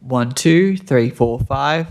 1, 2, 3, 4, 5.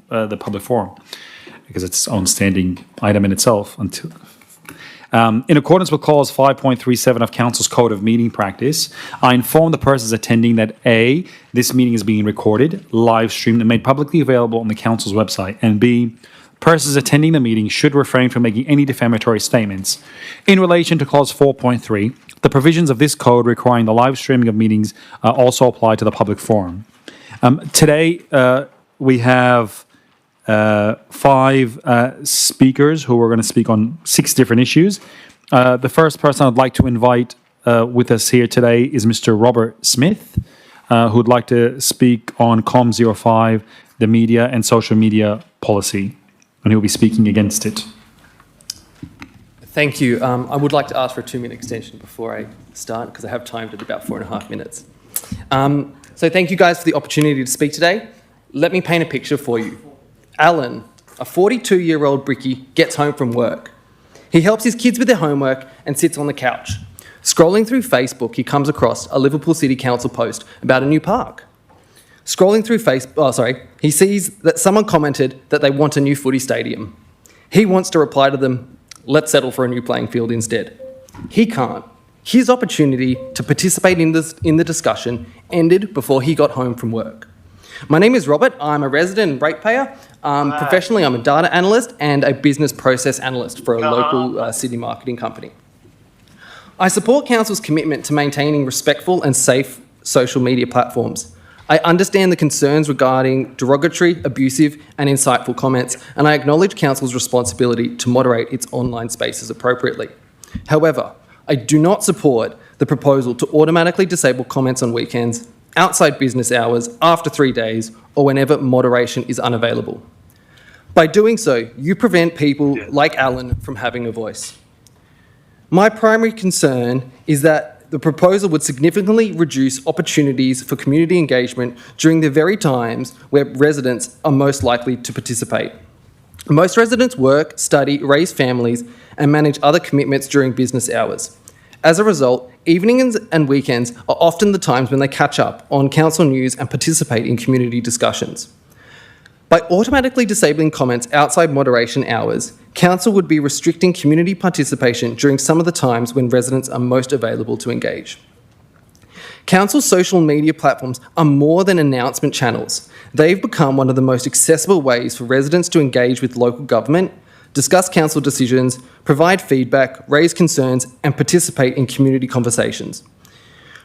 the public forum because it's its own standing item in itself. In accordance with clause 5.37 of Council's Code of Meeting Practice, I inform the persons attending that A, this meeting is being recorded, live streamed, and made publicly available on the Council's website, and B, persons attending the meeting should refrain from making any defamatory statements. In relation to clause 4.3, the provisions of this code requiring the live streaming of meetings also apply to the public forum. Today, we have 5 speakers who are going to speak on 6 different issues. The first person I'd like to invite with us here today is Mr. Robert Smith, who would like to speak on COM05, the media and social media policy, and he'll be speaking against it. Thank you. I would like to ask for a 2-minute extension before I start because I have timed at about 4.5 minutes. So thank you guys for the opportunity to speak today. Let me paint a picture for you. Alan, a 42-year-old brickie, gets home from work. He helps his kids with their homework and sits on the couch. Scrolling through Facebook, he comes across a Liverpool City Council post about a new park. Scrolling through he sees that someone commented that they want a new footy stadium. He wants to reply to them, let's settle for a new playing field instead. He can't. His opportunity to participate in the discussion ended before he got home from work. My name is Robert. I'm a resident and ratepayer. Professionally, I'm a data analyst and a business process analyst for a local city marketing company. I support Council's commitment to maintaining respectful and safe social media platforms. I understand the concerns regarding derogatory, abusive and insightful comments, and I acknowledge Council's responsibility to moderate its online spaces appropriately. However, I do not support the proposal to automatically disable comments on weekends, outside business hours, after 3 days, or whenever moderation is unavailable. By doing so, you prevent people like Alan from having a voice. My primary concern is that the proposal would significantly reduce opportunities for community engagement during the very times where residents are most likely to participate. Most residents work, study, raise families, and manage other commitments during business hours. As a result, evenings and weekends are often the times when they catch up on council news and participate in community discussions. By automatically disabling comments outside moderation hours, council would be restricting community participation during some of the times when residents are most available to engage. Council's social media platforms are more than announcement channels. They've become one of the most accessible ways for residents to engage with local government, discuss council decisions, provide feedback, raise concerns, and participate in community conversations.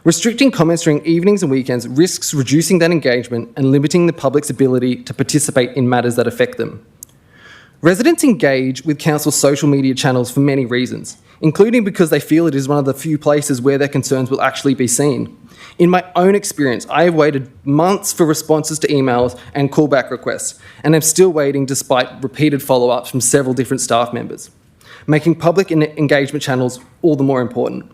Restricting comments during evenings and weekends risks reducing that engagement and limiting the public's ability to participate in matters that affect them. Residents engage with council's social media channels for many reasons, including because they feel it is one of the few places where their concerns will actually be seen. In my own experience, I have waited months for responses to emails and callback requests, and am still waiting despite repeated follow-ups from several different staff members, making public engagement channels all the more important.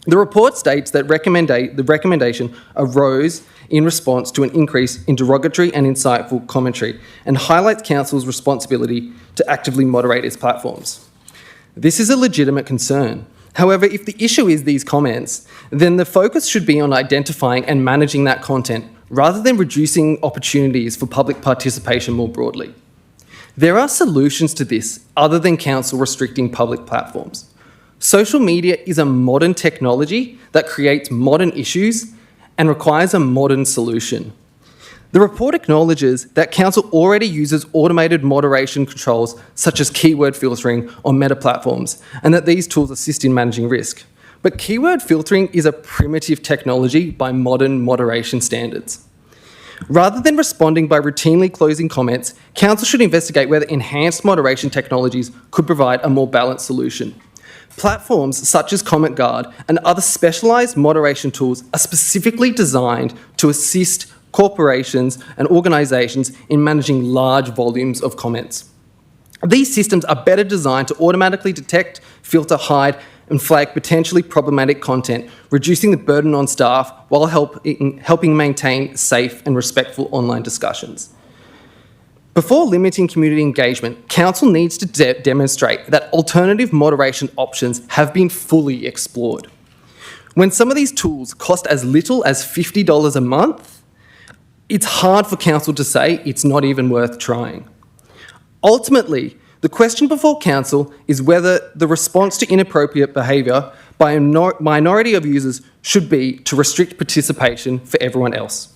The report states that the recommendation arose in response to an increase in derogatory and insightful commentary and highlights council's responsibility to actively moderate its platforms. This is a legitimate concern. However, if the issue is these comments, then the focus should be on identifying and managing that content rather than reducing opportunities for public participation more broadly. There are solutions to this other than council restricting public platforms. Social media is a modern technology that creates modern issues and requires a modern solution. The report acknowledges that council already uses automated moderation controls such as keyword filtering on meta platforms, and that these tools assist in managing risk. But keyword filtering is a primitive technology by modern moderation standards. Rather than responding by routinely closing comments, council should investigate whether enhanced moderation technologies could provide a more balanced solution. Platforms such as Comment Guard and other specialised moderation tools are specifically designed to assist corporations and organisations in managing large volumes of comments. These systems are better designed to automatically detect, filter, hide and flag potentially problematic content, reducing the burden on staff while helping maintain safe and respectful online discussions. Before limiting community engagement, council needs to demonstrate that alternative moderation options have been fully explored. When some of these tools cost as little as $50 a month, it's hard for council to say it's not even worth trying. Ultimately, the question before council is whether the response to inappropriate behaviour by a minority of users should be to restrict participation for everyone else.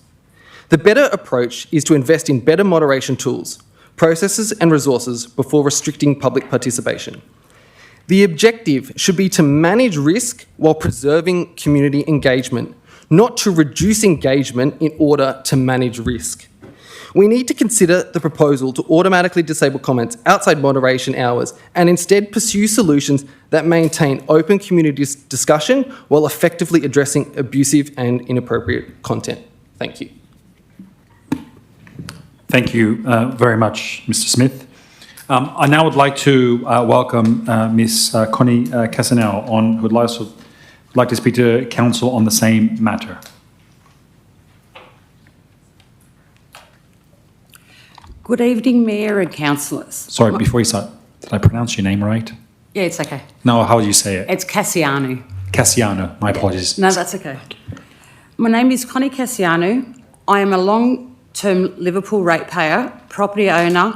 The better approach is to invest in better moderation tools, processes and resources before restricting public participation. The objective should be to manage risk while preserving community engagement, not to reduce engagement in order to manage risk. We need to consider the proposal to automatically disable comments outside moderation hours and instead pursue solutions that maintain open community discussion while effectively addressing abusive and inappropriate content. Thank you. Thank you very much, Mr. Smith. I now would like to welcome Ms. Connie Casanel on, who would like to speak to council on the same matter. Good evening, Mayor and councillors. Sorry, before you start, did I pronounce your name right? Yeah, it's okay. No, how would you say it? It's Cassiano. Cassiano, my apologies. No, that's okay. My name is Connie Cassiano. I am a long-term Liverpool ratepayer, property owner,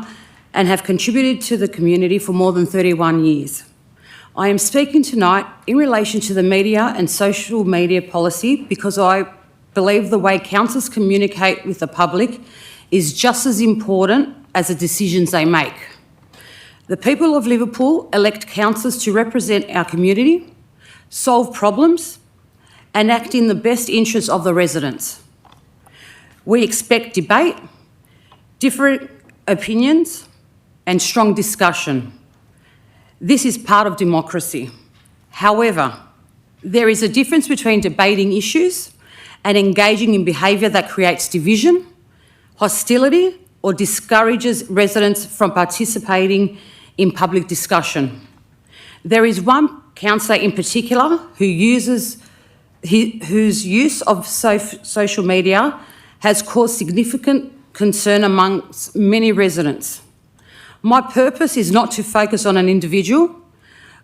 and have contributed to the community for more than 31 years. I am speaking tonight in relation to the media and social media policy because I believe the way councils communicate with the public is just as important as the decisions they make. The people of Liverpool elect councillors to represent our community, solve problems, and act in the best interests of the residents. We expect debate, different opinions, and strong discussion. This is part of democracy. However, there is a difference between debating issues and engaging in behaviour that creates division, hostility, or discourages residents from participating in public discussion. There is one councillor in particular whose use of social media has caused significant concern amongst many residents. My purpose is not to focus on an individual,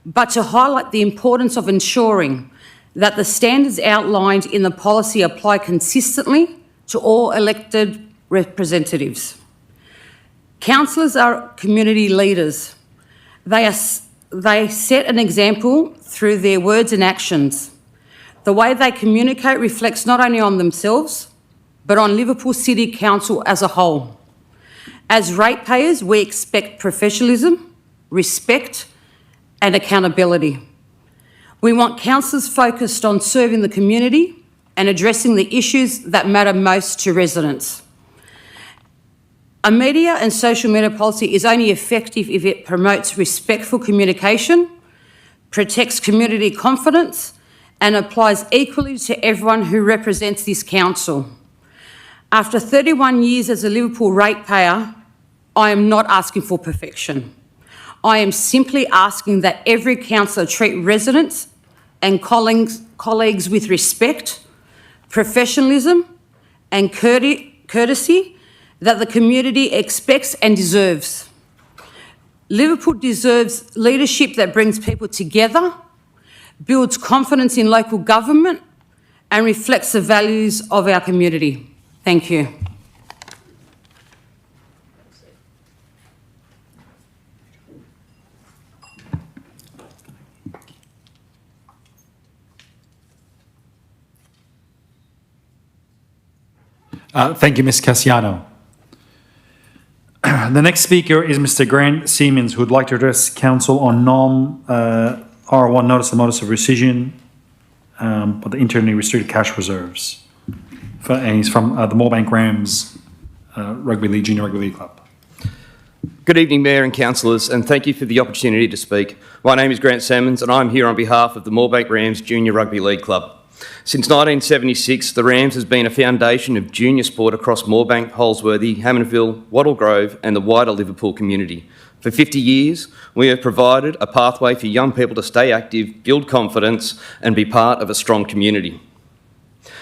but to highlight the importance of ensuring that the standards outlined in the policy apply consistently to all elected representatives. Councillors are community leaders. They set an example through their words and actions. The way they communicate reflects not only on themselves, but on Liverpool City Council as a whole. As ratepayers, we expect professionalism, respect, and accountability. We want councillors focused on serving the community and addressing the issues that matter most to residents. A media and social media policy is only effective if it promotes respectful communication, protects community confidence, and applies equally to everyone who represents this council. After 31 years as a Liverpool ratepayer, I am not asking for perfection. I am simply asking that every councillor treat residents and colleagues with respect, professionalism, and courtesy that the community expects and deserves. Liverpool deserves leadership that brings people together, builds confidence in local government, and reflects the values of our community. Thank you. Thank you, Ms. Cassiano. The next speaker is Mr. Grant Siemens, who would like to address council on NOM R1 notice of rescission, but the internally restricted cash reserves. And he's from the Moorebank Rams Junior Rugby League Club. Good evening, Mayor and councillors, and thank you for the opportunity to speak. My name is Grant Siemens, and I'm here on behalf of the Moorebank Rams Junior Rugby League Club. Since 1976, the Rams has been a foundation of junior sport across Moorebank, Holsworthy, Hammondville, Wattle Grove and the wider Liverpool community. For 50 years, we have provided a pathway for young people to stay active, build confidence and be part of a strong community.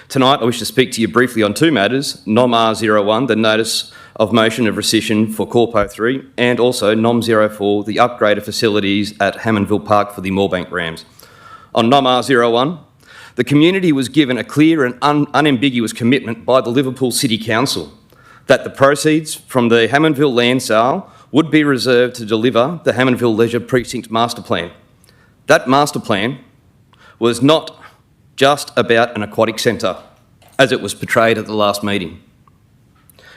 Tonight, I wish to speak to you briefly on two matters, NOM R01, the Notice of Motion of Rescission for Corpo 3, and also NOM 04, the upgrade of facilities at Hammondville Park for the Moorebank Rams. On NOM R01, the community was given a clear and unambiguous commitment by the Liverpool City Council that the proceeds from the Hammondville land sale would be reserved to deliver the Hammondville Leisure Precinct Master Plan. That master plan was not just about an aquatic centre, as it was portrayed at the last meeting.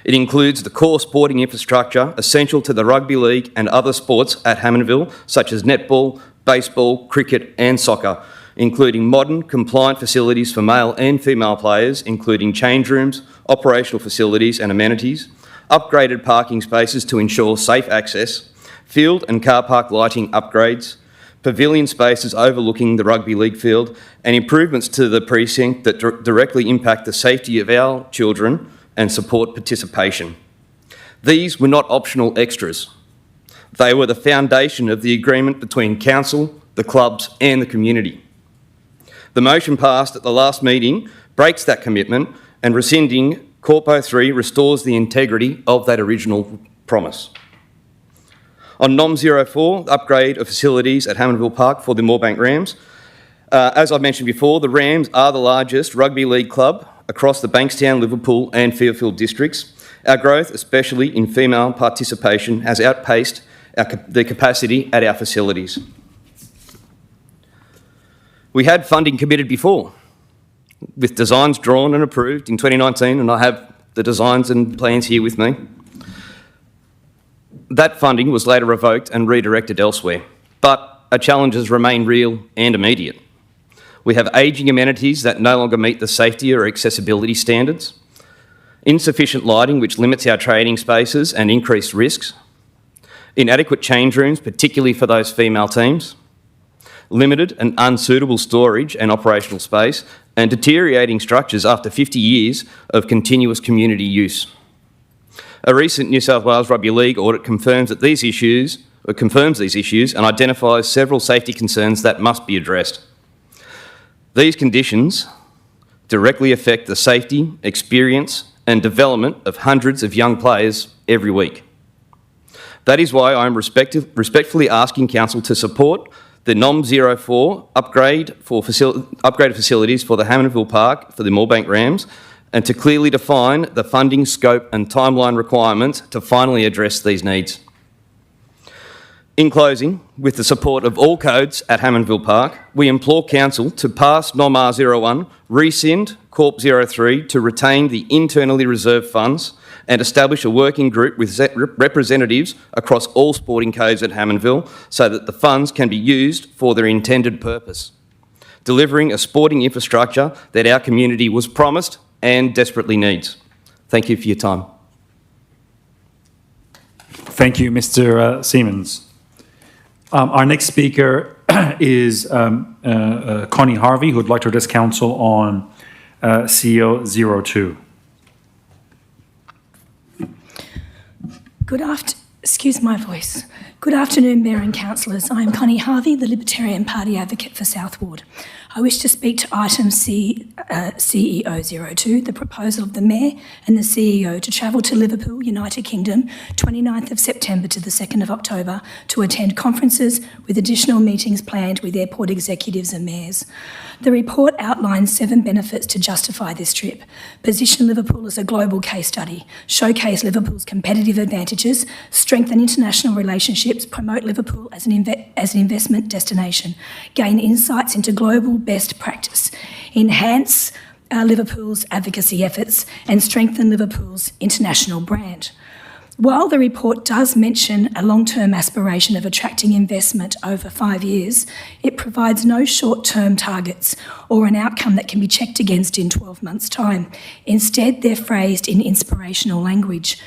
It includes the core sporting infrastructure essential to the rugby league and other sports at Hammondville, such as netball, baseball, cricket and soccer, including modern, compliant facilities for male and female players, including change rooms, operational facilities and amenities, upgraded parking spaces to ensure safe access, field and car park lighting upgrades, pavilion spaces overlooking the rugby league field, and improvements to the precinct that directly impact the safety of our children and support participation. These were not optional extras. They were the foundation of the agreement between council, the clubs and the community. The motion passed at the last meeting breaks that commitment, and rescinding Corpo 3 restores the integrity of that original promise. On NOM 04, upgrade of facilities at Hammondville Park for the Moorebank Rams. As I mentioned before, the Rams are the largest rugby league club across the Bankstown, Liverpool and Fairfield districts. Our growth, especially in female participation, has outpaced the capacity at our facilities. We had funding committed before, with designs drawn and approved in 2019, and I have the designs and plans here with me. That funding was later revoked and redirected elsewhere, but our challenges remain real and immediate. We have ageing amenities that no longer meet the safety or accessibility standards, insufficient lighting which limits our training spaces and increased risks, inadequate change rooms, particularly for those female teams, limited and unsuitable storage and operational space, and deteriorating structures after 50 years of continuous community use. A recent New South Wales Rugby League audit confirms these issues and identifies several safety concerns that must be addressed. These conditions directly affect the safety, experience and development of hundreds of young players every week. That is why I am respectfully asking Council to support the NOM 04 upgraded facilities for the Hammondville Park for the Moorebank Rams, and to clearly define the funding scope and timeline requirements to finally address these needs. In closing, with the support of all codes at Hammondville Park, we implore Council to pass NOM R01, rescind Corp 03 to retain the internally reserved funds and establish a working group with representatives across all sporting codes at Hammondville so that the funds can be used for their intended purpose, delivering a sporting infrastructure that our community was promised and desperately needs. Thank you for your time. Thank you, Mr. Siemens. Our next speaker is Connie Harvey, who would like to address Council on CO 02. Excuse my voice. Good afternoon, Mayor and Councillors. I am Connie Harvey, the Libertarian Party advocate for South Ward. I wish to speak to item CEO 02, the proposal of the Mayor and the CEO to travel to Liverpool, United Kingdom, 29th of September to the 2nd of October to attend conferences with additional meetings planned with airport executives and mayors. The report outlines 7 benefits to justify this trip, position Liverpool as a global case study, showcase Liverpool's competitive advantages, strengthen international relationships, promote Liverpool as an investment destination, gain insights into global best practice, enhance Liverpool's advocacy efforts and strengthen Liverpool's international brand. While the report does mention a long-term aspiration of attracting investment over 5 years, it provides no short-term targets or an outcome that can be checked against in 12 months' time. Instead, they're phrased in inspirational language.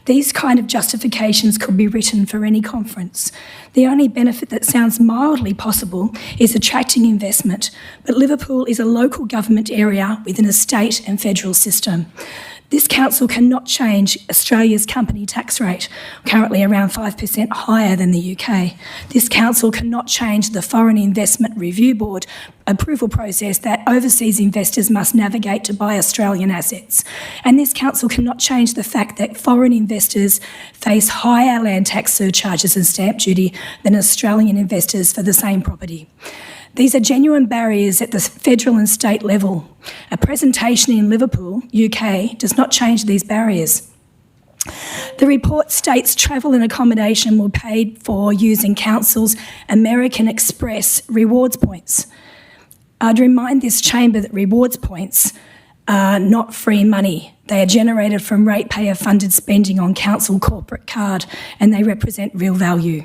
These kind of justifications could be written for any conference. The only benefit that sounds mildly possible is attracting investment, but Liverpool is a local government area within a state and federal system. This council cannot change Australia's company tax rate, currently around 5% higher than the UK. This council cannot change the Foreign Investment Review Board approval process that overseas investors must navigate to buy Australian assets. And this council cannot change the fact that foreign investors face higher land tax surcharges and stamp duty than Australian investors for the same property. These are genuine barriers at the federal and state level. A presentation in Liverpool, UK, does not change these barriers. The report states travel and accommodation were paid for using Council's American Express rewards points. I'd remind this chamber that rewards points are not free money. They are generated from ratepayer-funded spending on Council corporate card, and they represent real value.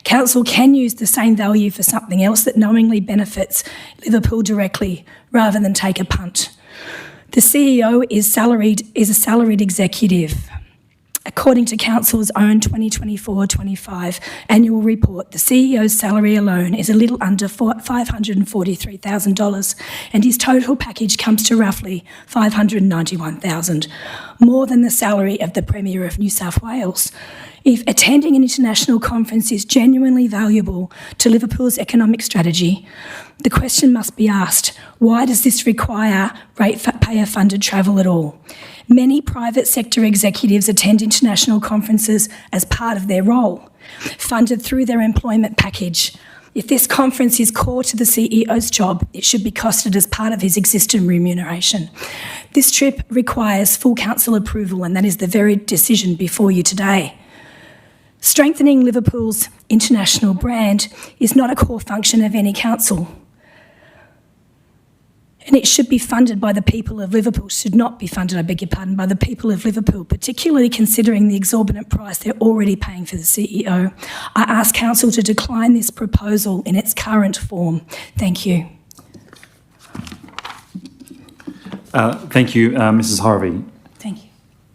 Council can use the same value for something else that knowingly benefits Liverpool directly, rather than take a punt. The CEO is a salaried executive. According to Council's own 2024-25 annual report, the CEO's salary alone is a little under $543,000, and his total package comes to roughly $591,000, more than the salary of the Premier of New South Wales. If attending an international conference is genuinely valuable to Liverpool's economic strategy, the question must be asked, why does this require ratepayer-funded travel at all? Many private sector executives attend international conferences as part of their role, funded through their employment package. If this conference is core to the CEO's job, it should be costed as part of his existing remuneration. This trip requires full council approval, and that is the very decision before you today. Strengthening Liverpool's international brand is not a core function of any council. And it should be funded by the people of Liverpool, should not be funded, I beg your pardon, by the people of Liverpool, particularly considering the exorbitant price they're already paying for the CEO. I ask Council to decline this proposal in its current form. Thank you. Thank you, Mrs. Harvey. Thank you.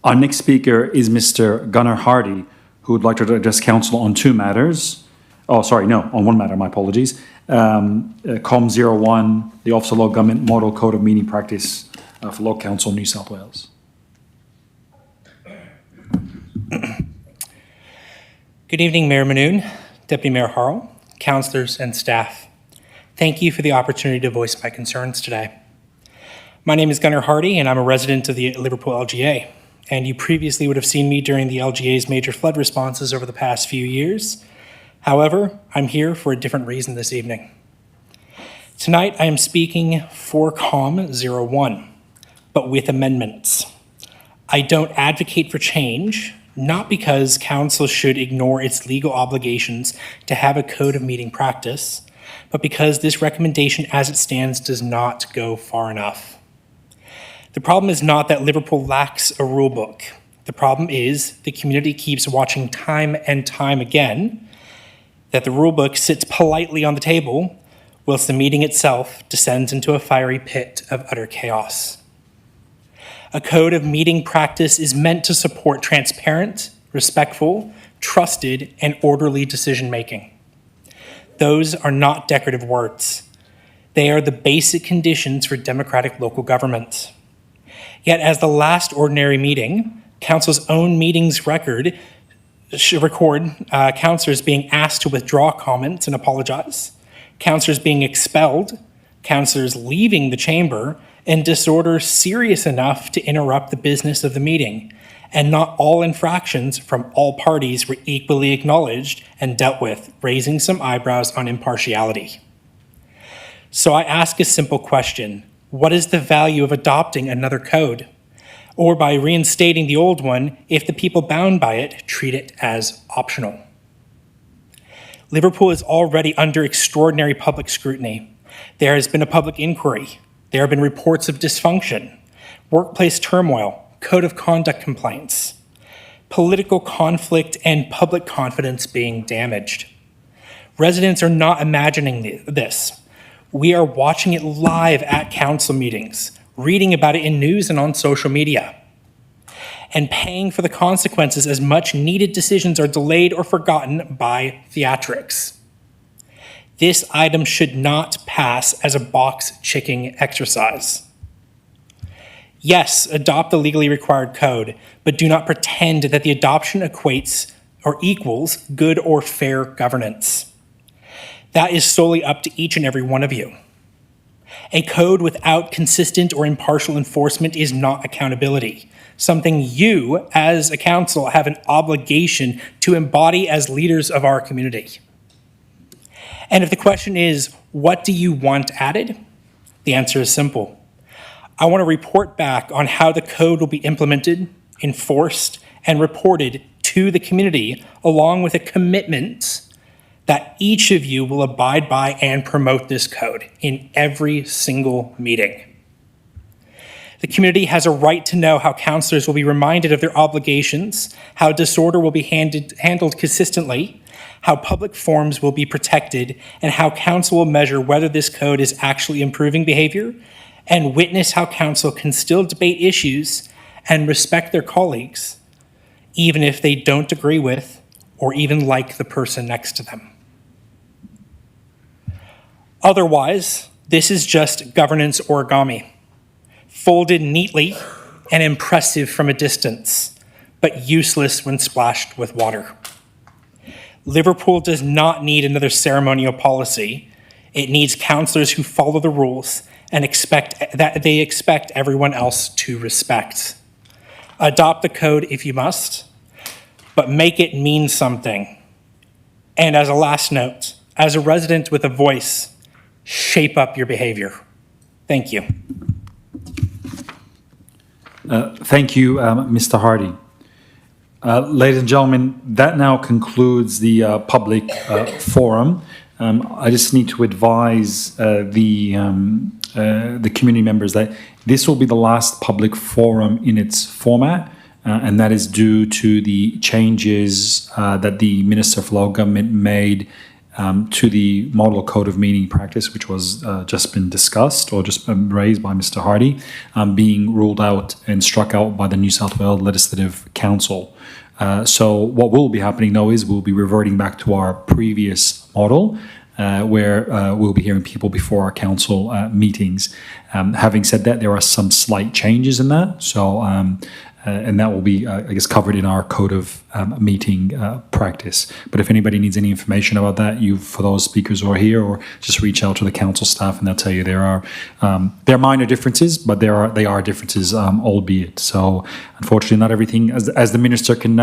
Our next speaker is Mr. Gunnar Hardy, who would like to address Council on two matters. Oh, sorry, no, on one matter, my apologies. COM 01, the Office of Local Government Model Code of Meeting Practice for Local Council, New South Wales. Good evening, Mayor Manoon, Deputy Mayor Harrell, councillors and staff. Thank you for the opportunity to voice my concerns today. My name is Gunnar Hardy, and I'm a resident of the Liverpool LGA. And you previously would have seen me during the LGA's major flood responses over the past few years. However, I'm here for a different reason this evening. Tonight, I am speaking for COM 01, but with amendments. I don't advocate for change, not because Council should ignore its legal obligations to have a code of meeting practice, but because this recommendation as it stands does not go far enough. The problem is not that Liverpool lacks a rule book. The problem is the community keeps watching time and time again that the rulebook sits politely on the table whilst the meeting itself descends into a fiery pit of utter chaos. A code of meeting practice is meant to support transparent, respectful, trusted, and orderly decision-making. Those are not decorative words. They are the basic conditions for democratic local government. Yet as the last ordinary meeting, Council's own meetings record should record councillors being asked to withdraw comments and apologize, councillors being expelled, councillors leaving the chamber, and disorder serious enough to interrupt the business of the meeting. And not all infractions from all parties were equally acknowledged and dealt with, raising some eyebrows on impartiality. So I ask a simple question. What is the value of adopting another code? Or by reinstating the old one, if the people bound by it treat it as optional. Liverpool is already under extraordinary public scrutiny. There has been a public inquiry. There have been reports of dysfunction, workplace turmoil, code of conduct complaints, political conflict, and public confidence being damaged. Residents are not imagining this. We are watching it live at council meetings, reading about it in news and on social media, and paying for the consequences as much needed decisions are delayed or forgotten by theatrics. This item should not pass as a box-checking exercise. Yes, adopt the legally required code, but do not pretend that the adoption equates or equals good or fair governance. That is solely up to each and every one of you. A code without consistent or impartial enforcement is not accountability, something you, as a council, have an obligation to embody as leaders of our community. And if the question is, what do you want added? The answer is simple. I want to report back on how the code will be implemented, enforced, and reported to the community, along with a commitment that each of you will abide by and promote this code in every single meeting. The community has a right to know how councillors will be reminded of their obligations, how disorder will be handled consistently, how public forums will be protected, and how council will measure whether this code is actually improving behavior, and witness how council can still debate issues and respect their colleagues, even if they don't agree with or even like the person next to them. Otherwise, this is just governance origami, folded neatly and impressive from a distance, but useless when splashed with water. Liverpool does not need another ceremonial policy. It needs councillors who follow the rules and expect everyone else to respect. Adopt the code if you must, but make it mean something. And as a last note, as a resident with a voice, shape up your behavior. Thank you. Thank you, Mr. Hardy. Ladies and gentlemen, that now concludes the public forum. I just need to advise the community members that this will be the last public forum in its format, and that is due to the changes that the Minister for Local Government made to the model code of meeting practice, which was just been discussed or just been raised by Mr. Hardy, being ruled out and struck out by the New South Wales Legislative Council. So what will be happening now is we'll be reverting back to our previous model, where we'll be hearing people before our council meetings. Having said that, there are some slight changes in that. So and that will be, I guess, covered in our code of meeting practice. But if anybody needs any information about that, for those speakers who are here, or just reach out to the council staff, and they'll tell you there are minor differences, but they are differences, albeit. So unfortunately, not everything, as the minister can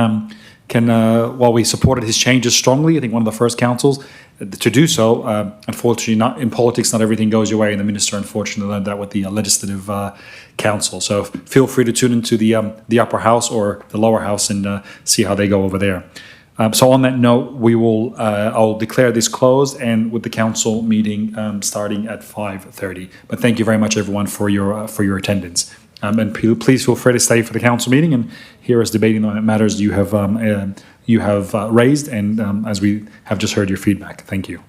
while we supported his changes strongly, I think one of the first councils to do so, unfortunately, not in politics, not everything goes your way, and the minister unfortunately learned that with the legislative council. So feel free to tune into the upper house or the lower house and see how they go over there. So on that note, I'll declare this closed, and with the council meeting starting at 5:30. But thank you very much, everyone, for your attendance. And please feel free to stay for the council meeting and hear us debating on matters you have raised, and as we have just heard your feedback. Thank you.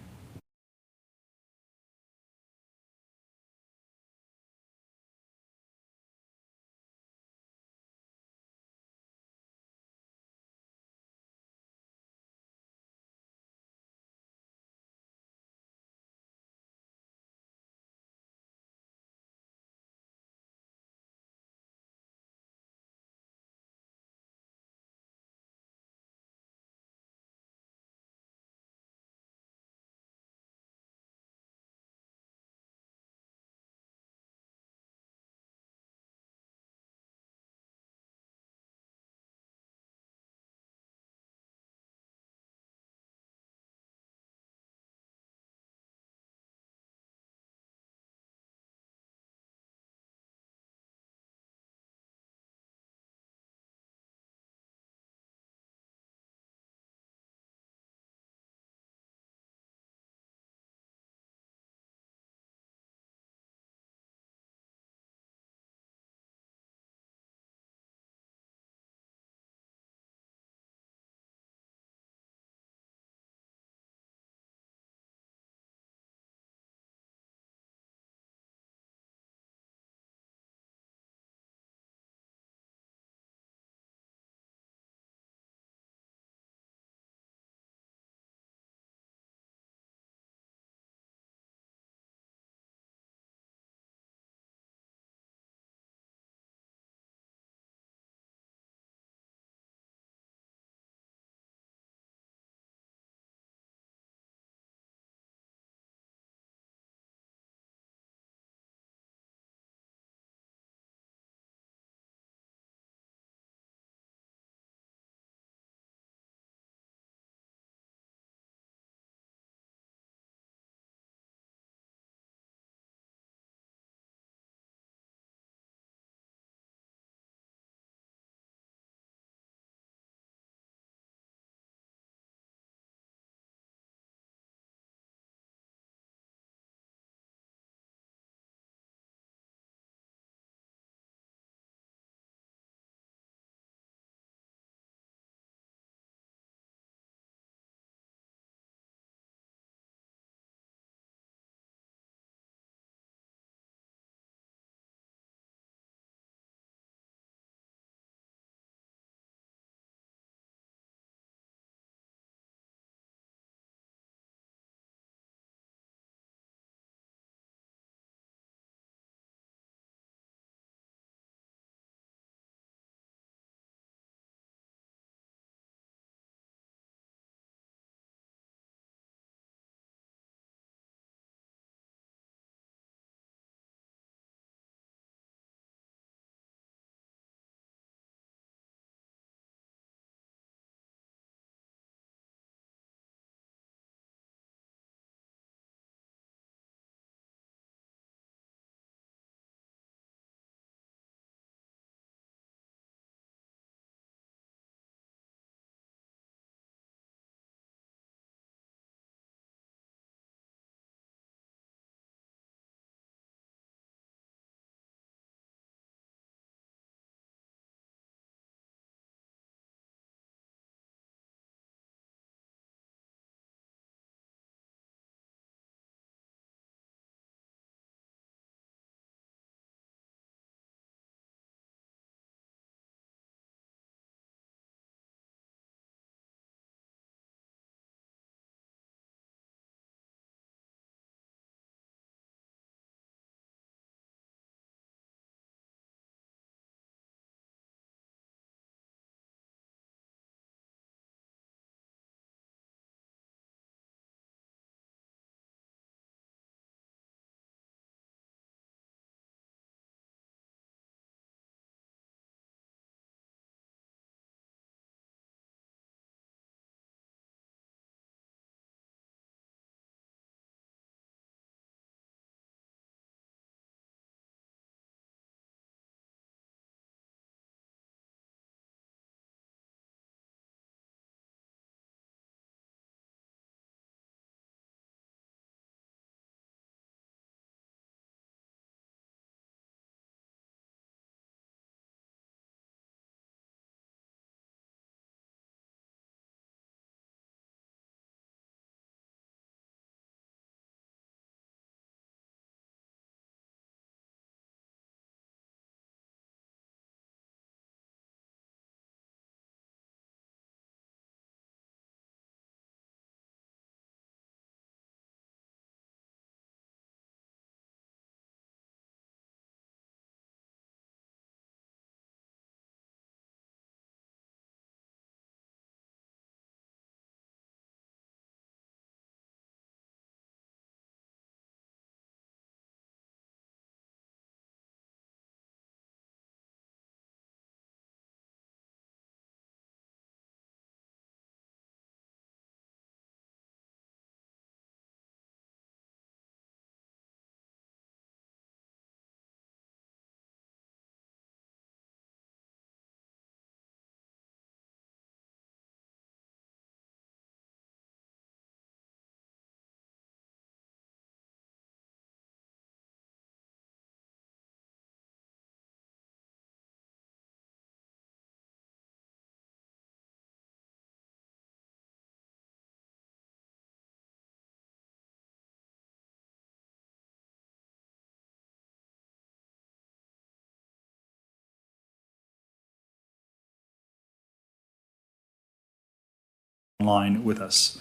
online with us.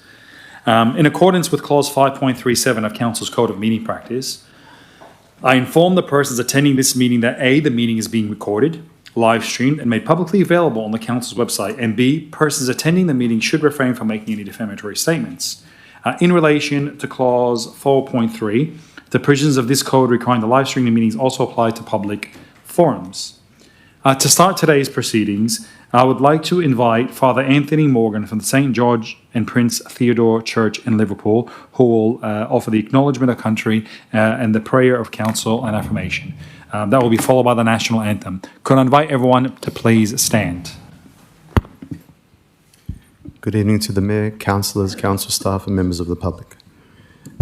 In accordance with clause 5.37 of Council's Code of Meeting Practice, I inform the persons attending this meeting that A, the meeting is being recorded, live streamed, and made publicly available on the Council's website, and B, persons attending the meeting should refrain from making any defamatory statements. In relation to clause 4.3, the provisions of this code requiring the live streaming meetings also apply to public forums. To start today's proceedings, I would like to invite Father Anthony Morgan from the St. George and Prince Theodore Church in Liverpool, who will offer the acknowledgement of country and the prayer of counsel and affirmation. That will be followed by the national anthem. Could I invite everyone to please stand? Good evening to the Mayor, Councillors, Council staff and members of the public.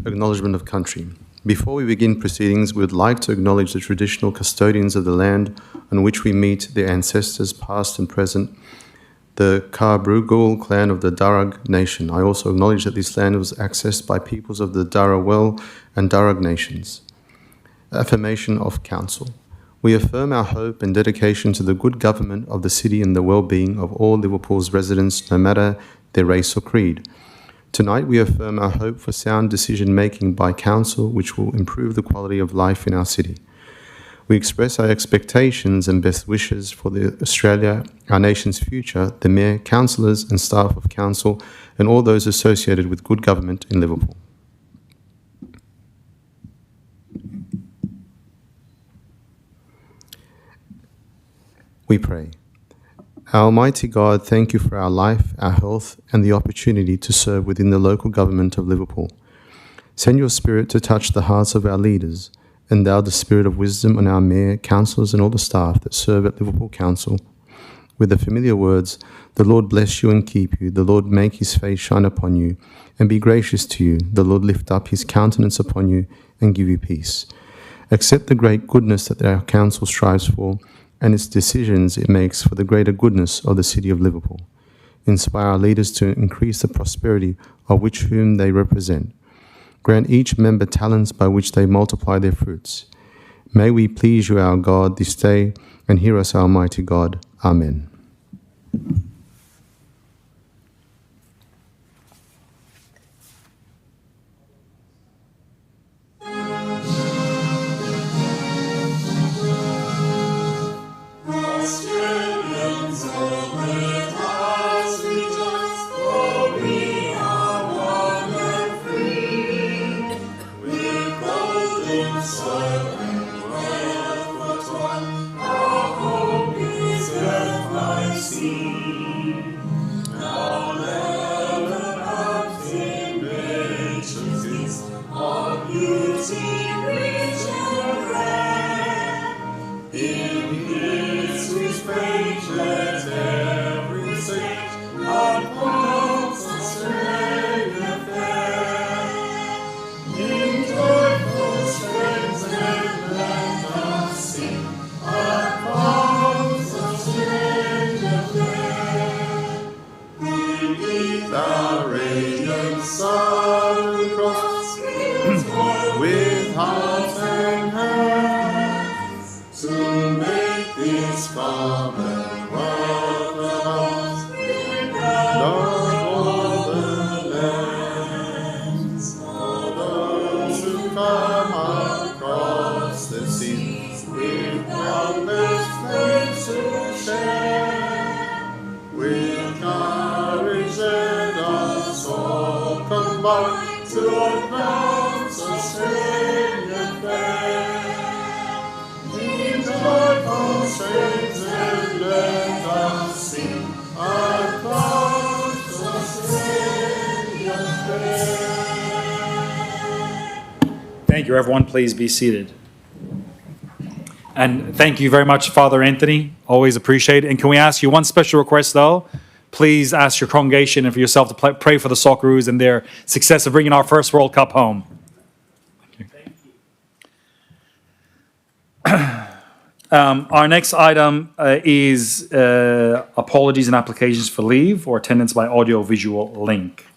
Acknowledgement of country. Before we begin proceedings, we would like to acknowledge the traditional custodians of the land on which we meet, their ancestors past and present, the Karbrugal clan of the Darug nation. I also acknowledge that this land was accessed by peoples of the Darawal and Darug nations. Affirmation of Council. We affirm our hope and dedication to the good government of the city and the well-being of all Liverpool's residents, no matter their race or creed. Tonight, we affirm our hope for sound decision-making by Council, which will improve the quality of life in our city. We express our expectations and best wishes for Australia, our nation's future, the Mayor, Councillors and staff of Council, and all those associated with good government in Liverpool. We pray. Almighty God, thank you for our life, our health, and the opportunity to serve within the local government of Liverpool. Send your Spirit to touch the hearts of our leaders. Endow the spirit of wisdom on our Mayor, Councillors, and all the staff that serve at Liverpool Council. With the familiar words, the Lord bless you and keep you, the Lord make his face shine upon you, and be gracious to you, the Lord lift up his countenance upon you, and give you peace. Accept the great goodness that our Council strives for, and its decisions it makes for the greater goodness of the city of Liverpool. Inspire our leaders to increase the prosperity of which whom they represent. Grant each member talents by which they multiply their fruits. May we please you, our God, this day, and hear us, Almighty God. Amen. Thank you, everyone. Please be seated. And thank you very much, Father Anthony. Always appreciate it. And can we ask you one special request, though? Please ask your congregation and for yourself to pray for the Socceroos and their success of bringing our first World Cup home. Thank you. Our next item is apologies and applications for leave or attendance by audio-visual link.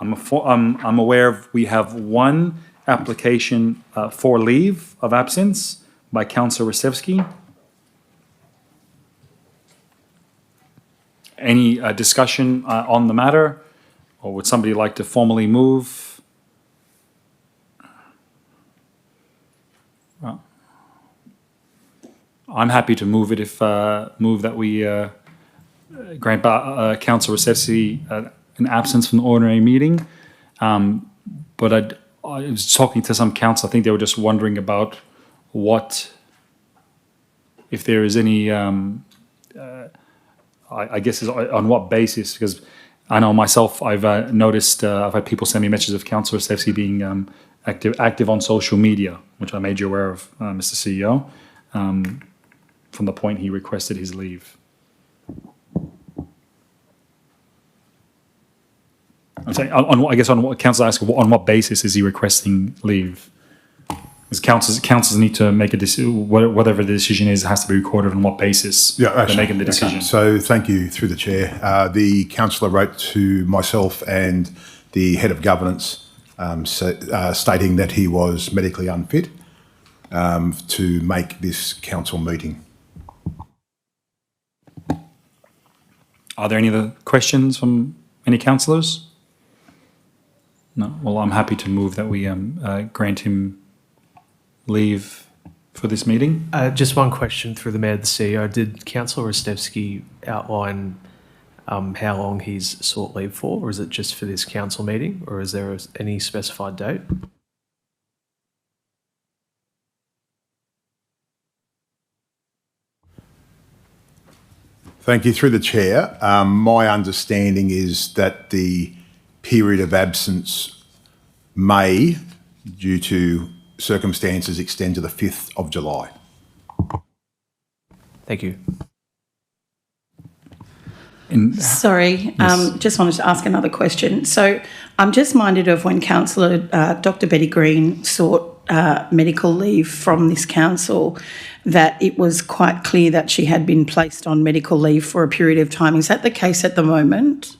I'm aware we have one application for leave of absence by Councillor Rosevsky. Any discussion on the matter? Or would somebody like to formally move? Well, I'm happy to move it if move that we grant Councillor Recevsi an absence from the ordinary meeting. But I was talking to some council. I think they were just wondering about if there is any. I guess is on what basis, because I know myself, I've noticed, I've had people send me messages of Councillor Recevsi being active on social media, which I made you aware of, Mr. CEO, from the point he requested his leave. I'm saying, I guess on what council asked, on what basis is he requesting leave? Because councils need to make a decision. Whatever the decision is, it has to be recorded on what basis they're making the decision. Okay. So thank you through the chair. The councillor wrote to myself and the head of governance stating that he was medically unfit to make this council meeting. Are there any other questions from any councillors? No. Well, I'm happy to move that we grant him leave for this meeting. Just one question through the Mayor to the CEO. Did Councillor Rostevsky outline how long he's sought leave for, or is it just for this council meeting, or is there any specified date? Thank you. Through the chair, my understanding is that the period of absence may, due to circumstances, extend to the 5th of July. Thank you. Sorry, Yes. just wanted to ask another question. So I'm just minded of when Councillor Dr. Betty Green sought medical leave from this council, that it was quite clear that she had been placed on medical leave for a period of time. Is that the case at the moment?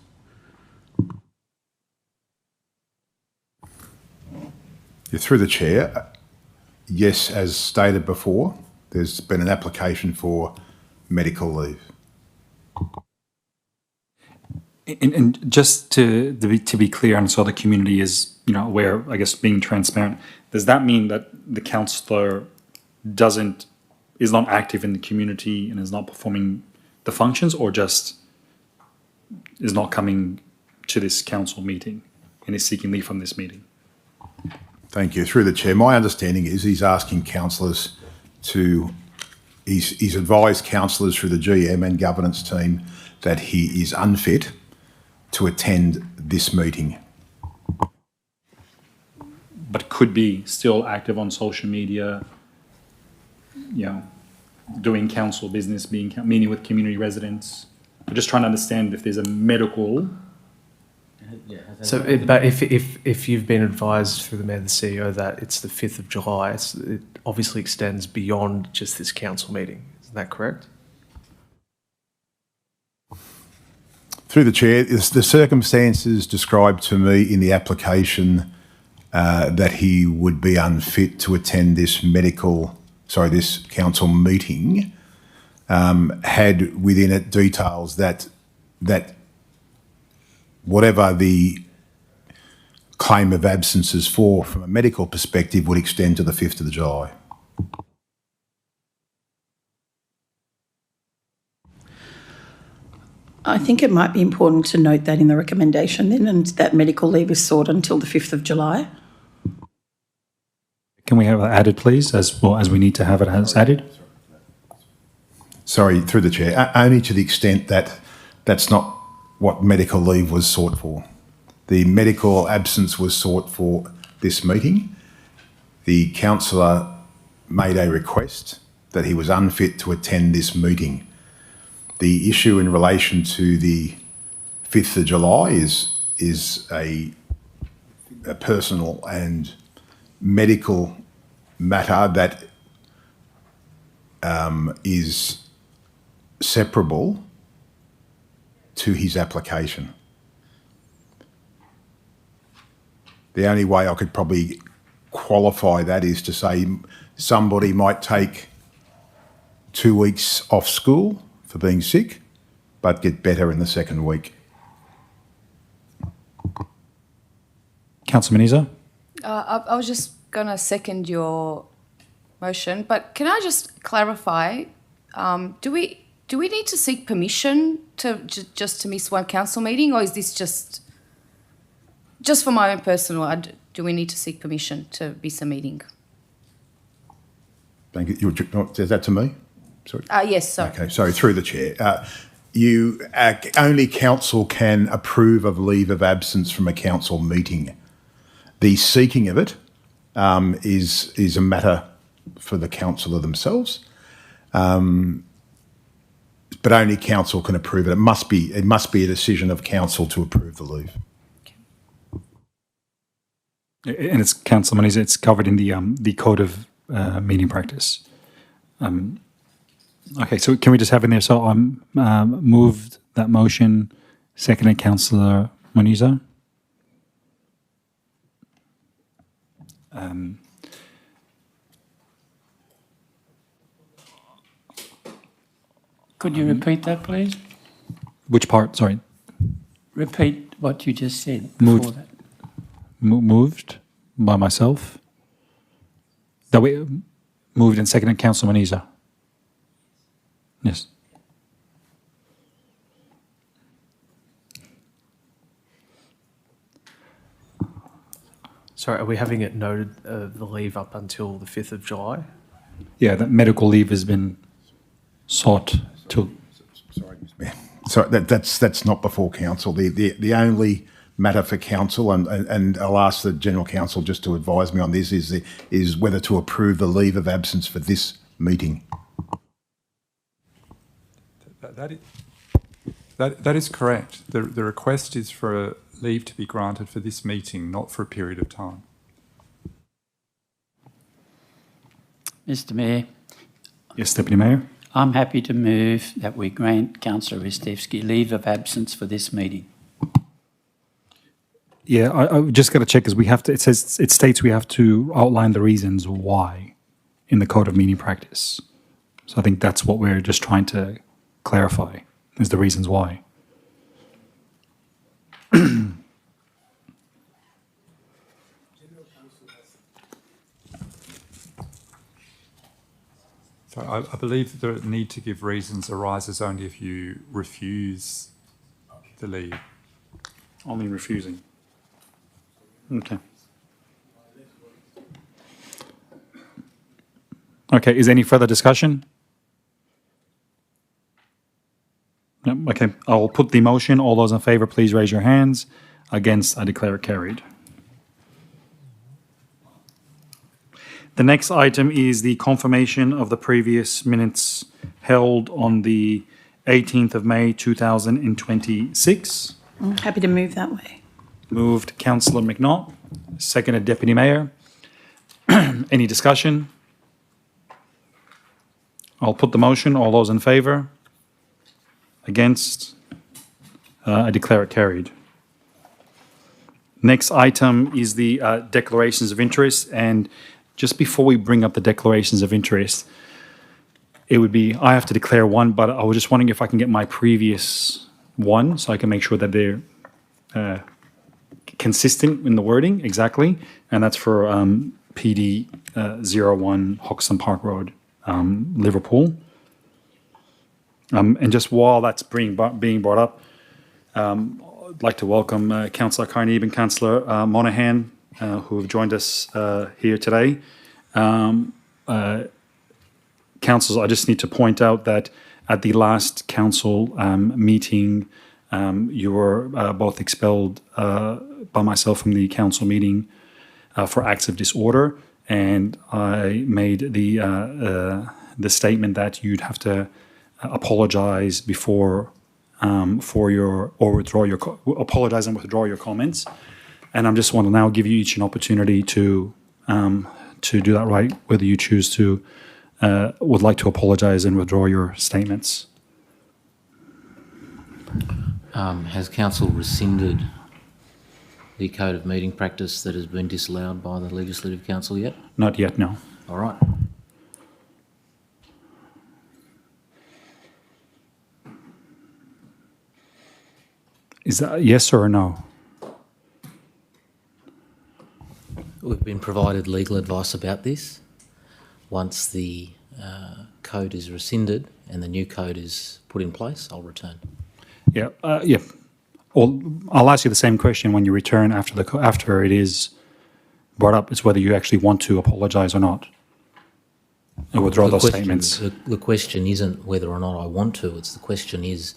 Yeah, through the chair, yes, as stated before, there's been an application for medical leave. And just to be clear, and so the community is aware, I guess, being transparent, does that mean that the councillor is not active in the community and is not performing the functions, or just is not coming to this council meeting and is seeking leave from this meeting? Thank you. Through the chair, my understanding is he's asking councillors he's advised councillors through the GM and governance team that he is unfit to attend this meeting. But could be still active on social media, doing council business, meeting with community residents. I'm just trying to understand if there's a medical. So, but if you've been advised through the Mayor and the CEO that it's the 5th of July, it obviously extends beyond just this council meeting. Is that correct? Through the chair, it's the circumstances described to me in the application that he would be unfit to attend this council meeting had within it details that whatever the claim of absence is for from a medical perspective would extend to the 5th of July. I think it might be important to note that in the recommendation then, and that medical leave is sought until the 5th of July. Can we have it added, please, as well as we need to have it as added? Sorry, through the chair, only to the extent that that's not what medical leave was sought for. The medical absence was sought for this meeting. The councillor made a request that he was unfit to attend this meeting. The issue in relation to the 5th of July is a personal and medical matter that is separable to his application. The only way I could probably qualify that is to say somebody might take 2 weeks off school for being sick, but get better in the second week. Councillor Menizer? I was just going to second your motion, but can I just clarify? Do we need to seek permission to just to miss one council meeting, or is this just for my own personal? Do we need to seek permission to miss a meeting? Thank you. Is that to me? Sorry. Yes, sorry. Okay, sorry, through the chair. Only council can approve of leave of absence from a council meeting. The seeking of it is a matter for the councillor themselves, but only council can approve it. It must be a decision of council to approve the leave. And it's Councillor Menizer. It's covered in the code of meeting practice. Okay, so can we just have in there? So I'm moved that motion, seconded Councillor Menizer. Could you repeat that, please? Which part? Sorry. Repeat what you just said before that. Moved by myself. That we moved and seconded Councillor Menizer. Yes. Sorry, are we having it noted the leave up until the 5th of July? Yeah, that medical leave has been sought till. Sorry, Mr. Mayor. Sorry, that's not before council. The only matter for council, and I'll ask the General Counsel just to advise me on this, is whether to approve the leave of absence for this meeting. That is correct. The request is for a leave to be granted for this meeting, not for a period of time. Mr. Mayor, Yes, Deputy Mayor. I'm happy to move that we grant Councillor Ristevski leave of absence for this meeting. Yeah, I just got to check because we have to. It states we have to outline the reasons why in the code of meeting practice. So I think that's what we're just trying to clarify is the reasons why. So I believe that the need to give reasons arises only if you refuse the leave. Only refusing. Okay. Okay, is there any further discussion? No, okay, I'll put the motion. All those in favour, please raise your hands. Against, I declare it carried. The next item is the confirmation of the previous minutes held on the 18th of May 2026. I'm happy to move that way. Moved Councillor McNaught, seconded Deputy Mayor. Any discussion? I'll put the motion. All those in favour? Against? I declare it carried. Next item is the declarations of interest, and just before we bring up the declarations of interest, it would be, I have to declare one, but I was just wondering if I can get my previous one so I can make sure that they're consistent in the wording, exactly. And that's for PD 01 Hoxton Park Road, Liverpool. And just while that's being brought up, I'd like to welcome Councillor Carnegie and Councillor Monaghan, who have joined us here today. Councillors, I just need to point out that at the last council meeting, you were both expelled by myself from the council meeting for acts of disorder, and I made the statement that you'd have to apologise before apologise and withdraw your comments. And I just want to now give you each an opportunity to do that, right? Whether you choose to would like to apologise and withdraw your statements. Has council rescinded the code of meeting practice that has been disallowed by the Legislative Council yet? Not yet, no. All right. Is that a yes or a no? We've been provided legal advice about this. Once the code is rescinded and the new code is put in place, I'll return. Yeah, yeah. Well, I'll ask you the same question when you return after it is brought up. It's whether you actually want to apologise or not, and withdraw those statements. The question isn't whether or not I want to. It's the question is,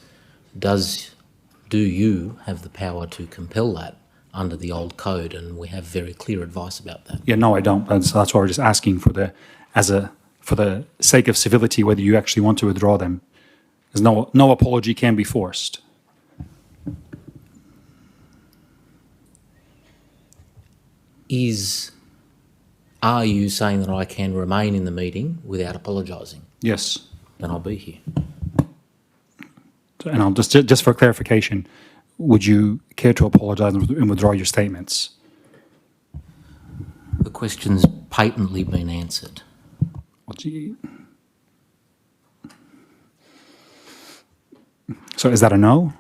do you have the power to compel that under the old code? And we have very clear advice about that. Yeah, no, I don't. That's why we're just asking for the sake of civility, whether you actually want to withdraw them. There's no apology can be forced. Are you saying that I can remain in the meeting without apologising? Yes. Then I'll be here. And I'll just for clarification, would you care to apologise and withdraw your statements? The question's patently been answered. So is that a no?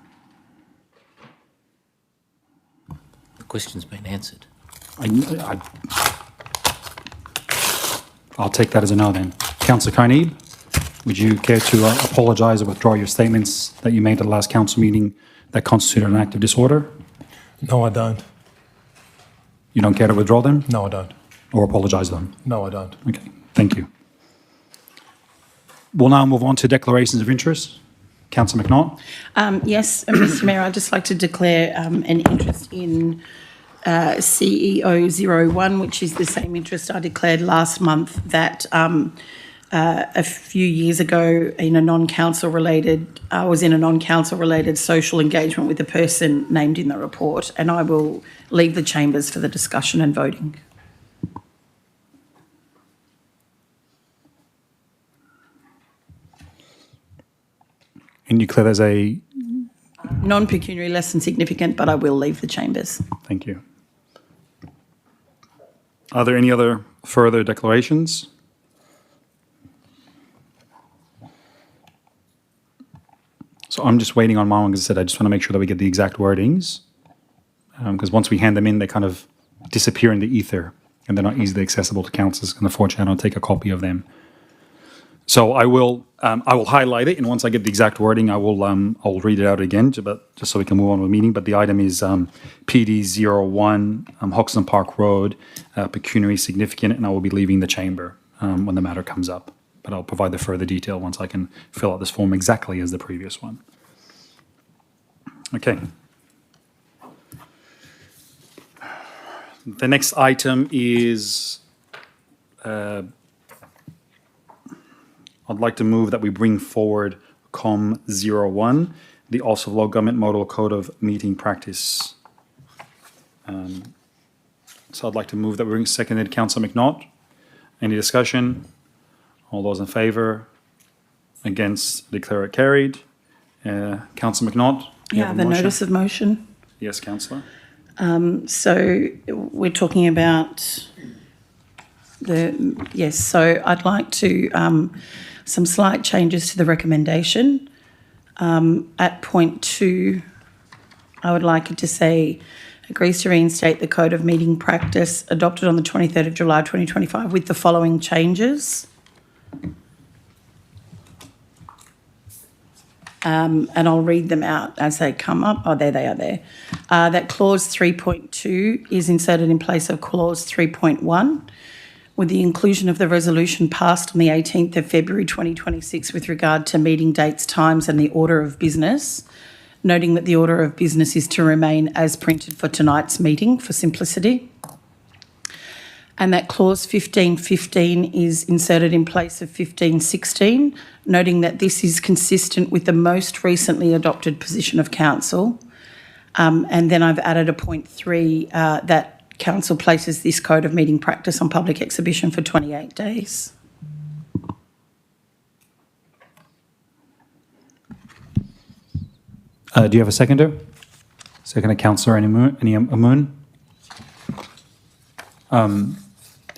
The question's been answered. I'll take that as a no then. Councillor Carnegie, would you care to apologise or withdraw your statements that you made at the last council meeting that constituted an act of disorder? No, I don't. You don't care to withdraw them? No, I don't. Or apologise them? No, I don't. Okay, thank you. We'll now move on to declarations of interest. Councillor McNaught. Yes, Mr Mayor, I'd just like to declare an interest in CEO 01, which is the same interest I declared last month that a few years ago in a non-council related, I was in a non-council related social engagement with the person named in the report, and I will leave the chambers for the discussion and voting. And you declare there's a... Non-pecuniary, less than significant, but I will leave the chambers. Thank you. Are there any other further declarations? So I'm just waiting on my one, because I said I just want to make sure that we get the exact wordings, because once we hand them in, they kind of disappear in the ether, and they're not easily accessible to councillors, and unfortunately I don't take a copy of them. So I will highlight it, and once I get the exact wording, I'll read it out again, just so we can move on with the meeting. But the item is PD 01, Hoxton Park Road, pecuniary significant, and I will be leaving the chamber when the matter comes up. But I'll provide the further detail once I can fill out this form exactly as the previous one. Okay. The next item is... I'd like to move that we bring forward COM 01, the Ulster Local Government Model Code of Meeting Practice. So I'd like to move that we bring seconded Councillor McNaught. Any discussion? All those in favour? Against? Declare it carried. Councillor McNaught? Yeah, the notice of motion. Yes, Councillor. So we're talking about so I'd like to some slight changes to the recommendation. At point 2, I would like it to say, agrees to reinstate the Code of Meeting Practice adopted on the 23rd of July 2025 with the following changes. And I'll read them out as they come up. Oh, there they are there. That clause 3.2 is inserted in place of clause 3.1 with the inclusion of the resolution passed on the 18th of February 2026 with regard to meeting dates, times and the order of business, noting that the order of business is to remain as printed for tonight's meeting for simplicity. And that clause 15.15 is inserted in place of 15.16, noting that this is consistent with the most recently adopted position of council. And then I've added a point 3 that council places this Code of Meeting Practice on public exhibition for 28 days. Do you have a seconder? Seconder, Councillor Amoon?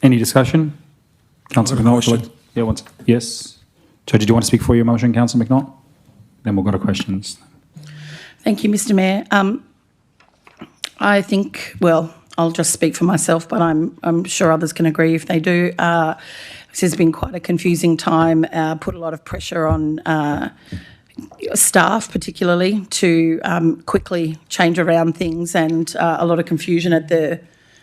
Any discussion? Councillor McNaught? Yeah, yes. So did you want to speak for your motion, Councillor McNaught? Then we'll go to questions. Thank you, Mr Mayor. I think, well, I'll just speak for myself, but I'm sure others can agree if they do. This has been quite a confusing time, put a lot of pressure on staff particularly to quickly change around things, and a lot of confusion at the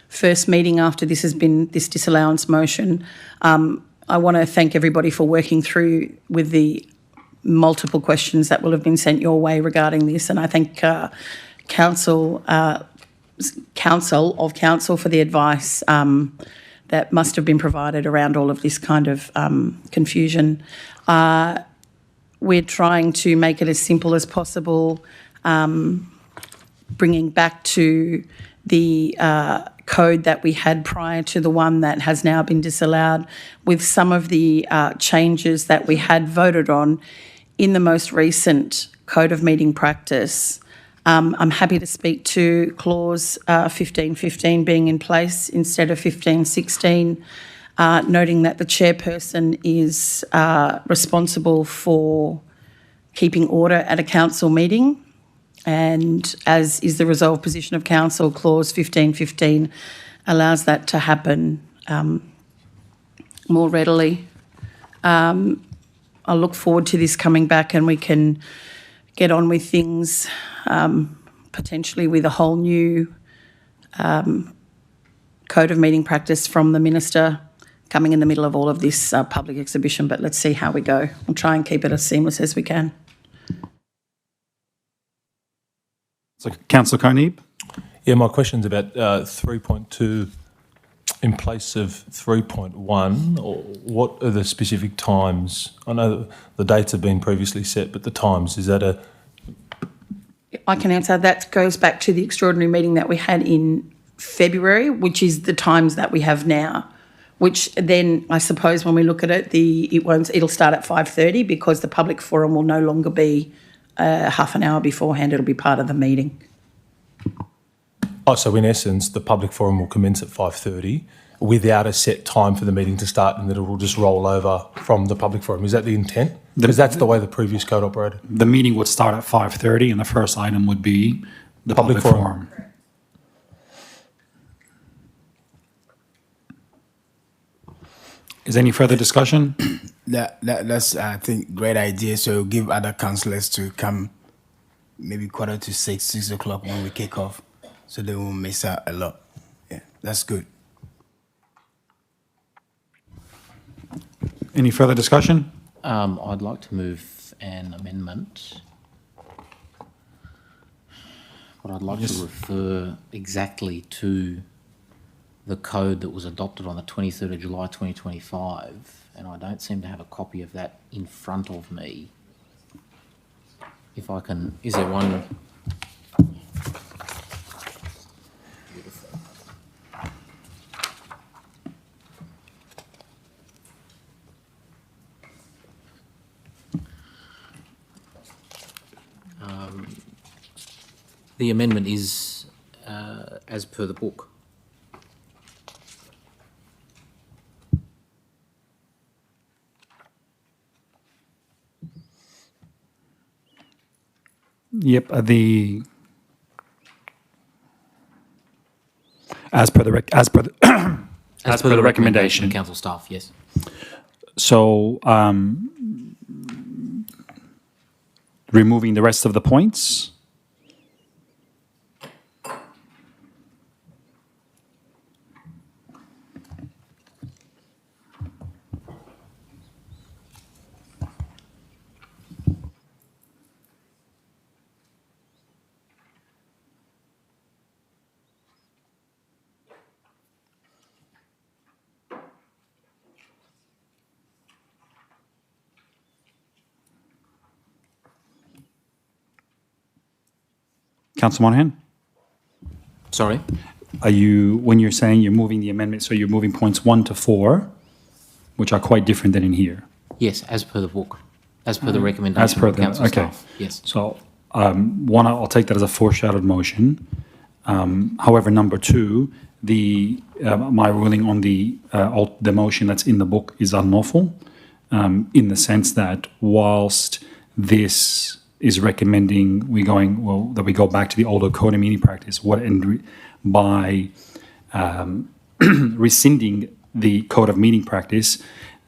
first meeting after this has been this disallowance motion. I want to thank everybody for working through with the multiple questions that will have been sent your way regarding this, and I thank council for the advice that must have been provided around all of this kind of confusion. We're trying to make it as simple as possible, bringing back to the code that we had prior to the one that has now been disallowed, with some of the changes that we had voted on in the most recent Code of Meeting Practice. I'm happy to speak to clause 1515 being in place instead of 1516, noting that the chairperson is responsible for keeping order at a council meeting, and as is the resolved position of council, clause 1515 allows that to happen more readily. I look forward to this coming back and we can get on with things, potentially with a whole new Code of Meeting Practice from the Minister coming in the middle of all of this public exhibition, but let's see how we go. We'll try and keep it as seamless as we can. So, Councillor Coney. Yeah, my question's about 3.2 in place of 3.1. Or what are the specific times? I know the dates have been previously set, but the times, is that a... I can answer. That goes back to the extraordinary meeting that we had in February, which is the times that we have now, which then I suppose when we look at it, it'll start at 5:30 because the public forum will no longer be half an hour beforehand. It'll be part of the meeting. Oh, so in essence, the public forum will commence at 5:30 without a set time for the meeting to start, and that it will just roll over from the public forum. Is that the intent? Because that's the way the previous code operated. The meeting would start at 5:30 and the first item would be the public forum. Is there any further discussion? That's I think great idea. So give other councillors to come maybe 5:45, 6 o'clock when we kick off, so they won't miss out a lot. Yeah, that's good. Any further discussion? I'd like to move an amendment, but I'd like to refer exactly to the code that was adopted on the 23rd of July 2025, and I don't seem to have a copy of that in front of me. If I can, is there one? The amendment is as per the book. Yep, as per the recommendation of council staff, yes. So removing the rest of the points. Councillor Monahan? Sorry? When you're saying you're moving the amendment, so you're moving points 1 to 4, which are quite different than in here? Yes, as per the book, as per the recommendation of council staff. Yes. So one, I'll take that as a foreshadowed motion. However, number 2, my ruling on the motion that's in the book is unlawful, in the sense that whilst this is recommending that we go back to the older code of meeting practice, by rescinding the code of meeting practice.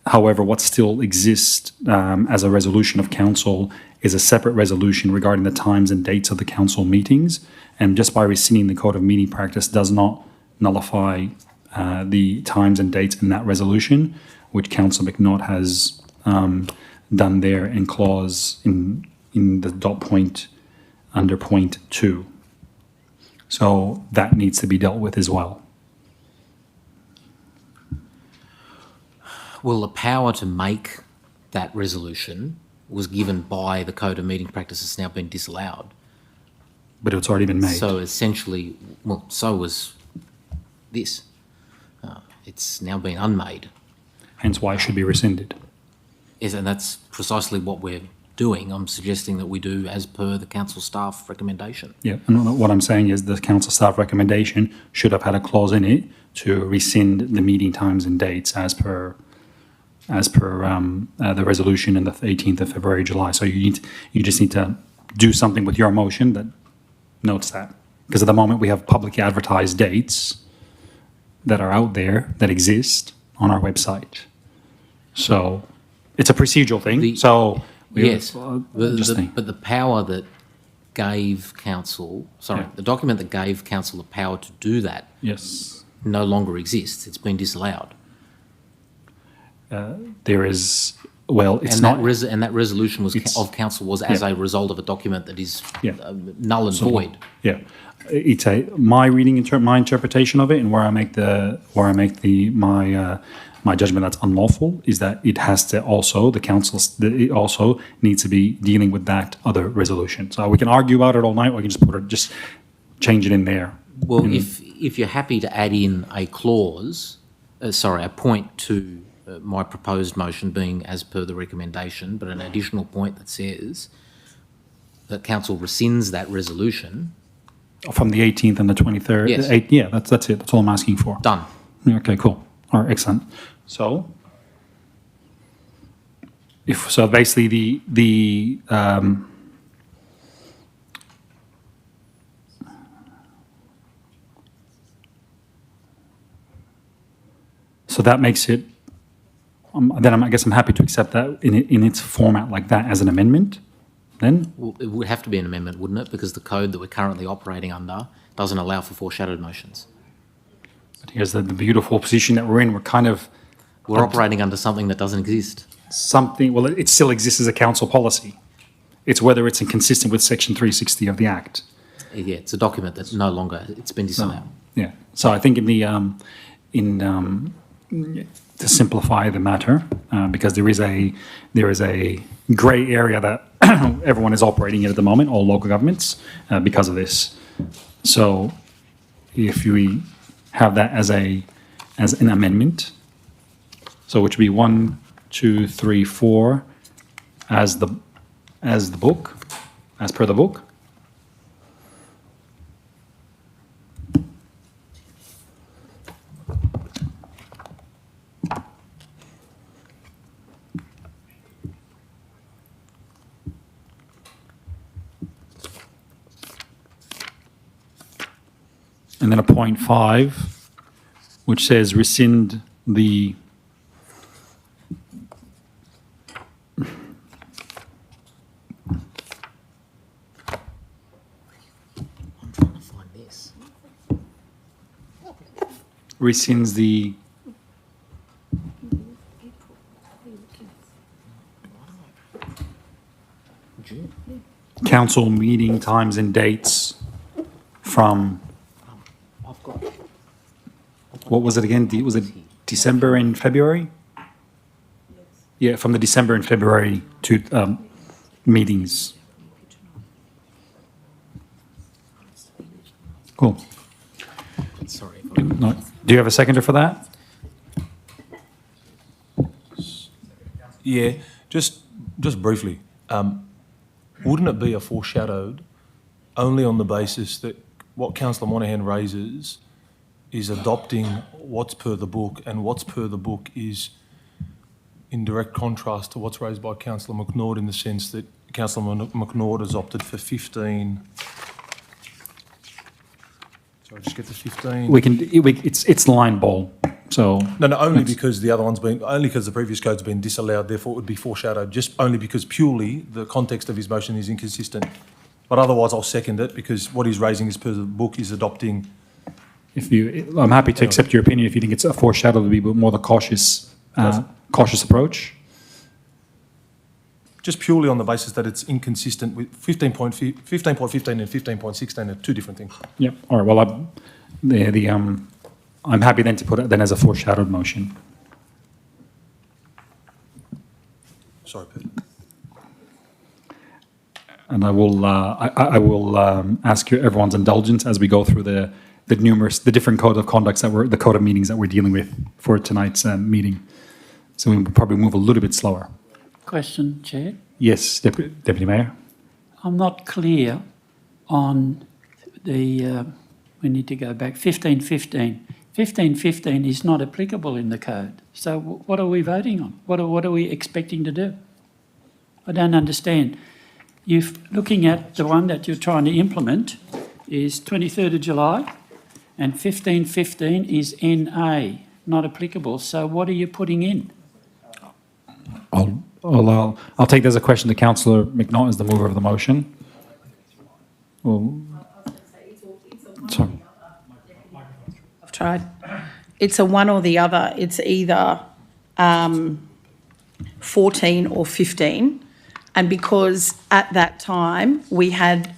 However, what still exists as a resolution of council is a separate resolution regarding the times and dates of the council meetings. And just by rescinding the code of meeting practice does not nullify the times and dates in that resolution, which Councillor McNaught has done there in clause in the dot point under point 2. So that needs to be dealt with as well. Well, the power to make that resolution was given by the Code of Meeting Practice. It's now been disallowed. But it's already been made. So essentially, well, so was this. It's now been unmade. Hence why it should be rescinded. Yes, and that's precisely what we're doing. I'm suggesting that we do as per the council staff recommendation. Yeah, and what I'm saying is the council staff recommendation should have had a clause in it to rescind the meeting times and dates as per the resolution in the 18th of February, July. So you just need to do something with your motion that notes that. Because at the moment we have publicly advertised dates that are out there, that exist on our website. So it's a procedural thing. But the power that gave council, the document that gave council the power to do that, yes, no longer exists. It's been disallowed. There is, well, it's and not. That resolution was of council was as a result of a document that is null and void. Yeah, it's my reading, my interpretation of it, and where I make my judgment that's unlawful is that it has to also it also needs to be dealing with that other resolution. So we can argue about it all night, or we can just change it in there. Well, if you're happy to add in a clause, a point to my proposed motion being as per the recommendation, but an additional point that says that council rescinds that resolution. From the 18th and the 23rd? Yes. Yeah, that's it. That's all I'm asking for. Done. Okay, cool. All right, excellent. So, basically so that makes it. Then I guess I'm happy to accept that in its format like that as an amendment. Then well, it would have to be an amendment, wouldn't it? Because the code that we're currently operating under doesn't allow for foreshadowed motions. But here's the beautiful position that we're in. We're operating under something that doesn't exist. Well, it still exists as a council policy. It's whether it's inconsistent with Section 360 of the Act. Yeah, it's a document that's no longer, it's been disallowed. No. Yeah. So I think to simplify the matter, because there is a grey area that everyone is operating in at the moment, all local governments, because of this. So if we have that as an amendment, so which would be 1, 2, 3, 4, as per the book. And then a point 5, which says rescind the rescinds the council meeting times and dates from, what was it again? Was it December and February? Yeah, from the December and February meetings. Cool. Sorry. No. Do you have a seconder for that? Yeah, just briefly. Wouldn't it be a foreshadowed only on the basis that what Councillor Monahan raises is adopting what's per the book, and what's per the book is in direct contrast to what's raised by Councillor McNaught, in the sense that Councillor McNaught has opted for 15 So just get to 15. It's line ball. So No, only because the previous code's been disallowed, therefore it would be foreshadowed, just only because purely the context of his motion is inconsistent. But otherwise, I'll second it because what he's raising is per the book is adopting. I'm happy to accept your opinion if you think it's a foreshadow to be more the cautious approach. Just purely on the basis that it's inconsistent with 15.15 and 15.16 are two different things. Yep. All right. Well, I'm happy then to put it then as a foreshadowed motion. Sorry, Peter. And I will ask you everyone's indulgence as we go through the different code of conducts the code of meetings that we're dealing with for tonight's meeting. So we'll probably move a little bit slower. Question, Chair. Yes, Deputy Mayor. I'm not clear on the, we need to go back, 1515. 1515 is not applicable in the code. So what are we voting on? What are we expecting to do? I don't understand. You're looking at the one that you're trying to implement is 23rd of July and 1515 is NA, not applicable. So what are you putting in? I'll take that as a question to Councillor McNaught as the mover of the motion. Well, sorry. I've tried. It's a one or the other. It's either 14 or 15. And because at that time we had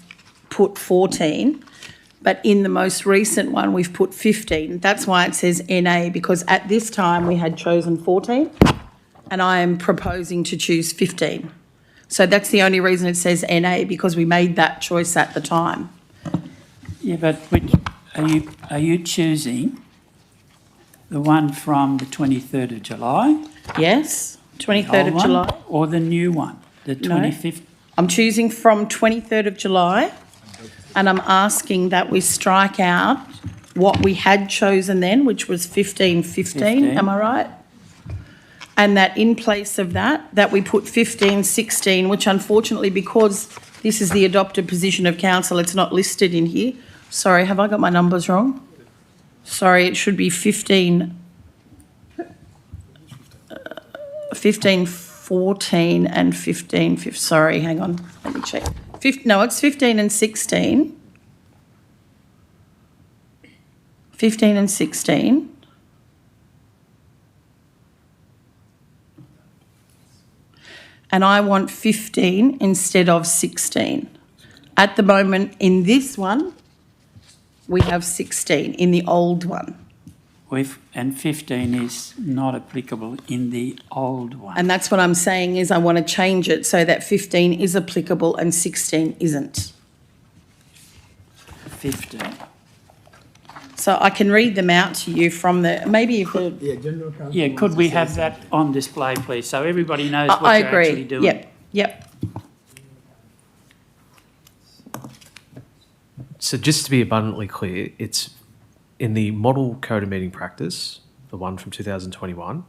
put 14, but in the most recent one we've put 15. That's why it says NA, because at this time we had chosen 14 and I am proposing to choose 15. So that's the only reason it says NA, because we made that choice at the time. Yeah, but are you choosing the one from the 23rd of July? Yes, 23rd of July. Or the new one, the 25th? No, I'm choosing from 23rd of July and I'm asking that we strike out what we had chosen then, which was 1515, am I right? And that in place of that we put 1516, which unfortunately, because this is the adopted position of council, it's not listed in here. Sorry, have I got my numbers wrong? Sorry, it should be 1514 and 15, sorry, hang on, let me check. It's 15 and 16. 15 and 16. And I want 15 instead of 16. At the moment, in this one, we have 16 in the old one. And 15 is not applicable in the old one. And that's what I'm saying is I want to change it so that 15 is applicable and 16 isn't. 15. So I can read them out to you from the, maybe you could. Yeah, could we have that on display, please, so everybody knows what you're actually doing? Yep. So just to be abundantly clear, it's in the model code of meeting practice, the one from 2021,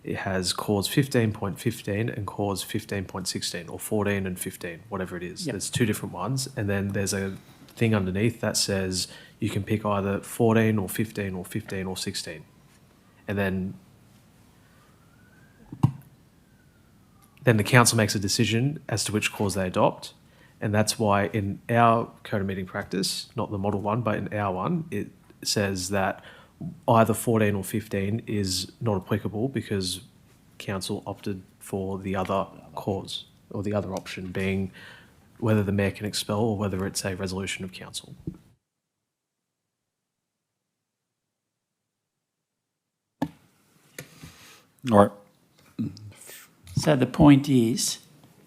it has clause 15.15 and clause 15.16, or 14 and 15, whatever it is. Yep. There's two different ones, and then there's a thing underneath that says you can pick either 14 or 15 or 15 or 16. And then the council makes a decision as to which clause they adopt. And that's why in our code of meeting practice, not the model one, but in our one, it says that either 14 or 15 is not applicable because council opted for the other clause, or the other option being whether the mayor can expel or whether it's a resolution of council. All right. So the point is,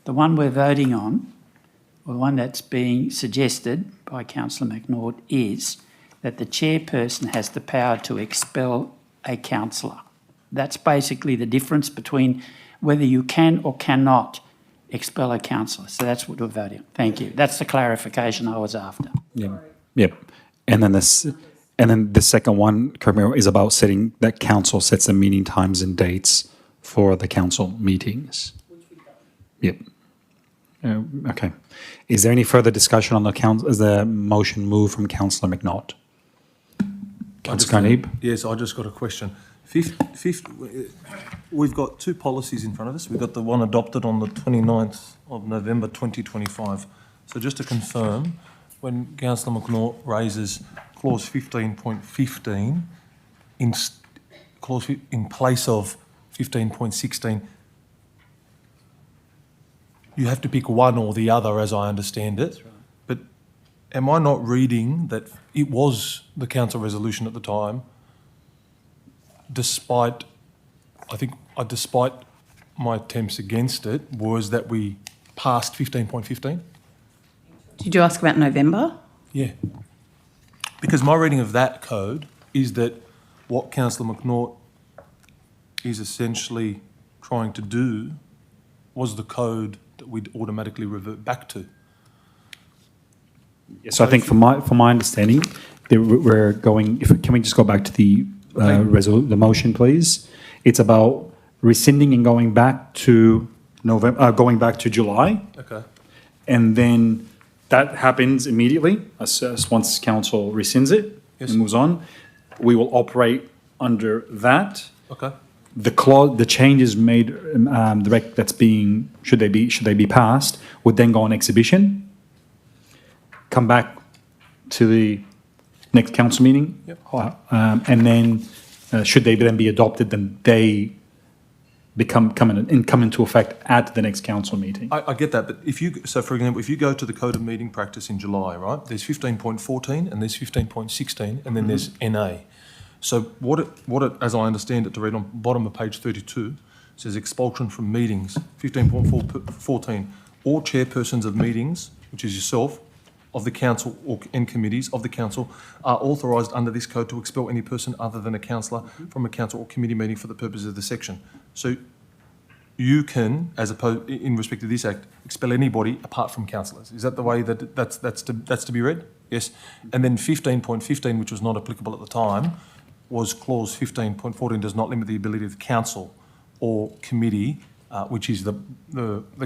the one we're voting on, or the one that's being suggested by Councillor McNaught, is that the chairperson has the power to expel a councillor. That's basically the difference between whether you can or cannot expel a councillor. So that's what we're voting on. Thank you. That's the clarification I was after. Yeah. Yep. And then the second one, Kermit, is about setting that council sets the meeting times and dates for the council meetings. Yep. Okay. Is there any further discussion on the motion move from Councillor McNaught? Councillor Carnegie. Yes, I just got a question. We've got two policies in front of us. We've got the one adopted on the 29th of November 2025. So just to confirm, when Councillor McNaught raises clause 15.15 in place of 15.16, you have to pick one or the other, as I understand it. Right. But am I not reading that it was the council resolution at the time, despite my attempts against it, was that we passed 15.15? Did you ask about November? Yeah. Because my reading of that code is that what Councillor McNaught is essentially trying to do was the code that we'd automatically revert back to. So I think from my understanding, we're going. Can we just go back to the the motion, please? It's about rescinding and going back to November, going back to July. Okay. And then that happens immediately as once council rescinds it and moves on. We will operate under that. Okay. The changes made that's being should they be passed would then go on exhibition. Come back to the next council meeting. Yep. And then should they then be adopted, then they come into effect at the next council meeting. I get that, but for example, if you go to the Code of Meeting Practice in July, right, there's 15.14 and there's 15.16 and then there's NA. So what it, as I understand it, to read on bottom of page 32, says expulsion from meetings, 15.14, all chairpersons of meetings, which is yourself, of the council and committees of the council are authorised under this code to expel any person other than a councillor from a council or committee meeting for the purposes of the section. So you can, as opposed in respect to this act, expel anybody apart from councillors. Is that the way that that's to be read? Yes. And then 15.15, which was not applicable at the time, was clause 15.14 does not limit the ability of the council or committee, which is the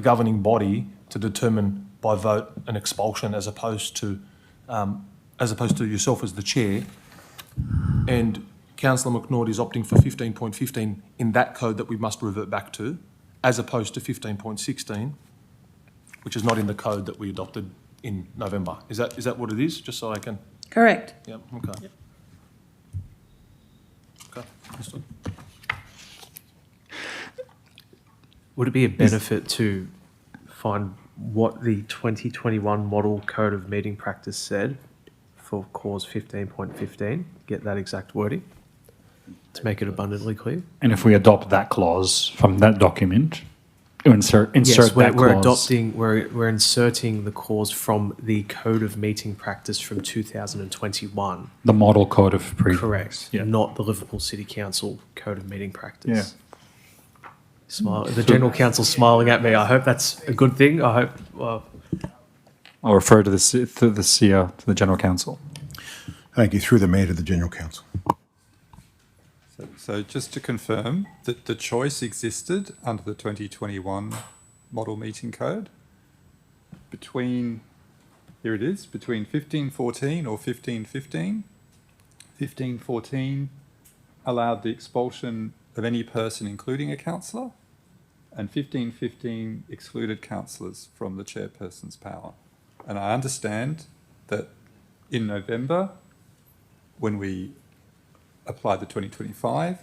governing body, to determine by vote an expulsion as opposed to yourself as the chair. And Councillor McNaught is opting for 15.15 in that code that we must revert back to, as opposed to 15.16, which is not in the code that we adopted in November. Is that what it is? Just so I can. Correct. Yeah. Okay. Yep. Okay. Understood. Would it be a benefit to find what the 2021 Model Code of Meeting Practice said for clause 15.15? Get that exact wording to make it abundantly clear. And if we adopt that clause from that document, insert yes, that we're clause. we're inserting the clause from the Code of Meeting Practice from 2021. The Model Code of Correct. Yeah. Not the Liverpool City Council Code of Meeting Practice. Yeah. Smile. The General Council smiling at me. I hope that's a good thing. I hope. Well, I'll refer to the General Council. Thank you. Through the Mayor to the General Council. So just to confirm that the choice existed under the 2021 Model Meeting Code between 1514 or 1515. 1514 allowed the expulsion of any person, including a councillor, and 1515 excluded councillors from the chairperson's power. And I understand that in November, when we applied the 2025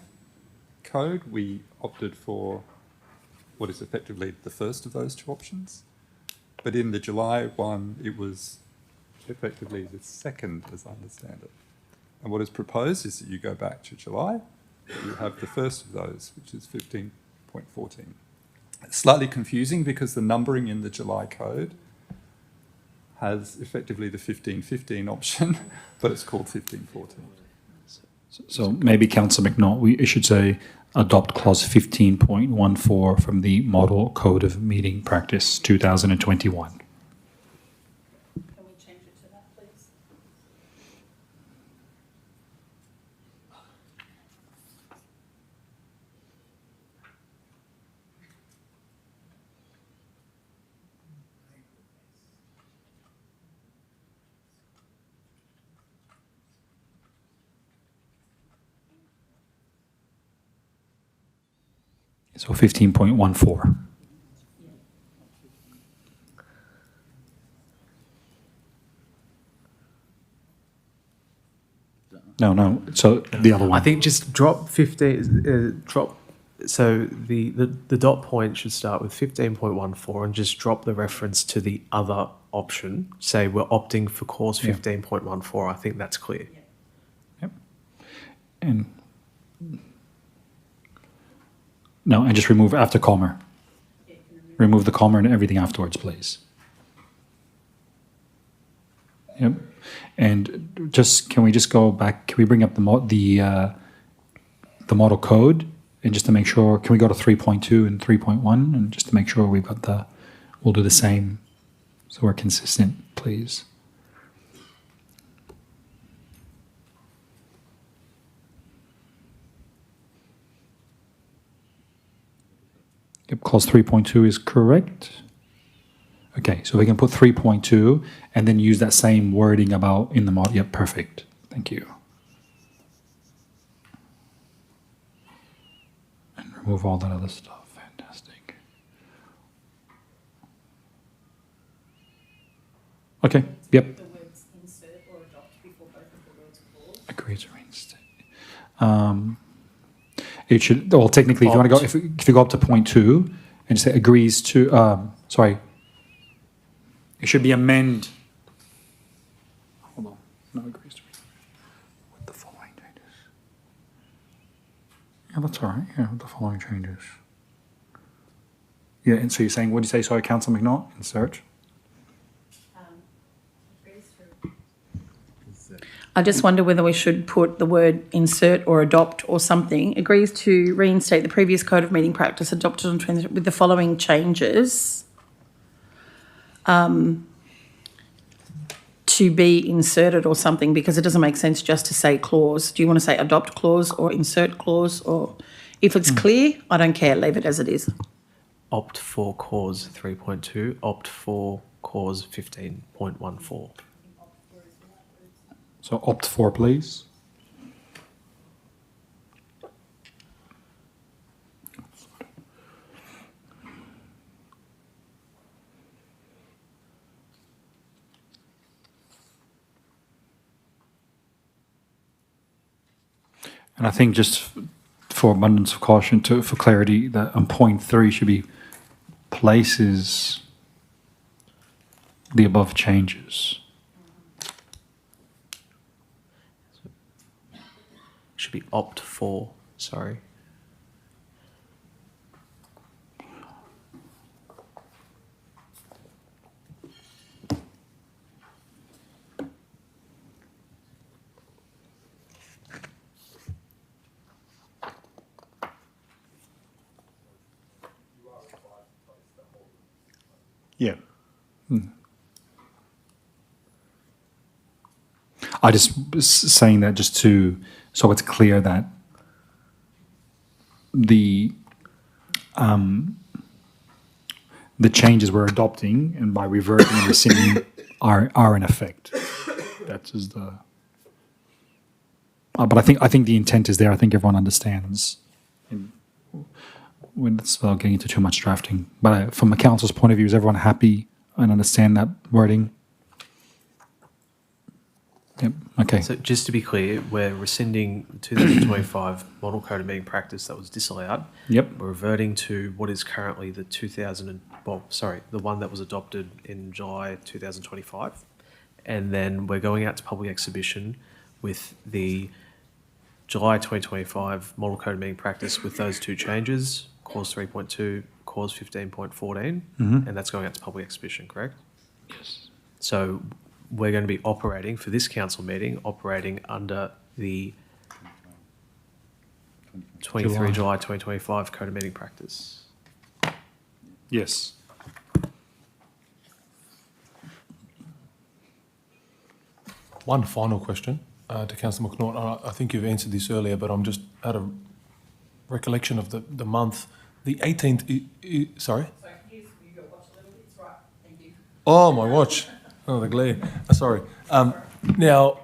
code, we opted for what is effectively the first of those two options. But in the July one, it was effectively the second, as I understand it. And what is proposed is that you go back to July, you have the first of those, which is 15.14. It's slightly confusing because the numbering in the July code has effectively the 1515 option, but it's called 1514. So maybe Councillor McNaught, we should say adopt clause 15.14 from the Model Code of Meeting Practice 2021. Can we change it to that, please? So 15.14. No. So the other one. I think just drop 15. Drop. So the dot point should start with 15.14 and just drop the reference to the other option. Say we're opting for clause 15.14. I think that's clear. Yep. And no, and just remove after comma. Remove the comma and everything afterwards, please. Yep. And just can we just go back? Can we bring up the model code and just to make sure? Can we go to 3.2 and 3.1 and just to make sure we've got we'll do the same, so we're consistent, please. Yep, clause 3.2 is correct. Okay, so we can put 3.2 and then use that same wording about in the model. Yep, perfect. Thank you. And remove all that other stuff. Fantastic. Okay, yep. The words insert or adopt before both of the words clause. Agree to reinstate. It should, well, technically, if you want to go, if you go up to point 2 and say agrees to, sorry, it should be amend. Hold on, no agrees to with the following changes. Yeah, that's all right. Yeah, with the following changes. Yeah, and so you're saying, what do you say? Sorry, Councillor McNaught, insert. I just wonder whether we should put the word insert or adopt or something. Agrees to reinstate the previous code of meeting practice adopted on 20 with the following changes. To be inserted or something, because it doesn't make sense just to say clause. Do you want to say adopt clause or insert clause? Or if it's clear, I don't care, leave it as it is. Opt for clause 3.2. Opt for clause 15.14. So opt for, please. And I think just for abundance of caution, for clarity, that on point 3 should be places the above changes. Should be opt for, sorry. Yeah. I just was saying that just so it's clear that the changes we're adopting and by reverting and rescinding are in effect. That's just the. But I think the intent is there. I think everyone understands. Without getting into too much drafting, but from a council's point of view, is everyone happy and understand that wording? Yep. Okay. So just to be clear, we're rescinding the 2025 Model Code of Meeting Practice that was disallowed. Yep. We're reverting to what is currently the the one that was adopted in July 2025, and then we're going out to public exhibition with the July 2025 Model Code of Meeting Practice with those two changes, clause 3.2, clause 15.14, and that's going out to public exhibition, correct? Yes. So we're going to be operating, for this council meeting, operating under the 23 July 2025 Code of Meeting Practice. Yes. One final question to Councillor McNaught. I think you've answered this earlier, but I'm just out of recollection of the month. The 18th, sorry? Oh, my watch. Oh, the glare. Sorry. Now,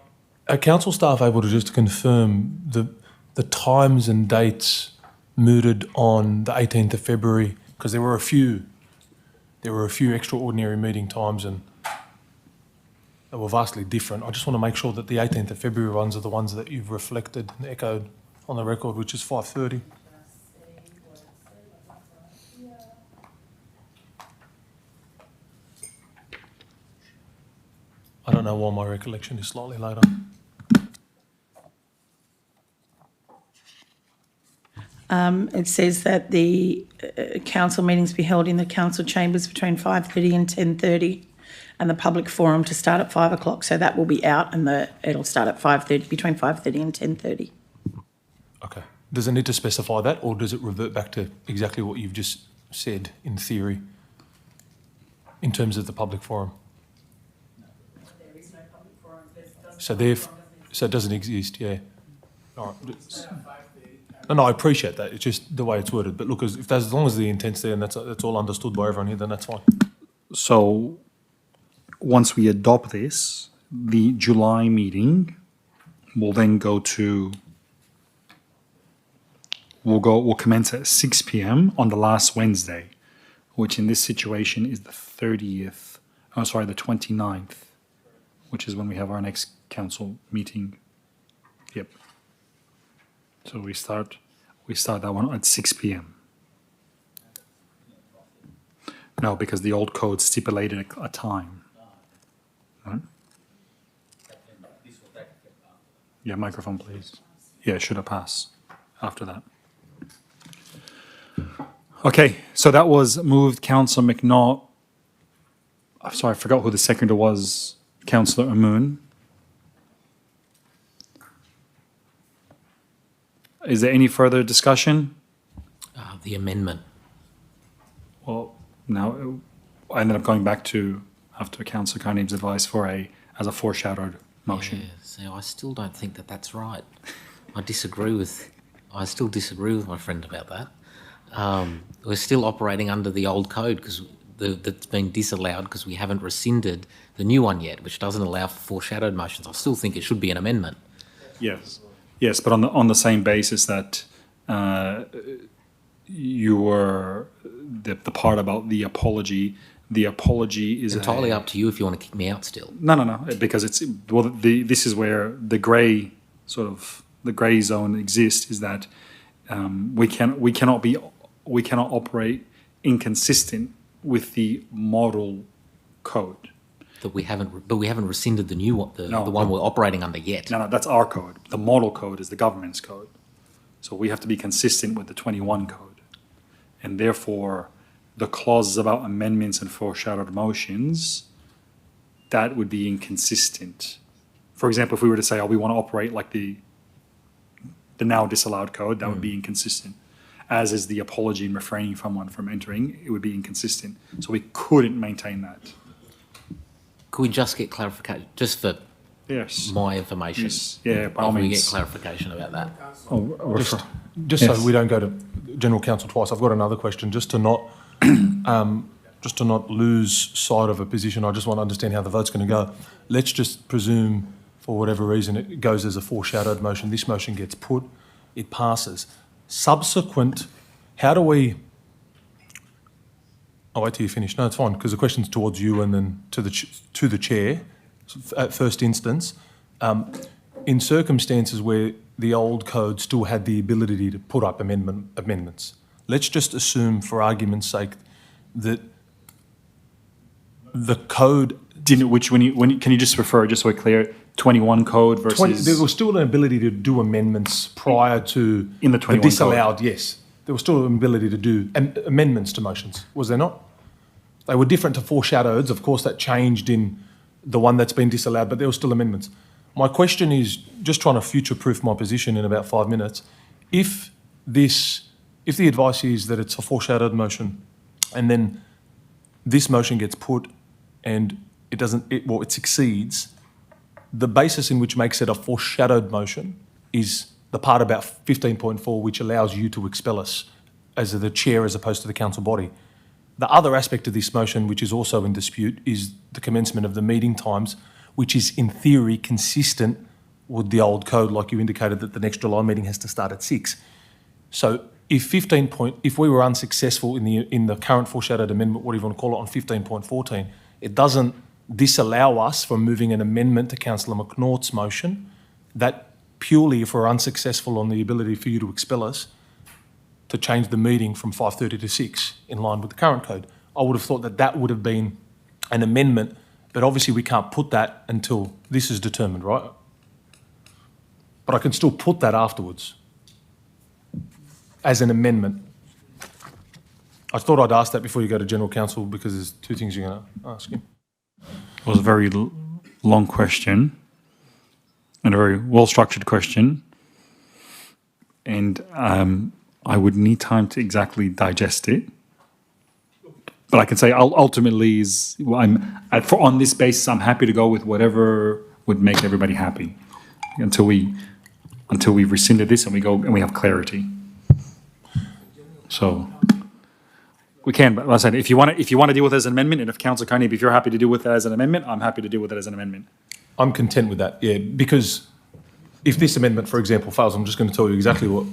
are council staff able to just confirm the times and dates mooted on the 18th of February, because there were a few extraordinary meeting times and they were vastly different. I just want to make sure that the 18th of February ones are the ones that you've reflected and echoed on the record, which is 5:30. I don't know why my recollection is slightly later. It says that the council meetings be held in the council chambers between 5:30 and 10:30, and the public forum to start at 5 o'clock. So that will be out, and it'll start at 5:30, between 5:30 and 10:30. Okay. Does it need to specify that, or does it revert back to exactly what you've just said in theory, in terms of the public forum? There is no public forum. So it doesn't exist, yeah. All right. No, I appreciate that. It's just the way it's worded. But look, as long as the intent's there and that's all understood by everyone here, then that's fine. So once we adopt this, the July meeting will then go to, we'll commence at 6 p.m. on the last Wednesday, which in this situation is the 29th, which is when we have our next council meeting. Yep. So we start that one at 6 p.m. No, because the old code stipulated a time. Right? Yeah, microphone, please. Yeah, it should have passed after that. Okay, so that was moved, Councillor McNaught. I'm sorry, I forgot who the seconder was. Councillor Amoon. Is there any further discussion? The amendment. Well, now I ended up going back to, after Councillor Carnabe's advice, as a foreshadowed motion. Yeah, so I still don't think that that's right. I still disagree with my friend about that. We're still operating under the old code because that's been disallowed because we haven't rescinded the new one yet, which doesn't allow for foreshadowed motions. I still think it should be an amendment. Yes, but on the same basis that you were the part about the apology. The apology is entirely up to you if you want to kick me out still. No, because this is where the grey zone exists. Is that we cannot operate inconsistent with the model code. But we haven't rescinded the new one, the one we're operating under yet. No, that's our code. The model code is the government's code. So we have to be consistent with the 21 code. And therefore, the clauses about amendments and foreshadowed motions, that would be inconsistent. For example, if we were to say, we want to operate like the now disallowed code, that would be inconsistent. As is the apology and refraining someone from entering, it would be inconsistent. So we couldn't maintain that. Could we just get clarification, just for my information? Yes. Yeah, by all means. We get clarification about that. Just so we don't go to General Counsel twice, I've got another question, just to not lose sight of a position. I just want to understand how the vote's going to go. Let's just presume, for whatever reason, it goes as a foreshadowed motion. This motion gets put, it passes. Subsequent, how do we... I'll wait till you finish. No, it's fine, because the question's towards you and then to the chair at first instance. In circumstances where the old code still had the ability to put up amendments, let's just assume, for argument's sake, that the code didn't. Can you just refer, just so we're clear, 21 code versus? There was still an ability to do amendments prior to in the 21 disallowed. Code. Yes, there was still an ability to do amendments to motions. Was there not? They were different to foreshadowed. Of course, that changed in the one that's been disallowed, but there were still amendments. My question is, just trying to future-proof my position in about 5 minutes, if the advice is that it's a foreshadowed motion and then this motion gets put and it succeeds, the basis in which makes it a foreshadowed motion is the part about 15.4 which allows you to expel us as the chair as opposed to the council body. The other aspect of this motion, which is also in dispute, is the commencement of the meeting times, which is in theory consistent with the old code, like you indicated that the next July meeting has to start at 6. So if we were unsuccessful in the current foreshadowed amendment, whatever you want to call it, on 15.14, it doesn't disallow us from moving an amendment to Councillor McNaught's motion that purely if we're unsuccessful on the ability for you to expel us, to change the meeting from 5:30 to 6 in line with the current code. I would have thought that that would have been an amendment, but obviously we can't put that until this is determined, right? But I can still put that afterwards as an amendment. I thought I'd ask that before you go to General Counsel because there's two things you're going to ask him. It was a very long question and a very well-structured question. And I would need time to exactly digest it. But I can say ultimately on this basis, I'm happy to go with whatever would make everybody happy until we've rescinded this and we have clarity. So we can, but like I said, if you want to deal with it as an amendment, and if Councillor Carney, if you're happy to deal with it as an amendment, I'm happy to deal with it as an amendment. I'm content with that, yeah, because if this amendment, for example, fails, I'm just going to tell you exactly what,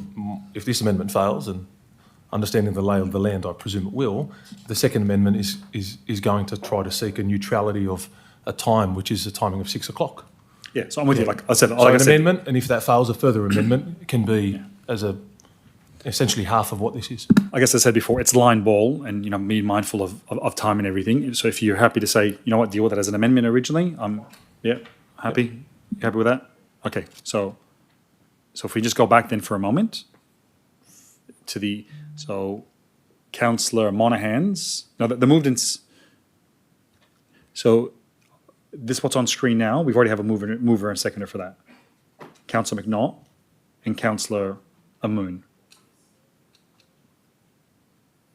if this amendment fails, and understanding the lay of the land, I presume it will, the second amendment is going to try to seek a neutrality of a time, which is the timing of 6 o'clock. Yeah, so I'm with you. Like I said, so an amendment, and if that fails, a further amendment can be essentially half of what this is. I guess I said before, it's line ball, and be mindful of time and everything. So if you're happy to say, you know what, deal with it as an amendment originally, I'm happy. You happy with that? Okay, so if we just go back then for a moment to Councillor Monaghan's. Now the movements. So this what's on screen now. We've already have a mover and seconder for that. Councillor McNaught and Councillor Amoon.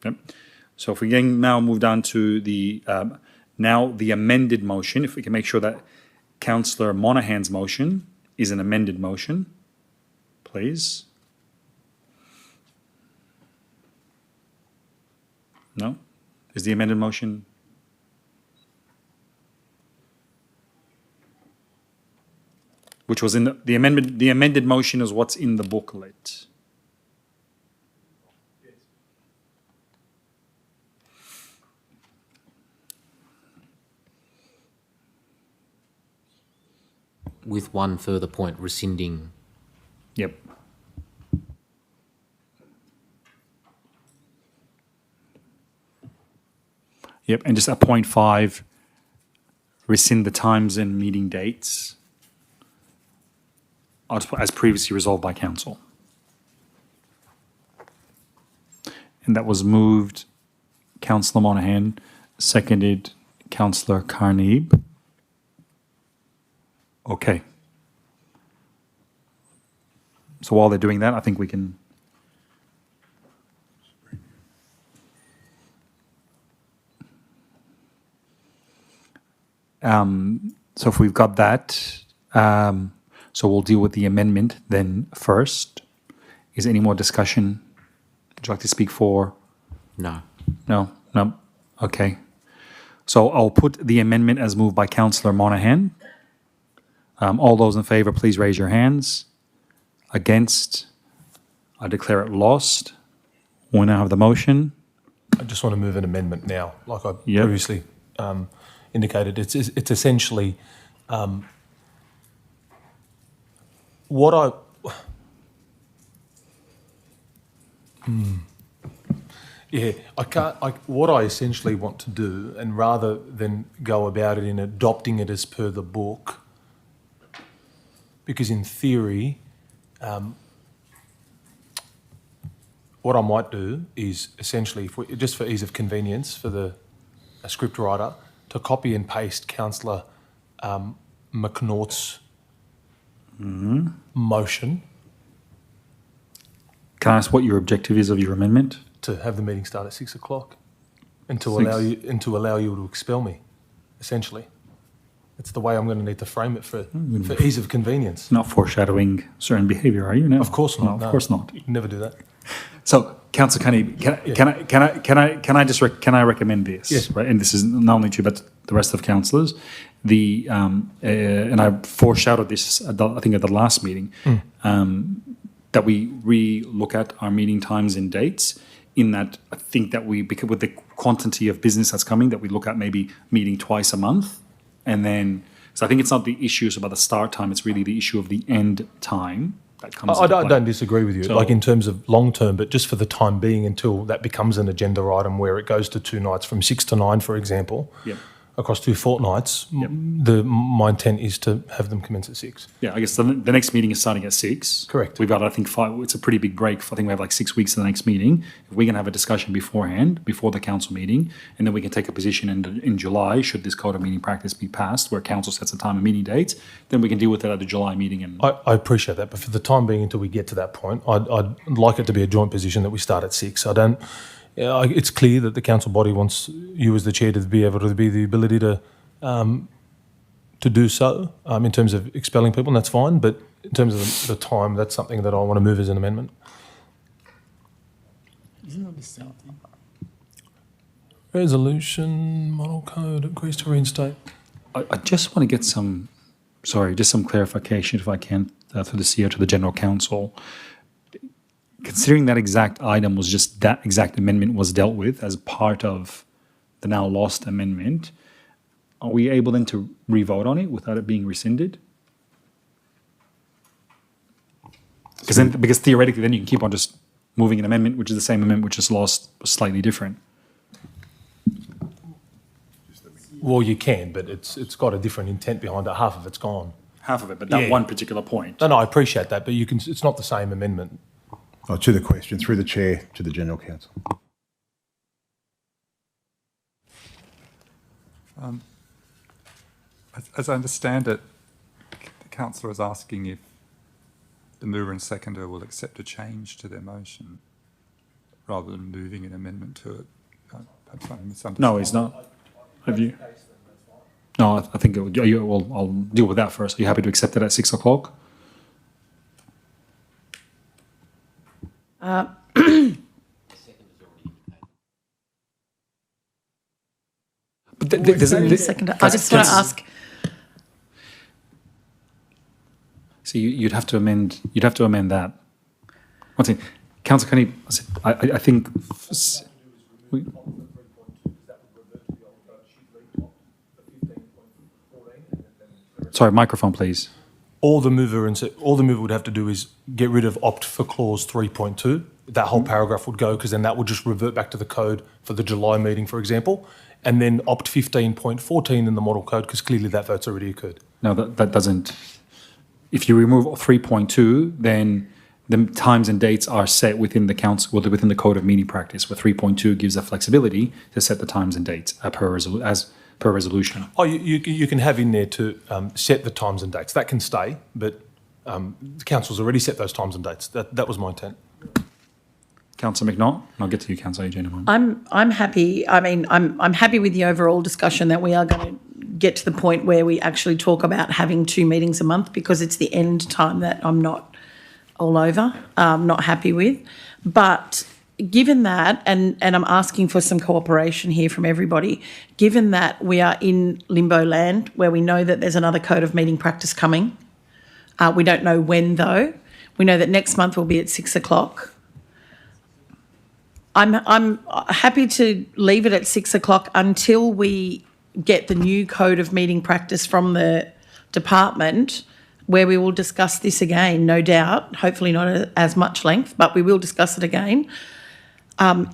Yep. So if we can now move down to the amended motion, if we can make sure that Councillor Monaghan's motion is an amended motion, please. No? Is the amended motion? Which was in the amended motion is what's in the booklet. With one further point, rescinding. Yep. Yep, and just at point 5, rescind the times and meeting dates as previously resolved by council. And that was moved Councillor Monaghan, seconded Councillor Carneeb. Okay. So while they're doing that, I think we can. So if we've got that, so we'll deal with the amendment then first. Is there any more discussion? Would you like to speak for? No. No? No? Okay. So I'll put the amendment as moved by Councillor Monaghan. All those in favour, please raise your hands. Against? I declare it lost. We now have the motion. I just want to move an amendment now, like I previously indicated. It's essentially what I what I essentially want to do, and rather than go about it in adopting it as per the book, because in theory, what I might do is essentially, just for ease of convenience for a script writer, to copy and paste Councillor McNaught's motion. Can I ask what your objective is of your amendment? To have the meeting start at 6 o'clock, and to allow you to expel me, essentially. It's the way I'm going to need to frame it for ease of convenience. Not foreshadowing certain behaviour, are you? No. Of course not. No, of course not. Never do that. So, Councillor Carney, can I recommend this? Yes. Right, and this is not only to you, but the rest of councillors. And I foreshadowed this, I think, at the last meeting. that we re-look at our meeting times and dates. In that, I think that because with the quantity of business that's coming, that we look at maybe meeting twice a month, and then. So I think it's not the issues about the start time; it's really the issue of the end time that comes. I don't disagree with you, So- like in terms of long term, but just for the time being until that becomes an agenda item where it goes to 2 nights from 6 to 9, for example, Yep. across 2 fortnights. My intent is to have them commence at 6. Yeah, I guess the next meeting is starting at 6. Correct. We've got, I think, 5. It's a pretty big break. I think we have like 6 weeks to the next meeting. If we can have a discussion beforehand, before the council meeting, and then we can take a position in July, should this code of meeting practice be passed, where council sets a time and meeting dates, then we can deal with it at the July meeting. And I appreciate that, but for the time being until we get to that point, I'd like it to be a joint position that we start at 6. It's clear that the council body wants you as the chair to be able to be the ability to do so in terms of expelling people, and that's fine. But in terms of the time, that's something that I want to move as an amendment. Isn't it the same thing? Resolution, model code, agrees to reinstate. I just want to get some clarification, if I can, through the CEO to the General Counsel. Considering that exact item was just that exact amendment was dealt with as part of the now lost amendment, are we able then to re-vote on it without it being rescinded? Because theoretically, then you can keep on just moving an amendment, which is the same amendment, which is lost, was slightly different. Well, you can, but it's got a different intent behind it. Half of it's gone. Half of it, but that one particular point. No, I appreciate that, but it's not the same amendment. To the question, through the chair to the General Counsel. As I understand it, the councillor is asking if the mover and seconder will accept a change to their motion rather than moving an amendment to it. Perhaps I misunderstood. No, he's not. Have you? No, I think I'll deal with that first. Are you happy to accept it at 6 o'clock? But I just want to ask. So you'd have to amend. You'd have to amend that. One thing, Councillor Kenny, I think. Sorry, microphone, please. All the mover would have to do is get rid of opt for clause 3.2. That whole paragraph would go, because then that would just revert back to the code for the July meeting, for example, and then opt 15.14 in the model code, because clearly that vote's already occurred. No, that doesn't. If you remove 3.2, then the times and dates are set within the council, within the code of meeting practice, where 3.2 gives the flexibility to set the times and dates as per resolution. Oh, you can have in there to set the times and dates. That can stay, but the council's already set those times and dates. That was my intent. Councillor McNaught, and I'll get to you, Councillor Eugene, in a moment. I'm happy. I mean, I'm happy with the overall discussion that we are going to get to the point where we actually talk about having 2 meetings a month, because it's the end time that I'm not all over, not happy with. But given that, and I'm asking for some cooperation here from everybody, given that we are in limbo land where we know that there's another code of meeting practice coming, we don't know when though. We know that next month will be at 6 o'clock. I'm happy to leave it at 6 o'clock until we get the new code of meeting practice from the department, where we will discuss this again, no doubt, hopefully not as much length, but we will discuss it again.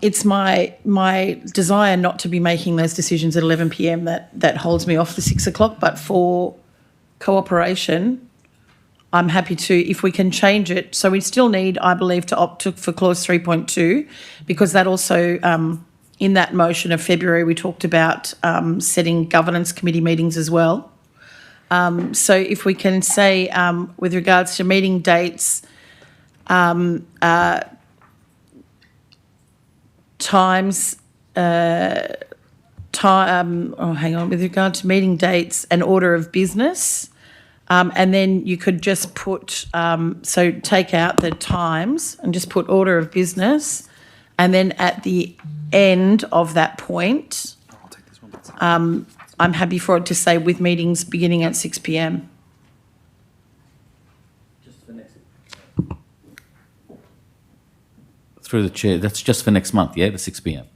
It's my desire not to be making those decisions at 11 p.m. that holds me off the 6 o'clock, but for cooperation, I'm happy to, if we can change it. So we still need, I believe, to opt for clause 3.2, because that also, in that motion of February, we talked about setting governance committee meetings as well. So if we can say, with regards to meeting dates, times, with regard to meeting dates and order of business, and then you could just put, so take out the times and just put order of business, and then at the end of that point, I'm happy for it to say with meetings beginning at 6 p.m. Through the chair, that's just for next month, yeah, the 6 p.m.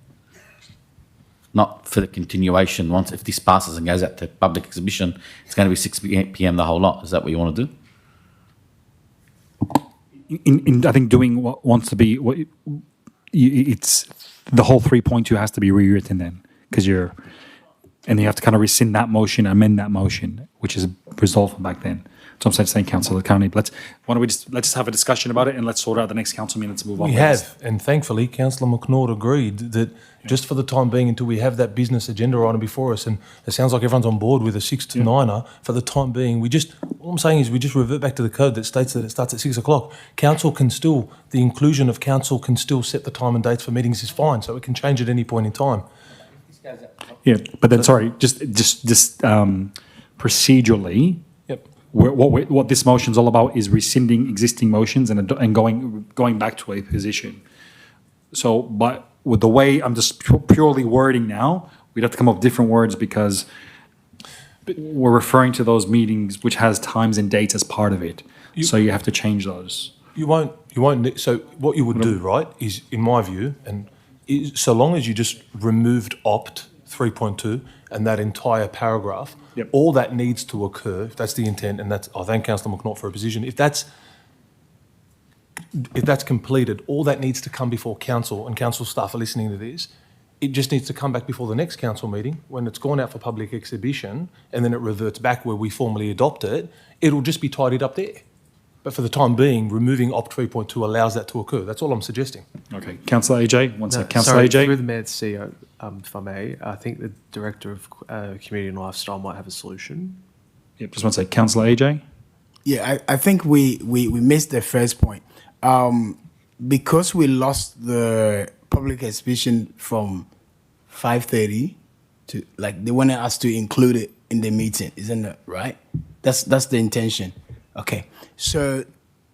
Not for the continuation. Once if this passes and goes out to public exhibition, it's going to be 6 p.m. the whole lot. Is that what you want to do? I think doing what wants to be it's the whole 3.2 has to be rewritten then because and you have to kind of rescind that motion, amend that motion, which is resolved from back then. So I'm saying, Councillor Carney, let's just have a discussion about it and let's sort out the next council minutes and move on. We have, and thankfully, Councillor McNaught agreed that just for the time being, until we have that business agenda item before us, and it sounds like everyone's on board with a 6 to 9er, for the time being, all I'm saying is we just revert back to the code that states that it starts at 6 o'clock. The inclusion of council can still set the time and dates for meetings is fine, so it can change at any point in time. Yeah, but then, sorry, just procedurally, what this motion's all about is rescinding existing motions and going back to a position. So, but with the way I'm just purely wording now, we'd have to come up with different words because we're referring to those meetings which has times and dates as part of it. So you have to change those. You won't. So what you would do, right, is in my view, so long as you just removed opt 3.2 and that entire paragraph, all that needs to occur, if that's the intent, and I thank Councillor McNaught for a position, if that's completed, all that needs to come before council, and council staff are listening to this, it just needs to come back before the next council meeting when it's gone out for public exhibition, and then it reverts back where we formally adopt it. It'll just be tidied up there. But for the time being, removing opt 3.2 allows that to occur. That's all I'm suggesting. Okay. Councillor AJ, one sec. Councillor AJ. Through the Mayor, the CEO, if I may, I think the Director of Community and Lifestyle might have a solution. Yep, just one sec. Councillor AJ. Yeah, I think we missed the first point. Because we lost the public exhibition from 5:30 to, like, they wanted us to include it in the meeting, isn't that right? That's the intention. Okay, so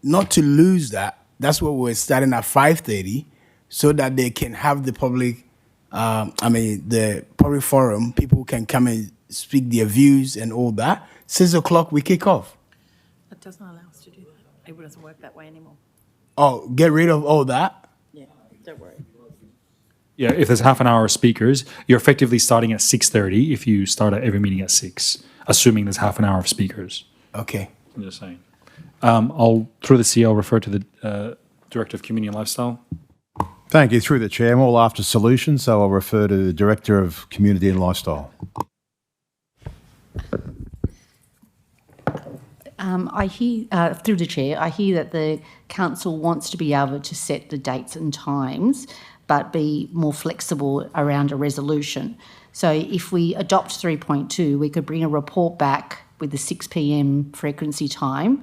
not to lose that, that's what we're starting at 5:30, so that they can have the public, the public forum, people can come and speak their views and all that. 6 o'clock we kick off. That doesn't allow us to do that. It doesn't work that way anymore. Oh, get rid of all that? Yeah, don't worry. Yeah, if there's half an hour of speakers, you're effectively starting at 6:30 if you start at every meeting at 6, assuming there's half an hour of speakers. Okay. I'm just saying. I'll, through the CEO, refer to the Director of Community and Lifestyle. Thank you. Through the chair, I'm all after solutions, so I'll refer to the Director of Community and Lifestyle. I hear, through the chair, I hear that the council wants to be able to set the dates and times, but be more flexible around a resolution. So if we adopt 3.2, we could bring a report back with the 6 p.m. frequency time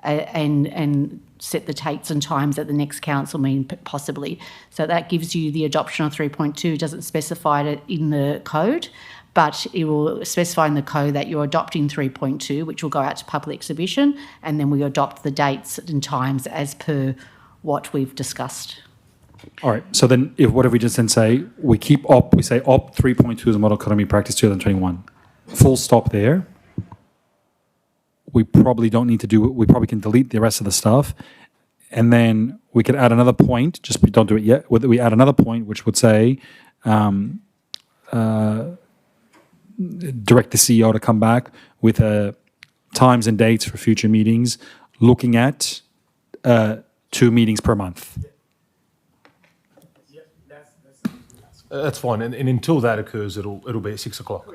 and set the dates and times at the next council meeting, possibly. So that gives you the adoption of 3.2, doesn't specify it in the code, but it will specify in the code that you're adopting 3.2, which will go out to public exhibition, and then we adopt the dates and times as per what we've discussed. All right. So then, what if we just then say we keep opt? We say opt 3.2 is a model economy practice 2021. Full stop there. We probably don't need to do it. We probably can delete the rest of the stuff, and then we could add another point. Just we don't do it yet. We add another point which would say, direct the CEO to come back with times and dates for future meetings, looking at 2 meetings per month. That's fine, and until that occurs, it'll be at 6 o'clock.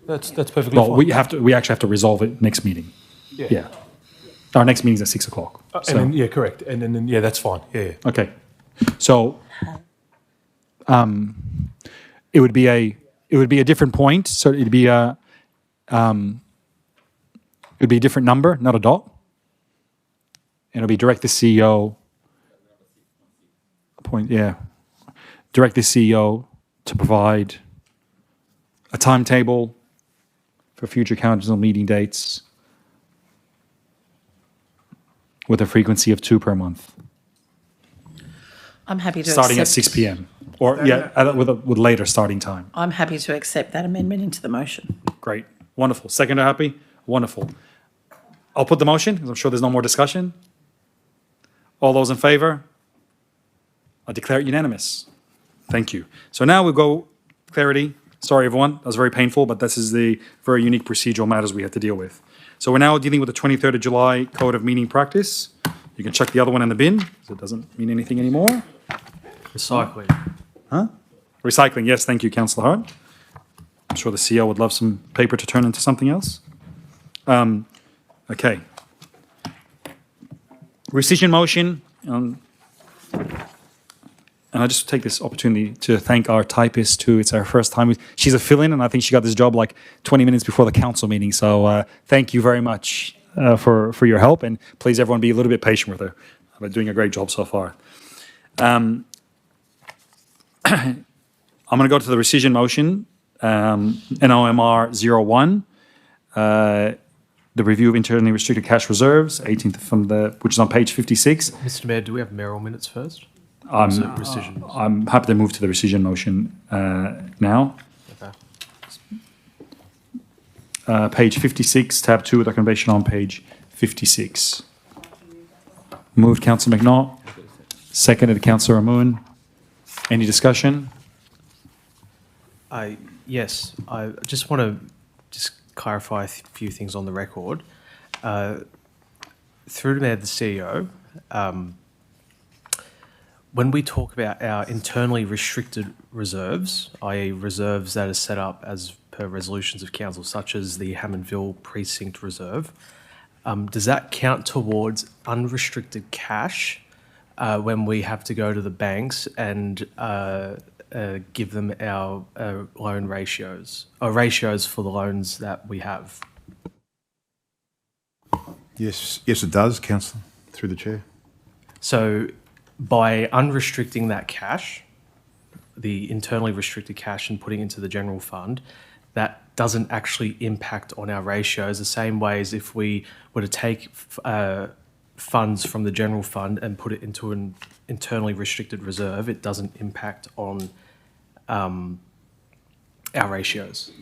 That's perfectly Well, fine. we actually have to resolve it next meeting. Yeah. Our next meeting is at 6 o'clock. And then, yeah, correct. And then, yeah, that's fine. Yeah. Okay. So, it would be a different point. So it'd be a different number, not a dot. And it'll be direct the CEO. Direct the CEO to provide a timetable for future council meeting dates with a frequency of 2 per month. I'm happy to starting at accept, 6 p.m. or with later starting time. I'm happy to accept that amendment into the motion. Great, wonderful. Seconder happy, wonderful. I'll put the motion because I'm sure there's no more discussion. All those in favour? I declare it unanimous. Thank you. So now we'll go clarity. Sorry, everyone. That was very painful, but this is the very unique procedural matters we have to deal with. So we're now dealing with the 23rd of July Code of Meeting Practice. You can chuck the other one in the bin, because it doesn't mean anything anymore. Recycling. Huh? Recycling, yes, thank you, Councillor Hart. I'm sure the CEO would love some paper to turn into something else. Okay. Rescission motion. And I just take this opportunity to thank our typist too. It's our first time. She's a fill-in, and I think she got this job like 20 minutes before the council meeting. So thank you very much for your help, and please everyone be a little bit patient with her. They're doing a great job so far. I'm going to go to the rescission motion, NOMR 01, the review of internally restricted cash reserves, 18th from which is on page 56. Mr. Mayor, do we have mayoral minutes first? I'm happy to move to the rescission motion now. Okay. Page 56, tab 2, with recommendation on page 56. Moved, Councillor McNaught. Seconded, Councillor Amoon. Any discussion? Yes, I just want to clarify a few things on the record. Through to Mayor, the CEO, when we talk about our internally restricted reserves, i.e. reserves that are set up as per resolutions of council, such as the Hammondville Precinct Reserve, does that count towards unrestricted cash when we have to go to the banks and give them our loan ratios, or ratios for the loans that we have? Yes, it does, Councillor, through the chair. So by unrestricting that cash, the internally restricted cash, and putting it into the general fund, that doesn't actually impact on our ratios the same way as if we were to take funds from the general fund and put it into an internally restricted reserve. It doesn't impact on our ratios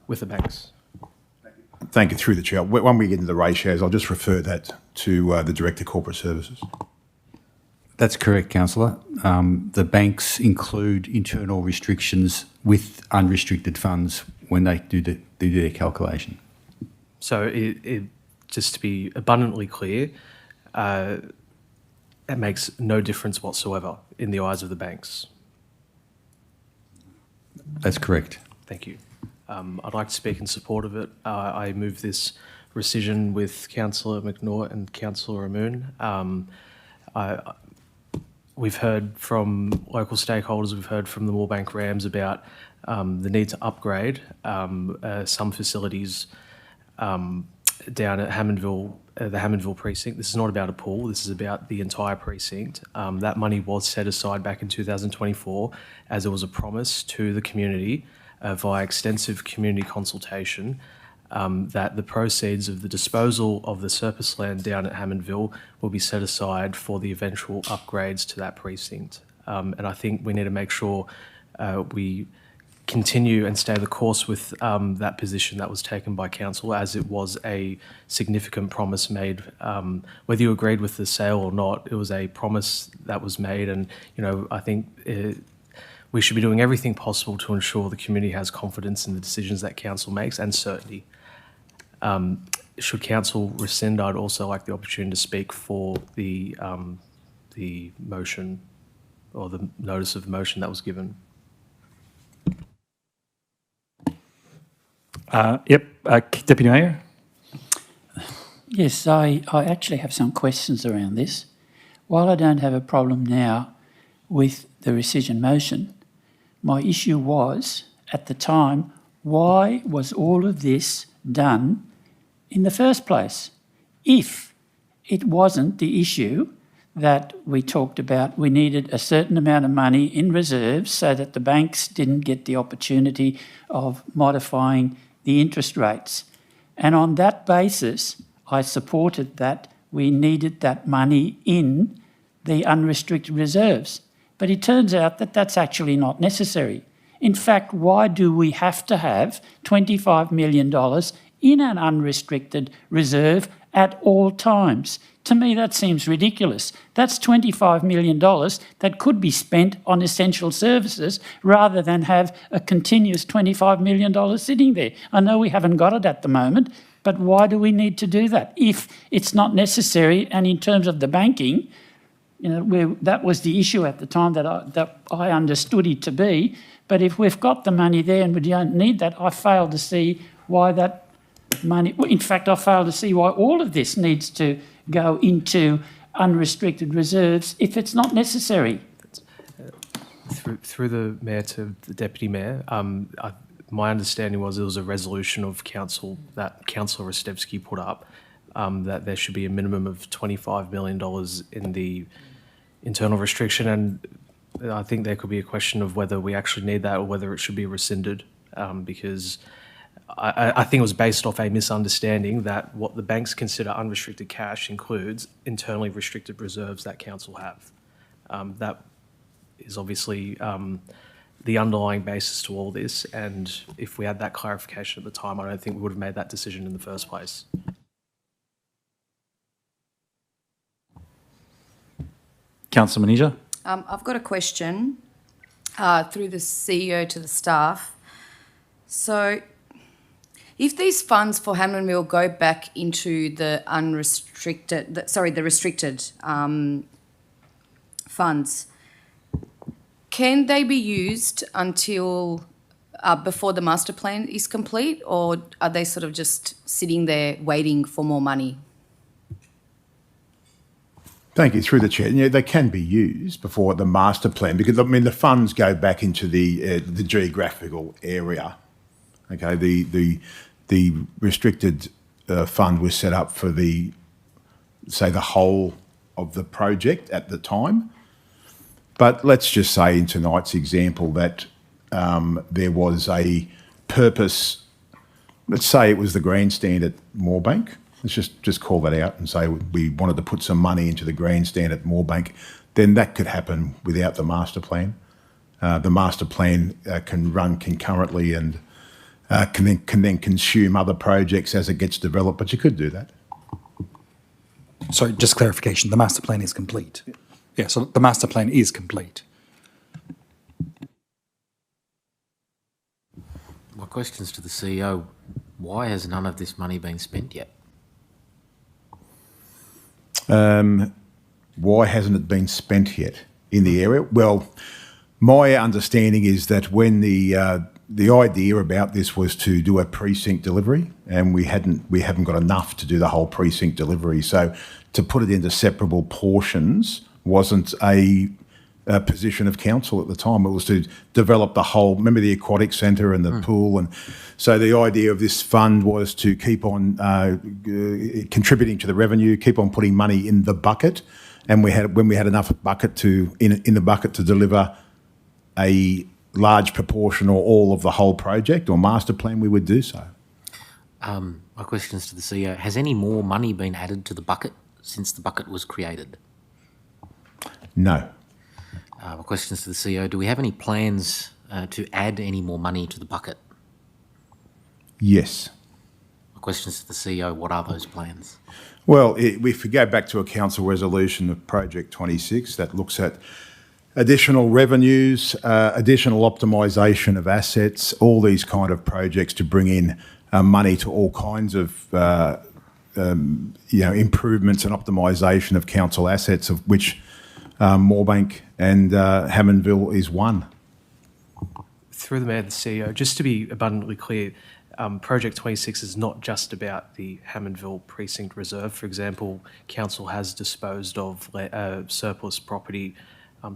with the banks. Thank you, through the chair. When we get into the ratios, I'll just refer that to the Director of Corporate Services. That's correct, Councillor. The banks include internal restrictions with unrestricted funds when they do their calculation. So it just to be abundantly clear, it makes no difference whatsoever in the eyes of the banks. That's correct. Thank you. I'd like to speak in support of it. I move this rescission with Councillor McNaught and Councillor Amoon. We've heard from local stakeholders, we've heard from the Moorebank Rams about the need to upgrade some facilities down at Hammondville, the Hammondville precinct. This is not about a pool, this is about the entire precinct. That money was set aside back in 2024 as there was a promise to the community via extensive community consultation that the proceeds of the disposal of the surplus land down at Hammondville will be set aside for the eventual upgrades to that precinct. And I think we need to make sure we continue and stay the course with that position that was taken by council, as it was a significant promise made. Whether you agreed with the sale or not, it was a promise that was made, and I think we should be doing everything possible to ensure the community has confidence in the decisions that council makes, and certainty. Should council rescind, I'd also like the opportunity to speak for the motion, or the notice of motion that was given. Deputy Mayor? Yes, I actually have some questions around this. While I don't have a problem now with the rescission motion, my issue was, at the time, why was all of this done in the first place? If it wasn't the issue that we talked about, we needed a certain amount of money in reserves so that the banks didn't get the opportunity of modifying the interest rates. And on that basis, I supported that we needed that money in the unrestricted reserves. But it turns out that that's actually not necessary. In fact, why do we have to have $25 million in an unrestricted reserve at all times. To me, that seems ridiculous. That's $25 million that could be spent on essential services rather than have a continuous $25 million sitting there. I know we haven't got it at the moment, but why do we need to do that if it's not necessary? And in terms of the banking, that was the issue at the time that I understood it to be. But if we've got the money there and we don't need that, I fail to see why that money... In fact, I fail to see why all of this needs to go into unrestricted reserves if it's not necessary. Through the Mayor to the Deputy Mayor, my understanding was there was a resolution of council that Councillor Rostevsky put up that there should be a minimum of $25 million in the internal restriction, and I think there could be a question of whether we actually need that or whether it should be rescinded, because I think it was based off a misunderstanding that what the banks consider unrestricted cash includes internally restricted reserves that council have. That is obviously the underlying basis to all this, and if we had that clarification at the time, I don't think we would have made that decision in the first place. Councillor Manija. I've got a question through the CEO to the staff. So, if these funds for Hammondville go back into the the restricted funds, can they be used until before the master plan is complete, or are they sort of just sitting there waiting for more money? Thank you. Through the chair, they can be used before the master plan because the funds go back into the geographical area. Okay, the restricted fund was set up for the whole of the project at the time. But let's just say in tonight's example that there was a purpose. Let's say it was the grandstand at Moorebank. Let's just call that out and say we wanted to put some money into the grandstand at Moorebank. Then that could happen without the master plan. The master plan can run concurrently and can then consume other projects as it gets developed, but you could do that. Sorry, just clarification. The master plan is complete. Yeah, so the master plan is complete. My question's to the CEO. Why has none of this money been spent yet? Why hasn't it been spent yet in the area? Well, my understanding is that when the idea about this was to do a precinct delivery, and we haven't got enough to do the whole precinct delivery. So to put it into separable portions wasn't a position of council at the time. It was to develop the whole. Remember the aquatic centre and the pool, and so the idea of this fund was to keep on contributing to the revenue, keep on putting money in the bucket, and when we had enough bucket in the bucket to deliver a large proportion or all of the whole project or master plan, we would do so. My question is to the CEO. Has any more money been added to the bucket since the bucket was created? No. My question is to the CEO. Do we have any plans to add any more money to the bucket? Yes. My question is to the CEO. What are those plans? Well, if we go back to a council resolution of Project 26 that looks at additional revenues, additional optimisation of assets, all these kind of projects to bring in money to all kinds of improvements and optimisation of council assets, of which Moorebank and Hammondville is one. Through the Mayor, the CEO, just to be abundantly clear, Project 26 is not just about the Hammondville Precinct Reserve. For example, Council has disposed of surplus property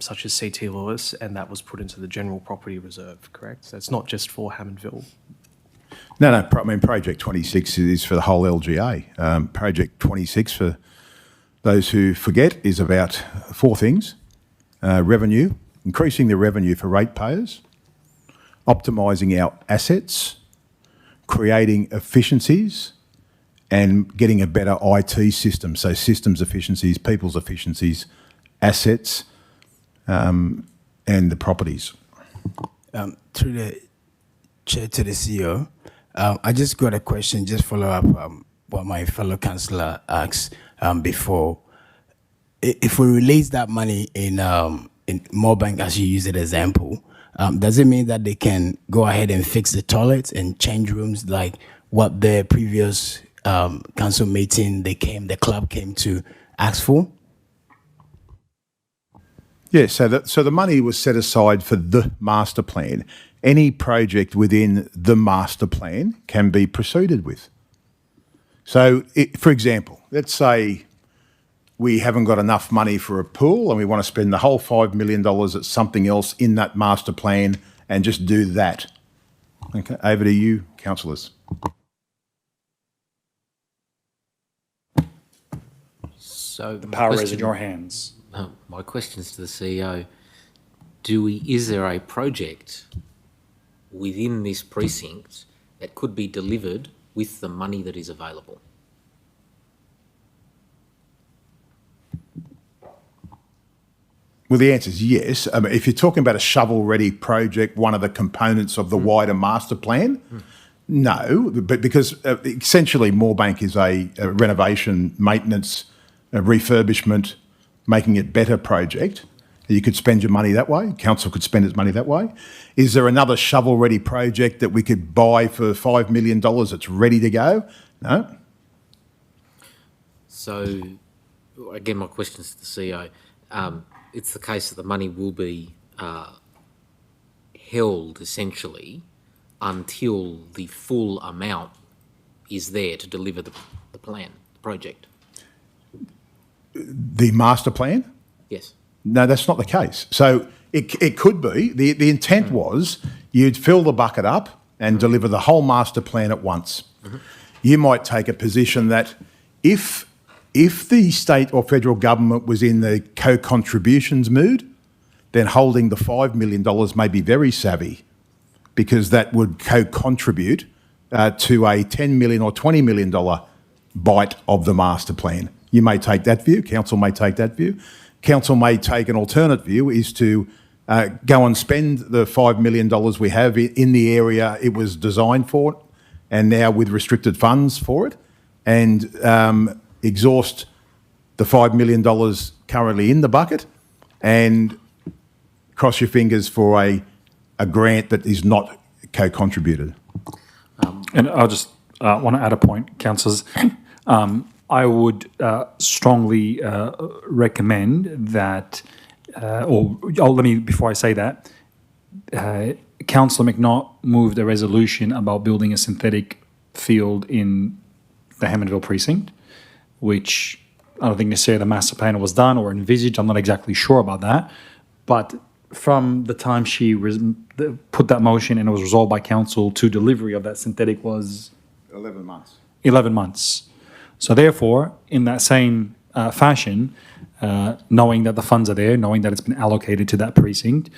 such as CT Lewis, and that was put into the General Property Reserve, correct? So it's not just for Hammondville. No, Project 26 is for the whole LGA. Project 26, for those who forget, is about four things. Revenue, increasing the revenue for ratepayers, optimising our assets, creating efficiencies, and getting a better IT system. So systems efficiencies, people's efficiencies, assets, and the properties. Through the chair to the CEO, I just got a question, just follow up what my fellow councillor asked before. If we release that money in Moorebank, as you use it example, does it mean that they can go ahead and fix the toilets and change rooms like what the previous council meeting the club came to ask for? Yeah, so the money was set aside for the master plan. Any project within the master plan can be proceeded with. So, for example, let's say we haven't got enough money for a pool and we want to spend the whole $5 million at something else in that master plan and just do that. Okay, over to you, councillors. So The power is in your hands. My questions to the CEO: is there a project within this precinct that could be delivered with the money that is available? Well, the answer is yes. I mean, if you're talking about a shovel-ready project, one of the components of the wider master plan, no, but because essentially Moorebank is a renovation, maintenance, a refurbishment, making it better project. You could spend your money that way. Council could spend its money that way. Is there another shovel-ready project that we could buy for $5 million that's ready to go? No. So, again, my questions to the CEO. It's the case that the money will be held essentially until the full amount is there to deliver the plan, the project. The master plan? Yes. No, that's not the case. So it could be. The intent was you'd fill the bucket up and deliver the whole master plan at once. You might take a position that if the state or federal government was in the co-contributions mood, then holding the $5 million may be very savvy, because that would co-contribute to a $10 million or $20 million bite of the master plan. You may take that view. Council may take that view. Council may take an alternate view, is to go and spend the $5 million we have in the area it was designed for, and now with restricted funds for it, and exhaust the $5 million currently in the bucket and cross your fingers for a grant that is not co-contributed. And I'll just want to add a point, councillors. I would strongly recommend that, before I say that, Councillor McNaught moved a resolution about building a synthetic field in the Hammondville precinct, which I don't think necessarily the master plan was done or envisaged. I'm not exactly sure about that. But from the time she put that motion and it was resolved by council to delivery of that synthetic was 11 months. 11 months. So therefore, in that same fashion, knowing that the funds are there, knowing that it's been allocated to that precinct,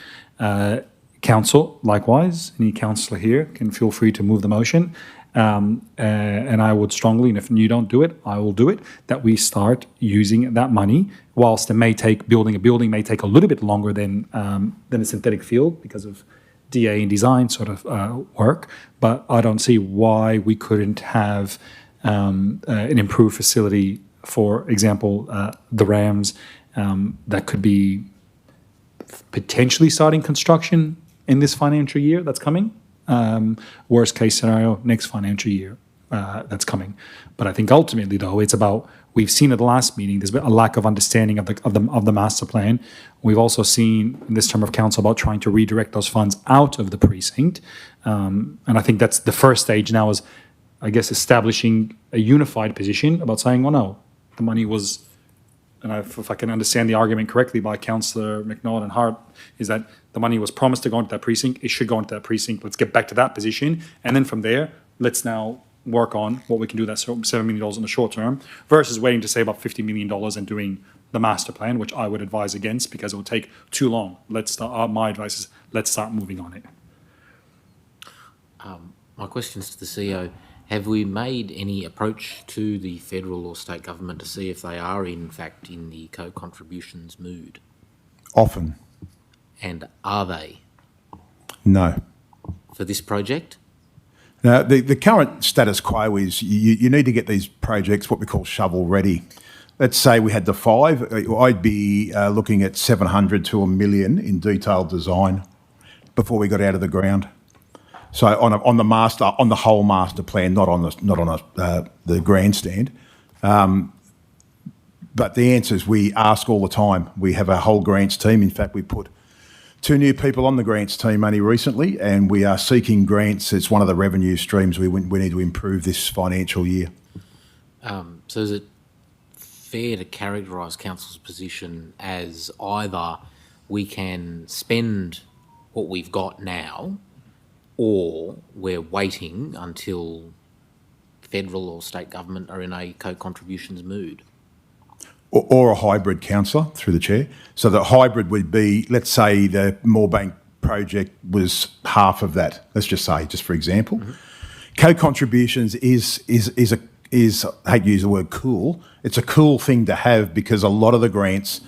council, likewise, any councillor here can feel free to move the motion. And I would strongly, and if you don't do it, I will do it, that we start using that money, whilst it may take, building a building may take a little bit longer than a synthetic field because of DA and design sort of work, but I don't see why we couldn't have an improved facility, for example, the Rams, that could be potentially starting construction in this financial year that's coming. Worst case scenario, next financial year that's coming. But I think ultimately, though, it's about, we've seen at the last meeting, there's been a lack of understanding of the master plan. We've also seen in this term of council about trying to redirect those funds out of the precinct. And I think that's the first stage now, is, I guess, establishing a unified position about saying, well, no, the money was, and if I can understand the argument correctly by Councillor McNaught and Hart, is that the money was promised to go into that precinct, it should go into that precinct, let's get back to that position, and then from there, let's now work on what we can do, that $7 million in the short term, versus waiting to save up $50 million and doing the master plan, which I would advise against because it will take too long. My advice is, let's start moving on it. My question is to the CEO. Have we made any approach to the federal or state government to see if they are in fact in the co-contributions mood? Often. And are they? No. For this project? Now, the current status quo is you need to get these projects, what we call shovel ready. Let's say we had the 5, I'd be looking at 700 to $1 million in detailed design before we got out of the ground. So on the whole master plan, not on the grandstand. But the answer is we ask all the time. We have a whole grants team. In fact, we put 2 new people on the grants team only recently, and we are seeking grants. It's one of the revenue streams we need to improve this financial year. So is it fair to characterise Council's position as either we can spend what we've got now, or we're waiting until federal or state government are in a co-contributions mood? Or a hybrid, councillor, through the chair. So the hybrid would be, let's say the Moorebank project was half of that. Let's just say, just for example, co-contributions is I hate to use the word cool. It's a cool thing to have because a lot of the grants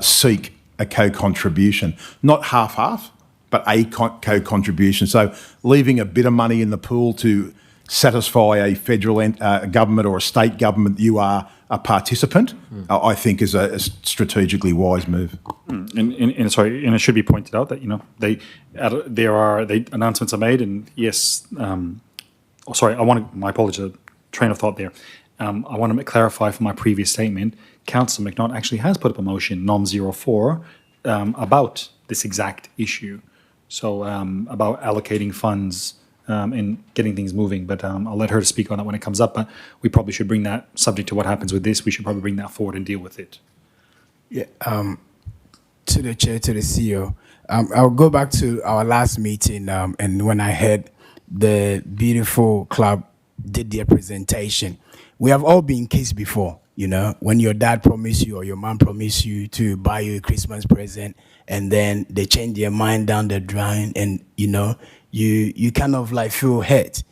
seek a co-contribution, not half-half, but a co-contribution. So leaving a bit of money in the pool to satisfy a federal government or a state government, you are a participant, I think is a strategically wise move. And it should be pointed out that announcements are made, and yes, my apologies, train of thought there. I want to clarify from my previous statement. Councillor McNaught actually has put up a motion, NOM 04, about this exact issue. So about allocating funds and getting things moving, but I'll let her speak on it when it comes up. But we probably should bring that, subject to what happens with this, we should probably bring that forward and deal with it. Yeah. To the chair, to the CEO, I'll go back to our last meeting, and when I heard the beautiful club did their presentation. We have all been kissed before, when your dad promised you or your mom promised you to buy you a Christmas present, and then they change their mind down the line, and you kind of like feel hurt.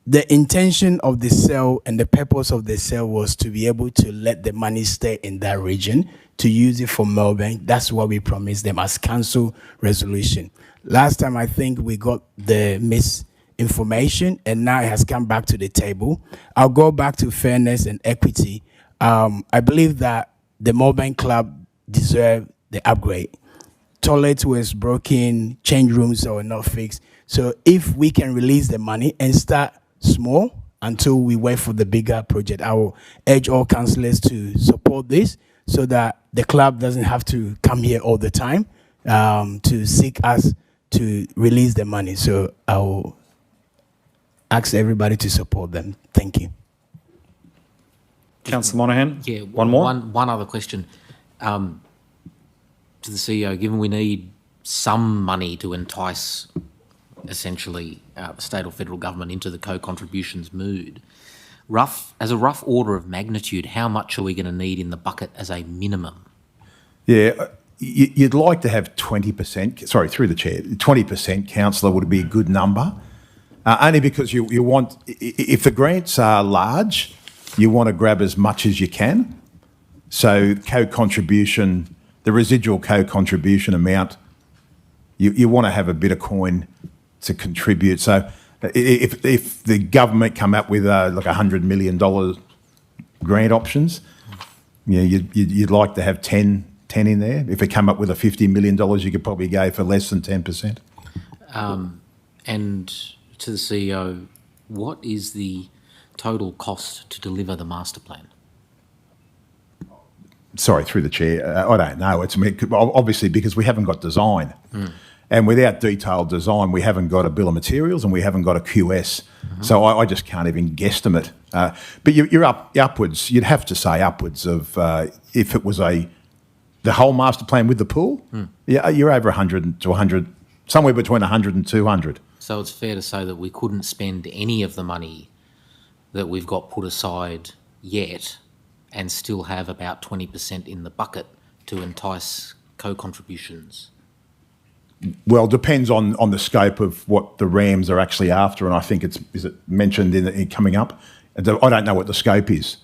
The intention of the sale and the purpose of the sale was to be able to let the money stay in that region, to use it for Moorebank. That's what we promised them as council resolution. Last time, I think we got the misinformation, and now it has come back to the table. I'll go back to fairness and equity. I believe that the Moorebank Club deserve the upgrade. Toilets was broken, change rooms were not fixed. So if we can release the money and start small until we wait for the bigger project, I will urge all councillors to support this so that the club doesn't have to come here all the time to seek us to release the money. So I will ask everybody to support them. Thank you. Councillor Monaghan? Yeah, one more? One other question. To the CEO, given we need some money to entice essentially the state or federal government into the co-contributions mood, as a rough order of magnitude, how much are we going to need in the bucket as a minimum? Yeah, you'd like to have 20%, sorry, through the chair, 20%, councillor, would be a good number. Only because you want, if the grants are large, you want to grab as much as you can. So co-contribution, the residual co-contribution amount, you want to have a bit of coin to contribute. So if the government come up with like $100 million grant options, you'd like to have 10 in there. If it come up with a $50 million, you could probably go for less than 10%. And to the CEO, what is the total cost to deliver the master plan? Sorry, through the chair, I don't know. It's obviously because we haven't got design. And without detailed design, we haven't got a bill of materials and we haven't got a QS. So I just can't even guesstimate. But you're upwards, you'd have to say upwards of, if it was the whole master plan with the pool, you're over 100 to 100, somewhere between 100 and 200. So it's fair to say that we couldn't spend any of the money that we've got put aside yet and still have about 20% in the bucket to entice co-contributions? Well, depends on the scope of what the RAMs are actually after, and I think is it mentioned in coming up? I don't know what the scope is.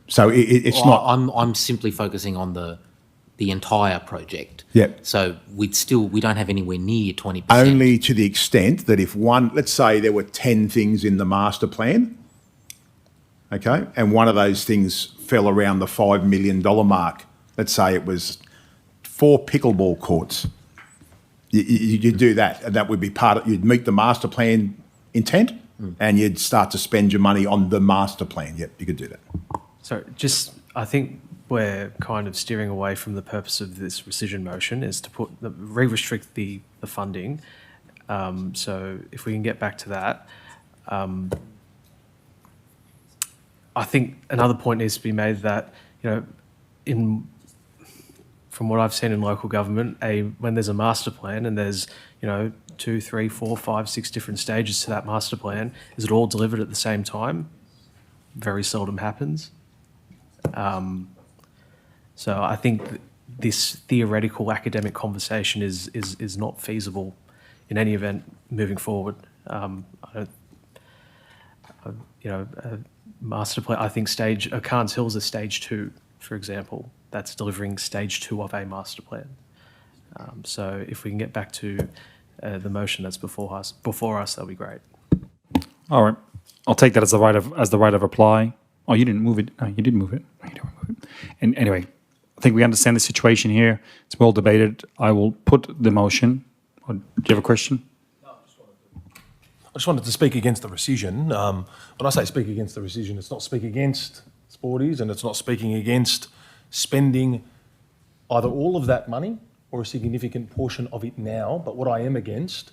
So it's not... I'm simply focusing on the the entire project. Yep. So we don't have anywhere near 20%. Only to the extent that if let's say there were 10 things in the master plan, okay, and one of those things fell around the $5 million mark, let's say it was 4 pickleball courts, you'd do that, and that would be you'd meet the master plan intent, and you'd start to spend your money on the master plan. Yep, you could do that. So I think we're kind of steering away from the purpose of this rescission motion is to restrict the funding. So if we can get back to that, I think another point needs to be made that, from what I've seen in local government, when there's a master plan and there's, 2, 3, 4, 5, 6 different stages to that master plan, is it all delivered at the same time? Very seldom happens. So I think this theoretical academic conversation is not feasible in any event moving forward. Master plan, I think Carnes Hill is a stage 2, for example. That's delivering stage 2 of a master plan. So if we can get back to the motion that's before us, that'll be great. All right. I'll take that as the right of reply. Oh, you didn't move it. No, you did move it. No, you didn't move it. And anyway, I think we understand the situation here. It's well debated. I will put the motion. Do you have a question? I just wanted to speak against the rescission. When I say speak against the rescission, it's not speak against Sporties, and it's not speaking against spending either all of that money or a significant portion of it now. But what I am against,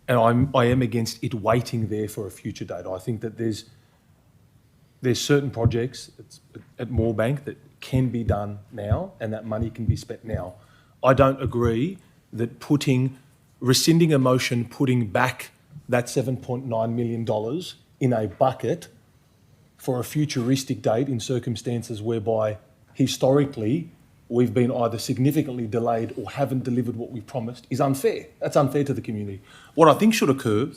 and I am against it waiting there for a future date. I think that there's certain projects at Moorebank that can be done now, and that money can be spent now. I don't agree that rescinding a motion, putting back that $7.9 million in a bucket for a futuristic date in circumstances whereby historically we've been either significantly delayed or haven't delivered what we promised is unfair. That's unfair to the community. What I think should occur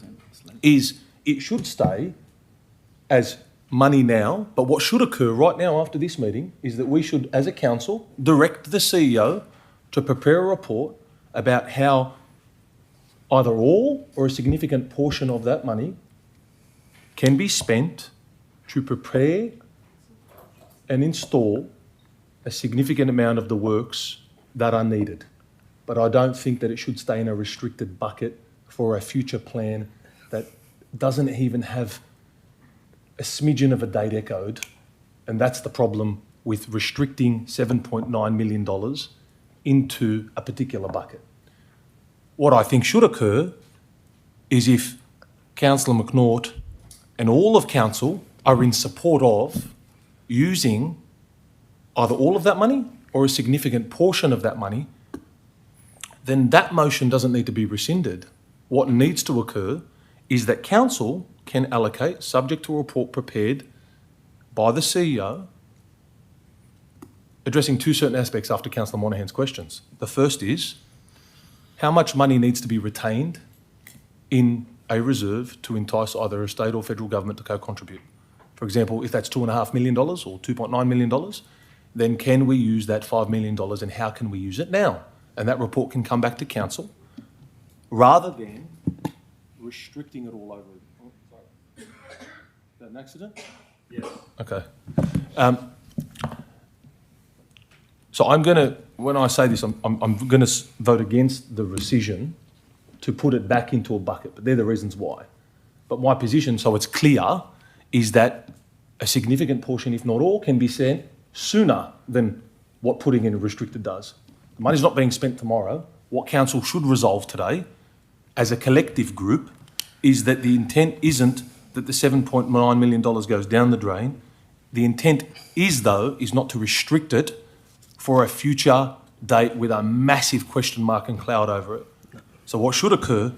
is it should stay as money now, but what should occur right now after this meeting is that we should, as a council, direct the CEO to prepare a report about how either all or a significant portion of that money can be spent to prepare and install a significant amount of the works that are needed. But I don't think that it should stay in a restricted bucket for a future plan that doesn't even have a smidgen of a date echoed. And that's the problem with restricting $7.9 million into a particular bucket. What I think should occur is if Councillor McNaught and all of Council are in support of using either all of that money or a significant portion of that money, then that motion doesn't need to be rescinded. What needs to occur is that Council can allocate, subject to a report prepared by the CEO, addressing 2 certain aspects after Councillor Monahan's questions. The first is, how much money needs to be retained in a reserve to entice either a state or federal government to co-contribute? For example, if that's $2.5 million or $2.9 million, then can we use that $5 million and how can we use it now? And that report can come back to Council rather than restricting it all over. Oh, sorry. Is that an accident? Yes. Okay. So I'm going to, when I say this, I'm going to vote against the rescission to put it back into a bucket, but they're the reasons why. But my position, so it's clear, is that a significant portion, if not all, can be sent sooner than what putting in a restricted does. The money's not being spent tomorrow. What Council should resolve today, as a collective group, is that the intent isn't that the $7.9 million goes down the drain. The intent is not to restrict it for a future date with a massive question mark and cloud over it. So what should occur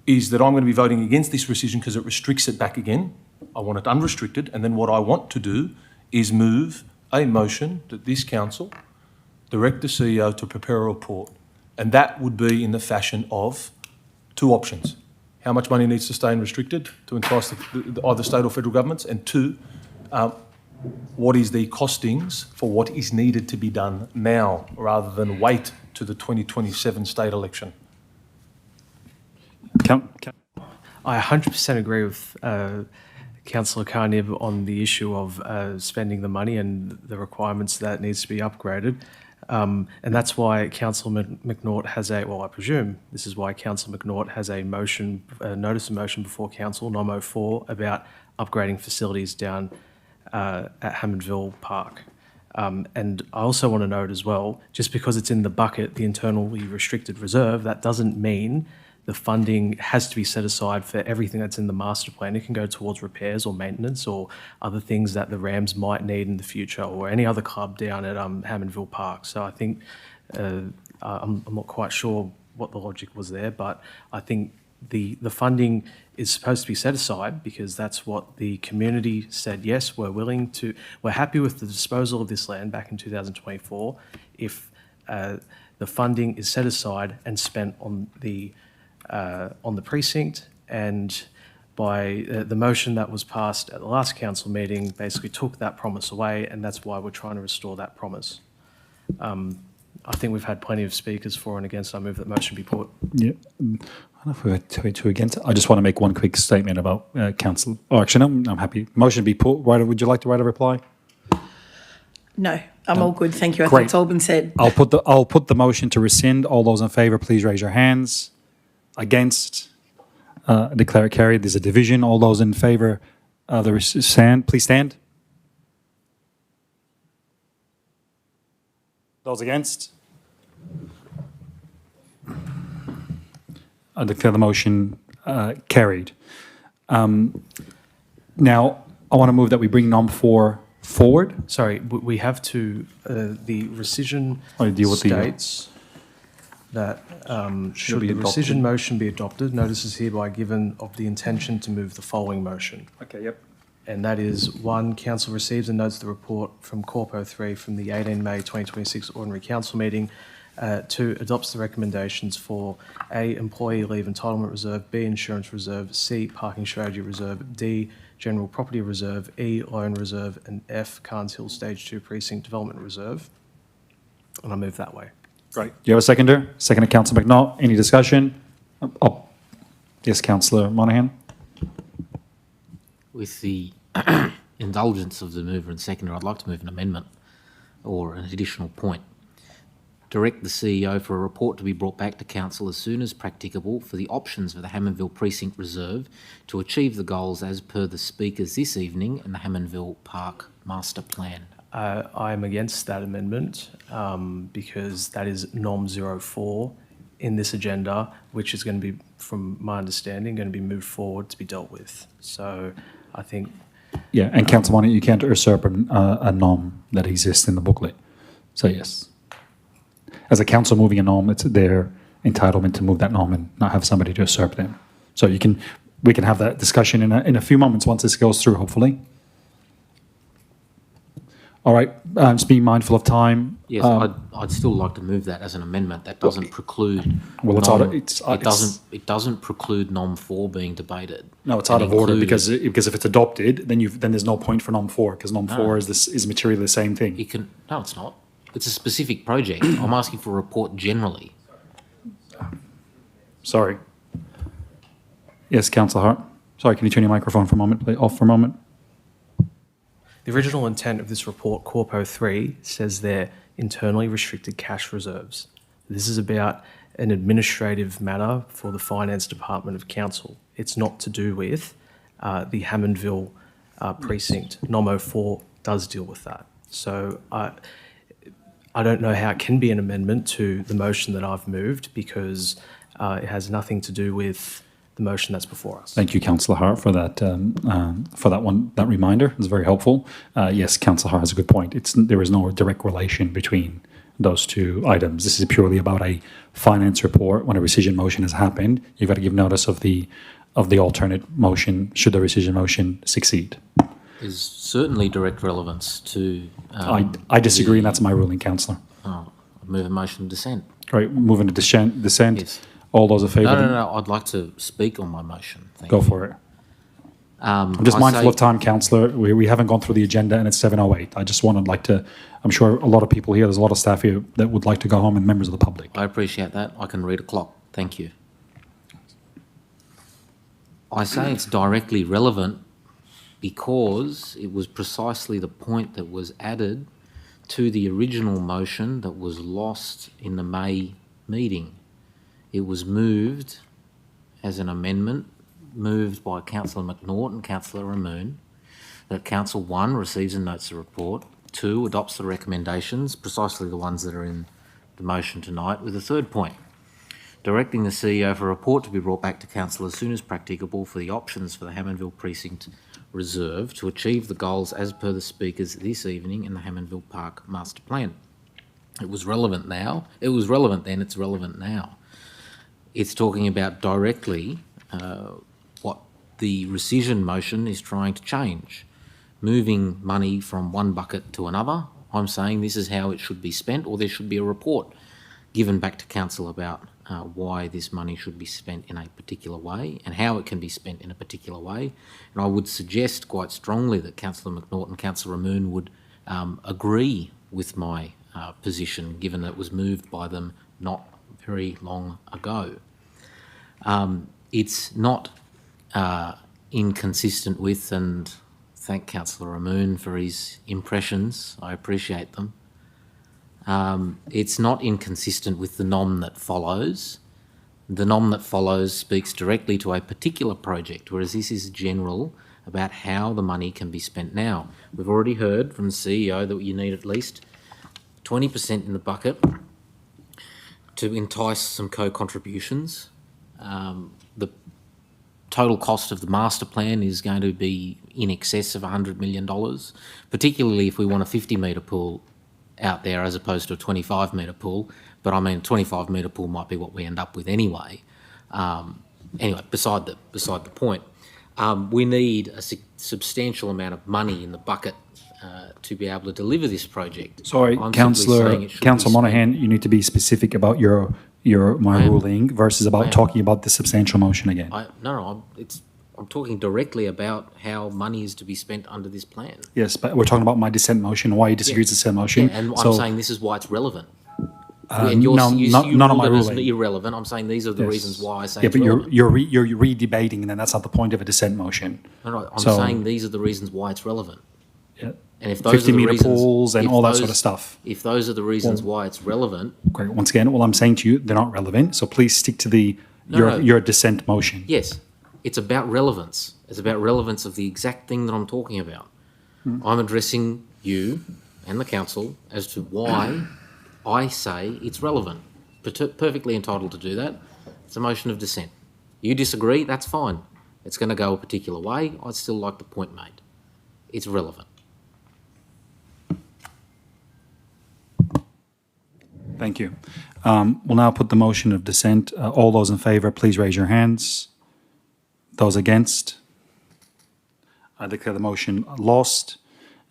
is that I'm going to be voting against this rescission because it restricts it back again. I want it unrestricted, and then what I want to do is move a motion that this Council direct the CEO to prepare a report, and that would be in the fashion of 2 options. How much money needs to stay unrestricted to entice either state or federal governments, and 2, what is the costings for what is needed to be done now rather than wait to the 2027 state election? I 100% agree with Councillor Carnib on the issue of spending the money and the requirements that needs to be upgraded. And that's why Councillor McNaught has I presume this is why Councillor McNaught has a motion, a notice of motion before Council, NOM 04, about upgrading facilities down at Hammondville Park. And I also want to note as well, just because it's in the bucket, the internally restricted reserve, that doesn't mean the funding has to be set aside for everything that's in the master plan. It can go towards repairs or maintenance or other things that the Rams might need in the future, or any other club down at Hammondville Park. So I think, I'm not quite sure what the logic was there, but I think the funding is supposed to be set aside because that's what the community said, yes, we're happy with the disposal of this land back in 2024 if the funding is set aside and spent on the precinct, and by the motion that was passed at the last council meeting basically took that promise away, and that's why we're trying to restore that promise. I think we've had plenty of speakers for and against. I move that motion be put. Yeah. I don't know if we had two against. I just want to make one quick statement about council. Oh, actually, no, I'm happy. Motion be put. Would you like to write a reply? No, I'm all good. Thank you. I Great. think it's all been said. I'll put the motion to rescind. All those in favour, please raise your hands. Against, declare it carried. There's a division. All those in favour, please stand. Those against? I declare the motion carried. Now, I want to move that we bring NOM 4 forward. Sorry, we have to, the rescission deal with states that should the rescission motion be adopted, notice is hereby given of the intention to move the following motion. Okay, yep. And that is, 1, Council receives and notes the report from Corpo 3 from the 18 May 2026 Ordinary Council meeting. 2, adopts the recommendations for A, Employee Leave Entitlement Reserve, B, Insurance Reserve, C, Parking Strategy Reserve, D, General Property Reserve, E, Loan Reserve, and F, Carnes Hill Stage 2 Precinct Development Reserve. And I move that way. Great. Do you have a seconder? Seconded, Councillor McNaught. Any discussion? Yes, Councillor Monaghan. With the indulgence of the mover and seconder, I'd like to move an amendment or an additional point. Direct the CEO for a report to be brought back to Council as soon as practicable for the options for the Hammondville Precinct Reserve to achieve the goals as per the speakers this evening in the Hammondville Park Master Plan. I'm against that amendment because that is NOM 04 in this agenda, which is going to be, from my understanding, going to be moved forward to be dealt with. So I think... Yeah, and Councillor Monaghan, you can't usurp a NOM that exists in the booklet. So yes. As a council moving a NOM, it's their entitlement to move that NOM and not have somebody to usurp them. So we can have that discussion in a few moments once this goes through, hopefully. All right, just being mindful of time. Yes, I'd still like to move that as an amendment. That doesn't preclude. Well, it doesn't preclude NOM 4 being debated. No, it's out of order because if it's adopted, then there's no point for NOM 4 because NOM 4 is materially the same thing. No, it's not. It's a specific project. I'm asking for a report generally. Sorry. Yes, Councillor Hart. Sorry, can you turn your microphone for a moment, please? Off for a moment. The original intent of this report, Corpo 3, says they're internally restricted cash reserves. This is about an administrative matter for the Finance Department of Council. It's not to do with the Hammondville precinct. NOM 04 does deal with that. So I don't know how it can be an amendment to the motion that I've moved because it has nothing to do with the motion that's before us. Thank you, Councillor Hart, for that reminder. It's very helpful. Yes, Councillor Hart has a good point. There is no direct relation between those two items. This is purely about a finance report. When a rescission motion has happened, you've got to give notice of the alternate motion should the rescission motion succeed. There's certainly direct relevance to... I disagree, and that's my ruling, Councillor. Oh, I move a motion of dissent. Right, moving to dissent. Yes. All those in favour? No, I'd like to speak on my motion. Go for it. I'm just mindful of time, Councillor. We haven't gone through the agenda and it's 7:08. I just wanted to, I'm sure a lot of people here, there's a lot of staff here that would like to go home and members of the public. I appreciate that. I can read a clock. Thank you. I say it's directly relevant because it was precisely the point that was added to the original motion that was lost in the May meeting. It was moved as an amendment, moved by Councillor McNaught and Councillor Ramoon, that Council 1 receives and notes the report, 2 adopts the recommendations, precisely the ones that are in the motion tonight, with a third point, directing the CEO for a report to be brought back to Council as soon as practicable for the options for the Hammondville Precinct Reserve to achieve the goals as per the speakers this evening in the Hammondville Park Master Plan. It was relevant now. It was relevant then, it's relevant now. It's talking about directly what the rescission motion is trying to change. Moving money from one bucket to another. I'm saying this is how it should be spent, or there should be a report given back to Council about why this money should be spent in a particular way and how it can be spent in a particular way. And I would suggest quite strongly that Councillor McNaught and Councillor Ramoon would agree with my position, given that it was moved by them not very long ago. It's not inconsistent with, and thank Councillor Ramoon for his impressions, I appreciate them. It's not inconsistent with the nom that follows. The nom that follows speaks directly to a particular project, whereas this is general about how the money can be spent now. We've already heard from the CEO that you need at least 20% in the bucket to entice some co-contributions. The total cost of the master plan is going to be in excess of $100 million, particularly if we want a 50-metre pool out there as opposed to a 25-metre pool. But I mean, a 25-metre pool might be what we end up with anyway. Anyway, beside the point, we need a substantial amount of money in the bucket to be able to deliver this project. Sorry, Councillor Monahan, you need to be specific about my ruling versus about talking about the substantial motion again. I'm talking directly about how money is to be spent under this plan. Yes, but we're talking about my dissent motion, why you disagree with the dissent motion. Yeah, and I'm saying this is why it's relevant. And you none of my it as ruling. irrelevant. I'm saying these are the reasons why I say yeah, it's but relevant. you're re-debating, and then that's not the point of a dissent motion. No, I'm saying these are the reasons why it's relevant. Yeah. And if those are the 50-metre reasons, pools and all that sort of stuff. If those are the reasons why it's relevant, Great. Once again, I'm saying to you, they're not relevant. So please stick to your dissent motion. yes, it's about relevance. It's about relevance of the exact thing that I'm talking about. I'm addressing you and the council as to why I say it's relevant. Perfectly entitled to do that. It's a motion of dissent. You disagree, that's fine. It's going to go a particular way. I'd still like the point made. It's relevant. Thank you. We'll now put the motion of dissent. All those in favour, please raise your hands. Those against? I declare the motion lost.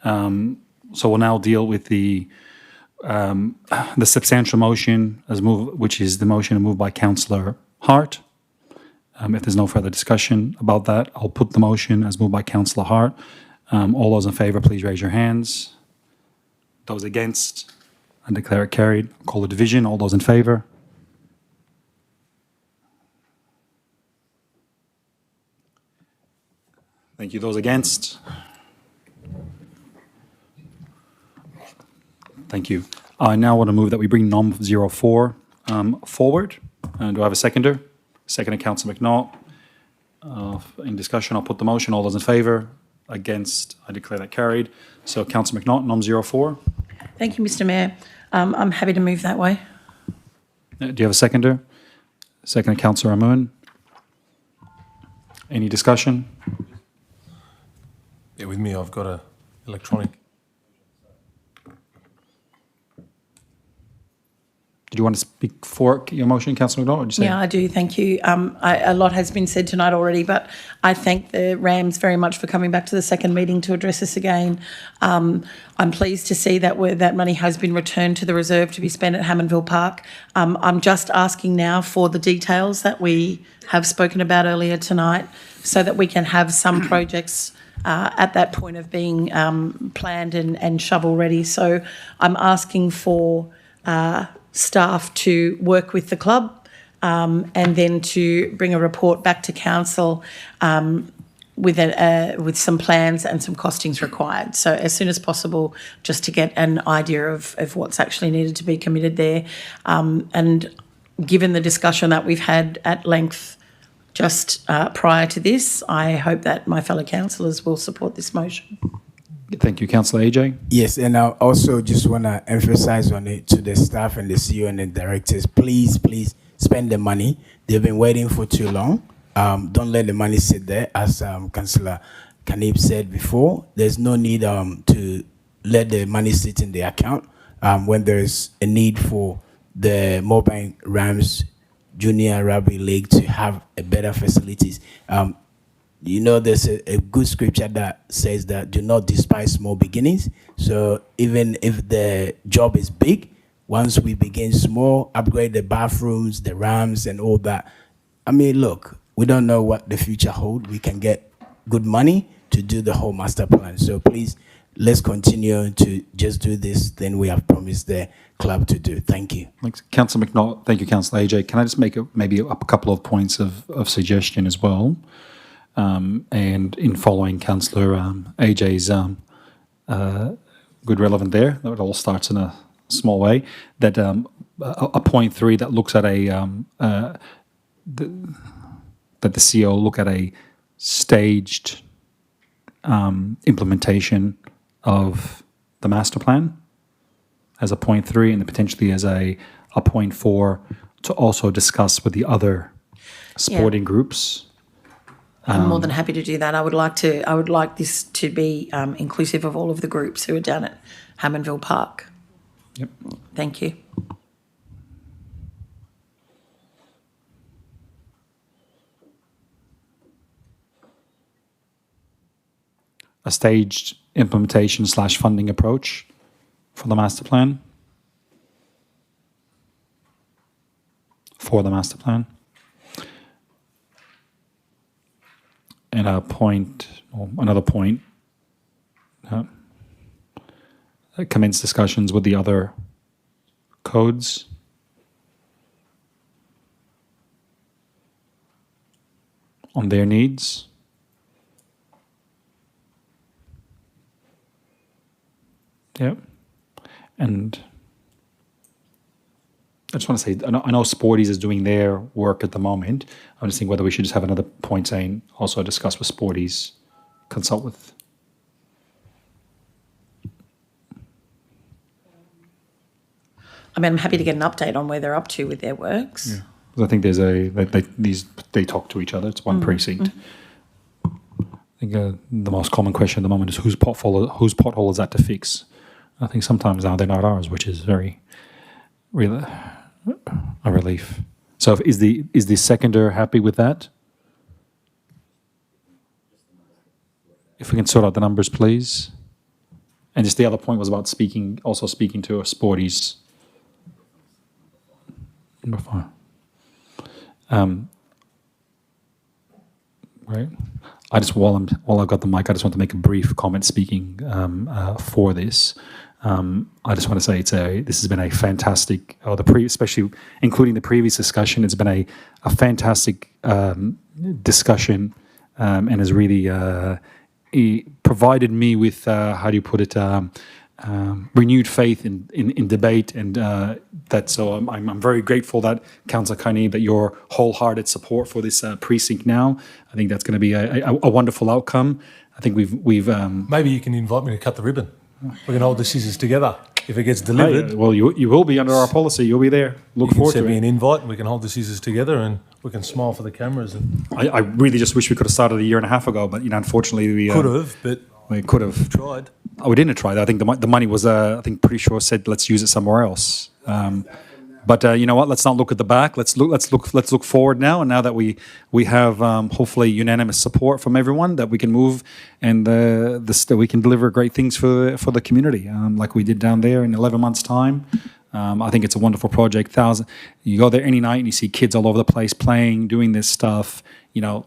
So we'll now deal with the substantial motion which is the motion moved by Councillor Hart. If there's no further discussion about that, I'll put the motion as moved by Councillor Hart. All those in favour, please raise your hands. Those against? I declare it carried. Call the division. All those in favour? Thank you. Those against? Thank you. I now want to move that we bring NOM 04 forward. Do I have a seconder? Seconder, Councillor McNaught. In discussion, I'll put the motion. All those in favour? Against? I declare that carried. So, Councillor McNaught, NOM 04. Thank you, Mr Mayor. I'm happy to move that way. Do you have a seconder? Seconder, Councillor Ramoon. Any discussion? Yeah, with me, I've got a electronic. Did you want to speak for your motion, Councillor McDonald? Or did you say? Yeah, I do. Thank you. A lot has been said tonight already, but I thank the Rams very much for coming back to the second meeting to address this again. I'm pleased to see that that money has been returned to the reserve to be spent at Hammondville Park. I'm just asking now for the details that we have spoken about earlier tonight so that we can have some projects at that point of being planned and shovel ready. So I'm asking for staff to work with the club and then to bring a report back to council with some plans and some costings required. So as soon as possible, just to get an idea of what's actually needed to be committed there. And given the discussion that we've had at length just prior to this, I hope that my fellow councillors will support this motion. Thank you, Councillor AJ. Yes, and I also just want to emphasize on it to the staff and the CEO and the directors. Please spend the money. They've been waiting for too long. Don't let the money sit there. As Councillor Kanib said before, there's no need to let the money sit in the account when there's a need for the Moorebank Rams Junior Rugby League to have a better facilities. You know, there's a good scripture that says that do not despise small beginnings. So even if the job is big, once we begin small, upgrade the bathrooms, the ramps and all that. I mean, look, we don't know what the future holds. We can get good money to do the whole master plan. So please, let's continue to just do this thing we have promised the club to do. Thank you. Thanks, Councillor McNaught. Thank you, Councillor AJ. Can I just make maybe a couple of points of suggestion as well? And in following Councillor AJ's good relevant there, it all starts in a small way, that a point 3 that looks at that the CEO look at a staged implementation of the master plan as a point 3 and potentially as a point 4 to also discuss with the other sporting groups. I'm more than happy to do that. I would like this to be inclusive of all of the groups who are down at Hammondville Park. Yep. Thank you. A staged implementation / funding approach for the master plan. And another point, commence discussions with the other codes. On their needs. Yep. And I just want to say, I know Sporties is doing their work at the moment. I'm just thinking whether we should just have another point saying also discuss with Sporties, consult with. I mean, I'm happy to get an update on where they're up to with their works. Yeah. Because I think there's they talk to each other. It's one precinct. I think the most common question at the moment is whose pothole is that to fix? I think sometimes now they're not ours, which is very really a relief. So is the seconder happy with that? If we can sort out the numbers, please. And just the other point was about speaking to a Sporties. Number 5. Right. I just while I've got the mic, I just want to make a brief comment speaking for this. I just want to say this has been a fantastic, especially including the previous discussion. It's been a fantastic discussion and has really provided me with how do you put it, renewed faith in debate, and that. So I'm very grateful that Councillor Carney, that your wholehearted support for this precinct now. I think that's going to be a wonderful outcome. I think we've maybe you can invite me to cut the ribbon. We can hold the scissors together if it gets delivered. Well, you will be under our policy. You'll be there. Look forward to it. Send me an invite, and we can hold the scissors together, and we can smile for the cameras. And I really just wish we could have started a year and a half ago, but unfortunately we could have. But we could have tried. Oh, we didn't try that. I think the money was. I think pretty sure said let's use it somewhere else. But you know what? Let's not look at the back. Let's look forward now. And now that we have hopefully unanimous support from everyone, that we can move and that we can deliver great things for the community, like we did down there in 11 months' time. I think it's a wonderful project. You go there any night and you see kids all over the place playing, doing this stuff. You know,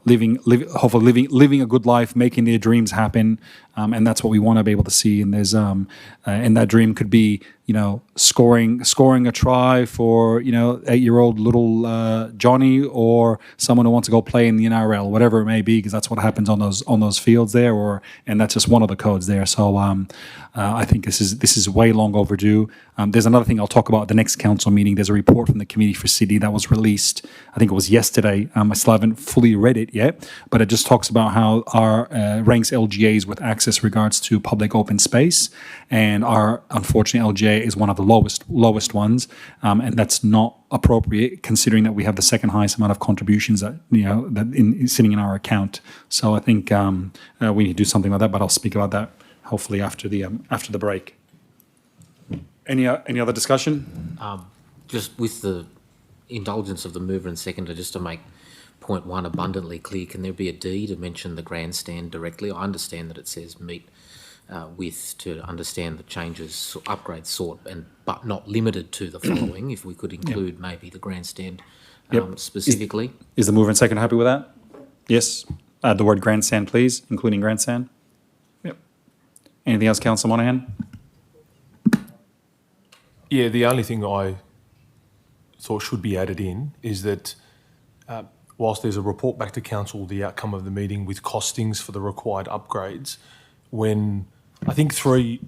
hopefully living a good life, making their dreams happen, and that's what we want to be able to see. And there's and that dream could be, you know, scoring a try for, you know, 8-year-old little Johnny, or someone who wants to go play in the NRL, whatever it may be, because that's what happens on those fields there. And that's just one of the codes there. So I think this is way long overdue. There's another thing I'll talk about at the next council meeting. There's a report from the Committee for City that was released. I think it was yesterday. I still haven't fully read it yet, but it just talks about how our ranks LGAs with access regards to public open space, and our unfortunate LGA is one of the lowest ones, and that's not appropriate considering that we have the second highest amount of contributions that sitting in our account. So I think we need to do something like that, but I'll speak about that hopefully after the break. Any other discussion? Just with the indulgence of the mover and seconder, just to make point one abundantly clear, can there be a D to mention the grandstand directly? I understand that it says meet with to understand the changes, upgrades sought, but not limited to the following. If we could include maybe the grandstand specifically. Is the mover and seconder happy with that? Yes. Add the word grandstand, please, including grandstand. Yep. Anything else, Councillor Monahan? Yeah, the only thing I thought should be added in is that whilst there's a report back to council, the outcome of the meeting with costings for the required upgrades, when I think three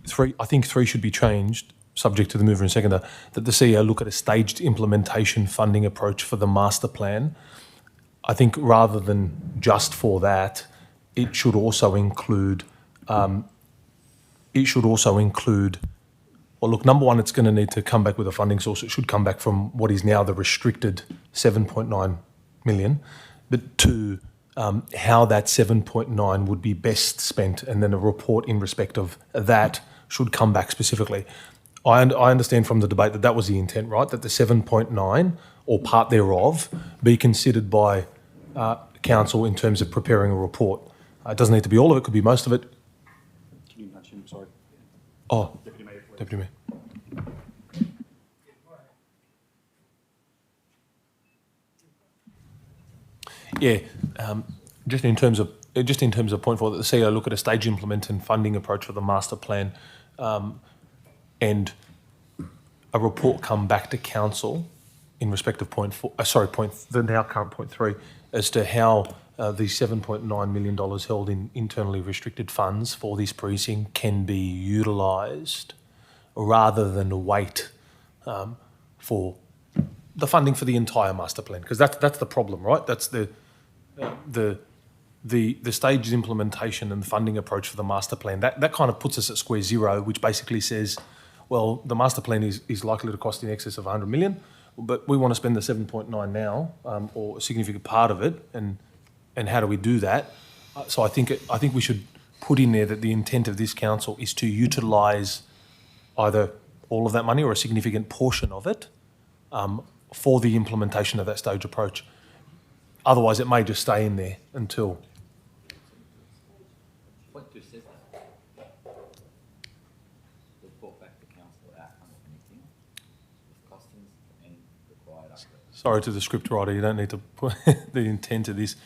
should be changed, subject to the mover and seconder, that the CEO look at a staged implementation funding approach for the master plan. I think rather than just for that, it should also include. Well, look, number one, it's going to need to come back with a funding source. It should come back from what is now the restricted 7.9 million, but two, how that 7.9 would be best spent, and then a report in respect of that should come back specifically. I understand from the debate that was the intent, right? That the 7.9 or part thereof be considered by council in terms of preparing a report. It doesn't need to be all of it; it could be most of it. Can you nudge him? Sorry. Oh, Deputy Mayor. Yeah, just in terms of point four, that the CEO look at a stage implement and funding approach for the master plan, and a report come back to council in respect of the now current point three, as to how the $7.9 million held in internally restricted funds for this precinct can be utilised, rather than wait for the funding for the entire master plan, because that's the problem, right? That's the staged implementation and the funding approach for the master plan. That kind of puts us at square zero, which basically says, well, the master plan is likely to cost in excess of 100 million, but we want to spend the 7.9 now, or a significant part of it, and how do we do that? So I think we should put in there that the intent of this council is to utilise either all of that money or a significant portion of it for the implementation of that stage approach. Otherwise, it may just stay in there until. Point two says that. Report back to council outcome of meeting with costings and required upgrades. Sorry to the script writer, you don't need to put the intent of this.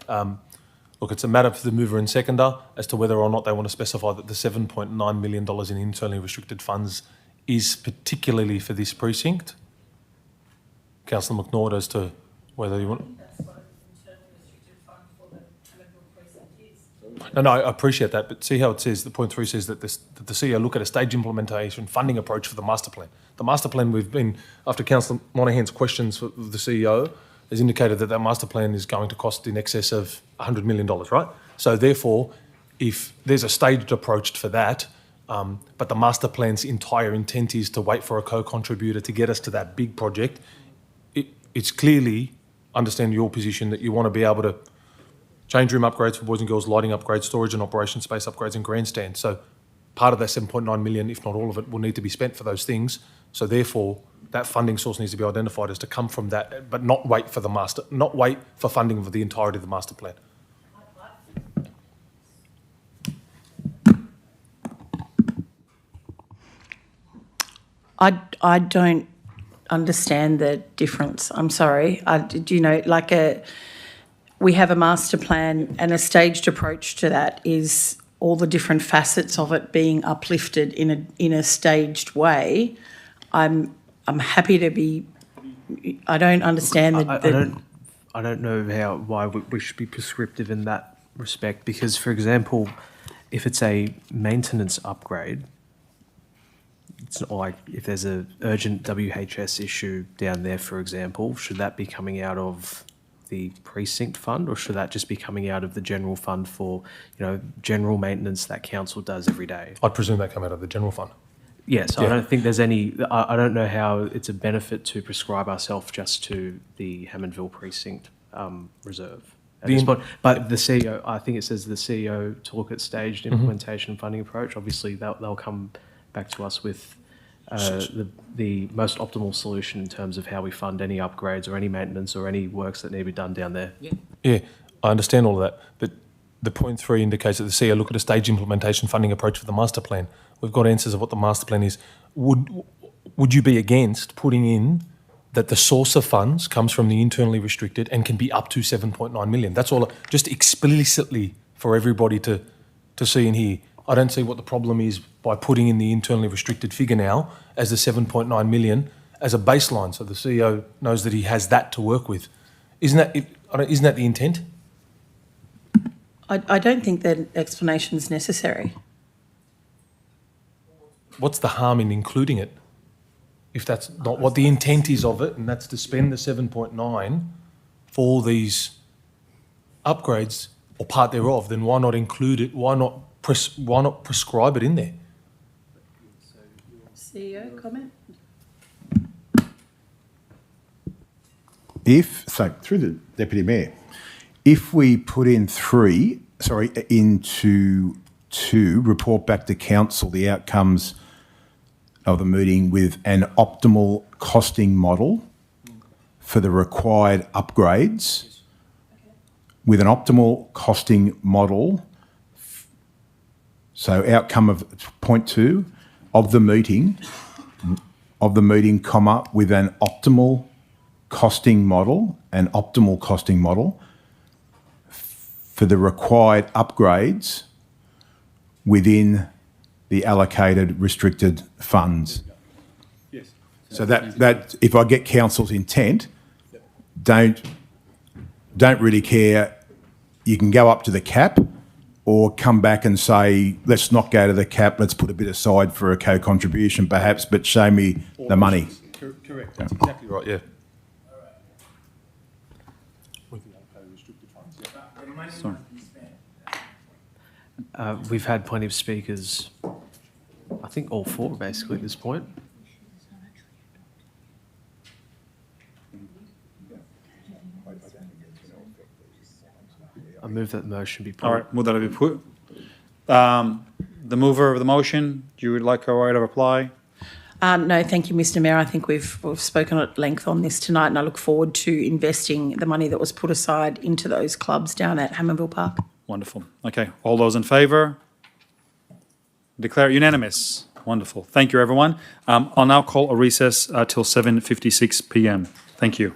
Look, it's a matter for the mover and seconder as to whether or not they want to specify that the $7.9 million in internally restricted funds is particularly for this precinct. Councillor McNaught, as to whether you want. No, I appreciate that, but see how it says, the point three says that the CEO look at a stage implementation funding approach for the master plan. The master plan, we've been, after Councillor Monahan's questions for the CEO, has indicated that master plan is going to cost in excess of $100 million, right? So therefore, if there's a staged approach for that, but the master plan's entire intent is to wait for a co-contributor to get us to that big project, it's clearly, understand your position, that you want to be able to change room upgrades for boys and girls, lighting upgrades, storage and operation space upgrades and grandstands. So part of that 7.9 million, if not all of it, will need to be spent for those things. So therefore, that funding source needs to be identified as to come from that, but not wait for funding for the entirety of the master plan. I don't understand the difference. I'm sorry. We have a master plan, and a staged approach to that is all the different facets of it being uplifted in a staged way. I'm happy to be. I don't understand I don't know why we should be prescriptive in that respect, because, for example, if it's a maintenance upgrade, it's not like if there's an urgent WHS issue down there, for example, should that be coming out of the precinct fund, or should that just be coming out of the general fund for, general maintenance that council does every day? I'd presume they come out of the general fund. Yes, I don't think there's any. I don't know how it's a benefit to prescribe ourselves just to the Hammondville precinct reserve at this point. But the CEO, I think it says the CEO to look at staged implementation and funding approach. Obviously, they'll come back to us with the most optimal solution in terms of how we fund any upgrades or any maintenance or any works that need to be done down there. Yeah, I understand all of that, but the point 3 indicates that the CEO look at a stage implementation funding approach for the master plan. We've got answers of what the master plan is. Would you be against putting in that the source of funds comes from the internally restricted and can be up to 7.9 million? That's all, just explicitly for everybody to see and hear. I don't see what the problem is by putting in the internally restricted figure now as the 7.9 million as a baseline, so the CEO knows that he has that to work with. Isn't that the intent? I don't think that explanation is necessary. What's the harm in including it? If that's not what the intent is of it, and that's to spend the 7.9 for these upgrades or part thereof, then why not include it? Why not prescribe it in there? CEO, comment? Through the Deputy Mayor, if we put into 2, report back to council the outcomes of the meeting with an optimal costing model for the required upgrades, with an optimal costing model, so outcome of point 2 of the meeting, comma, with an optimal costing model for the required upgrades within the allocated restricted funds. Yes. So that if I get council's intent, don't really care. You can go up to the cap, or come back and say, let's not go to the cap. Let's put a bit aside for a co-contribution, perhaps, but show me the money. Correct. That's exactly right. Yeah. Sorry. We've had plenty of speakers, I think all 4 basically at this point. I move that the motion be put. All right, move that be put. The mover of the motion, you would like a right of reply? No, thank you, Mr. Mayor. I think we've spoken at length on this tonight, and I look forward to investing the money that was put aside into those clubs down at Hammondville Park. Wonderful. Okay, all those in favour? Declare it unanimous. Wonderful. Thank you, everyone. I'll now call a recess till 7:56 p.m. Thank you.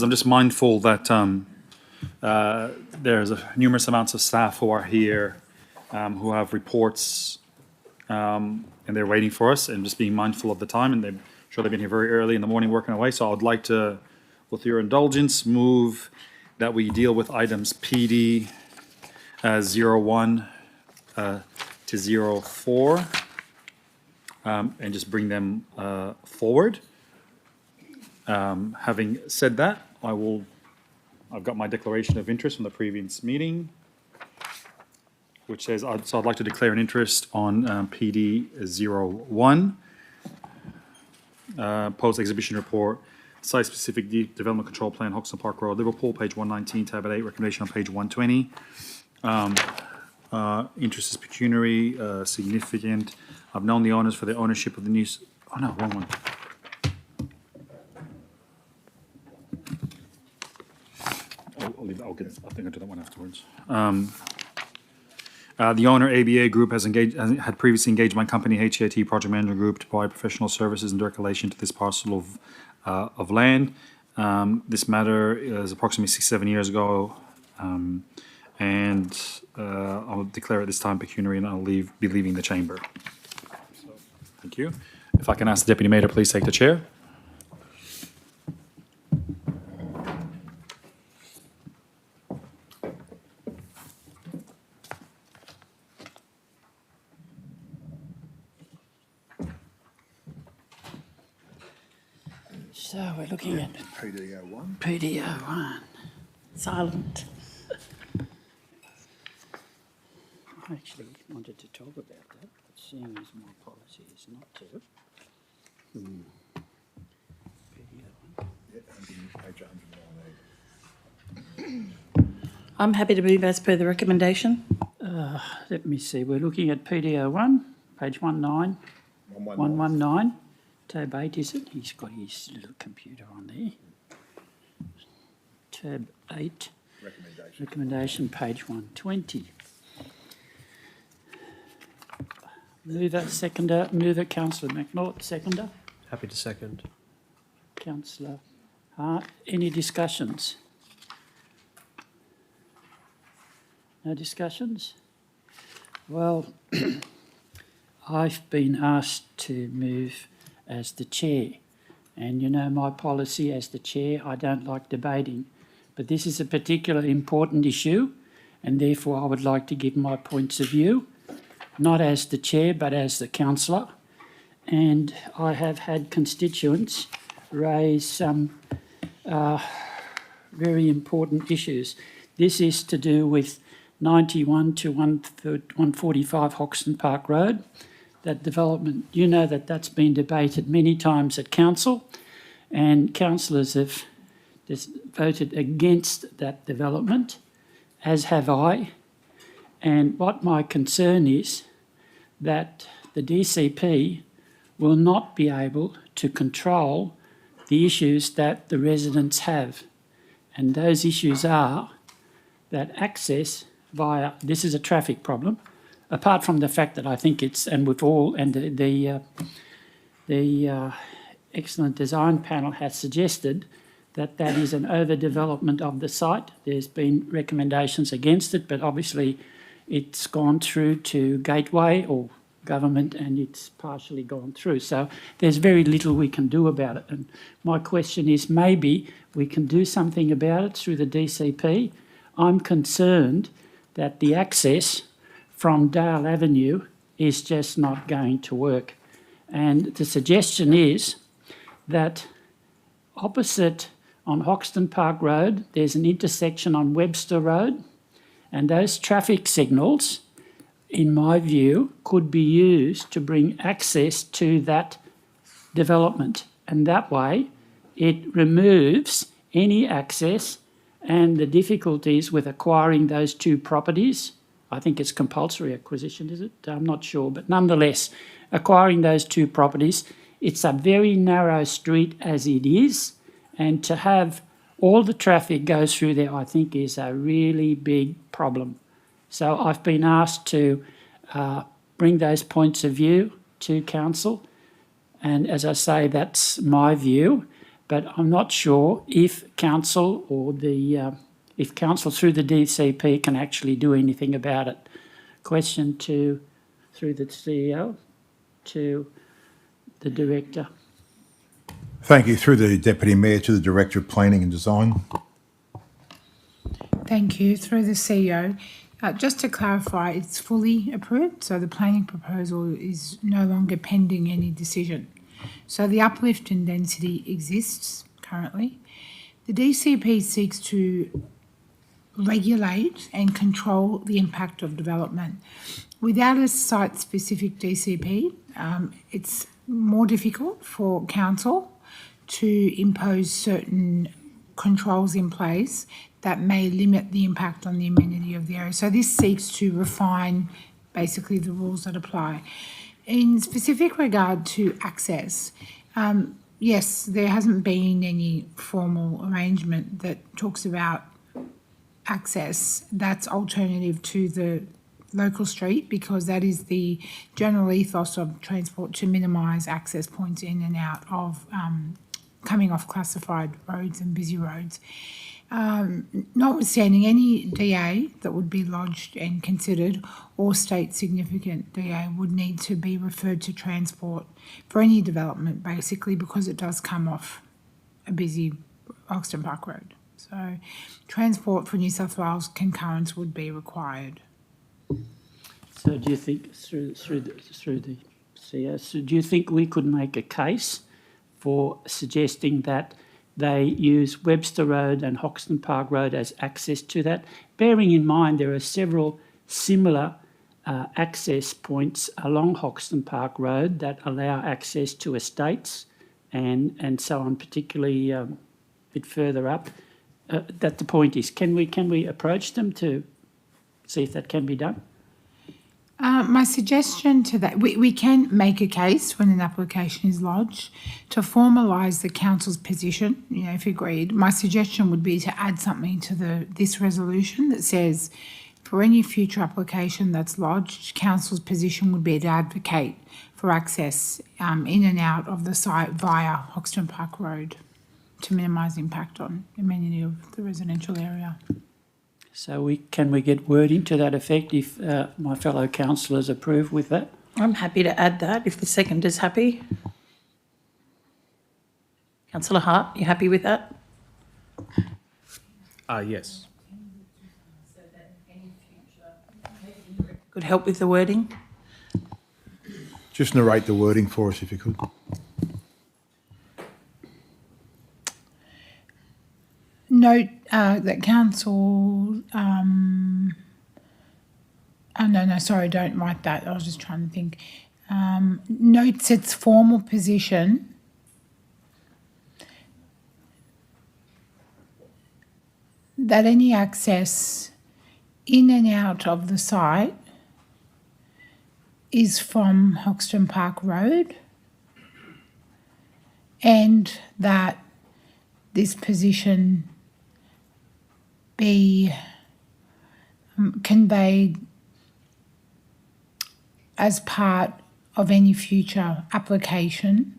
I'm just mindful that there's numerous amounts of staff who are here who have reports and they're waiting for us, and just being mindful of the time, and I'm sure they've been here very early in the morning working away. So I would like to, with your indulgence, move that we deal with items PD 01 to 04 and just bring them forward. Having said that, I've got my declaration of interest from the previous meeting, which says, so I'd like to declare an interest on PD 01, post-exhibition report, site-specific development control plan, Hoxton Park Road, Liverpool, page 119, tab 8, recommendation on page 120. Interest is pecuniary, significant. I've known the owners for their ownership of the new... Oh, no, wrong one. I'll leave that. I think I'll do that one afterwards. The owner, ABA Group, had previously engaged my company, HAT Project Management Group, to provide professional services in direct relation to this parcel of land. This matter is approximately 6-7 years ago, and I'll declare at this time pecuniary, and I'll be leaving the chamber. So, thank you. If I can ask the Deputy Mayor to please take the chair. So we're looking at PD01. PD01. Silent. I actually wanted to talk about that, but seeing as my policy is not to. PD01. I'm happy to move as per the recommendation. Let me see, we're looking at PD01, page 119, tab 8, is it? He's got his little computer on there. Tab 8, recommendation, page 120. Mover, seconder, mover, Councillor McNaught, seconder. Happy to second. Councillor Hart, any discussions? No discussions? Well, I've been asked to move as the chair, and you know my policy as the chair, I don't like debating, but this is a particularly important issue, and therefore I would like to give my points of view, not as the chair but as the councillor. And I have had constituents raise some very important issues. This is to do with 91 to 145 Hoxton Park Road. That development, you know that that's been debated many times at council, and councillors have voted against that development, as have I. And what my concern is that the DCP will not be able to control the issues that the residents have. And those issues are that access via, this is a traffic problem, apart from the fact that I think it's, and with all, and the excellent design panel has suggested that that is an overdevelopment of the site. There's been recommendations against it, but obviously it's gone through to Gateway or government and it's partially gone through. So there's very little we can do about it. And my question is, maybe we can do something about it through the DCP. I'm concerned that the access from Dale Avenue is just not going to work. And the suggestion is that opposite on Hoxton Park Road, there's an intersection on Webster Road, and those traffic signals, in my view, could be used to bring access to that development. And that way, it removes any access and the difficulties with acquiring those two properties. I think it's compulsory acquisition, is it? I'm not sure, but nonetheless, acquiring those two properties, it's a very narrow street as it is, and to have all the traffic go through there, I think, is a really big problem. So I've been asked to bring those points of view to council, and as I say, that's my view, but I'm not sure if council or if council through the DCP can actually do anything about it. Question through the CEO to the Director. Thank you. Through the Deputy Mayor to the Director of Planning and Design. Thank you. Through the CEO. Just to clarify, it's fully approved, so the planning proposal is no longer pending any decision. So the uplift in density exists currently. The DCP seeks to regulate and control the impact of development. Without a site-specific DCP, it's more difficult for council to impose certain controls in place that may limit the impact on the amenity of the area. So this seeks to refine basically the rules that apply. In specific regard to access, yes, there hasn't been any formal arrangement that talks about access that's alternative to the local street, because that is the general ethos of transport, to minimise access points in and out of coming off classified roads and busy roads. Notwithstanding, any DA that would be lodged and considered, or state significant DA, would need to be referred to transport for any development, basically, because it does come off a busy Hoxton Park Road. So transport for New South Wales concurrence would be required. So do you think, through the CEO, so do you think we could make a case for suggesting that they use Webster Road and Hoxton Park Road as access to that, bearing in mind there are several similar access points along Hoxton Park Road that allow access to estates and so on, particularly a bit further up. That the point is, can we approach them to see if that can be done? My suggestion to that, we can make a case when an application is lodged to formalise the council's position, if agreed. My suggestion would be to add something to this resolution that says, for any future application that's lodged, council's position would be to advocate for access in and out of the site via Hoxton Park Road to minimise impact on amenity of the residential area. So can we get wording to that effect if my fellow councillors approve with that? I'm happy to add that if the second is happy. Councillor Hart, you happy with that? Yes. Could help with the wording? Just narrate the wording for us if you could. Note that council, sorry, don't write that. I was just trying to think. Notes its formal position that any access in and out of the site is from Hoxton Park Road, and that this position be conveyed as part of any future application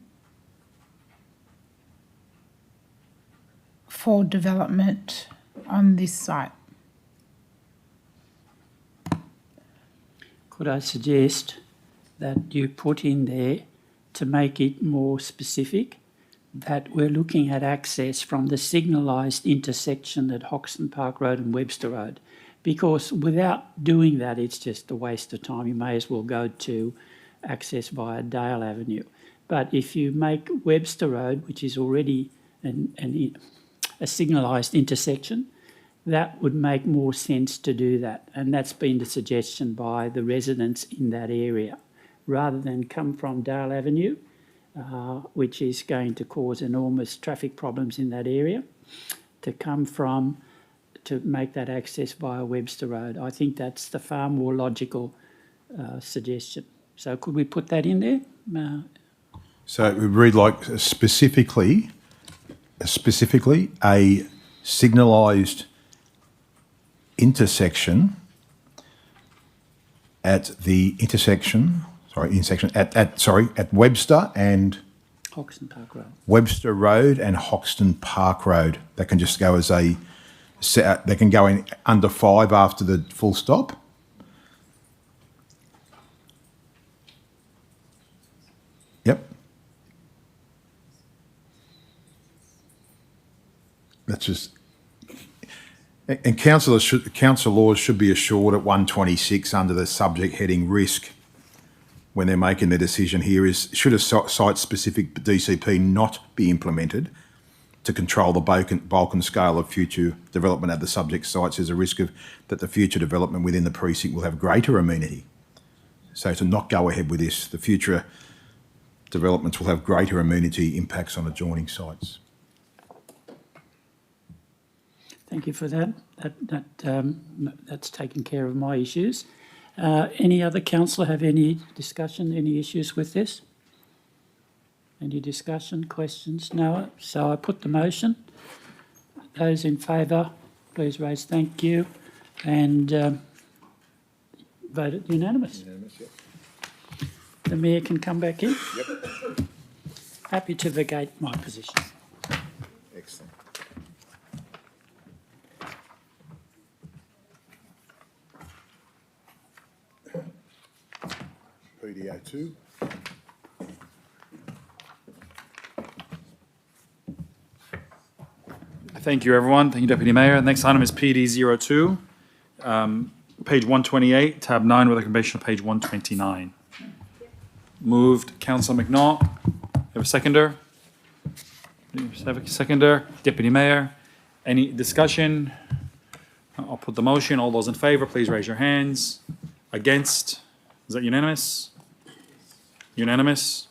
for development on this site. Could I suggest that you put in there, to make it more specific, that we're looking at access from the signalised intersection at Hoxton Park Road and Webster Road, because without doing that, it's just a waste of time. You may as well go to access via Dale Avenue. But if you make Webster Road, which is already a signalised intersection, that would make more sense to do that. And that's been the suggestion by the residents in that area, rather than come from Dale Avenue, which is going to cause enormous traffic problems in that area, to make that access via Webster Road. I think that's the far more logical suggestion. So could we put that in there? So it would read like specifically a signalised intersection at Webster and Hoxton Park Road. Webster Road and Hoxton Park Road. That can just go as a, they can go in under 5 after the full stop. Yep. That's just, and councillors should be assured at 126 under the subject heading risk when they're making their decision here is, should a site-specific DCP not be implemented to control the bulk and scale of future development at the subject sites, there's a risk of that the future development within the precinct will have greater amenity. So to not go ahead with this, the future developments will have greater amenity impacts on adjoining sites. Thank you for that. That's taken care of my issues. Any other councillor have any discussion, any issues with this? Any discussion, questions? No? So I put the motion. Those in favour, please raise thank you. And voted unanimous. Unanimous, yep. The Mayor can come back in. Yep. Happy to vacate my position. Excellent. PDO 2. Thank you, everyone. Thank you, Deputy Mayor. The next item is PD 02, page 128, tab 9, with a recommendation of page 129. Moved, Councillor McNaught. Have a seconder? Seconder, Deputy Mayor. Any discussion? I'll put the motion. All those in favour, please raise your hands. Against? Is that unanimous? Unanimous.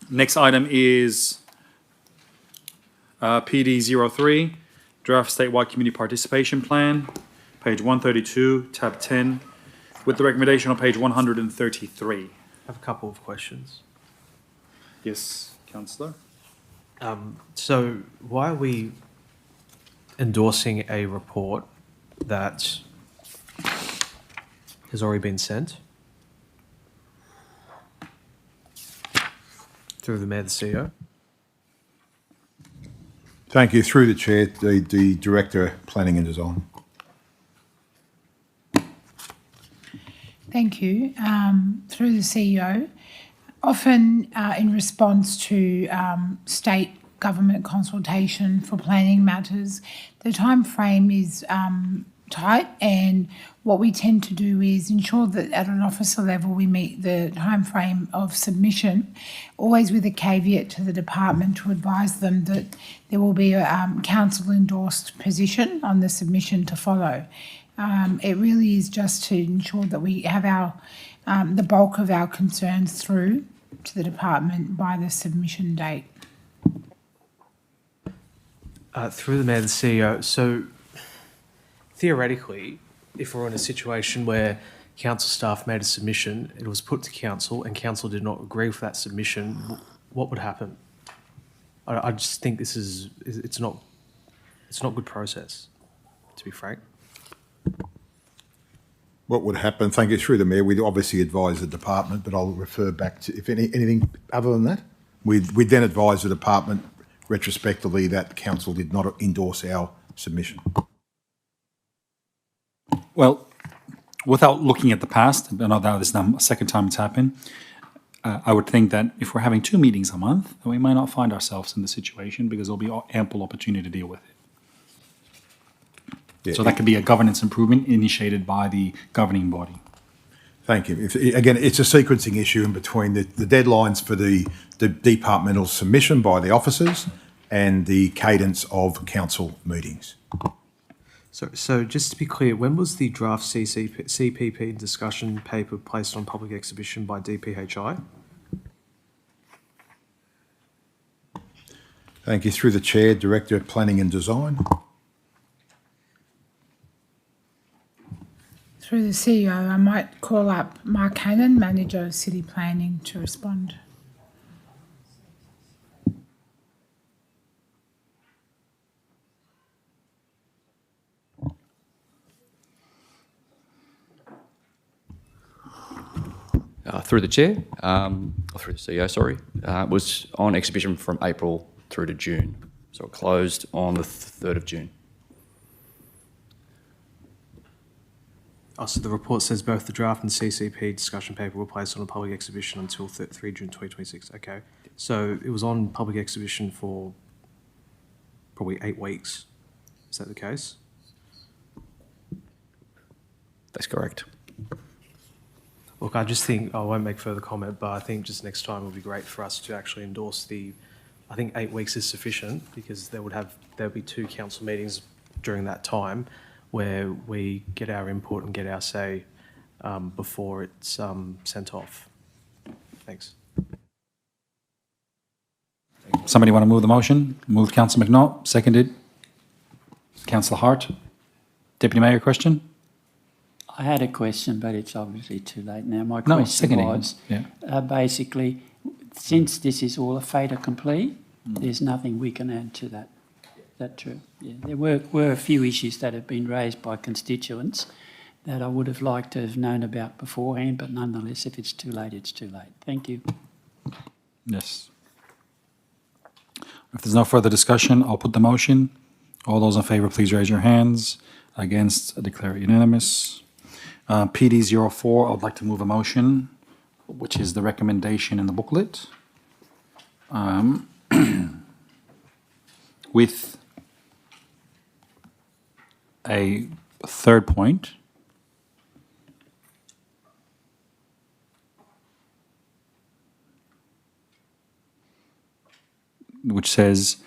Next item is PD 03, Draft Statewide Community Participation Plan, page 132, tab 10, with the recommendation on page 133. I have a couple of questions. Yes, Councillor. So why are we endorsing a report that has already been sent through the Mayor, the CEO? Thank you. Through the Chair, the Director of Planning and Design. Thank you. Through the CEO, often in response to state government consultation for planning matters, the time frame is tight, and what we tend to do is ensure that at an officer level we meet the time frame of submission, always with a caveat to the department to advise them that there will be a council endorsed position on the submission to follow. It really is just to ensure that we have our the bulk of our concerns through to the department by the submission date. Through the Mayor, the CEO, so theoretically, if we're in a situation where council staff made a submission, it was put to council and council did not agree with that submission, what would happen? I just think this is, it's not good process, to be frank. What would happen? Thank you. Through the Mayor, we'd obviously advise the department, but I'll refer back to, if anything other than that, we'd then advise the department retrospectively that council did not endorse our submission. Well, without looking at the past, and now this is the second time it's happened, I would think that if we're having 2 meetings a month, then we might not find ourselves in this situation because there'll be ample opportunity to deal with it. Yeah, so that could be a governance improvement initiated by the governing body. Thank you. Again, it's a sequencing issue in between the deadlines for the departmental submission by the officers and the cadence of council meetings. So just to be clear, when was the draft CPP discussion paper placed on public exhibition by DPHI? Thank you. Through the Chair, Director of Planning and Design. Through the CEO, I might call up Mark Hannon, Manager of City Planning, to respond. through the chair, or through the CEO, sorry, was on exhibition from April through to June. So it closed on the 3rd of June. Oh, so the report says both the draft and CCP discussion paper were placed on a public exhibition until 3 June 2026. Okay. So it was on public exhibition for probably 8 weeks. Is that the case? That's correct. Look, I just think, I won't make further comment, but I think just next time it would be great for us to actually endorse I think 8 weeks is sufficient because there'll be 2 council meetings during that time where we get our input and get our say before it's sent off. Thanks. Somebody want to move the motion? Moved Councillor McNaught, seconded. Councillor Hart. Deputy Mayor, question? I had a question, but it's obviously too late now. My No, question seconding. was, Yeah. basically, since this is all a fait accompli, there's nothing we can add to that. Is that true? Yeah. There were a few issues that have been raised by constituents that I would have liked to have known about beforehand, but nonetheless, if it's too late, it's too late. Thank you. Yes. If there's no further discussion, I'll put the motion. All those in favour, please raise your hands. Against, I declare it unanimous. PD 04, I would like to move a motion, which is the recommendation in the booklet, with a third point, which says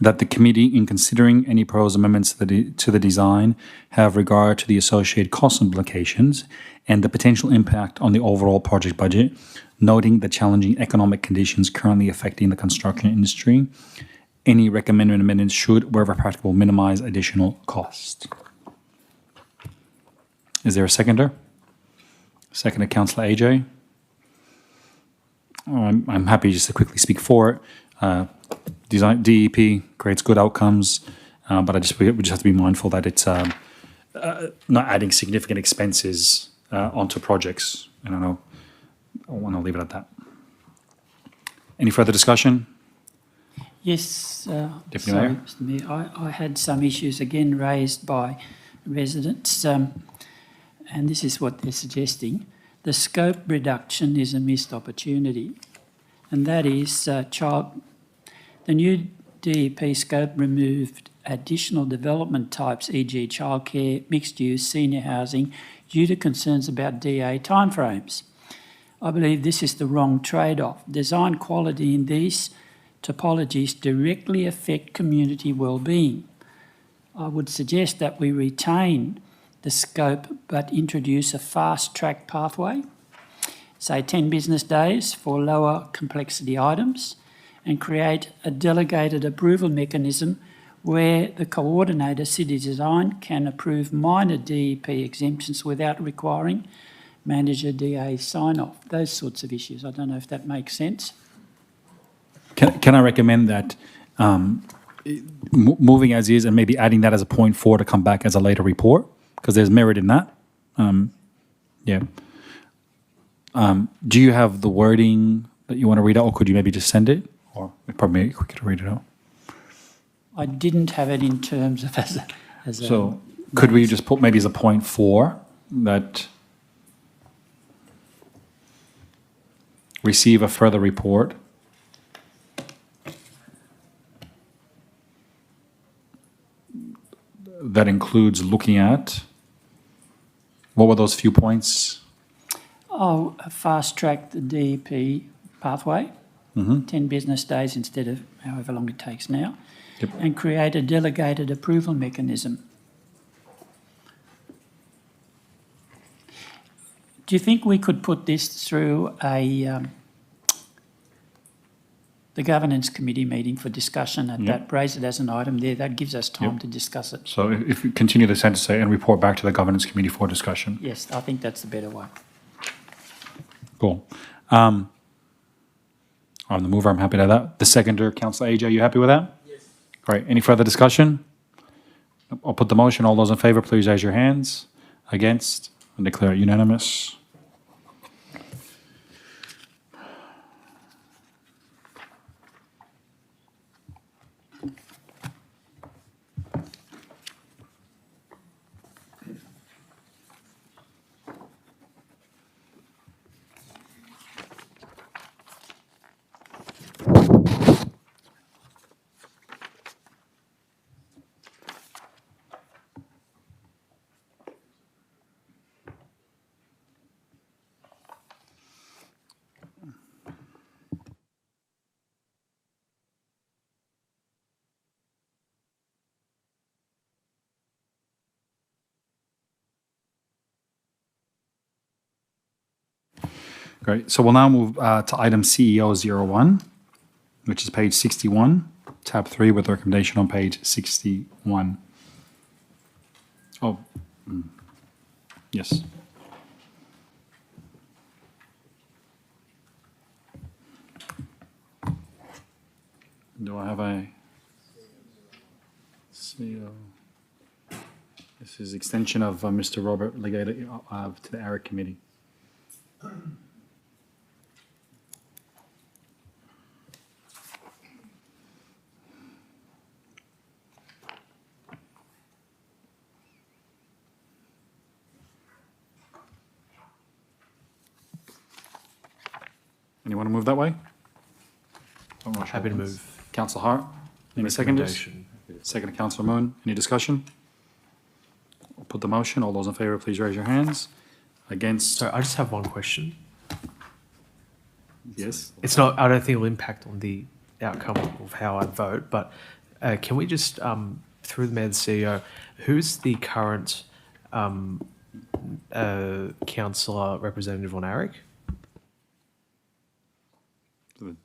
that the committee, in considering any proposed amendments to the design, have regard to the associated cost implications and the potential impact on the overall project budget, noting the challenging economic conditions currently affecting the construction industry. Any recommended amendments should, wherever practicable, minimize additional cost. Is there a seconder? Seconded, Councillor AJ. I'm happy just to quickly speak for it. Design DEP creates good outcomes, but we just have to be mindful that it's not adding significant expenses onto projects. I don't know. I want to leave it at that. Any further discussion? Yes, Deputy sorry, Mayor. Mr. Mayor. I had some issues again raised by residents, and this is what they're suggesting. The scope reduction is a missed opportunity, and that is the new DEP scope removed additional development types, e.g. childcare, mixed use, senior housing, due to concerns about DA timeframes. I believe this is the wrong trade-off. Design quality in these topologies directly affect community well-being. I would suggest that we retain the scope but introduce a fast-track pathway, say 10 business days for lower complexity items, and create a delegated approval mechanism where the coordinator, city design, can approve minor DEP exemptions without requiring manager DA sign-off. Those sorts of issues. I don't know if that makes sense. Can I recommend that moving as is and maybe adding that as a point 4 to come back as a later report? Because there's merit in that. Yeah. Do you have the wording that you want to read out, or could you maybe just send it? Or it'd probably make it quicker to read it out. I didn't have it in terms of as a So could we just put maybe as a point 4 that receive a further report that includes looking at, what were those few points? Oh, fast-track the DEP pathway, 10 business days instead of however long it takes now, and create a delegated approval mechanism. Do you think we could put this through the governance committee meeting for discussion at that, raise it as an item there? That gives us time to discuss it. So if we continue the sentence, say, and report back to the governance committee for discussion. Yes, I think that's the better way. Cool. I'm the mover. I'm happy to have that. The seconder, Councillor AJ, you happy with that? Yes. Great. Any further discussion? I'll put the motion. All those in favour, please raise your hands. Against? I declare it unanimous. Great. So we'll now move to item CEO 01, which is page 61, tab 3, with the recommendation on page 61. Oh, yes. Do I have a CEO? This is extension of Mr. Robert Legata to the ARIC committee. Anyone want to move that way? Happy to move. Councillor Hart, any seconders? Recommendation. Second to Councillor Moon. Any discussion? I'll put the motion. All those in favour, please raise your hands. Against? So I just have one question. Yes. It's not. I don't think it will impact on the outcome of how I vote. But can we just, through the mayor and CEO, who's the current councillor representative on ARIC?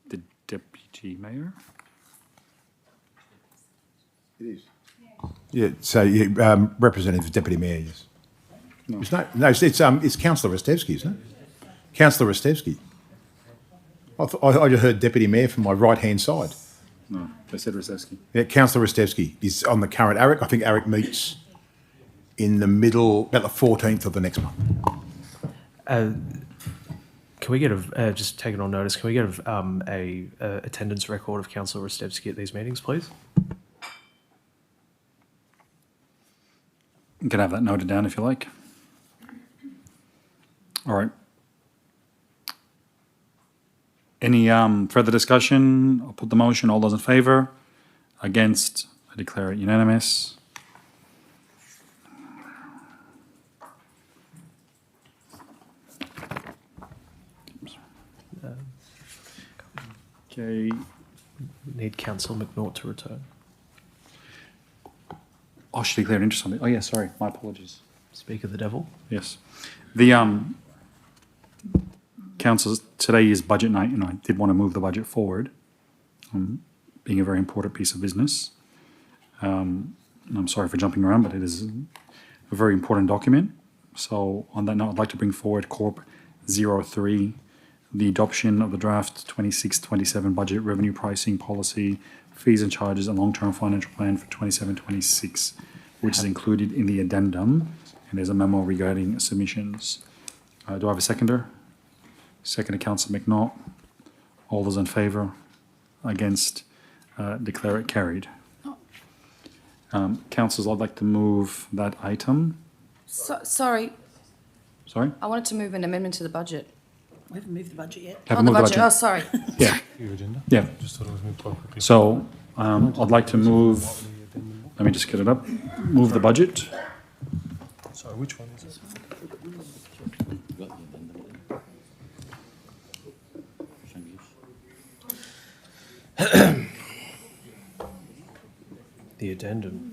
The deputy mayor. It is. Yeah. So representative deputy mayor. Yes. No. It's Councillor Rostevsky, isn't it? Councillor Rostevsky. I just heard deputy mayor from my right hand side. No, they said Rostevsky. Yeah, Councillor Rostevsky is on the current ARIC. I think ARIC meets in the middle, about the 14th of the next month. Can we get just taking on notice? Can we get a attendance record of Councillor Rostevsky at these meetings, please? You can have that noted down if you like. All right. Any further discussion? I'll put the motion. All those in favour? Against? I declare it unanimous. Okay. Need Councillor McNaught to return. I should declare an interest on it. Oh, yeah, sorry. My apologies. Speak of the devil. Yes. The council, today is budget night, and I did want to move the budget forward, being a very important piece of business. And I'm sorry for jumping around, but it is a very important document. So on that note, I'd like to bring forward Corp 03, the adoption of the draft 26-27 budget revenue pricing policy, fees and charges, and long-term financial plan for 27-26, which is included in the addendum, and there's a memo regarding submissions. Do I have a seconder? Second to Councillor McNaught. All those in favour? Against? Declare it carried. Councillors, I'd like to move that item. Sorry, Sorry? I wanted to move an amendment to the budget. We haven't moved the budget yet. Haven't moved the budget. Oh, sorry. Yeah. Your agenda? Yeah. Just thought it was moved quite quickly. So I'd like to move, let me just get it up, move the budget. Sorry, which one is it? The addendum.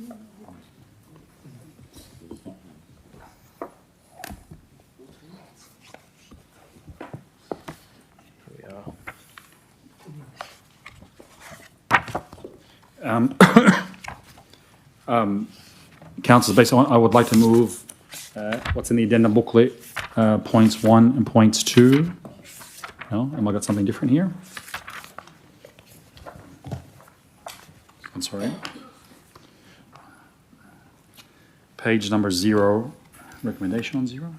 Councillors, basically, I would like to move what's in the addendum booklet, points 1 and points 2. No, am I got something different here? I'm sorry. Page number 0, recommendation on 0.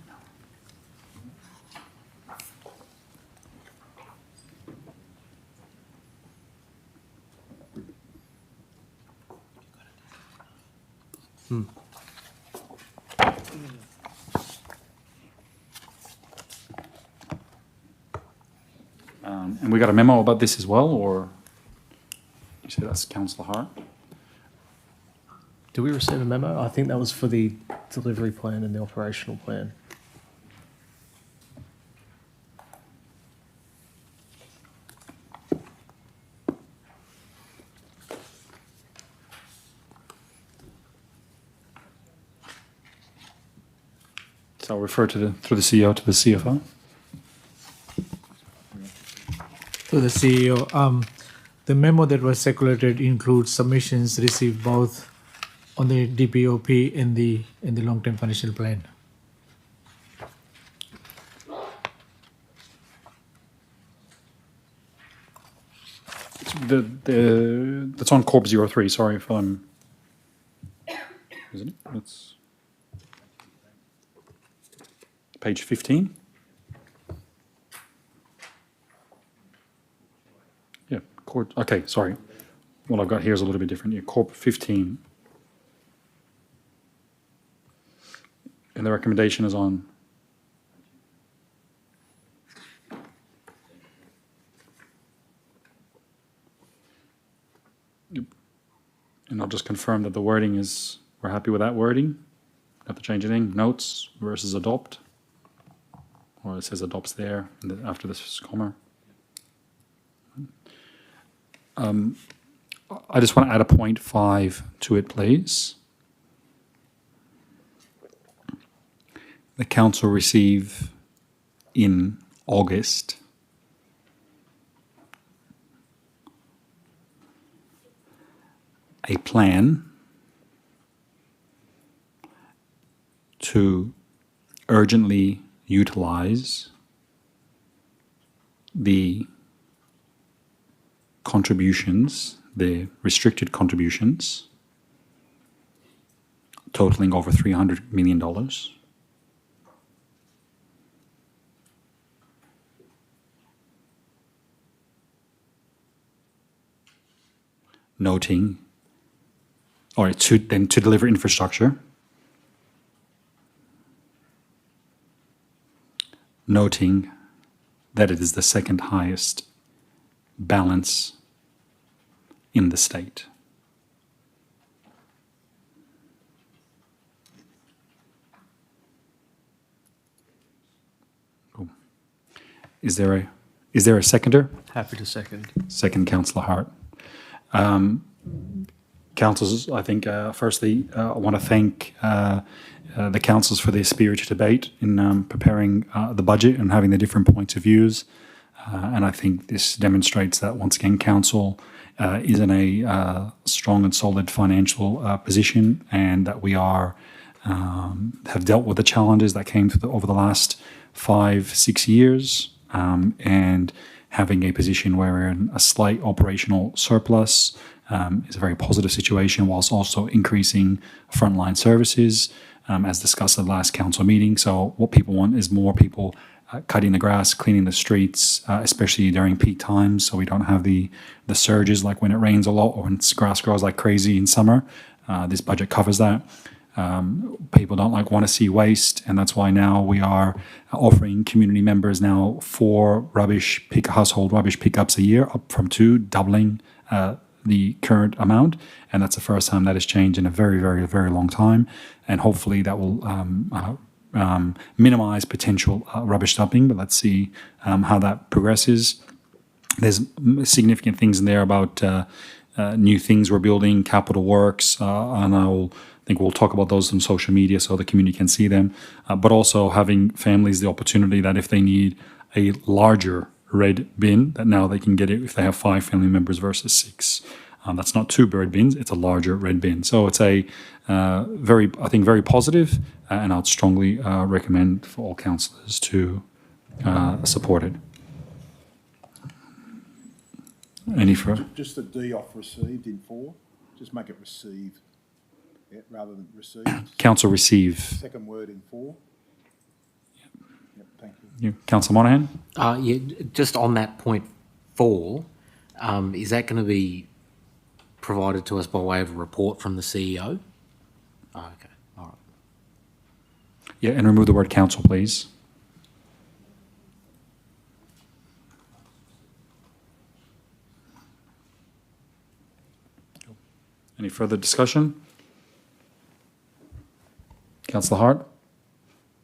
And we got a memo about this as well, or you say that's Councillor Hart? Did we receive a memo? I think that was for the delivery plan and the operational plan. So I'll refer to through the CEO to the CFO. the CEO. The memo that was circulated includes submissions received both on the DPOP and the long-term financial plan. That's on Corp 03. Sorry if I'm. Isn't it? That's page 15. Yeah, Corp. Okay, sorry. What I've got here is a little bit different. Yeah, Corp 15. And the recommendation is on. Yep. And I'll just confirm that the wording is, we're happy with that wording. Have to change anything. Notes versus adopt. Or it says adopts there after this comma. I just want to add a 0.5 to it, please. The council receive in August a plan to urgently utilize the contributions, the restricted contributions, totaling over $300 million. Noting, or to deliver infrastructure, noting that it is the second highest balance in the state. Cool. Is there a seconder? Happy to second. Second, Councillor Hart. Councillors, I think firstly I want to thank the councillors for their spirited debate in preparing the budget and having the different points of views. And I think this demonstrates that once again council is in a strong and solid financial position, and that we are have dealt with the challenges that came through over the last 5-6 years, and having a position where we're in a slight operational surplus is a very positive situation, whilst also increasing frontline services, as discussed at the last council meeting. So what people want is more people cutting the grass, cleaning the streets, especially during peak times, so we don't have the surges like when it rains a lot or when grass grows like crazy in summer. This budget covers that. People don't want to see waste, and that's why now we are offering community members now 4 household rubbish pickups a year, up from 2, doubling the current amount, and that's the first time that has changed in a very, very, very long time, and hopefully that will minimize potential rubbish dumping, but let's see how that progresses. There's significant things in there about new things we're building, capital works, and I think we'll talk about those on social media so the community can see them, but also having families the opportunity that if they need a larger red bin, that now they can get it if they have 5 family members versus 6. That's not 2 red bins, it's a larger red bin. So it's a very positive, and I'd strongly recommend for all councillors to support it. Any further? Just the D off received in 4, just make it received rather than received. Council receive. Second word in 4. Yep, thank you. Councillor Monahan? Yeah, just on that point 4, is that going to be provided to us by way of a report from the CEO? Oh, okay, all right. Yeah, and remove the word council, please. Any further discussion? Councillor Hart?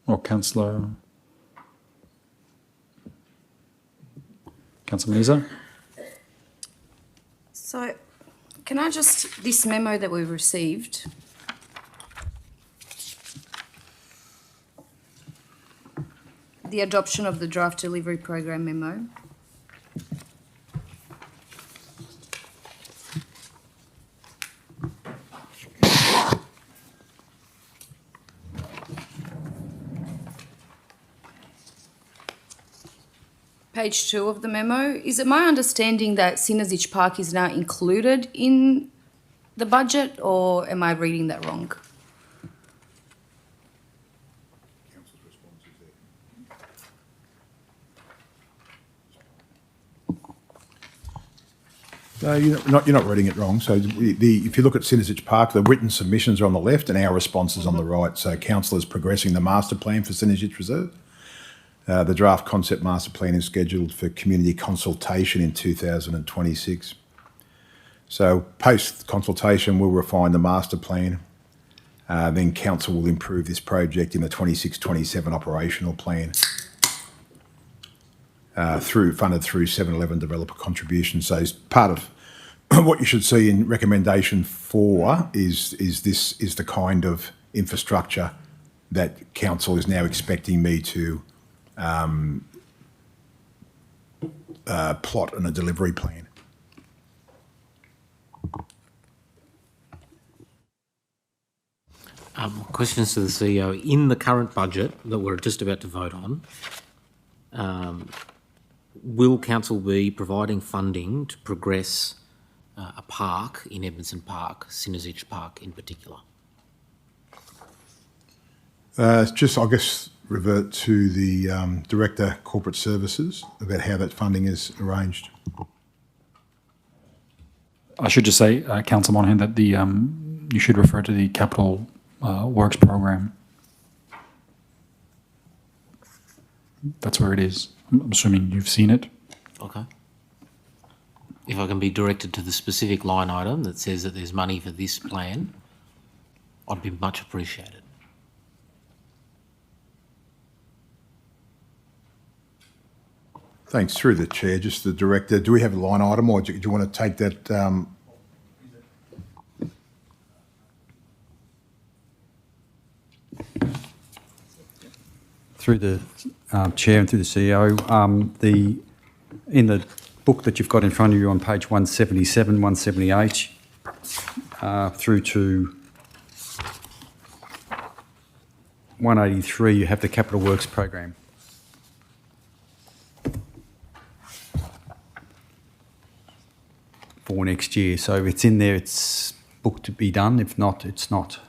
Or Councillor Meza? So, can I just, this memo that we've received, the adoption of the draft delivery program memo, page 2 of the memo, is it my understanding that Synergy Park is now included in the budget, or am I reading that wrong? You're not reading it wrong. So if you look at Synergy Park, the written submissions are on the left and our response is on the right. So council is progressing the master plan for Synergy Reserve. The draft concept master plan is scheduled for community consultation in 2026. So post-consultation, we'll refine the master plan. Then council will improve this project in the 26-27 operational plan. Funded through 7-Eleven developer contributions. So as part of what you should see in recommendation 4 is the kind of infrastructure that council is now expecting me to plot in a delivery plan. Questions to the CEO. In the current budget that we're just about to vote on, will council be providing funding to progress a park in Edmondson Park, Synergy Park in particular? Just, I guess, revert to the Director Corporate Services about how that funding is arranged. I should just say, Councillor Monahan, that you should refer to the Capital Works program. That's where it is. I'm assuming you've seen it. Okay. If I can be directed to the specific line item that says that there's money for this plan, I'd be much appreciated. Thanks. Through the Chair, just the Director, do we have a line item or do you want to take that? Through the Chair and through the CEO, in the book that you've got in front of you on page 177, 178, through to 183, you have the Capital Works program. For next year. So if it's in there, it's booked to be done. If not, it's not.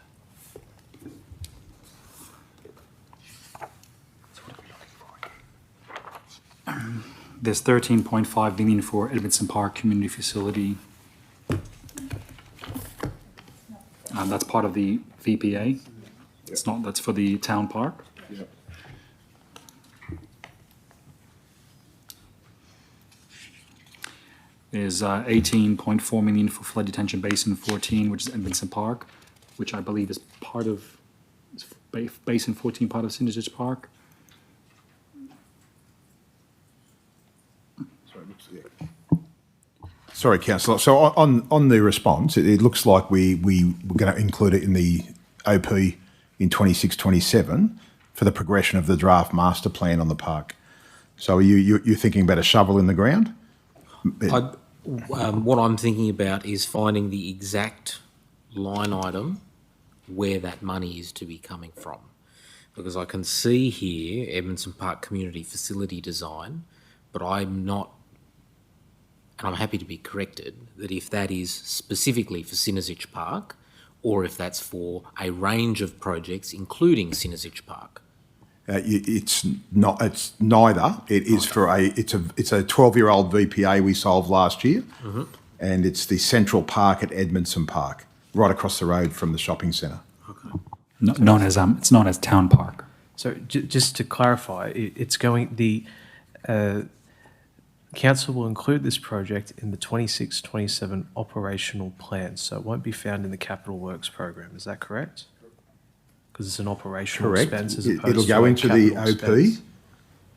There's 13.5 million for Edmondson Park Community Facility. That's part of the VPA. It's not, that's for the town park. Yeah. There's 18.4 million for Flood Detention Basin 14, which is Edmondson Park, which I believe is part of, Basin 14 part of Synergy Park. Sorry, Councillor. So on the response, it looks like we're going to include it in the OP in 26-27 for the progression of the draft master plan on the park. So are you're thinking about a shovel in the ground? What I'm thinking about is finding the exact line item where that money is to be coming from. Because I can see here Edmondson Park Community Facility Design, but I'm not, and I'm happy to be corrected, that if that is specifically for Synergy Park or if that's for a range of projects including Synergy Park. It's not. It's neither. It is for a. It's a 12-year-old VPA we solved last year, and it's the Central Park at Edmondson Park, right across the road from the shopping centre. Okay. Known as it's known as Town Park. So just to clarify, it's going the council will include this project in the 26-27 operational plan, so it won't be found in the Capital Works program. Is that correct? Because it's an operational expense as opposed It'll to go a into the capital OP expense.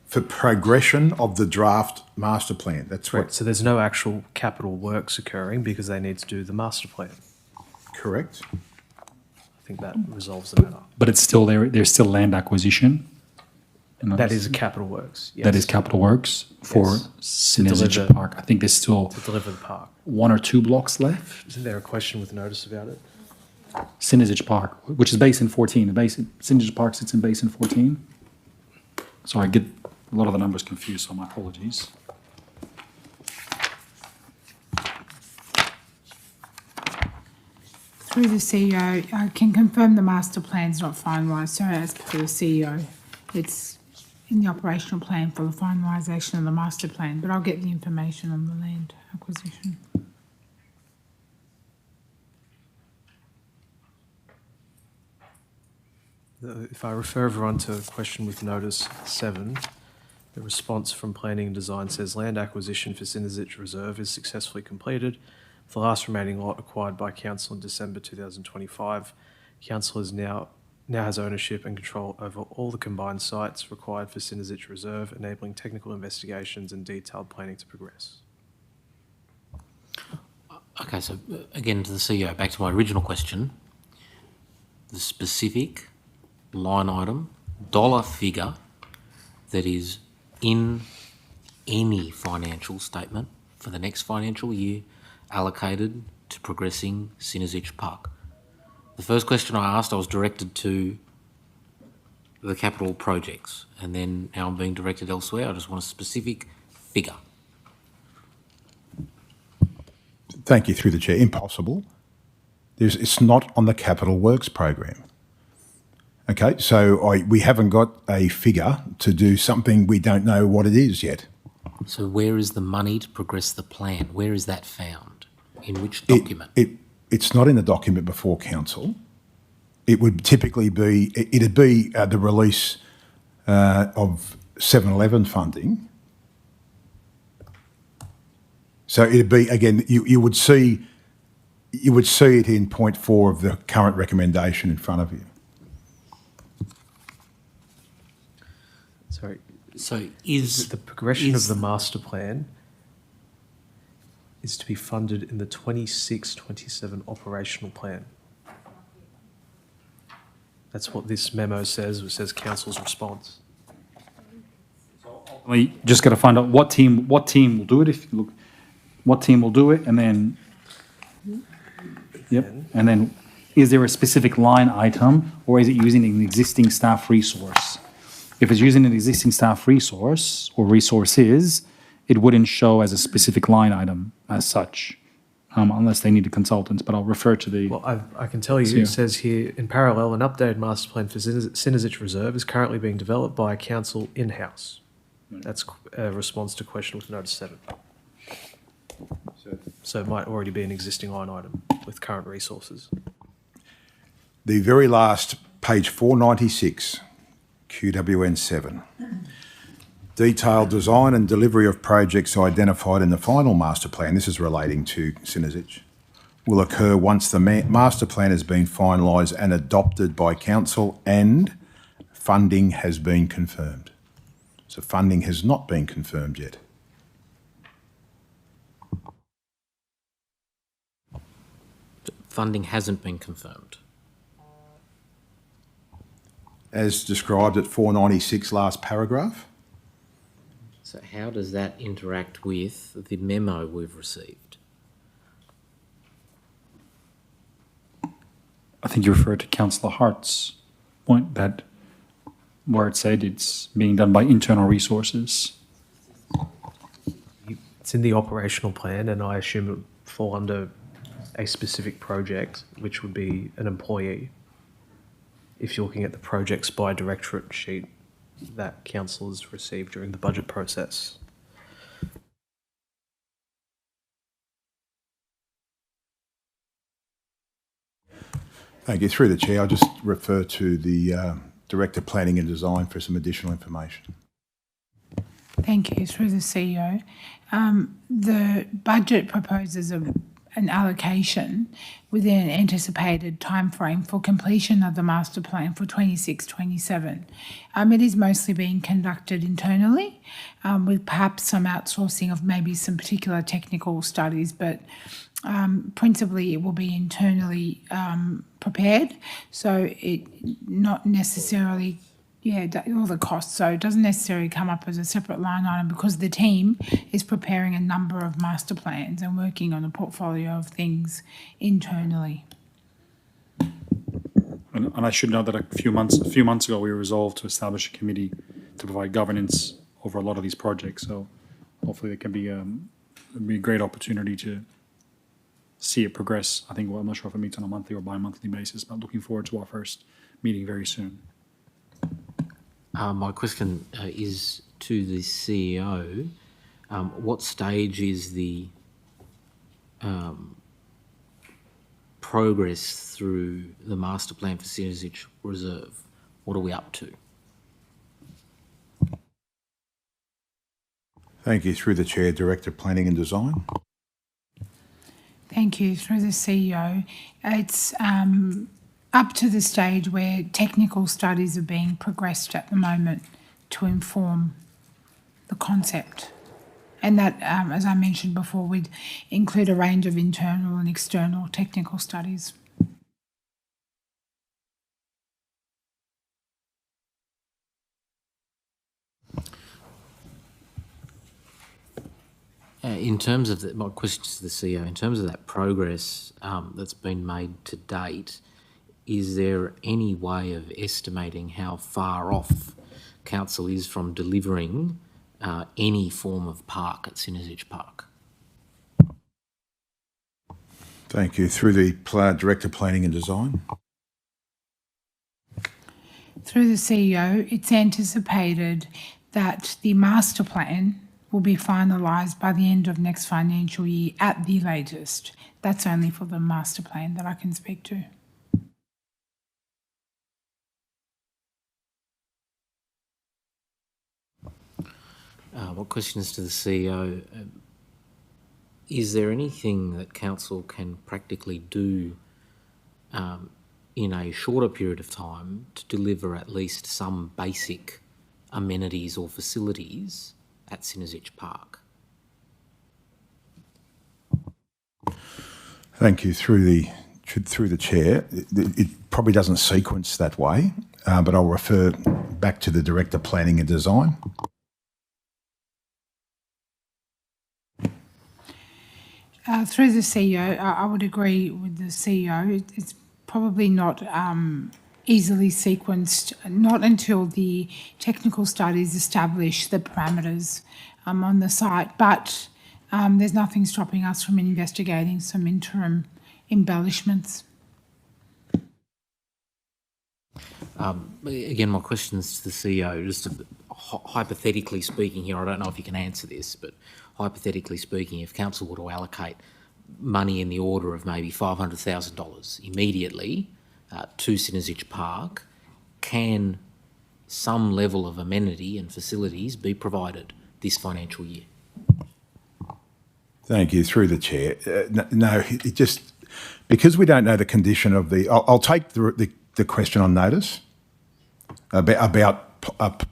for progression of the draft master plan. That's Right. what. So there's no actual capital works occurring because they need to do the master plan. Correct. I think that resolves the matter. But it's still there. There's still land acquisition. And That is a capital works. Yes. That is Capital Works for Yes. Synergy deliver- Park. I think there's still to deliver the park. 1 or 2 blocks left. Isn't there a question with notice about it? Synergy Park, which is Basin 14. The Synergy Park sits in Basin 14. So I get A lot of the numbers confused, so my apologies. Through the CEO, I can confirm the master plan's not finalised, so as per the CEO. It's in the operational plan for the finalisation of the master plan, but I'll get the information on the land acquisition. If I refer everyone to question with notice 7, the response from Planning and Design says land acquisition for Synergich Reserve is successfully completed. The last remaining lot acquired by Council in December 2025. Council now has ownership and control over all the combined sites required for Synergich Reserve, enabling technical investigations and detailed planning to progress. Okay, so again to the CEO, back to my original question. The specific line item, dollar figure that is in any financial statement for the next financial year allocated to progressing Synergich Park. The first question I asked, I was directed to the capital projects, and then now I'm being directed elsewhere. I just want a specific figure. Thank you, through the chair. Impossible. It's not on the capital works program. Okay, so we haven't got a figure to do something we don't know what it is yet. So where is the money to progress the plan? Where is that found? In which document? It's not in the document before council. It would typically be, it'd be the release of 7-Eleven funding. So it'd be, again, you would see it in point 4 of the current recommendation in front of you. Sorry. So is the progression of the master plan is to be funded in the 26-27 operational plan. That's what this memo says. It says council's response. We just got to find out what team will do it. If you look, what team will do it, and then and then is there a specific line item, or is it using an existing staff resource? If it's using an existing staff resource or resources, it wouldn't show as a specific line item as such, unless they need a consultant, but I'll refer to the... Well, I can tell you, it says here, in parallel, an updated master plan for Synergich Reserve is currently being developed by council in-house. That's a response to question with notice 7. So it might already be an existing line item with current resources. The very last, page 496, QWN 7. Detailed design and delivery of projects identified in the final master plan, this is relating to Synergich, will occur once the master plan has been finalised and adopted by council and funding has been confirmed. So funding has not been confirmed yet. Funding hasn't been confirmed. As described at 496, last paragraph. So how does that interact with the memo we've received? I think you referred to Councillor Hart's point that where it said it's being done by internal resources. It's in the operational plan, and I assume it would fall under a specific project, which would be an employee. If you're looking at the projects by directorate sheet that councillors received during the budget process. Thank you. Through the chair, I'll just refer to the Director of Planning and Design for some additional information. Thank you. Through the CEO. The budget proposes an allocation within an anticipated timeframe for completion of the master plan for 26-27. It is mostly being conducted internally, with perhaps some outsourcing of maybe some particular technical studies, but principally it will be internally prepared. So it not necessarily, all the costs. So it doesn't necessarily come up as a separate line item because the team is preparing a number of master plans and working on a portfolio of things internally. And I should note that a few months ago we resolved to establish a committee to provide governance over a lot of these projects. So hopefully there can be a great opportunity to see it progress. I think, well, I'm not sure if it meets on a monthly or bi-monthly basis, but looking forward to our first meeting very soon. My question is to the CEO. What stage is the progress through the master plan for Synergy Reserve? What are we up to? Thank you. Through the Chair, Director, Planning and Design. Thank you. Through the CEO, it's up to the stage where technical studies are being progressed at the moment to inform the concept. And that, as I mentioned before, would include a range of internal and external technical studies. In terms of my question to the CEO, in terms of that progress that's been made to date, is there any way of estimating how far off council is from delivering any form of park at Synergy Park? Thank you. Through the Director, Planning and Design. Through the CEO, it's anticipated that the master plan will be finalised by the end of next financial year at the latest. That's only for the master plan that I can speak to. What questions to the CEO? Is there anything that council can practically do in a shorter period of time to deliver at least some basic amenities or facilities at Synergy Park? Thank you. Through the Chair, it probably doesn't sequence that way, but I'll refer back to the Director, Planning and Design. Through the CEO, I would agree with the CEO. It's probably not easily sequenced, not until the technical studies establish the parameters on the site, but there's nothing stopping us from investigating some interim embellishments. Again, my questions to the CEO, just hypothetically speaking here, I don't know if you can answer this, but hypothetically speaking, if council were to allocate money in the order of maybe $500,000 immediately to Synergy Park, can some level of amenity and facilities be provided this financial year? Thank you. Through the Chair. No, it just, because we don't know the condition of the, I'll take the question on notice about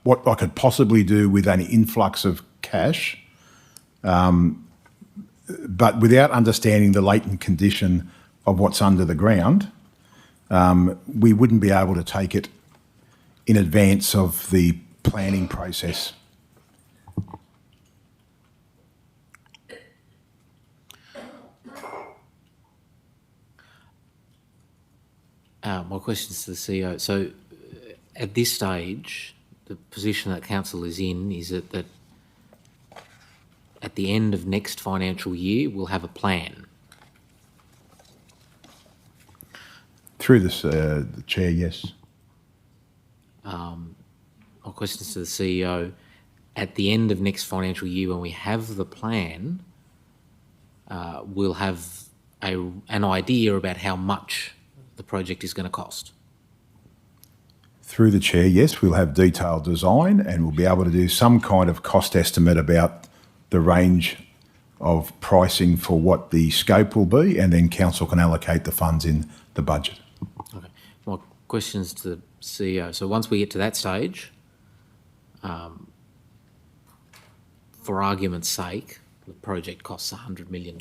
what I could possibly do with an influx of cash, but without understanding the latent condition of what's under the ground, we wouldn't be able to take it in advance of the planning process. My questions to the CEO. So at this stage, the position that council is in is that at the end of next financial year, we'll have a plan. Through the Chair, yes. My questions to the CEO. At the end of next financial year, when we have the plan, we'll have an idea about how much the project is going to cost. Through the Chair, yes, we'll have detailed design and we'll be able to do some kind of cost estimate about the range of pricing for what the scope will be, and then council can allocate the funds in the budget. Okay. My questions to the CEO. So once we get to that stage, for argument's sake, the project costs $100 million.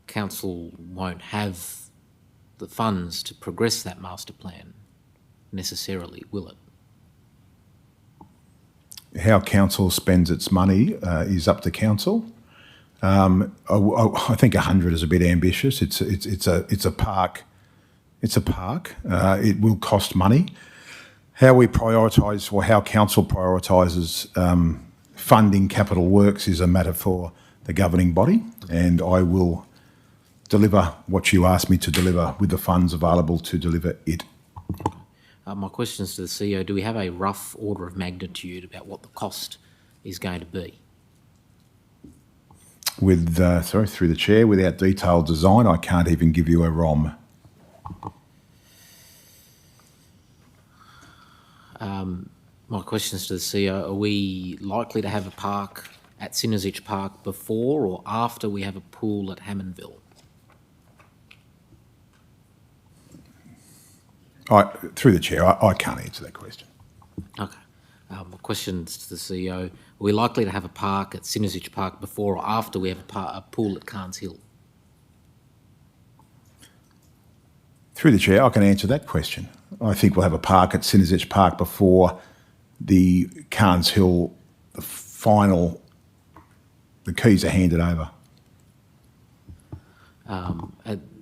Council won't have the funds to progress that master plan necessarily, will it? How council spends its money is up to council. I think 100 is a bit ambitious. It's a park. It's a park. It will cost money. How we prioritise, or how council prioritises funding capital works is a matter for the governing body, and I will deliver what you asked me to deliver with the funds available to deliver it. My question is to the CEO, do we have a rough order of magnitude about what the cost is going to be? With, through the chair, without detailed design, I can't even give you a ROM. My question is to the CEO, are we likely to have a park at Synergich Park before or after we have a pool at Hammondville? Through the chair, I can't answer that question. Okay. My question is to the CEO, are we likely to have a park at Synergich Park before or after we have a pool at Carnes Hill? Through the chair, I can answer that question. I think we'll have a park at Synergich Park before the Carnes Hill, the keys are handed over.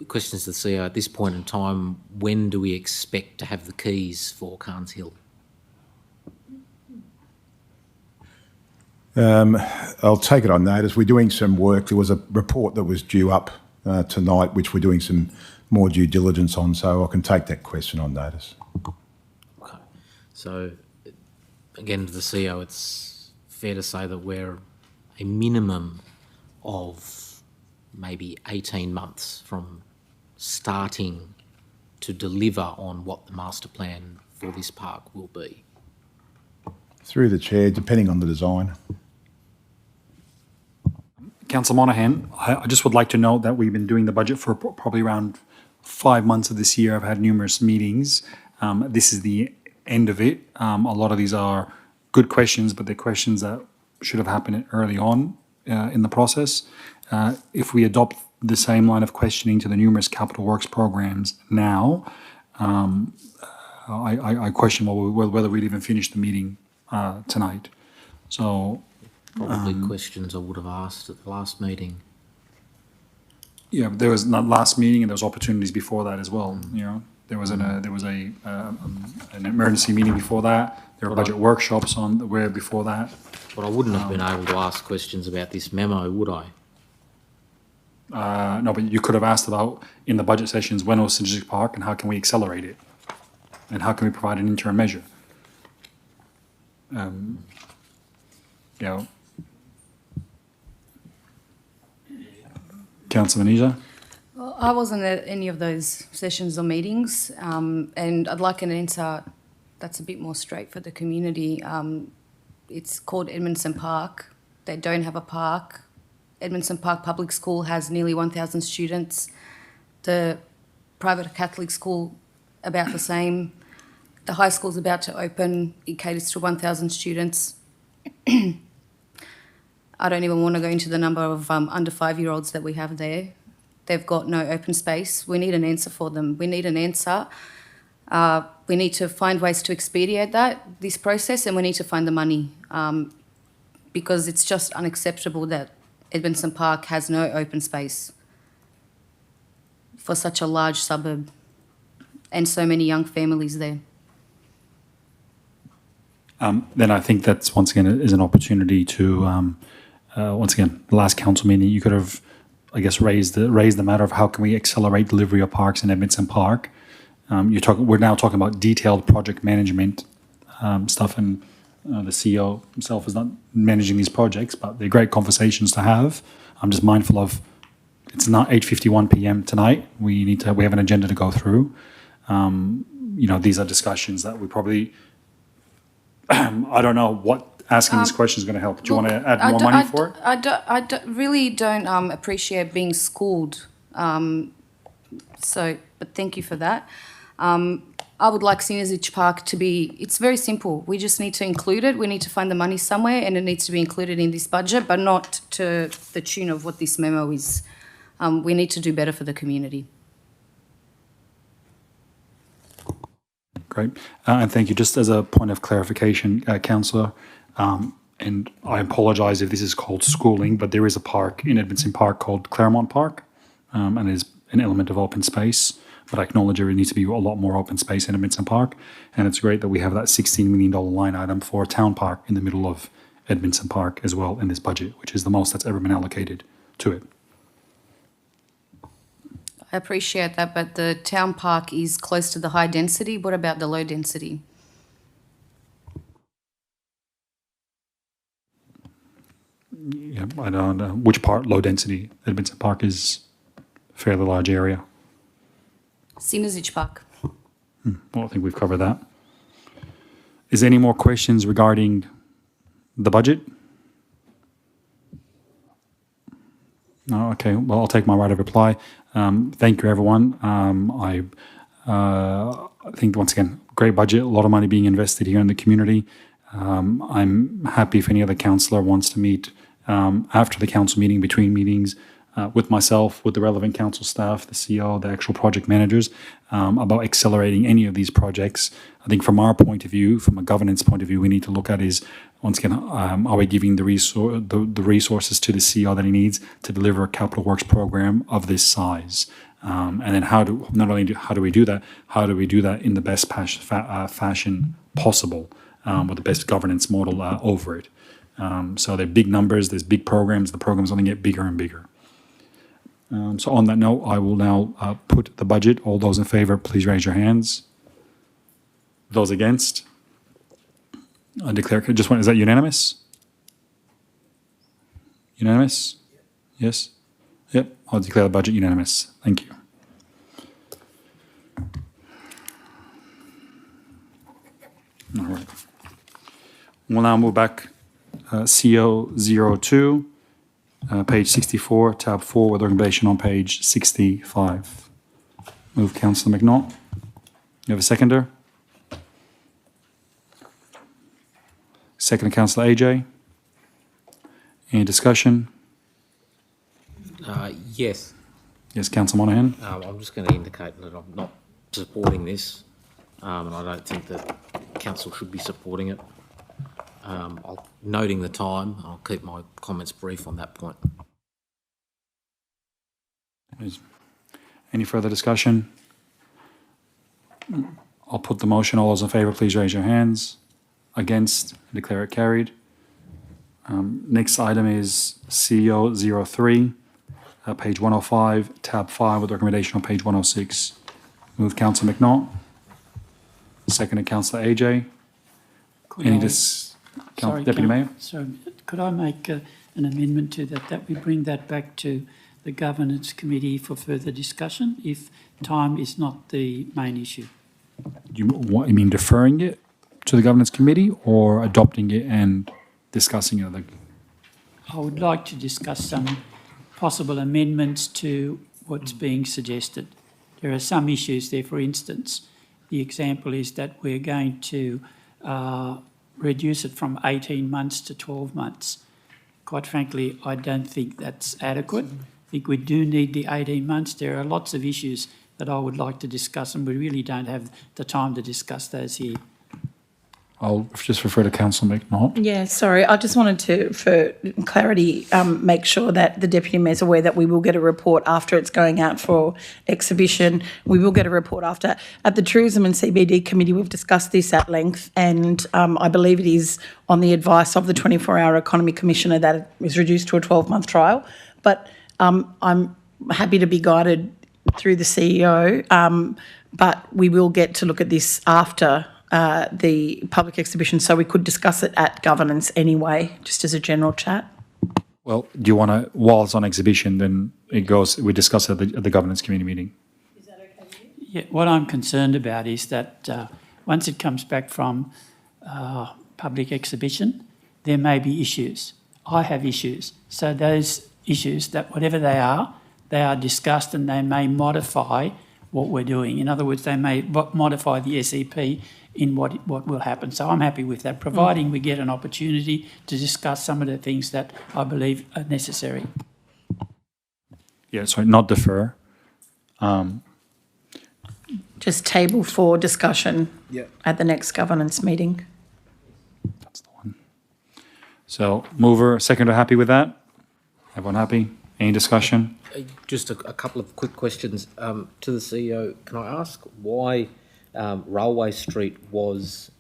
Questions to the CEO, at this point in time, when do we expect to have the keys for Carnes Hill? I'll take it on notice. We're doing some work. There was a report that was due up tonight, which we're doing some more due diligence on, so I can take that question on notice. Okay. So, again, to the CEO, it's fair to say that we're a minimum of maybe 18 months from starting to deliver on what the master plan for this park will be. Through the chair, depending on the design. Councillor Monaghan, I just would like to note that we've been doing the budget for probably around 5 months of this year. I've had numerous meetings. This is the end of it. A lot of these are good questions, but they're questions that should have happened early on in the process. If we adopt the same line of questioning to the numerous capital works programs now, I question whether we'd even finish the meeting tonight. So probably questions I would have asked at the last meeting. Yeah, there was not last meeting, and there was opportunities before that as well. You know, there was an emergency meeting before that. There were budget workshops on where before that. But I wouldn't have been able to ask questions about this memo, would I? No, but you could have asked about in the budget sessions when was Synergich Park and how can we accelerate it, and how can we provide an interim measure. You know, Councillor Manija. Well, I wasn't at any of those sessions or meetings, and I'd like an answer that's a bit more straight for the community. It's called Edmondson Park. They don't have a park. Edmondson Park Public School has nearly 1,000 students. The private Catholic school, about the same. The high school's about to open. It caters to 1,000 students. I don't even want to go into the number of under 5-year-olds that we have there. They've got no open space. We need an answer for them. We need an answer. We need to find ways to expedite this process, and we need to find the money because it's just unacceptable that Edmondson Park has no open space for such a large suburb and so many young families there. Then I think that's once again is an opportunity to once again the last council meeting you could have, I guess, raised the matter of how can we accelerate delivery of parks in Edmondson Park. We're now talking about detailed project management stuff, and the CEO himself is not managing these projects, but they're great conversations to have. I'm just mindful of it's not 8:51 p.m. tonight. We have an agenda to go through. You know, these are discussions that we probably I don't know what asking these questions is going to help. Do you want to add more money for it? I really don't appreciate being schooled. But thank you for that. I would like Synergich Park to be, it's very simple. We just need to include it. We need to find the money somewhere, and it needs to be included in this budget, but not to the tune of what this memo is. We need to do better for the community. Great. And thank you. Just as a point of clarification, Councillor, and I apologise if this is called schooling, but there is a park in Edmondson Park called Claremont Park, and an element of open space, but I acknowledge there needs to be a lot more open space in Edmondson Park. And it's great that we have that $16 million line item for a town park in the middle of Edmondson Park as well in this budget, which is the most that's ever been allocated to it. I appreciate that, but the town park is close to the high density. What about the low density? Yeah, I don't know which part, low density. Edmondson Park is a fairly large area. Sinerzic Park. Well, I think we've covered that. Is there any more questions regarding the budget? No, okay. Well, I'll take my right of reply. Thank you, everyone. I think, once again, great budget, a lot of money being invested here in the community. I'm happy if any other councillor wants to meet after the council meeting, between meetings, with myself, with the relevant council staff, the CEO, the actual project managers, about accelerating any of these projects. I think from our point of view, from a governance point of view, we need to look at is, once again, are we giving the resources to the CEO that he needs to deliver a capital works program of this size? And then how do we do that? How do we do that in the best fashion possible, with the best governance model over it? So they're big numbers, there's big programs, the programs only get bigger and bigger. So on that note, I will now put the budget. All those in favour, please raise your hands. Those against? I declare, is that unanimous? Unanimous? Yes? Yep, I'll declare the budget unanimous. Thank you. All right. We'll now move back, CO02. Page 64, tab 4, with recommendation on page 65. Move Councillor McNaught. You have a seconder? Second, Councillor AJ. Any discussion? Yes. Yes, Councillor Monaghan. I'm just going to indicate that I'm not supporting this, and I don't think that council should be supporting it. Noting the time, I'll keep my comments brief on that point. Any further discussion? I'll put the motion. All those in favour, please raise your hands. Against, declare it carried. Next item is CO 03, page 105, tab 5, with recommendation on page 106. Move Councillor McNaught. Seconded Councillor AJ. Deputy Mayor? Sorry, could I make an amendment to that we bring that back to the Governance Committee for further discussion if time is not the main issue? You mean deferring it to the Governance Committee or adopting it and discussing it? I would like to discuss some possible amendments to what's being suggested. There are some issues there. For instance, the example is that we're going to reduce it from 18 months to 12 months. Quite frankly, I don't think that's adequate. I think we do need the 18 months. There are lots of issues that I would like to discuss, and we really don't have the time to discuss those here. I'll just refer to Councillor McNaught. Yeah, sorry. I just wanted to, for clarity, make sure that the Deputy Mayor is aware that we will get a report after it's going out for exhibition. We will get a report after. At the Tourism and CBD Committee, we've discussed this at length, and I believe it is on the advice of the 24-hour Economy Commissioner that it was reduced to a 12-month trial. But I'm happy to be guided through the CEO, but we will get to look at this after the public exhibition, so we could discuss it at governance anyway, just as a general chat. Well, do you want to, while it's on exhibition, then we discuss it at the Governance Committee meeting? Is that okay with you? Yeah, what I'm concerned about is that once it comes back from public exhibition, there may be issues. I have issues. So those issues, that whatever they are discussed, and they may modify what we're doing. In other words, they may modify the SEP in what will happen. So I'm happy with that, providing we get an opportunity to discuss some of the things that I believe are necessary. Yeah, sorry, not defer. Just table for discussion at the next governance meeting. That's the one. So, mover, seconder, happy with that? Everyone happy? Any discussion? Just a couple of quick questions to the CEO. Can I ask why Railway Street is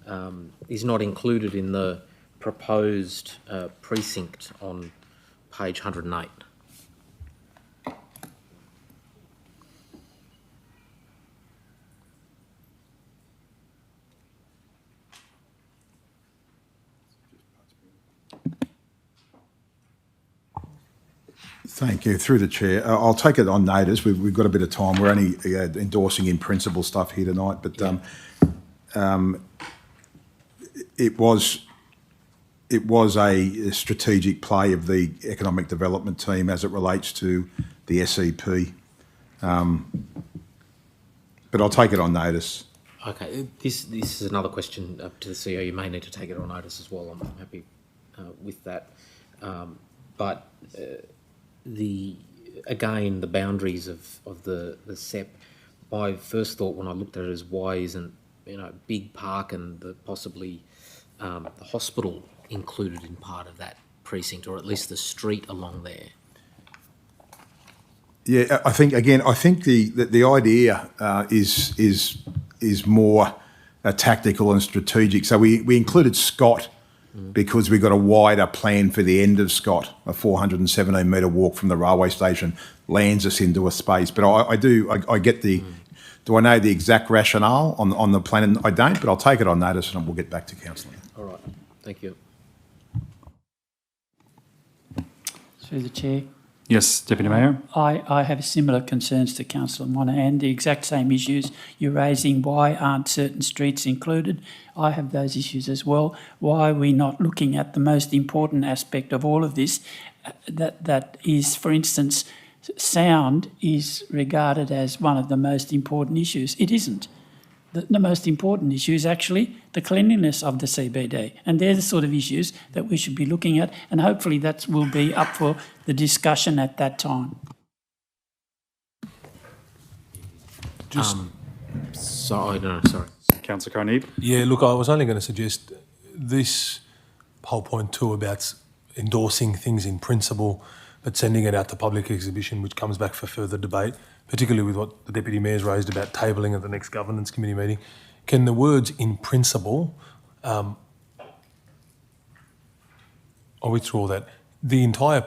not included in the proposed precinct on page 108? Thank you. Through the chair, I'll take it on notice. We've got a bit of time. We're only endorsing in principle stuff here tonight, but it was a strategic play of the economic development team as it relates to the SEP. But I'll take it on notice. Okay, this is another question to the CEO. You may need to take it on notice as well. I'm happy with that. But the boundaries of the SEP, my first thought when I looked at it is why isn't Big Park and possibly the hospital included in part of that precinct, or at least the street along there? Yeah, I think the idea is more tactical and strategic. So we included Scott because we got a wider plan for the end of Scott. A 417 metre walk from the railway station lands us into a space. But I get the. Do I know the exact rationale on the plan? I don't, but I'll take it on notice and we'll get back to council. All right, thank you. Through the chair. Yes, Deputy Mayor. I have similar concerns to Councillor Monahan, the exact same issues you're raising. Why aren't certain streets included? I have those issues as well. Why are we not looking at the most important aspect of all of this? That is, for instance, sound is regarded as one of the most important issues. It isn't. The most important issue is actually the cleanliness of the CBD. And they're the sort of issues that we should be looking at, and hopefully that will be up for the discussion at that time. Sorry. Councillor Carnegie. Yeah, look, I was only going to suggest this whole point too about endorsing things in principle, but sending it out to public exhibition, which comes back for further debate, particularly with what the Deputy Mayor's raised about tabling at the next Governance Committee meeting. Can the words "in principle," I'll withdraw that. The entire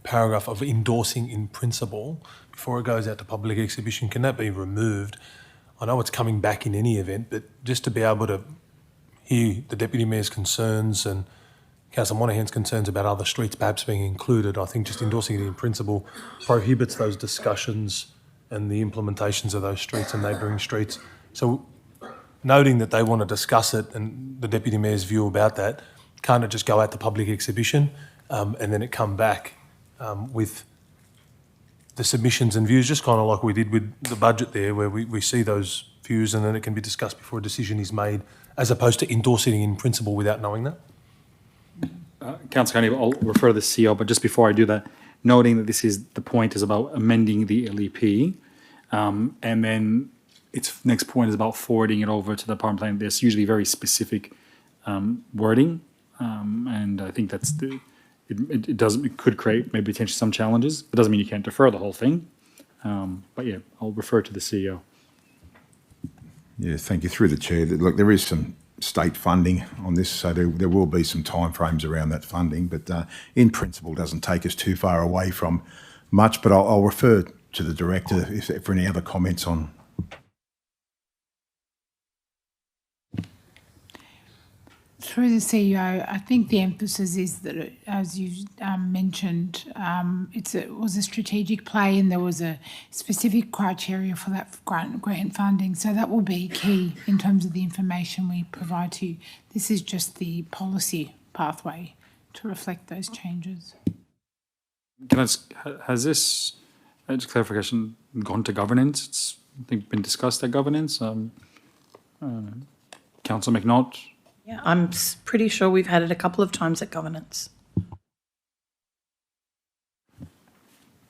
paragraph of endorsing in principle, before it goes out to public exhibition, can that be removed? I know it's coming back in any event, but just to be able to hear the Deputy Mayor's concerns and Councillor Monahan's concerns about other streets perhaps being included, I think just endorsing it in principle prohibits those discussions and the implementations of those streets and neighbouring streets. So noting that they want to discuss it and the Deputy Mayor's view about that, can't it just go out to public exhibition and then it come back with the submissions and views, just kind of like we did with the budget there, where we see those views and then it can be discussed before a decision is made, as opposed to endorsing in principle without knowing that? Councillor Carnegie, I'll refer to the CEO, but just before I do that, noting that the point is about amending the LEP, and then its next point is about forwarding it over to the Department of Planning. There's usually very specific wording, and I think that's it could create maybe potentially some challenges. It doesn't mean you can't defer the whole thing, but yeah, I'll refer to the CEO. Yeah, thank you. Through the chair, look, there is some state funding on this, so there will be some timeframes around that funding, but in principle doesn't take us too far away from much, but I'll refer to the director for any other comments on. Through the CEO, I think the emphasis is that, as you mentioned, it was a strategic play and there was a specific criteria for that grant funding. So that will be key in terms of the information we provide to you. This is just the policy pathway to reflect those changes. Has this, just clarification, gone to governance? It's, I think, been discussed at governance. Councillor McNaught? Yeah, I'm pretty sure we've had it a couple of times at governance.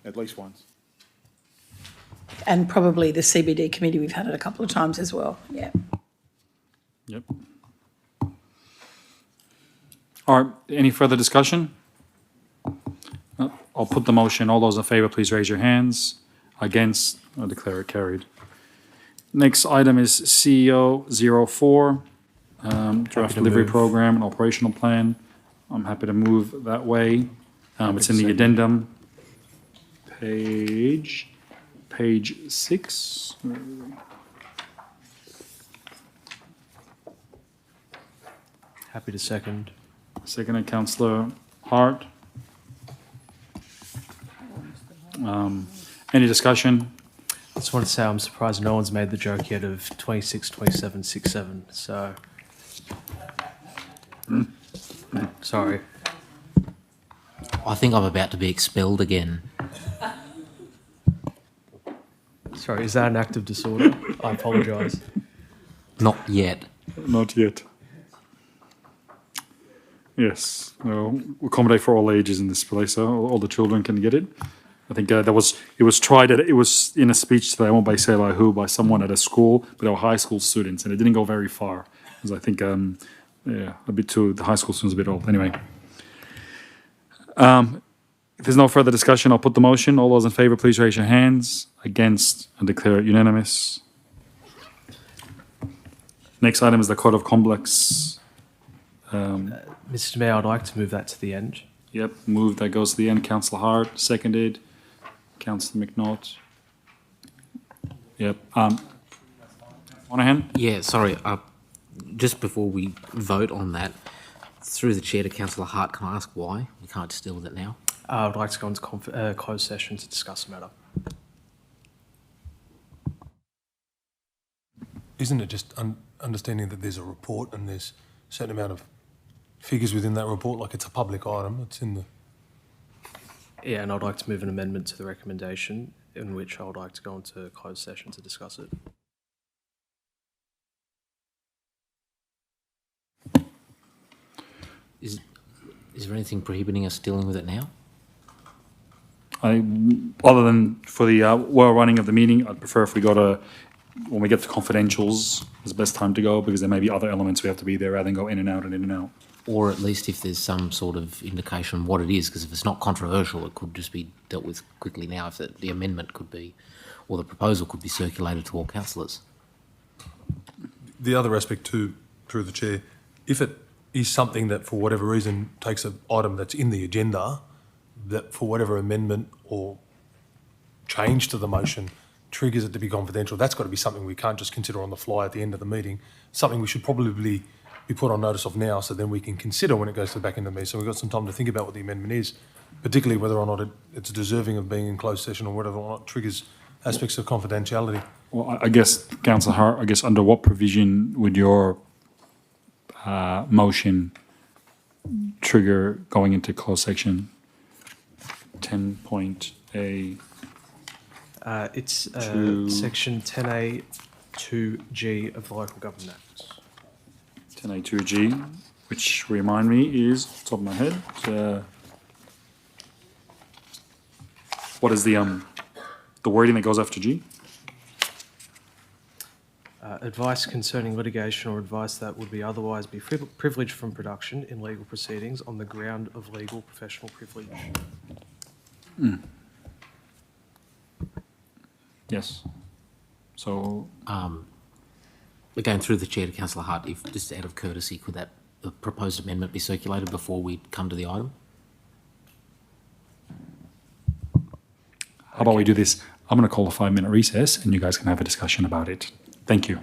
At least once. And probably the CBD committee, we've had it a couple of times as well, yeah. Yep. All right, any further discussion? I'll put the motion. All those in favour, please raise your hands. Against, I declare it carried. Next item is CEO 04, draft to delivery move. program and operational plan. I'm happy to move that way. It's to in the second. addendum. Page 6. Happy to second. Seconded, Councillor Hart. Any discussion? I just want to say I'm surprised no one's made the joke yet of 26, 27, 67. So, sorry. I think I'm about to be expelled again. Sorry, is that an act of disorder? I apologise. Not yet. Not yet. Yes, well, we accommodate for all ages in this place, so all the children can get it. I think it was tried it was in a speech today, I won't say by who, by someone at a school, but they were high school students, and it didn't go very far. Because I think, a bit too, the high school students a bit old. Anyway. If there's no further discussion, I'll put the motion. All those in favour, please raise your hands. Against, and declare it unanimous. Next item is the Code of Complex. Mr. Mayor, I'd like to move that to the end. Yep, move that goes to the end. Councillor Hart, seconded. Councillor McNaught. Yep. Monahan? Yeah, sorry. Just before we vote on that, through the chair to Councillor Hart, can I ask why we can't just deal with it now? I would like to go into closed session to discuss the matter. Isn't it just understanding that there's a report and there's a certain amount of figures within that report, like it's a public item, it's in the... Yeah, and I'd like to move an amendment to the recommendation in which I would like to go into closed session to discuss it. Is there anything prohibiting us dealing with it now? Other than for the well running of the meeting, I'd prefer if we when we get to confidentials, it's the best time to go, because there may be other elements we have to be there rather than go in and out and in and out. Or at least if there's some sort of indication what it is, because if it's not controversial, it could just be dealt with quickly now. If the amendment could be, or the proposal could be circulated to all councillors. The other aspect too, through the chair, if it is something that for whatever reason takes an item that's in the agenda, that for whatever amendment or change to the motion triggers it to be confidential, that's got to be something we can't just consider on the fly at the end of the meeting. Something we should probably be put on notice of now, so then we can consider when it goes to the back end of the meeting. So we've got some time to think about what the amendment is, particularly whether or not it's deserving of being in closed session, or whether or not it triggers aspects of confidentiality. Well, I guess, Councillor Hart, under what provision would your motion trigger going into closed section? 10.A. It's to- section 10A 2G of the Local Government Act. 10A2G, which remind me is, off the top of my head, what is the wording that goes after G? Advice concerning litigation or advice that would be otherwise be privileged from production in legal proceedings on the ground of legal professional privilege. Yes. So, Again, through the chair to Councillor Hart, if just out of courtesy, could that proposed amendment be circulated before we come to the item? how about we do this? I'm going to call a 5-minute recess and you guys can have a discussion about it. Thank you.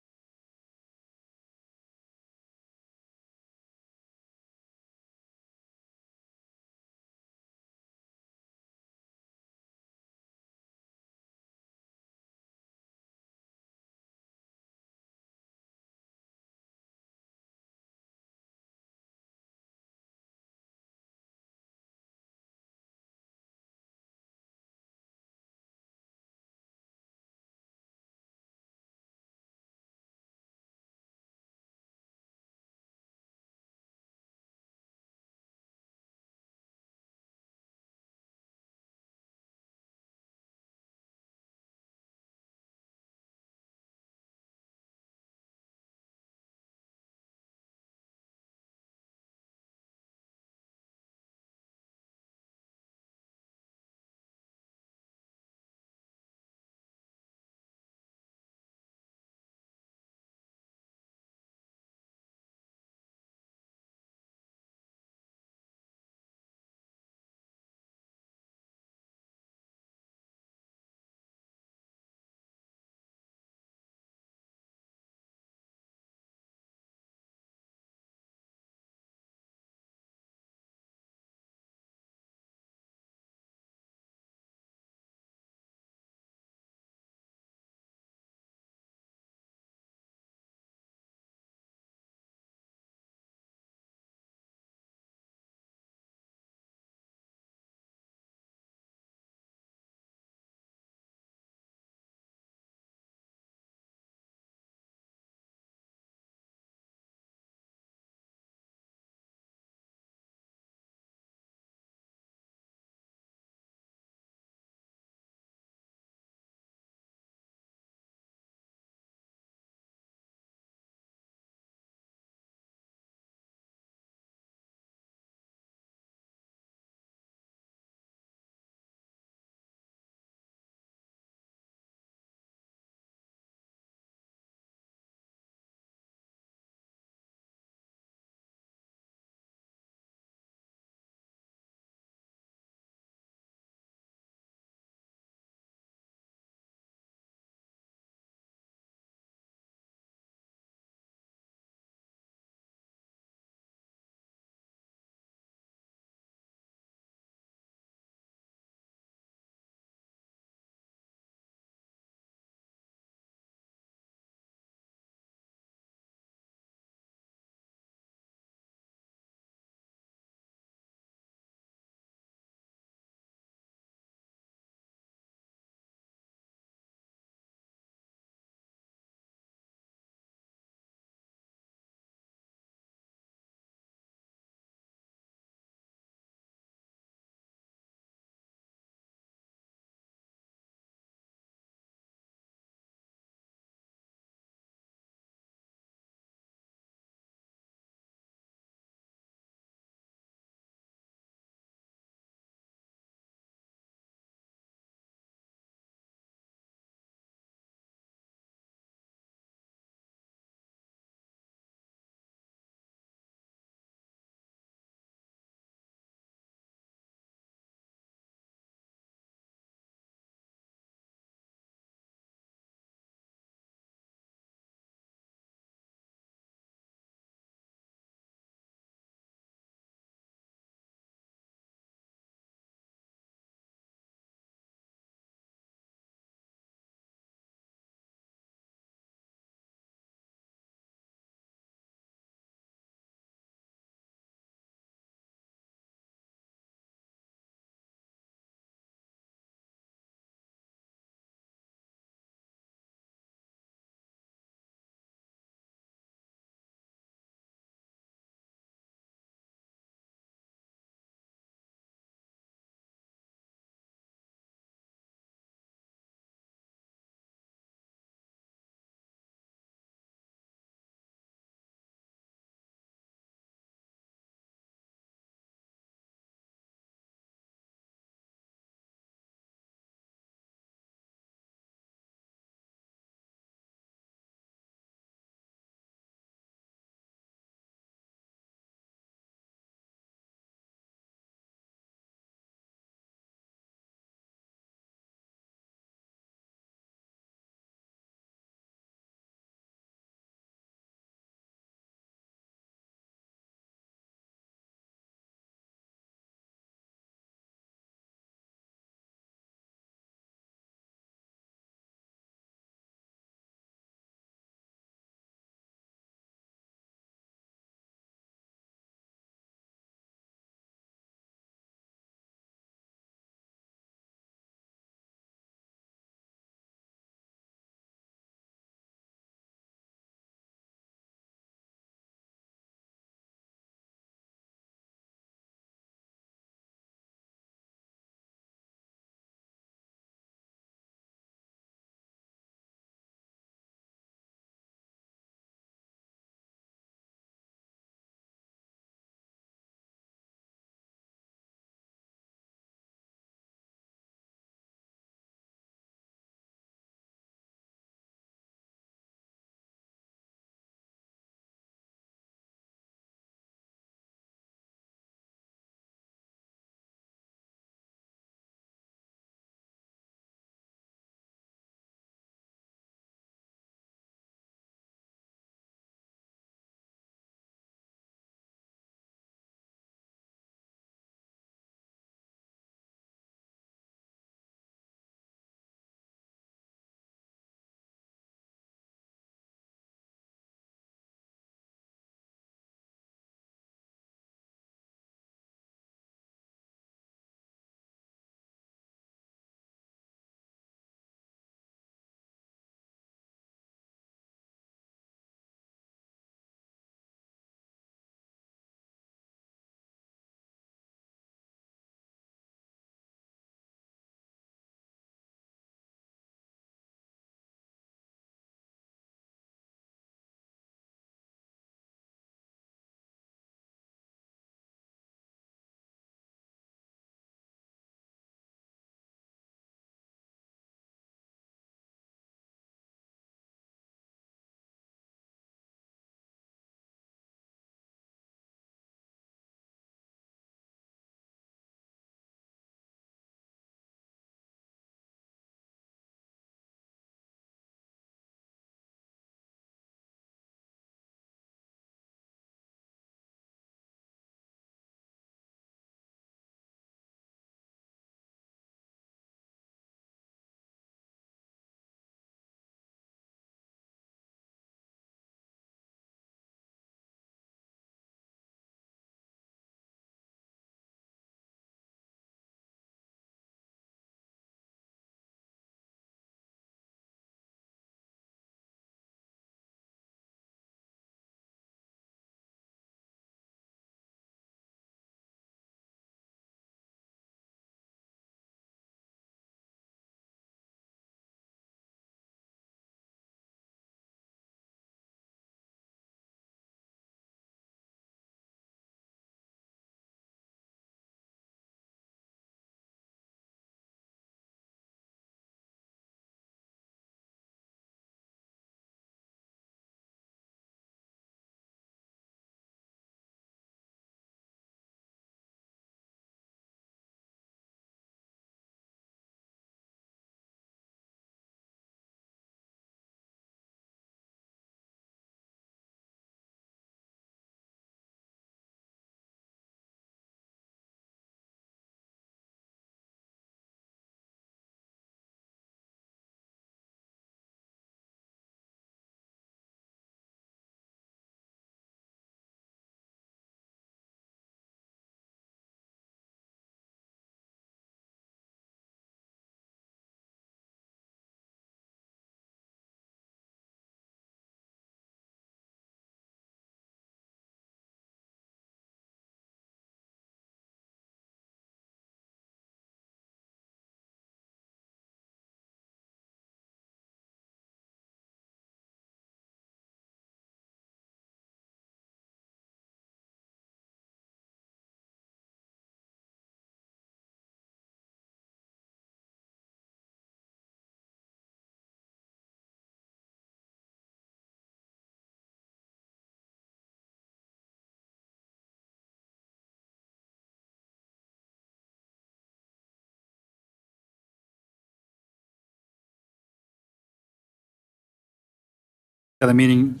The meeting,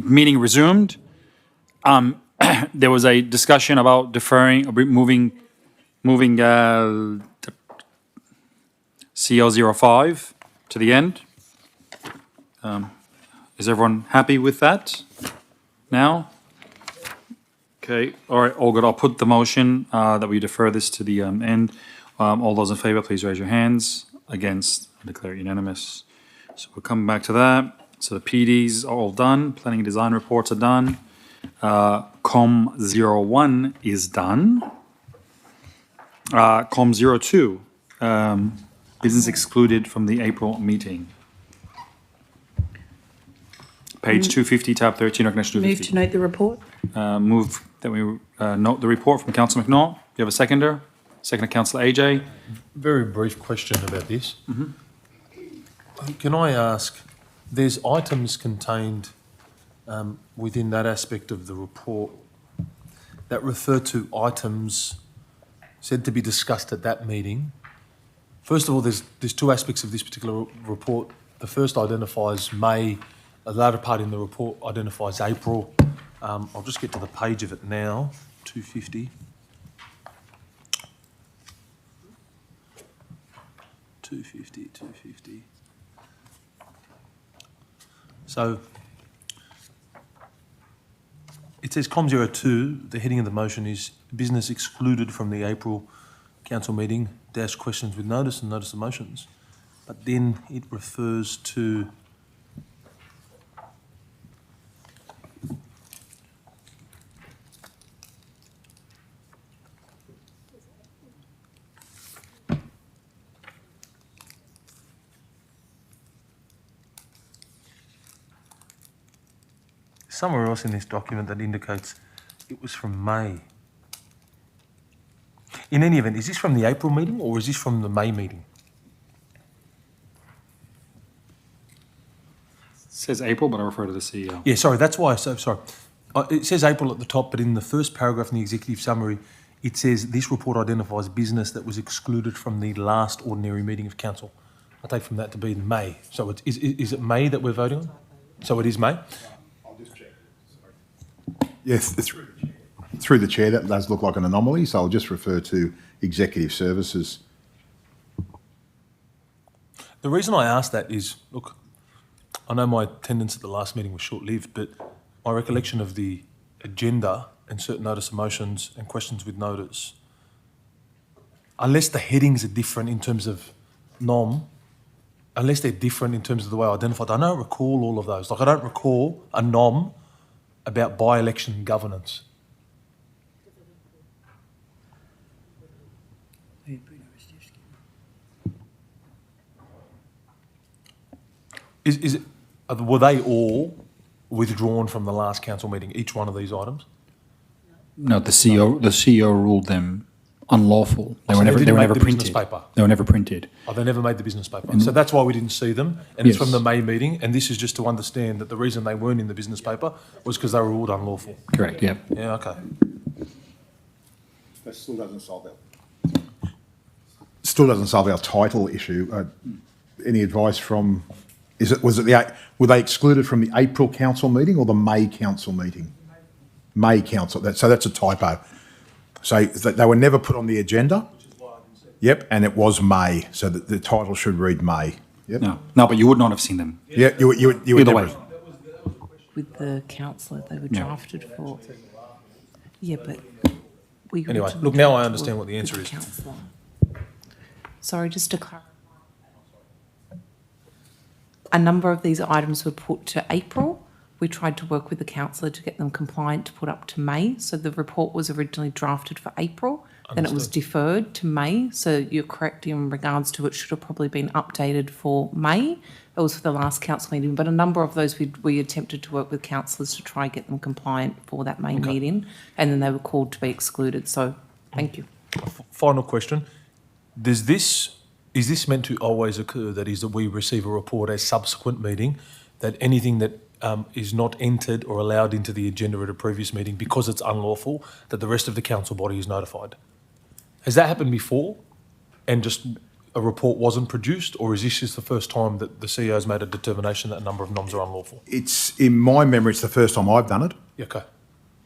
meeting resumed. There was a discussion about deferring, moving CL05 to the end. Is everyone happy with that now? Okay, all right, all good. I'll put the motion that we defer this to the end. All those in favor, please raise your hands. Against, I declare it unanimous. So we'll come back to that. So the PDs are all done. Planning and design reports are done. COM 01 is done. COM 02, business excluded from the April meeting. Page 250, tab 13, recognition Move 250. to note the report. Move that we note the report from Councillor McNaught. Do you have a seconder? Seconder, Councillor AJ. Very brief question about this. Can I ask, there's items contained within that aspect of the report that refer to items said to be discussed at that meeting. First of all, there's two aspects of this particular report. The first identifies May, the latter part in the report identifies April. I'll just get to the page of it now, 250. 250. So it says COM 02, the heading of the motion is business excluded from the April council meeting, dash questions with notice and notice of motions. But then it refers to somewhere else in this document that indicates it was from May. In any event, is this from the April meeting or is this from the May meeting? It says April, but I refer to the CEO. Yeah, sorry, that's why. So sorry. It says April at the top, but in the first paragraph in the executive summary, it says this report identifies business that was excluded from the last ordinary meeting of council. I take from that to be in May. So is it May that we're voting on? So it is May? I'll just check. Yes, through the chair, that does look like an anomaly, so I'll just refer to executive services. The reason I ask that is, look, I know my attendance at the last meeting was short-lived, but my recollection of the agenda and certain notice of motions and questions with notice, unless the headings are different in terms of NOM, unless they're different in terms of the way I identified, I don't recall all of those. Like, I don't recall a NOM about by-election governance. Were they all withdrawn from the last council meeting, each one of these items? No, the CEO ruled them unlawful. They were never printed. Paper. They were never printed. Oh, they never made the business paper. So that's why we didn't see them. And it's from the May meeting. And this is just to understand that the reason they weren't in the business paper was because they were ruled unlawful. Correct, yeah. Yeah, okay. That still doesn't solve our title issue. Any advice from? Were they excluded from the April council meeting or the May council meeting? May council. So that's a typo. So they were never put on the agenda. Yep, and it was May. So the title should read May. Yep. No, but you would not have seen them. Yeah, you would Either never. way. With the councillor, they were drafted for. Yeah, but we. Anyway, look, now I understand what the answer is. Councillor. Sorry, just to clarify. A number of these items were put to April. We tried to work with the councillor to get them compliant to put up to May. So the report was originally drafted for April, then it was deferred to May. So you're correct in regards to it should have probably been updated for May. It was for the last council meeting, but a number of those we attempted to work with councillors to try and get them compliant for that May meeting, and then they were called to be excluded. So thank you. Final question. Is this meant to always occur, that is, that we receive a report as subsequent meeting, that anything that is not entered or allowed into the agenda at a previous meeting because it's unlawful, that the rest of the council body is notified? Has that happened before and just a report wasn't produced, or is this just the first time that the CEO's made a determination that a number of noms are unlawful? It's, in my memory, it's the first time I've done it. Yeah, okay.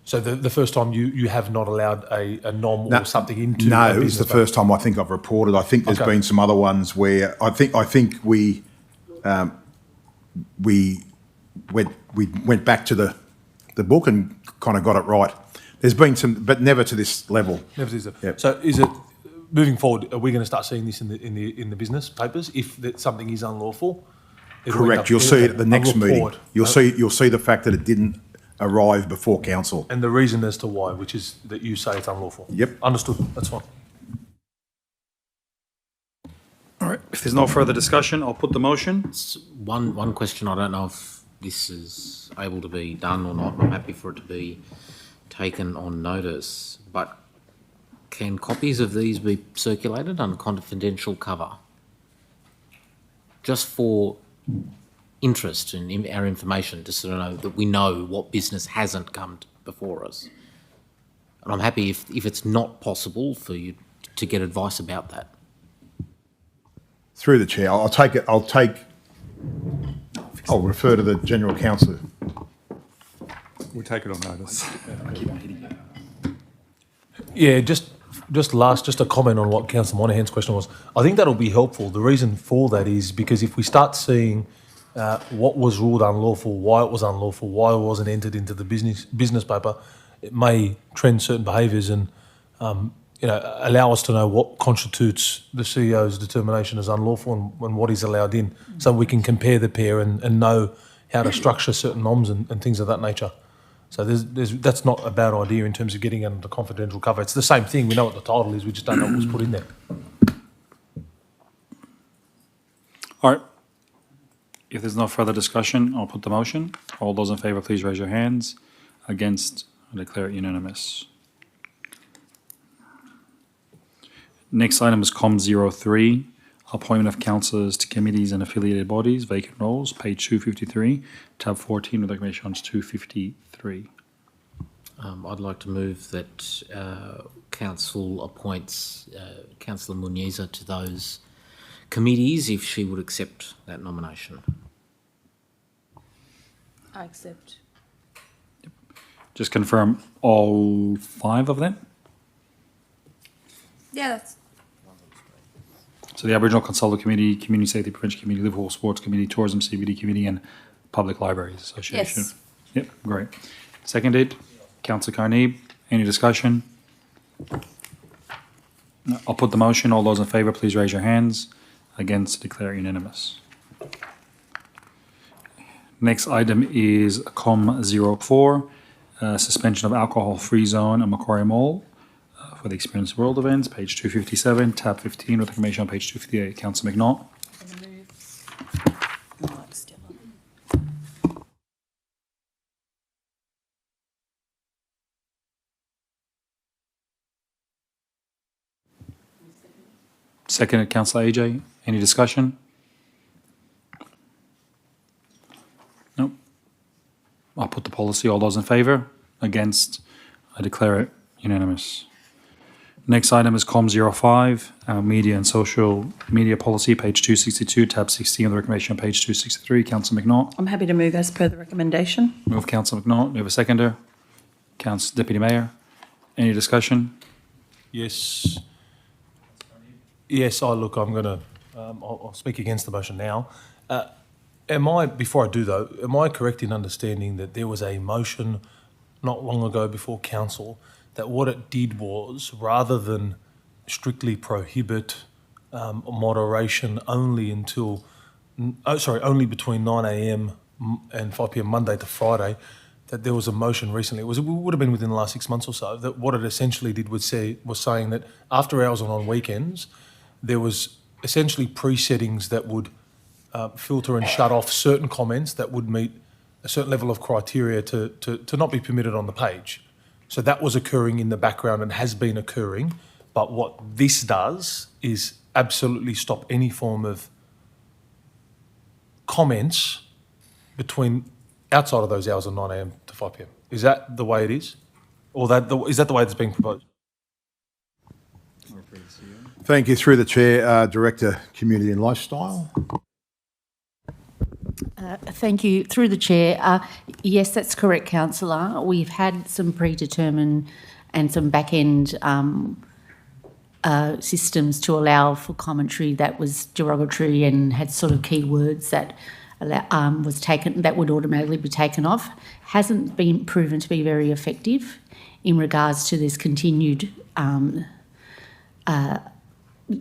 So the first time you have not allowed a nom No, or something into No, a it was business the first time I think I've reported. I think there's Okay. been some other ones where I think we went back to the book and kind of got it right. There's been some, but never to this level. Never is it. Yep. So is it moving forward? Are we going to start seeing this in the business papers if something is unlawful? Correct. You'll see it at the next meeting. You'll see the fact that it didn't arrive before council. And the reason as to why, which is that you say it's unlawful. Yep. Understood. That's fine. All right, if there's no further discussion, I'll put the motion. One question, I don't know if this is able to be done or not. I'm happy for it to be taken on notice, but can copies of these be circulated under confidential cover? Just for interest in our information, just to know that we know what business hasn't come before us. And I'm happy if it's not possible for you to get advice about that. Through the chair, I'll refer to the general counsel. We'll take it on notice. Yeah, just a comment on what Councillor Monahan's question was. I think that'll be helpful. The reason for that is because if we start seeing what was ruled unlawful, why it was unlawful, why it wasn't entered into the business paper, it may trend certain behaviours and allow us to know what constitutes the CEO's determination as unlawful and what is allowed in, so we can compare the pair and know how to structure certain noms and things of that nature. So that's not a bad idea in terms of getting under the confidential cover. It's the same thing. We know what the title is. We just don't know what was put in there. All right. If there's no further discussion, I'll put the motion. All those in favour, please raise your hands. Against, I declare it unanimous. Next item is COM 03, appointment of councillors to committees and affiliated bodies, vacant roles, page 253, tab 14, with recommendations 253. I'd like to move that council appoints Councillor Muniza to those committees if she would accept that nomination. I accept. Just confirm all 5 of them. Yeah, that's... So the Aboriginal Consultative Committee, Community Safety Prevention Committee, Liverpool Sports Committee, Tourism CBD Committee and Public Libraries Association. Yes. Yep, great. Seconded, Councillor Carneeb. Any discussion? No, I'll put the motion. All those in favour, please raise your hands. Against, declare unanimous. Next item is COM 04, suspension of alcohol-free zone at Macquarie Mall for the Experience World events, page 257, tab 15, with information on page 258. Councillor McNaught. Seconded, Councillor AJ. Any discussion? Nope. I'll put the policy. All those in favour? Against? I declare it unanimous. Next item is COM 05, media and social media policy, page 262, tab 16, with the recommendation on page 263. Councillor McNaught. I'm happy to move as per the recommendation. Move Councillor McNaught. We have a seconder. Deputy Mayor. Any discussion? Yes. Yes, I'm going to, I'll speak against the motion now. Before I do though, am I correct in understanding that there was a motion not long ago before council that what it did was, rather than strictly prohibit moderation only only between 9 a.m. and 5 p.m. Monday to Friday, that there was a motion recently, it would have been within the last 6 months or so, that what it essentially did was saying that after hours and on weekends, there was essentially pre-settings that would filter and shut off certain comments that would meet a certain level of criteria to not be permitted on the page. So that was occurring in the background and has been occurring, but what this does is absolutely stop any form of comments outside of those hours of 9 a.m. to 5 p.m. Is that the way it is? Or is that the way it's being proposed? Thank you. Through the chair, Director, Community and Lifestyle. Thank you. Through the chair, yes, that's correct, councillor. We've had some predetermined and some back-end systems to allow for commentary that was derogatory and had sort of keywords that that would automatically be taken off. Hasn't been proven to be very effective in regards to this continued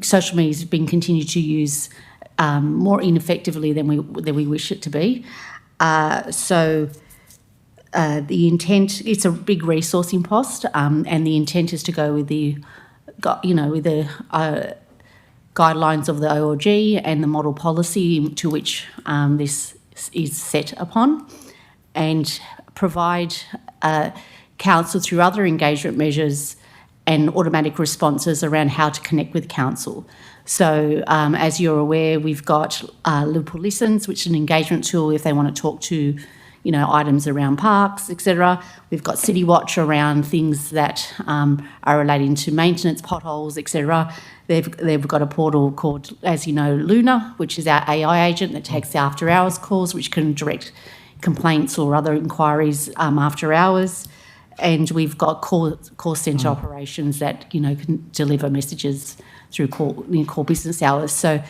social media has been continued to use more ineffectively than we wish it to be. The intent, it's a big resource impost, and the intent is to go with the guidelines of the OLG and the model policy to which this is set upon, and provide council through other engagement measures and automatic responses around how to connect with council. So as you're aware, we've got Liverpool Listens, which is an engagement tool if they want to talk to, items around parks, etc. We've got City Watch around things that are relating to maintenance, potholes, etc. They've got a portal called, as you know, Luna, which is our AI agent that takes the after-hours calls, which can direct complaints or other inquiries after hours. And we've got call centre operations that, can deliver messages through core business hours. So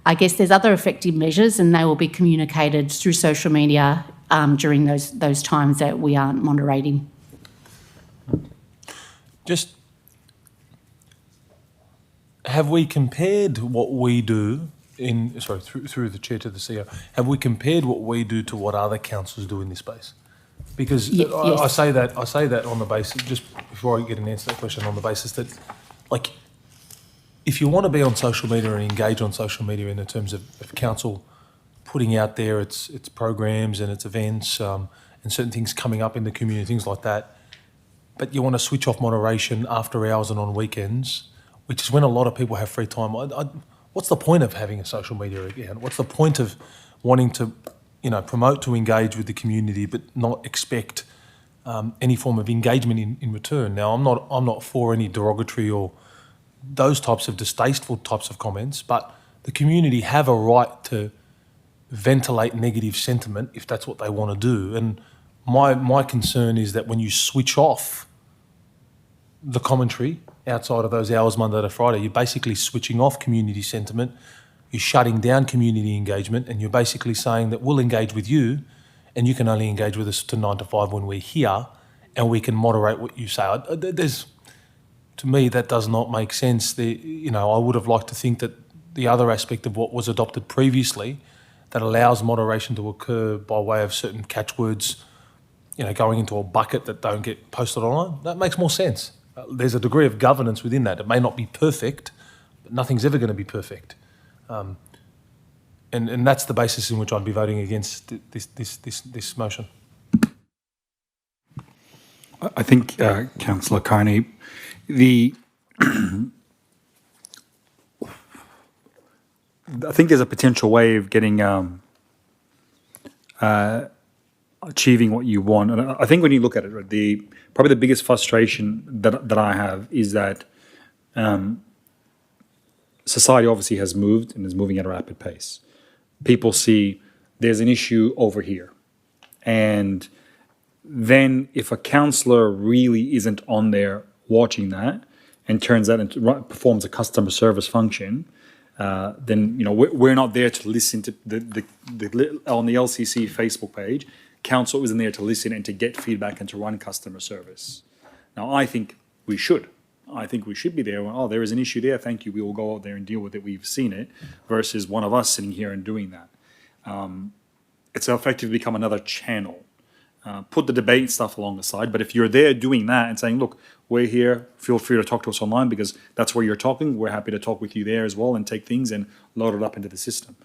I guess there's other effective measures, and they will be communicated through social media during those times that we aren't moderating. Just, have we compared what we do through the chair to the CEO, have we compared what we do to what other councils do in this space? Because yes. I say that on the basis, just before I get an answer to that question, on the basis that, if you want to be on social media and engage on social media in the terms of council putting out there its programs and its events and certain things coming up in the community, things like that, but you want to switch off moderation after hours and on weekends, which is when a lot of people have free time. What's the point of having a social media account? What's the point of wanting to promote to engage with the community, but not expect any form of engagement in return? Now, I'm not for any derogatory or those types of distasteful types of comments, but the community have a right to ventilate negative sentiment if that's what they want to do. And my concern is that when you switch off the commentary outside of those hours, Monday to Friday, you're basically switching off community sentiment. You're shutting down community engagement, and you're basically saying that we'll engage with you and you can only engage with us to 9 to 5 when we're here, and we can moderate what you say. To me, that does not make sense. I would have liked to think that the other aspect of what was adopted previously that allows moderation to occur by way of certain catchwords, going into a bucket that don't get posted online, that makes more sense. There's a degree of governance within that. It may not be perfect, but nothing's ever going to be perfect. And that's the basis in which I'd be voting against this motion. I think, Councillor Carney, I think there's a potential way of getting achieving what you want. And I think when you look at it, right, probably the biggest frustration that I have is that society obviously has moved and is moving at a rapid pace. People see there's an issue over here. And then if a councillor really isn't on there watching that and turns that into performs a customer service function, then we're not there to listen to on the LCC Facebook page. Council isn't there to listen and to get feedback and to run customer service. Now, I think we should. I think we should be there. Oh, there is an issue there. Thank you. We will go out there and deal with it. We've seen it. Versus one of us sitting here and doing that. It's effectively become another channel. Put the debate stuff along the side. But if you're there doing that and saying, look, we're here. Feel free to talk to us online because that's where you're talking. We're happy to talk with you there as well and take things and load it up into the system.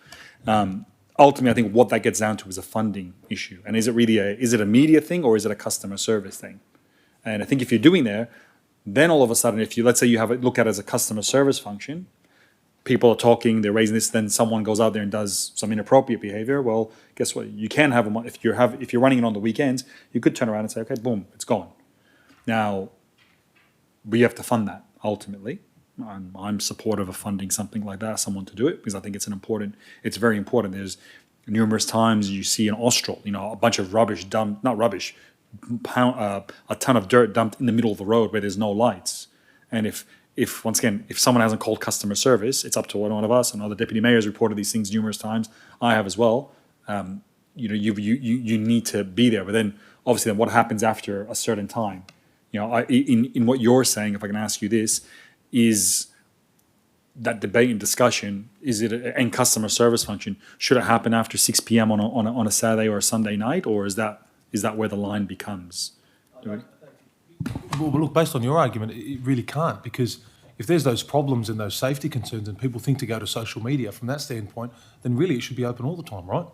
Ultimately, I think what that gets down to is a funding issue. And is it really is it a media thing or is it a customer service thing? And I think if you're doing there, then all of a sudden, if you, let's say you have it, look at it as a customer service function, people are talking, they're raising this, then someone goes out there and does some inappropriate behavior. Well, guess what? You can have them, if you're running it on the weekends, you could turn around and say, okay, boom, it's gone. Now, we have to fund that ultimately. I'm supportive of funding something like that, someone to do it, because I think it's very important. There's numerous times you see an Austral, a bunch of rubbish dumped, not rubbish, a ton of dirt dumped in the middle of the road where there's no lights. And if once again, if someone hasn't called customer service, it's up to one of us. And other deputy mayors reported these things numerous times. I have as well. You need to be there. But then obviously, then what happens after a certain time? In what you're saying, if I can ask you this, is that debate and discussion, and customer service function, should it happen after 6 p.m. on a Saturday or a Sunday night, or is that where the line becomes? Well, look, based on your argument, it really can't, because if there's those problems and those safety concerns and people think to go to social media from that standpoint, then really it should be open all the time, right?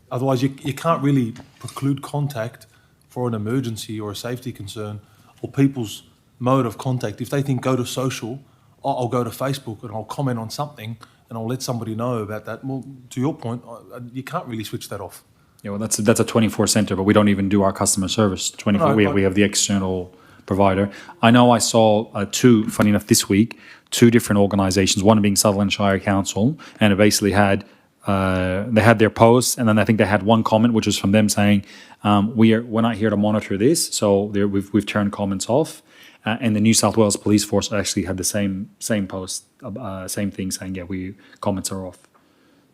Otherwise, you can't really preclude contact for an emergency or a safety concern, or people's mode of contact. If they think go to social, I'll go to Facebook and I'll comment on something and I'll let somebody know about that. Well, to your point, you can't really switch that off. Yeah, well, that's a 24 centre, but we don't even do our customer service 24. No, we have the external provider. I know I saw funny enough, this week, two different organisations, one being Sutherland Shire Council, and it basically had they had their posts, and then I think they had one comment which was from them saying, we're not here to monitor this, so we've turned comments off. And the New South Wales Police Force actually had the same post, same thing, saying comments are off.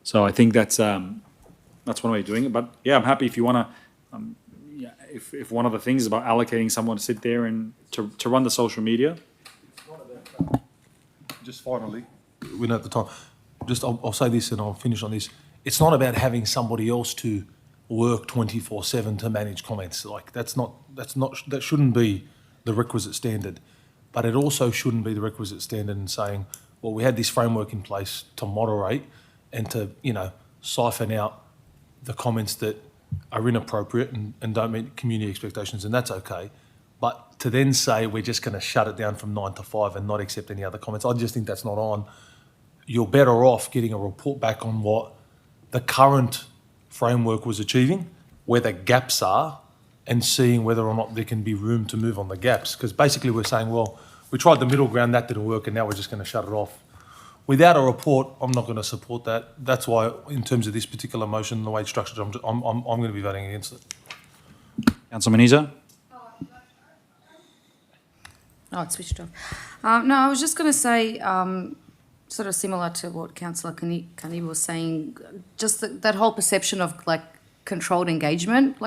So I think that's one way of doing it. But yeah, I'm happy if you want to. If one of the things is about allocating someone to sit there and to run the social media. Just finally, we know at the time. I'll say this and I'll finish on this. It's not about having somebody else to work 24/7 to manage comments. Like that shouldn't be the requisite standard. But it also shouldn't be the requisite standard in saying, well, we had this framework in place to moderate and to, siphon out the comments that are inappropriate and don't meet community expectations, and that's okay. But to then say we're just going to shut it down from 9 to 5 and not accept any other comments, I just think that's not on. You're better off getting a report back on what the current framework was achieving, where the gaps are, and seeing whether or not there can be room to move on the gaps. Because basically we're saying, well, we tried the middle ground, that didn't work, and now we're just going to shut it off. Without a report, I'm not going to support that. That's why, in terms of this particular motion, the way it's structured, I'm going to be voting against it. Councillor Meniza? Oh, it switched off. No, I was just going to say, sort of similar to what Councillor Kani was saying, just that whole perception of controlled engagement,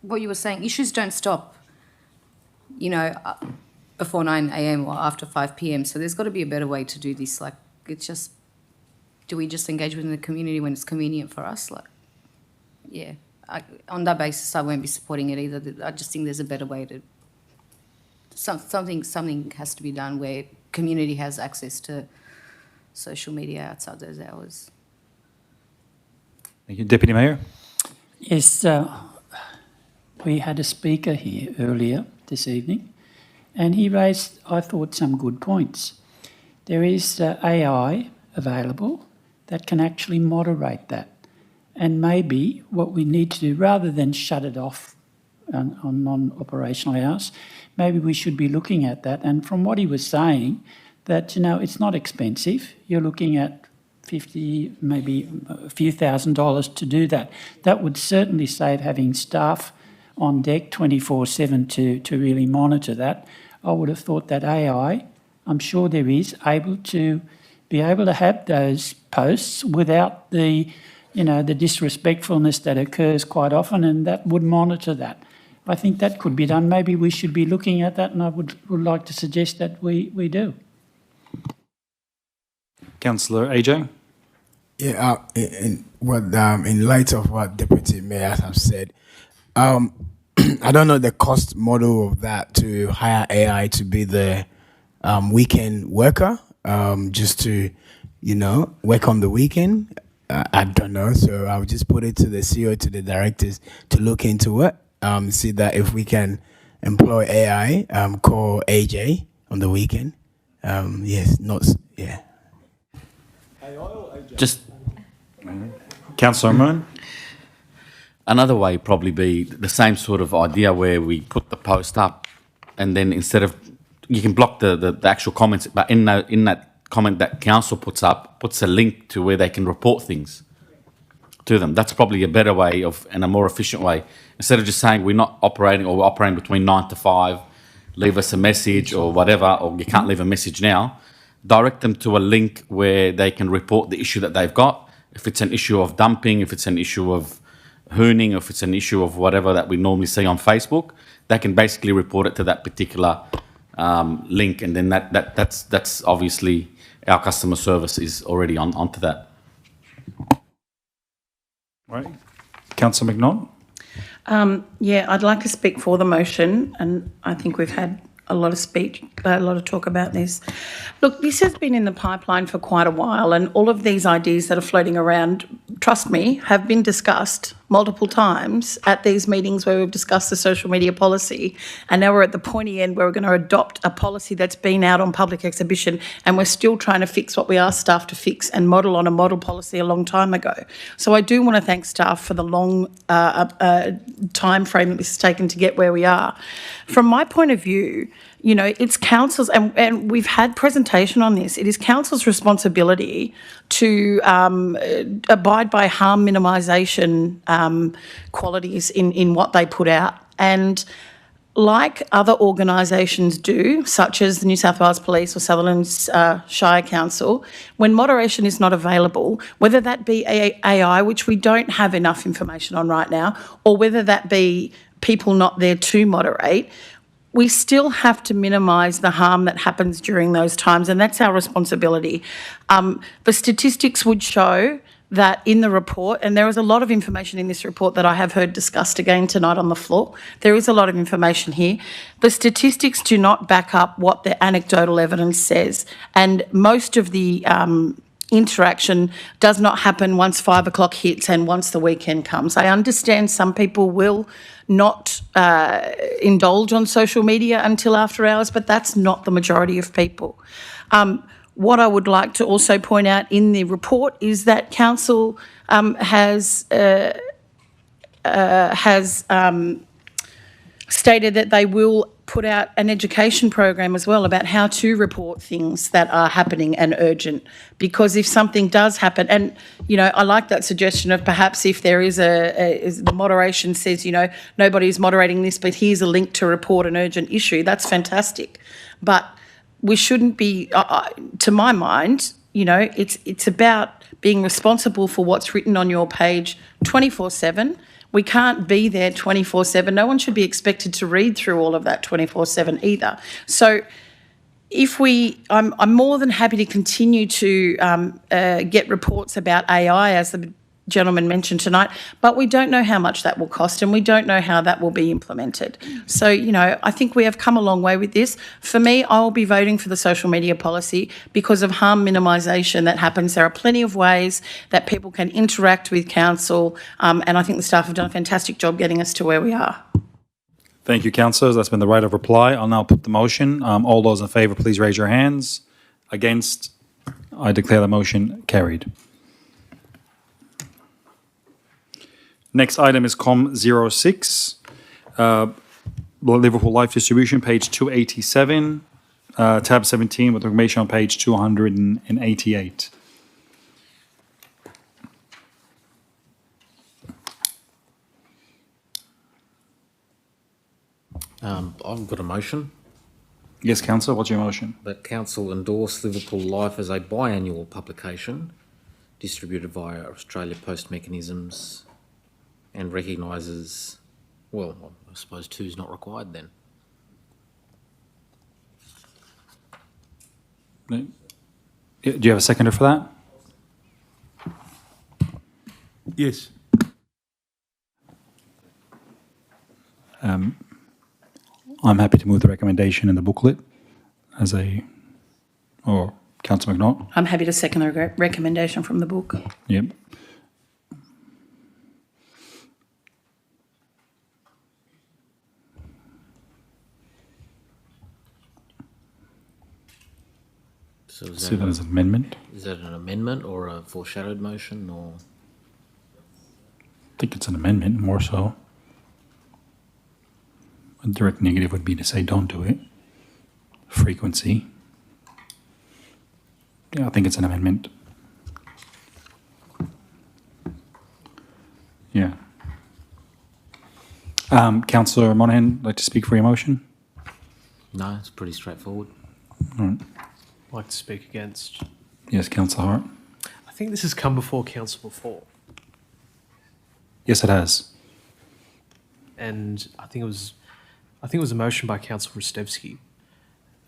what you were saying, issues don't stop, before 9 a.m. or after 5 p.m. So there's got to be a better way to do this. Do we just engage within the community when it's convenient for us? On that basis, I won't be supporting it either. I just think there's a better way to. Something has to be done where community has access to social media outside those hours. Thank you. Deputy Mayor? Yes, we had a speaker here earlier this evening, and he raised, I thought, some good points. There is AI available that can actually moderate that. And maybe what we need to do, rather than shut it off on non-operational hours, maybe we should be looking at that. And from what he was saying, that, it's not expensive. You're looking at 50, maybe a few $1,000s to do that. That would certainly save having staff on deck 24/7 to really monitor that. I would have thought that AI, I'm sure there is, able to have those posts without the disrespectfulness that occurs quite often, and that would monitor that. I think that could be done. Maybe we should be looking at that, and I would like to suggest that we do. Councillor AJ? Yeah, in light of what Deputy Mayors have said, I don't know the cost model of that, to hire AI to be the weekend worker, just to, work on the weekend. I don't know. So I'll just put it to the CEO, to the directors to look into it, see that if we can employ AI, call AJ on the weekend. Yes, not, yeah. Just Councillor Moon? Another way probably be the same sort of idea where we put the post up and then instead of you can block the actual comments, but in that comment that council puts a link to where they can report things to them. That's probably a better way and a more efficient way. Instead of just saying we're not operating or we're operating between 9 to 5, leave us a message or whatever, or you can't leave a message now, direct them to a link where they can report the issue that they've got. If it's an issue of dumping, if it's an issue of hooning, if it's an issue of whatever that we normally see on Facebook, they can basically report it to that particular link, and then that's obviously our customer service is already onto that. Right. Councillor McNaught? Yeah, I'd like to speak for the motion, and I think we've had a lot of talk about this. Look, this has been in the pipeline for quite a while, and all of these ideas that are floating around, trust me, have been discussed multiple times at these meetings where we've discussed the social media policy, and now we're at the pointy end where we're going to adopt a policy that's been out on public exhibition, and we're still trying to fix what we asked staff to fix and model on a model policy a long time ago. So I do want to thank staff for the long time frame that this has taken to get where we are. From my point of view, you know, it's council's, and we've had presentation on this, it is council's responsibility to abide by harm minimisation qualities in what they put out. And like other organisations do, such as the New South Wales Police or Sutherland's Shire Council, when moderation is not available, whether that be AI, which we don't have enough information on right now, or whether that be people not there to moderate, we still have to minimise the harm that happens during those times, and that's our responsibility. The statistics would show that in the report, and there is a lot of information in this report that I have heard discussed again tonight on the floor. There is a lot of information here. The statistics do not back up what the anecdotal evidence says, and most of the interaction does not happen once 5 o'clock hits and once the weekend comes. I understand some people will not indulge on social media until after hours, but that's not the majority of people. What I would like to also point out in the report is that council has stated that they will put out an education program as well about how to report things that are happening and urgent, because if something does happen, and, you know, I like that suggestion of perhaps if there is the moderation says, you know, nobody's moderating this, but here's a link to report an urgent issue, that's fantastic. But we shouldn't be, to my mind, you know, it's about being responsible for what's written on your page 24/7. We can't be there 24/7. No one should be expected to read through all of that 24/7 either. So if I'm more than happy to continue to get reports about AI, as the gentleman mentioned tonight, but we don't know how much that will cost, and we don't know how that will be implemented. So, you know, I think we have come a long way with this. For me, I will be voting for the social media policy because of harm minimisation that happens. There are plenty of ways that people can interact with council, and I think the staff have done a fantastic job getting us to where we are. Thank you, councillors. That's been the right of reply. I'll now put the motion. All those in favour, please raise your hands. Against? I declare the motion carried. Next item is COM 06, Liverpool Life Distribution, page 287, tab 17, with information on page 288. I've got a motion. Yes, councillor, what's your motion? That council endorse Liverpool Life as a biannual publication distributed via Australia Post mechanisms, and recognises, well, I suppose 2 is not required then. Do you have a seconder for that? Yes. I'm happy to move the recommendation in the booklet or Councillor McNaught. I'm happy to second the recommendation from the book. Yep. So is See that as an amendment? Is that an amendment or a foreshadowed motion, or? I think it's an amendment, more so. A direct negative would be to say don't do it. frequency. Yeah, I think it's an amendment. Yeah. Councillor Monahan, like to speak for your motion? No, it's pretty straightforward. All right. I'd like to speak against. Yes, Councillor Hart. I think this has come before council before, Yes, it has. and I think it was a motion by Councillor Rostevsky,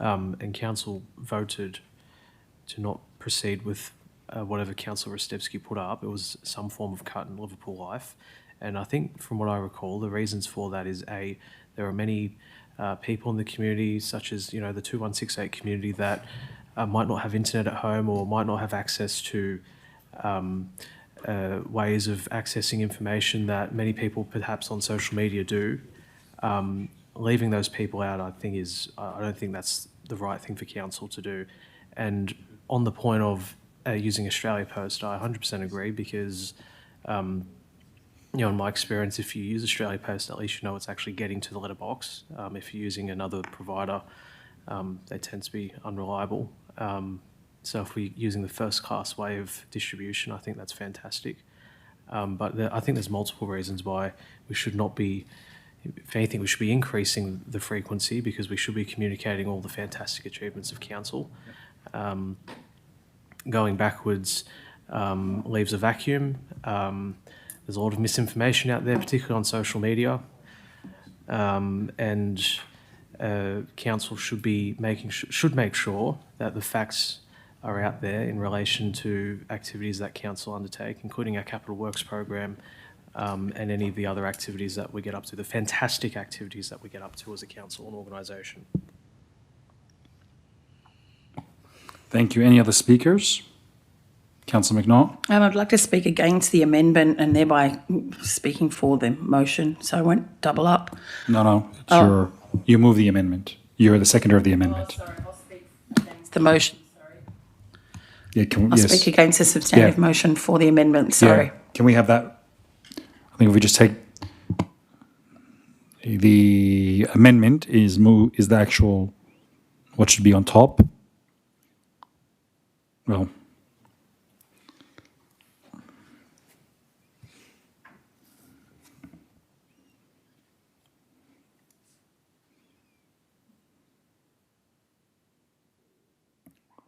and council voted to not proceed with whatever Councillor Rostevsky put up. It was some form of cut in Liverpool Life, and I think from what I recall, the reasons for that is there are many people in the community, such as the 2168 community, that might not have internet at home or might not have access to ways of accessing information that many people perhaps on social media do. Leaving those people out, I don't think that's the right thing for council to do. And on the point of using Australia Post, I 100% agree, because in my experience, if you use Australia Post, at least you know it's actually getting to the letterbox. If you're using another provider, they tend to be unreliable. So if we're using the first-class way of distribution, I think that's fantastic. But I think there's multiple reasons why we should not be, if anything, we should be increasing the frequency, because we should be communicating all the fantastic achievements of council. Going backwards leaves a vacuum. There's a lot of misinformation out there, particularly on social media. And council should make sure that the facts are out there in relation to activities that council undertake, including our capital works program, and any of the other activities that we get up to, the fantastic activities that we get up to as a council and organisation. Thank you. Any other speakers? Councillor McNaught? I'd like to speak against the amendment and thereby speaking for the motion, so I won't double up. No. You move the amendment. You're the seconder of the amendment. I'll speak against the motion. Yeah, I'll speak against the substantive motion for the amendment, sorry. Yeah. Can we have that? I think if we just take the amendment is the actual, what should be on top? Well,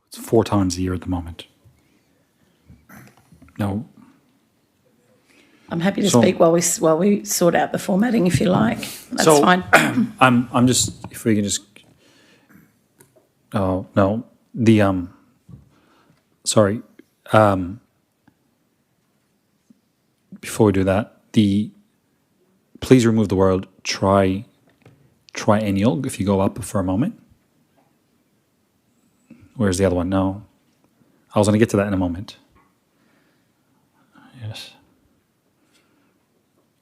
it's 4 times a year at the moment. No. I'm happy to speak while we sort out the formatting, if you like. That's fine. I'm just, if we can just, oh, no, sorry. Before we do that, please remove the word triennial if you go up for a moment. Where's the other one? No. I was going to get to that in a moment. Yes.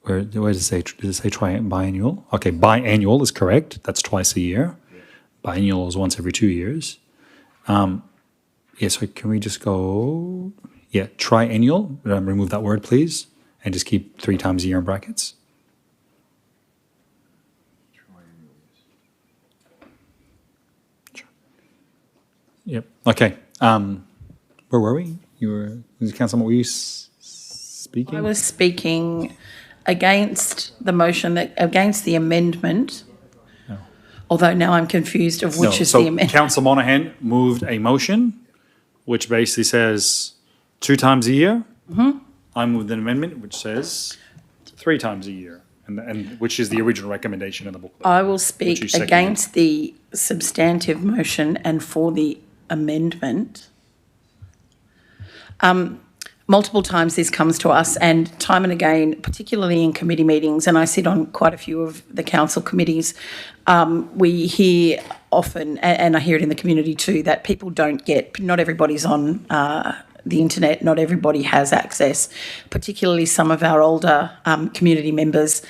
Where does it say? Does it say biannual? Okay, biannual is correct. That's twice a year. Biennial is once every 2 years. So can we just go, triennial, remove that word, please, and just keep 3 times a year in brackets. Yep. Okay. Where were we? Councillor, were you speaking? I was speaking against the motion, against the amendment. No. Although now I'm confused of which is the amendment. Councillor Monahan moved a motion which basically says 2 times a year. Mm-hmm. I moved an amendment which says 3 times a year, and which is the original recommendation in the booklet. I will speak against the substantive motion and for the amendment. Multiple times this comes to us, and time and again, particularly in committee meetings, and I sit on quite a few of the council committees, we hear often, and I hear it in the community too, that people not everybody's on the internet, not everybody has access, particularly some of our older community members.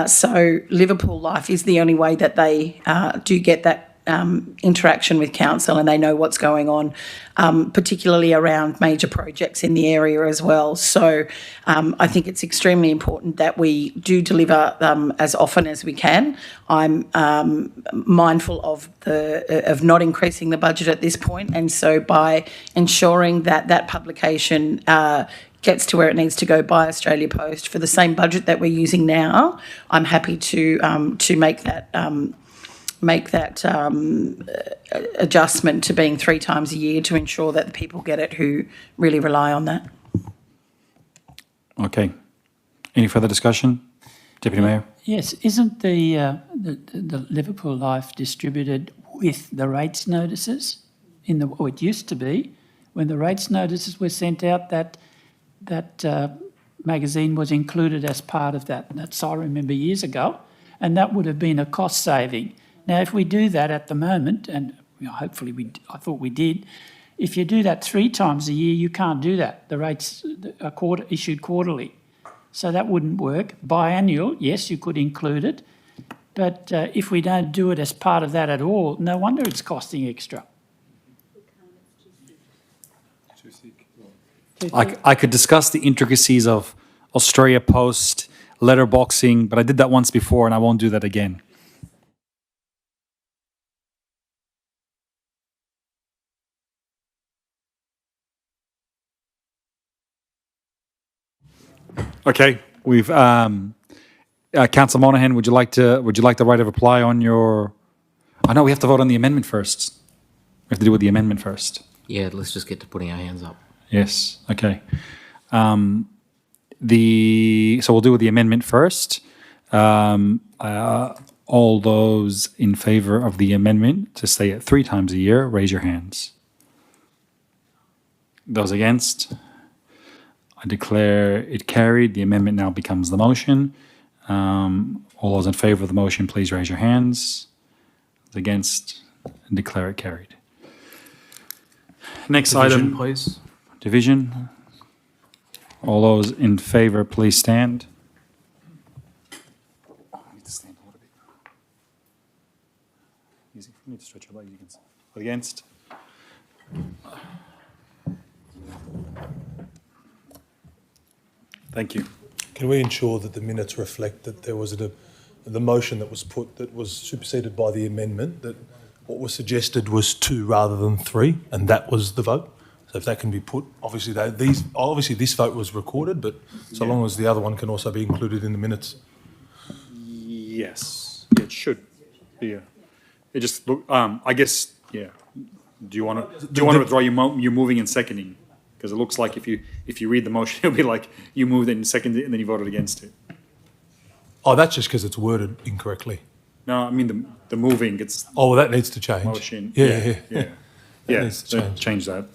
So Liverpool Life is the only way that they do get that interaction with council and they know what's going on, particularly around major projects in the area as well. So I think it's extremely important that we do deliver as often as we can. I'm mindful of not increasing the budget at this point, and so by ensuring that publication gets to where it needs to go by Australia Post for the same budget that we're using now, I'm happy to make that adjustment to being 3 times a year to ensure that the people get it who really rely on that. Okay. Any further discussion? Deputy Mayor? Yes, isn't the Liverpool Life distributed with the rates notices? It used to be when the rates notices were sent out that magazine was included as part of that. That's, I remember years ago, and that would have been a cost saving. Now, if we do that at the moment, and hopefully I thought we did, if you do that 3 times a year, you can't do that. The rates are issued quarterly. So that wouldn't work. Biannual, yes, you could include it. But if we don't do it as part of that at all, no wonder it's costing extra. I could discuss the intricacies of Australia Post, letterboxing, but I did that once before and I won't do that again. Okay, we've Councillor Monaghan, would you like the right of reply on your? I know we have to vote on the amendment first. We have to deal with the amendment first. Yeah, let's just get to putting our hands up. Yes. Okay. So we'll do with the amendment first. All those in favour of the amendment to stay at 3 times a year, raise your hands. Those against? I declare it carried. The amendment now becomes the motion. All those in favour of the motion, please raise your hands. Those against? Declare it carried. Next Division, item, please. Division. All those in favour, please stand. Easy for me to stretch your legs. You can stand. Against? Thank you. Can we ensure that the minutes reflect that there was the motion that was put that was superseded by the amendment, that what was suggested was 2 rather than 3, and that was the vote? So if that can be put, obviously this vote was recorded, but so long as the other one can also be included in the minutes. Yes, it should be. It just look. I guess. Yeah. Do you want to withdraw your moving and seconding? Because it looks like if you read the motion, it'll be like you moved and seconded it and then you voted against it. Oh, that's just because it's worded incorrectly. No, I mean the moving. It's well, that needs to change. Motion. Yeah. Needs to change that.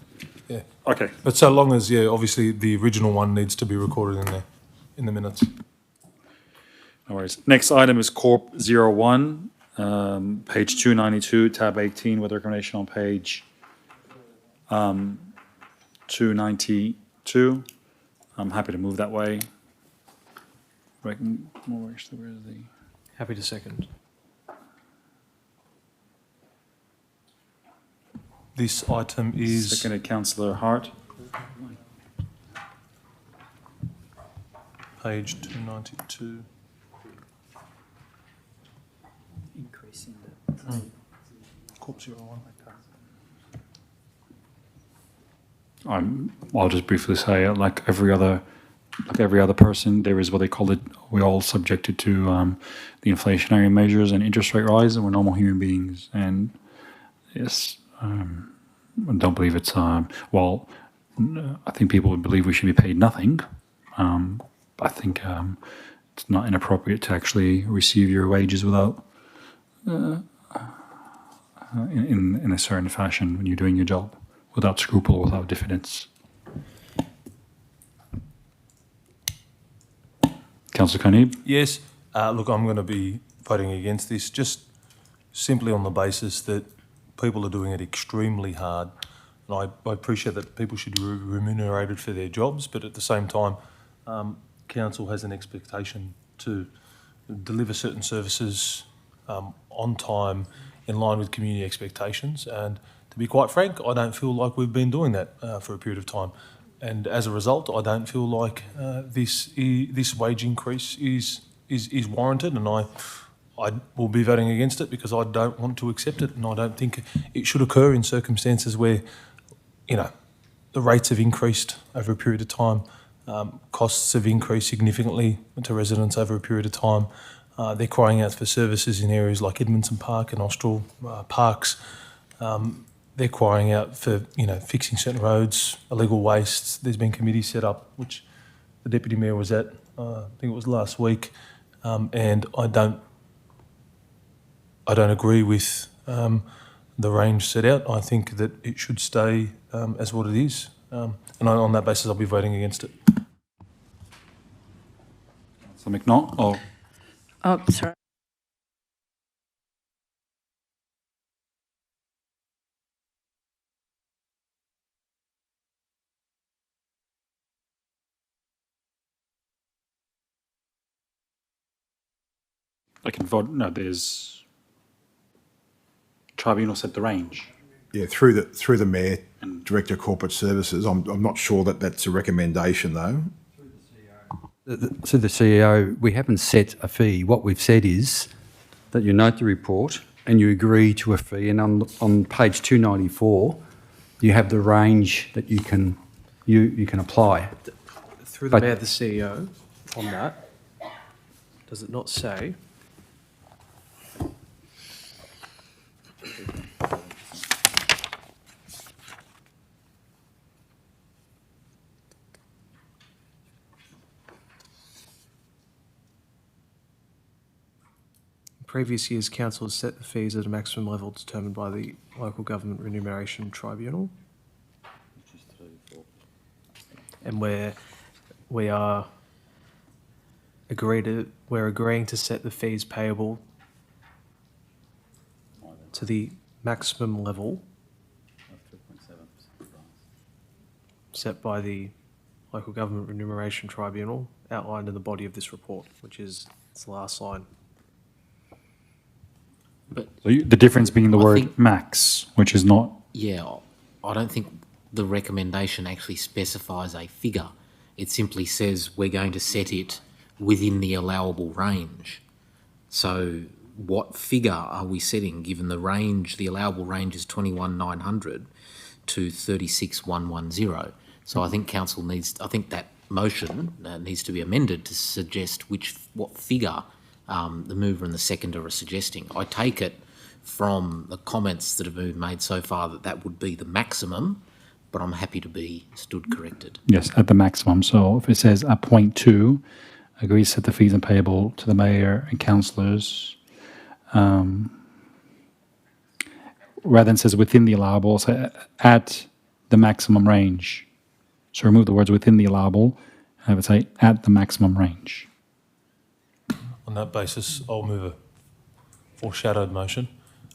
Yeah. Okay. But so long as obviously the original one needs to be recorded in the minutes. No worries. Next item is Corp 01, page 292, tab 18, with recommendation on page 292. I'm happy to move that way. Happy to second. This item is... Seconded, Councillor Hart. Page 292. Increasing the... Corp 01. I'll just briefly say, like every other person, there is what they call it. We're all subjected to the inflationary measures and interest rate rise, and we're normal human beings. And yes, I don't believe it's I think people would believe we should be paid nothing. I think it's not inappropriate to actually receive your wages without in a certain fashion when you're doing your job, without scruple, without diffidence. Councillor Carnegie? Yes. Look, I'm going to be voting against this just simply on the basis that people are doing it extremely hard. And I appreciate that people should be remunerated for their jobs, but at the same time, council has an expectation to deliver certain services on time in line with community expectations. And to be quite frank, I don't feel like we've been doing that for a period of time. And as a result, I don't feel like this wage increase is warranted, and I will be voting against it because I don't want to accept it, and I don't think it should occur in circumstances where, you know, the rates have increased over a period of time, costs have increased significantly to residents over a period of time. They're crying out for services in areas like Edmondson Park and Austral Parks. They're crying out for, you know, fixing certain roads, illegal waste. There's been committees set up, which the Deputy Mayor was at, I think it was last week, and I don't agree with the range set out. I think that it should stay as what it is, and on that basis I'll be voting against it. So McNaught, or Oh, sorry. I can vote. No, there's tribunal set the range. Yeah, through the Mayor, Director of Corporate Services. I'm not sure that that's a recommendation though. To the CEO, we haven't set a fee. What we've said is that you note the report and you agree to a fee, and on page 294, you have the range that you can apply. Through the Mayor, the CEO, on that, does it not say? Previous years, council has set the fees at a maximum level determined by the Local Government Remuneration Tribunal. And we're agreeing to set the fees payable to the maximum level set by the Local Government Remuneration Tribunal outlined in the body of this report, which is its last line. But So the difference being the I word think- max, which is not. yeah, I don't think the recommendation actually specifies a figure. It simply says we're going to set it within the allowable range. So what figure are we setting given the range, the allowable range is 21,900 to 36,110. So I think council I think that motion needs to be amended to suggest what figure the mover and the seconder are suggesting. I take it from the comments that have been made so far that would be the maximum, but I'm happy to be stood corrected. Yes, at the maximum. So if it says at point 2, agrees to set the fees and payable to the mayor and councillors, rather than says within the allowable, so at the maximum range. So remove the words within the allowable, and have it say at the maximum range. On that basis, I'll move a foreshadowed motion,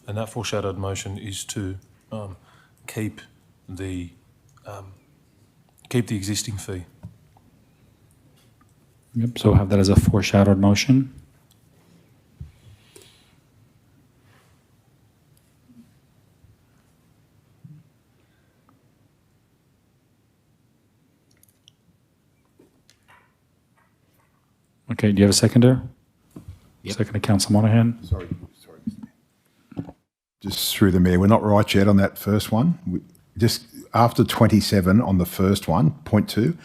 and that foreshadowed motion is to keep the existing fee. Yep, so have that as a foreshadowed motion. Okay, do you have a seconder? Yep. Second to Councillor Monahan. Sorry, Mr. Mayor. Just through the Mayor, we're not right yet on that first one. Just after 27 on the first one, point 2,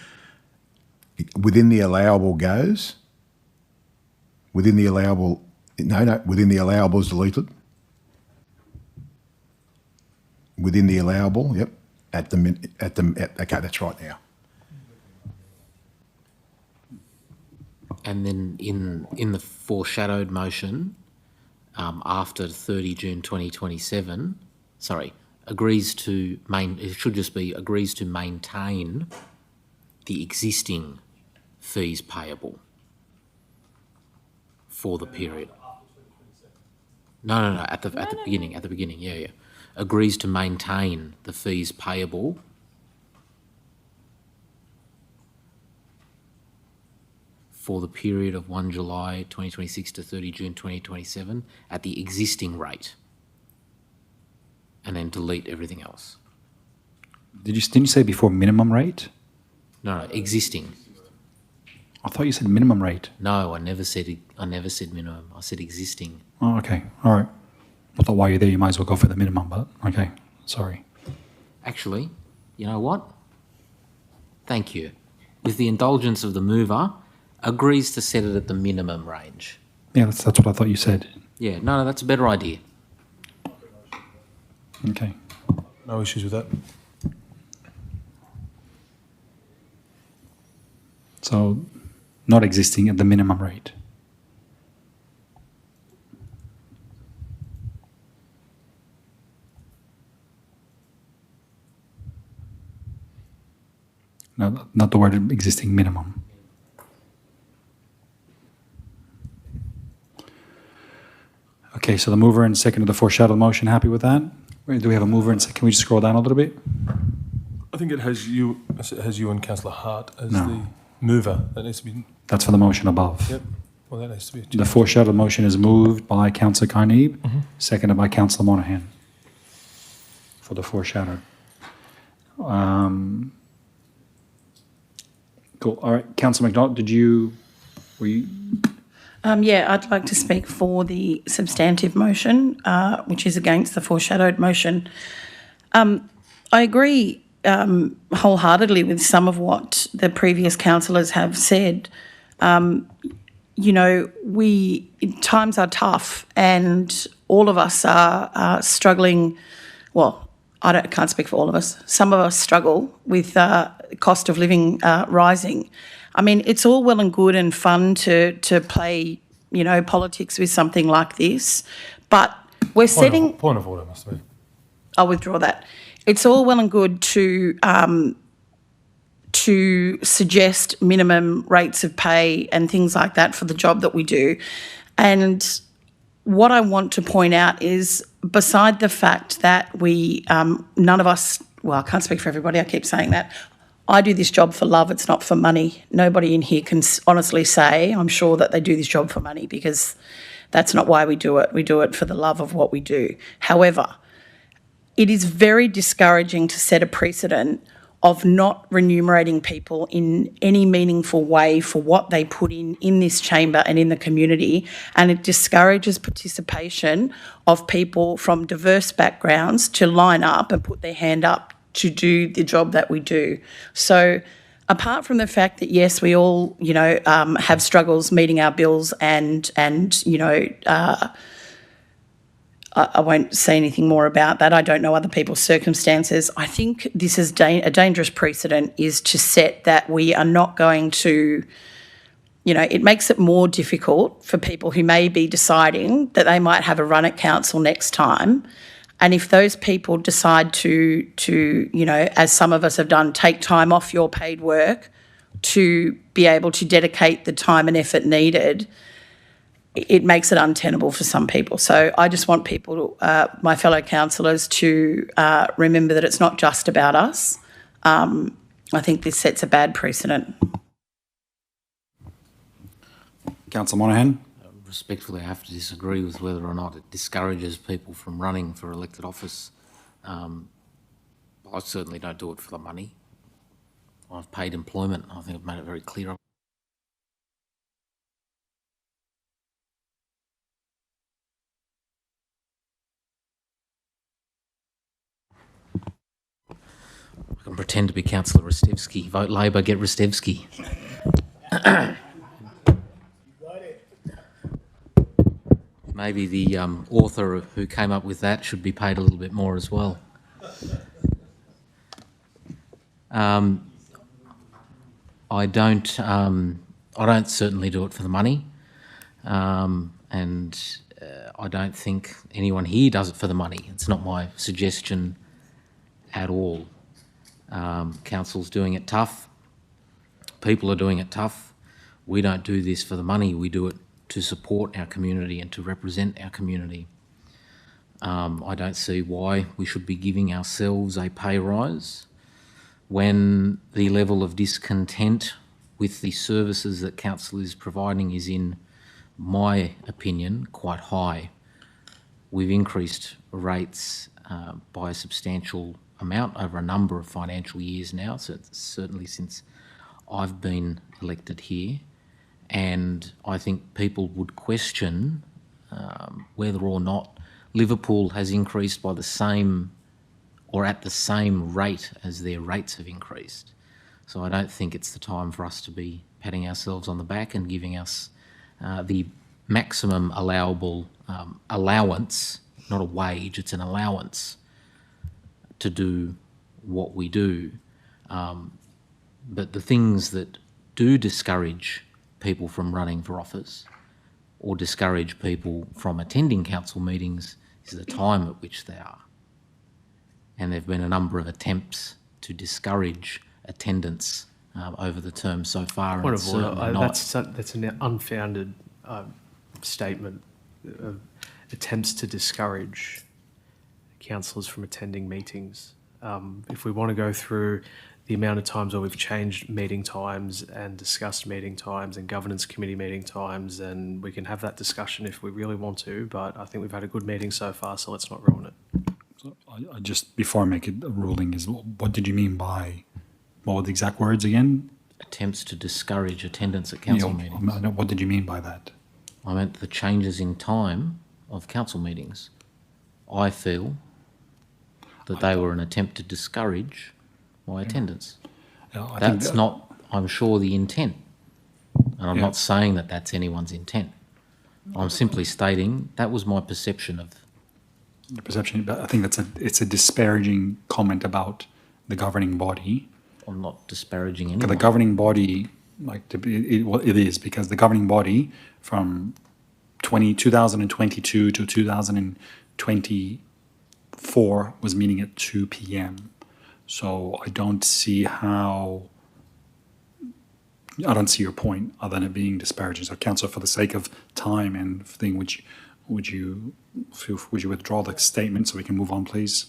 within the allowable goes, within the allowable, within the allowable is deleted. Within the allowable, yep, okay, that's right now. And then in the foreshadowed motion, after 30 June 2027, it should just be agrees to maintain the existing fees payable for the period. No, at the beginning, yeah. Agrees to maintain the fees payable for the period of 1 July 2026 to 30 June 2027 at the existing rate. and then delete everything else. Didn't you say before minimum rate? No, existing. I thought you said minimum rate. No, I never said minimum. I said existing. Oh, okay. All right. I thought while you're there, you might as well go for the minimum, but okay. Sorry. Actually, you know what? Thank you. With the indulgence of the mover, agrees to set it at the minimum range. Yeah, that's what I thought you said. Yeah, no, that's a better idea. Okay. No issues with that. So, not existing at the minimum rate. No, not the word existing, minimum. Okay, so the mover and second of the foreshadowed motion, happy with that? Do we have a mover and second? Can we just scroll down a little bit? I think it has you and Councillor Hart as No. the mover. That needs to be. That's for the motion above. Yep. Well, that needs to be. The foreshadowed motion is moved by Councillor Carneeb, seconded by Councillor Monahan for the foreshadowed. Cool. All right, Councillor McDonald, were you? Yeah, I'd like to speak for the substantive motion, which is against the foreshadowed motion. I agree wholeheartedly with some of what the previous councillors have said. You know, times are tough and all of us are struggling. Well, I can't speak for all of us. Some of us struggle with cost of living rising. I mean, it's all well and good and fun to play, you know, politics with something like this, but we're setting... Point of order, must be. I'll withdraw that. It's all well and good to suggest minimum rates of pay and things like that for the job that we do. And what I want to point out is, beside the fact that we, none of us, well, I can't speak for everybody, I keep saying that, I do this job for love, it's not for money. Nobody in here can honestly say, I'm sure, that they do this job for money, because that's not why we do it. We do it for the love of what we do. However, it is very discouraging to set a precedent of not remunerating people in any meaningful way for what they put in this chamber and in the community, and it discourages participation of people from diverse backgrounds to line up and put their hand up to do the job that we do. So apart from the fact that, yes, we all, you know, have struggles meeting our bills and you know, I won't say anything more about that. I don't know other people's circumstances. I think this is a dangerous precedent, is to set that we are not going to, you know, it makes it more difficult for people who may be deciding that they might have a run at council next time. And if those people decide to, you know, as some of us have done, take time off your paid work to be able to dedicate the time and effort needed, it makes it untenable for some people. So I just want people, my fellow councillors, to remember that it's not just about us. I think this sets a bad precedent. Councillor Monahan? Respectfully, I have to disagree with whether or not it discourages people from running for elected office. I certainly don't do it for the money. I've paid employment. I think I've made it very clear. I can pretend to be Councillor Ristevski. Vote Labor, get Ristevski. Maybe the author who came up with that should be paid a little bit more as well. I don't certainly do it for the money, and I don't think anyone here does it for the money. It's not my suggestion at all. Council's doing it tough. People are doing it tough. We don't do this for the money. We do it to support our community and to represent our community. I don't see why we should be giving ourselves a pay rise when the level of discontent with the services that council is providing is, in my opinion, quite high. we've increased rates by a substantial amount over a number of financial years now, so it's certainly since I've been elected here. And I think people would question whether or not Liverpool has increased by the same or at the same rate as their rates have increased. So I don't think it's the time for us to be patting ourselves on the back and giving us the maximum allowable allowance, not a wage, it's an allowance to do what we do. But the things that do discourage people from running for office or discourage people from attending council meetings is the time at which they are. And there have been a number of attempts to discourage attendance over the term so far. Point and of order. certainly not. That's an unfounded statement. Attempts to discourage councillors from attending meetings. If we want to go through the amount of times where we've changed meeting times and discussed meeting times and governance committee meeting times, and we can have that discussion if we really want to, but I think we've had a good meeting so far, so let's not ruin it. So I just, before I make it a ruling, is what did you mean by, what were the exact words again? Attempts to discourage attendance at council Yeah, meetings. what did you mean by that? I meant the changes in time of council meetings. I feel that they were an attempt to discourage my attendance. Yeah, I think That's that- not, I'm sure, the intent. And I'm Yeah. not saying that that's anyone's intent. I'm simply stating that was my perception of. Your perception, but I think it's a disparaging comment about the governing body. I'm not disparaging The anyone. governing body, it is, because the governing body from 2022 to 2024 was meeting at 2 p.m. So I don't see your point other than it being disparaging. So councillor, for the sake of time and thing, would you withdraw the statement so we can move on, please?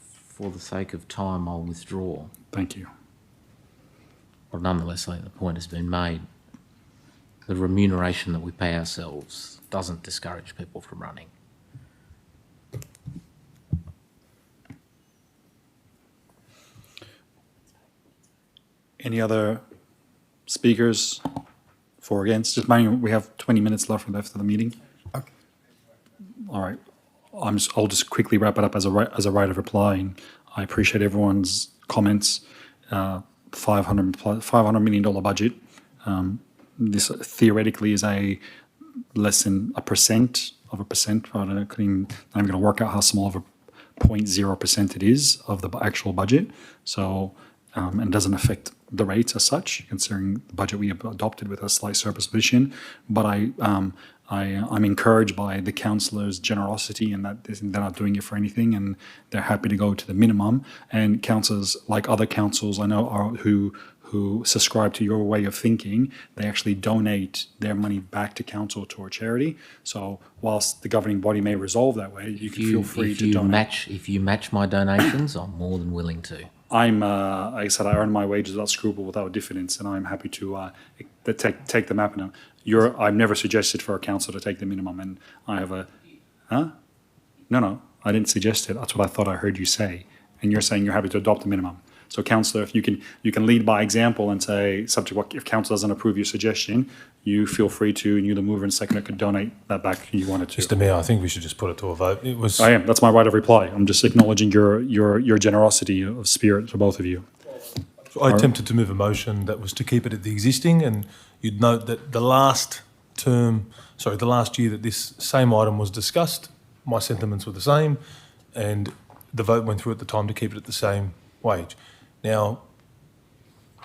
For the sake of time, I'll withdraw. Thank you. But nonetheless, I think the point has been made. The remuneration that we pay ourselves doesn't discourage people from running. Any other speakers for or against? Just mind you, we have 20 minutes left of the meeting. Okay. All right. I'll just quickly wrap it up as a right of reply. And I appreciate everyone's comments. $500 million budget. This theoretically is a less than 1% of a percent. I'm not even going to work out how small of a 0.0% it is of the actual budget. So, and doesn't affect the rates as such, considering the budget we have adopted with a slight surplus position. But I'm encouraged by the councillors' generosity and that they're not doing it for anything, and they're happy to go to the minimum. And councillors, like other councils I know, who subscribe to your way of thinking, they actually donate their money back to council to a charity. So whilst the governing body may resolve that way, you can feel free to donate. If you match my donations, I'm more than willing to. Like I said, I earn my wages without scruple, without diffidence, and I'm happy to take the map now. I've never suggested for a council to take the minimum, and I have No, I didn't suggest it. That's what I thought I heard you say, and you're saying you're happy to adopt the minimum. So, councillor, if you can lead by example and say, subject what if council doesn't approve your suggestion, you feel free to, and you, the mover and seconder, could donate that back if you wanted to. Mr. Mayor, I think we should just put it to a vote. I am. That's my right of reply. I'm just acknowledging your generosity of spirit to both of you. I attempted to move a motion that was to keep it at the existing, and you'd note that the last year that this same item was discussed, my sentiments were the same, and the vote went through at the time to keep it at the same wage. Now,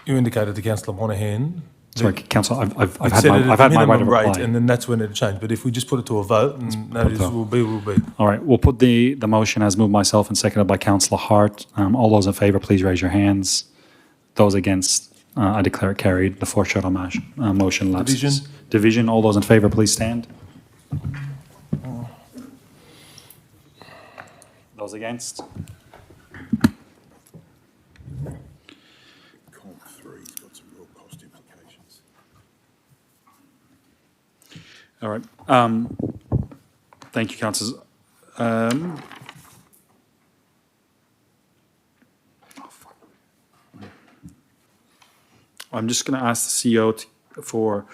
you indicated to Councillor Monahan. Sorry, Councillor, I've had my right of reply. And then that's when it changed. But if we just put it to a vote, and that is will be. All right, we'll put the motion as moved myself and seconded by Councillor Hart. All those in favour, please raise your hands. Those against, I declare it carried. The foreshadowed motion lapses. Division. All those in favour, please stand. Those against? All right. Thank you, councillors. I'm just going to ask the CEO for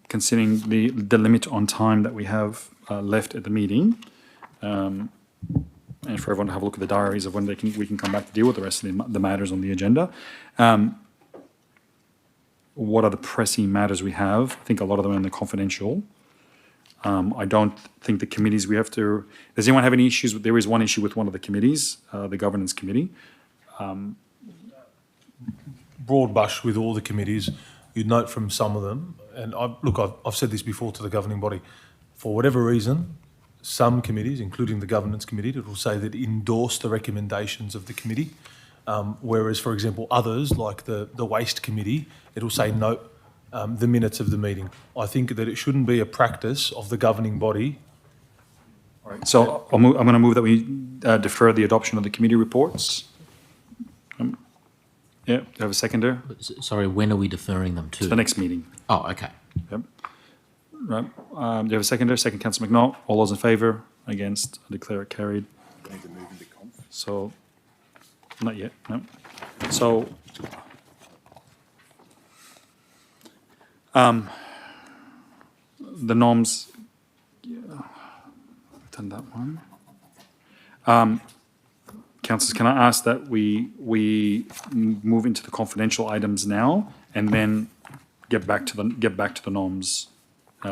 considering the limit on time that we have left at the meeting, and for everyone to have a look at the diaries of when we can come back to deal with the rest of the matters on the agenda. What are the pressing matters we have? I think a lot of them are in the confidential. I don't think the committees we have to. Does anyone have any issues? There is one issue with one of the committees, the governance committee. Broad brush with all the committees, you'd note from some of them, and I've said this before to the governing body, for whatever reason, some committees, including the governance committee, it will say that endorse the recommendations of the committee, whereas, for example, others, like the waste committee, it will say note the minutes of the meeting. I think that it shouldn't be a practice of the governing body. All right, so I'm going to move that we defer the adoption of the committee reports. Yeah, do you have a seconder? Sorry, when are we deferring them to? To the next meeting. Oh, okay. Yep. Right. Do you have a seconder? Second, Councillor McNaught. All those in favour? Against? I declare it carried. So, not yet, no. So, the norms, yeah, we've done that one. Councillors, can I ask that we move into the confidential items now and then get back to the norms,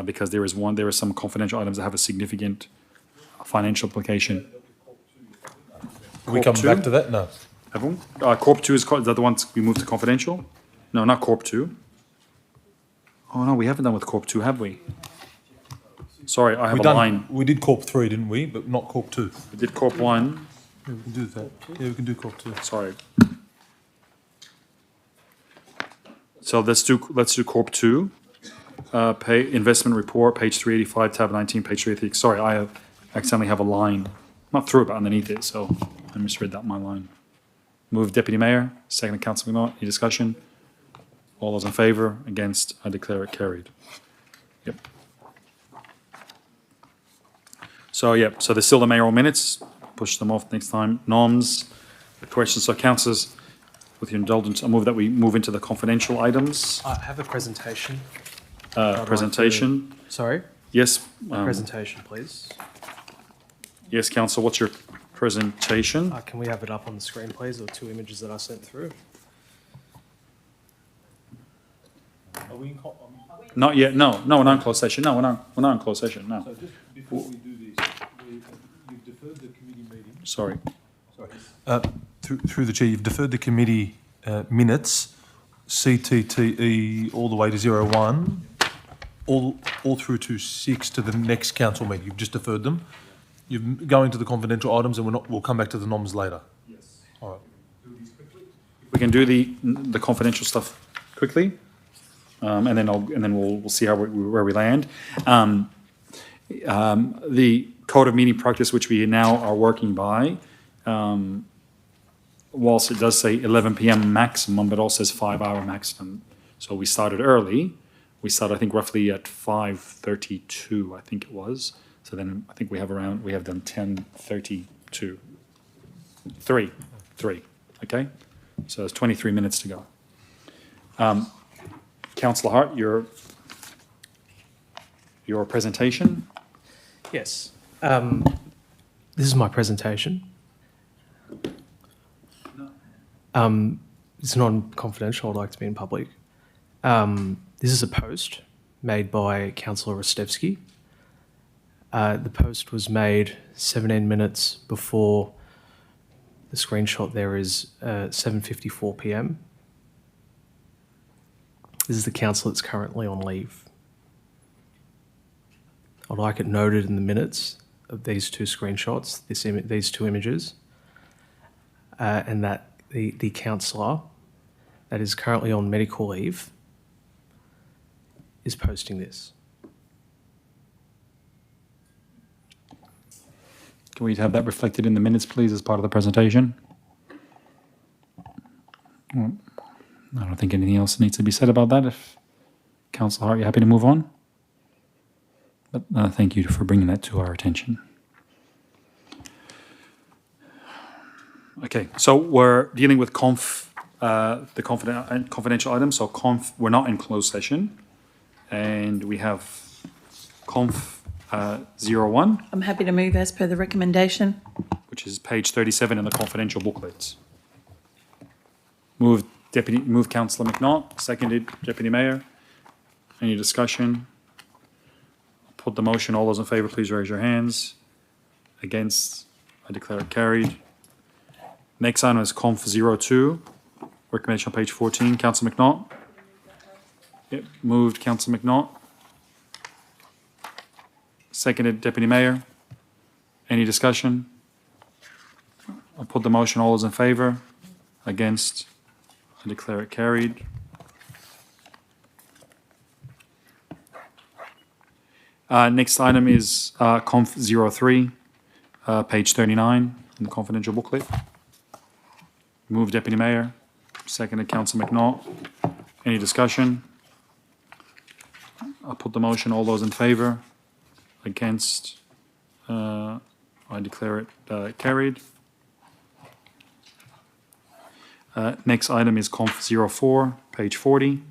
because there are some confidential items that have a significant financial implication. Are we coming back to that? No. Have we? Corp 2 is that the ones we moved to confidential? No, not Corp 2. Oh no, we haven't done with Corp 2, have we? Sorry, I have a line. We did Corp 3, didn't we? But not Corp 2. We did Corp 1. Yeah, we can do that. Yeah, we can do Corp 2. Sorry. So let's do Corp 2. Pay investment report, page 385, tab 19, page 386. Sorry, I accidentally have a line, not through it, but underneath it. So I misread that my line. Move Deputy Mayor, second Councillor McNaught. Any discussion? All those in favour? Against? I declare it carried. Yep. So there's still the mayoral minutes. Push them off next time. Norms, the questions. So councillors, with your indulgence, I move that we move into the confidential items. I have a presentation. Presentation. Sorry? Yes. Presentation, please. Yes, council, what's your presentation? Can we have it up on the screen, please, or 2 images that I sent through? Are we in Not yet, no, we're not in closed session, no, we're not in closed session, no. So just before we do this, you've deferred the committee meeting. Sorry. Through the chair, you've deferred the committee minutes, CTTE all the way to 01, all through to 6 to the next council meeting. You've just deferred them. You're going to the confidential items, and we'll come back to the noms later. Yes. All right. We can do the confidential stuff quickly, and then we'll see where we land. The code of meeting practice, which we now are working by, whilst it does say 11 p.m. maximum, but also says 5-hour maximum. So we started early. We started, I think, roughly at 5:32. I think it was. So then I think we have done 10:32. Three. Okay. So there's 23 minutes to go. Councillor Hart, your presentation. Yes. This is my presentation. It's non-confidential. I'd like to be in public. This is a post made by Councillor Rostevsky. The post was made 17 minutes before the screenshot there is 7:54 p.m. This is the councillor that's currently on leave. I'd like it noted in the minutes of these two screenshots, these two images, and that the councillor that is currently on medical leave is posting this. Can we have that reflected in the minutes, please, as part of the presentation? Well, I don't think anything else needs to be said about that. If Councillor Hart, you're happy to move on? But thank you for bringing that to our attention. Okay, so we're dealing with the confidential items. So we're not in closed session. And we have conf 01, I'm happy to move as per the recommendation. which is page 37 in the confidential booklets. Moved Councillor McNaught, seconded Deputy Mayor. Any discussion? Put the motion. All those in favour, please raise your hands. Against, I declare it carried. Next item is conf 02, recommendation on page 14. Councillor McNaught. Yep, moved Councillor McNaught. Seconded Deputy Mayor. Any discussion? I'll put the motion. All those in favour? Against? I declare it carried. Next item is conf 03, page 39 in the confidential booklet. Move Deputy Mayor. Seconded Councillor McNaught. Any discussion? I'll put the motion. All those in favour? Against? I declare it carried. Next item is conf 04, page 40.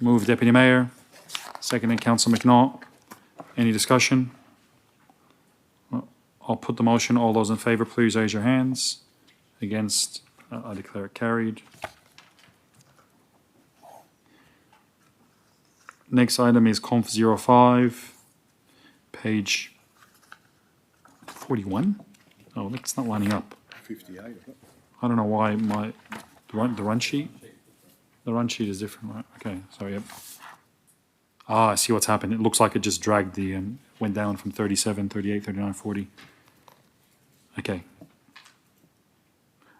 Move Deputy Mayor. Seconded Councillor McNaught. Any discussion? I'll put the motion. All those in favour, please raise your hands. Against? I declare it carried. Next item is conf 05, page 41. Oh, that's not lining up. 58. I don't know why the run sheet is different, right? Okay, sorry, yep. I see what's happened. It looks like it just dragged went down from 37, 38, 39, 40. Okay.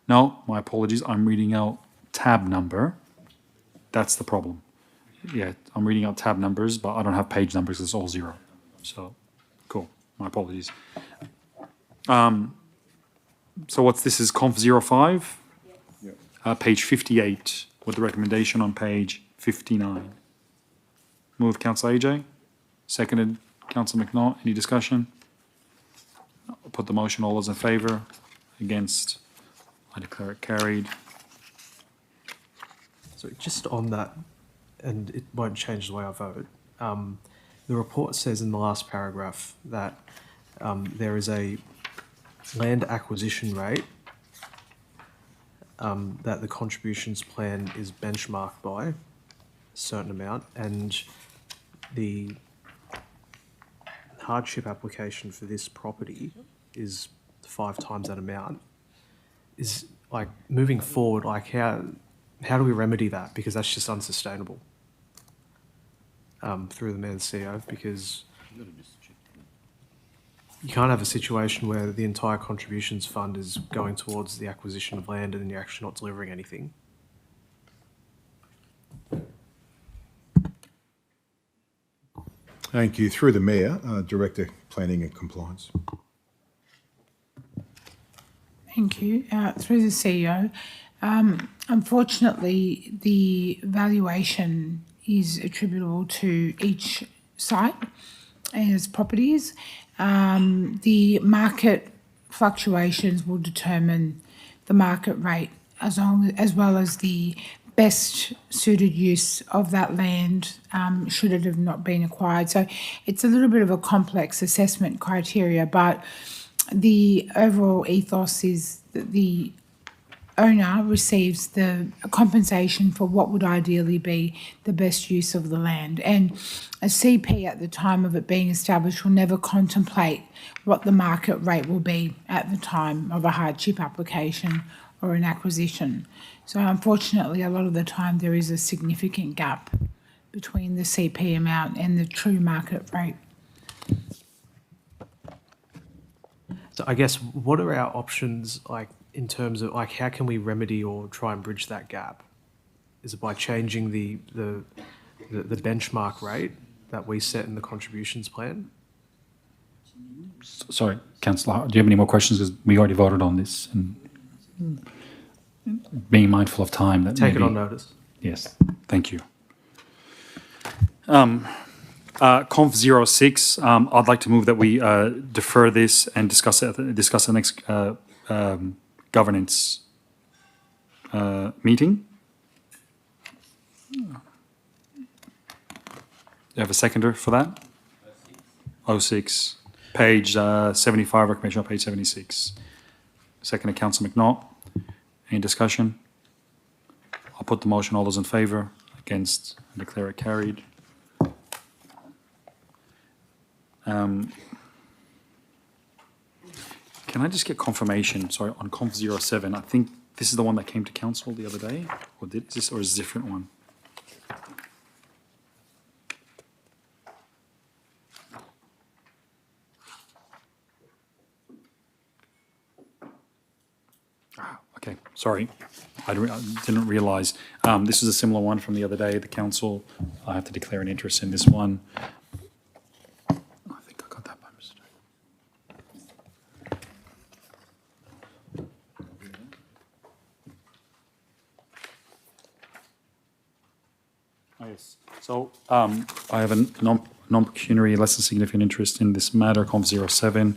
No, my apologies. I'm reading out tab number. That's the problem. Yeah, I'm reading out tab numbers, but I don't have page numbers. It's all 0. So, cool. My apologies. So what's this is conf 05, page 58, with the recommendation on page 59. Move Councillor AJ, seconded Councillor McNaught. Any discussion? I'll put the motion. All those in favour? Against? I declare it carried. So just on that, and it won't change the way I vote, the report says in the last paragraph that there is a land acquisition rate that the contributions plan is benchmarked by a certain amount, and the hardship application for this property is 5 times that amount. Is like moving forward, like how do we remedy that? Because that's just unsustainable. Through the Mayor and CEO, because you can't have a situation where the entire contributions fund is going towards the acquisition of land and you're actually not delivering anything. Thank you. Through the Mayor, Director, Planning and Compliance. Thank you. Through the CEO, unfortunately, the valuation is attributable to each site as properties. The market fluctuations will determine the market rate as well as the best suited use of that land should it have not been acquired. So it's a little bit of a complex assessment criteria, but the overall ethos is that the owner receives the compensation for what would ideally be the best use of the land. And a CP at the time of it being established will never contemplate what the market rate will be at the time of a hardship application or an acquisition. So unfortunately, a lot of the time there is a significant gap between the CP amount and the true market rate. So I guess what are our options, like, in terms of, like, how can we remedy or try and bridge that gap? Is it by changing the benchmark rate that we set in the contributions plan? Sorry, Councillor, do you have any more questions? Because we already voted on this. And being mindful of time. That Take it on notice. Yes, thank you. Conf 06, I'd like to move that we defer this and discuss the next governance meeting. Do you have a seconder for that? 06, page 75, recommendation on page 76. Second, Councillor McNaught. Any discussion? I'll put the motion. All those in favour? Against? Declare it carried. Can I just get confirmation, sorry, on Conf 07? I think this is the one that came to council the other day, or is this a different one? Okay, sorry. I didn't realise. This is a similar one from the other day. The council, I have to declare an interest in this one. I think I got that by mistake. Oh, yes. So I have a non-pecuniary, less than significant interest in this matter, Conf 07.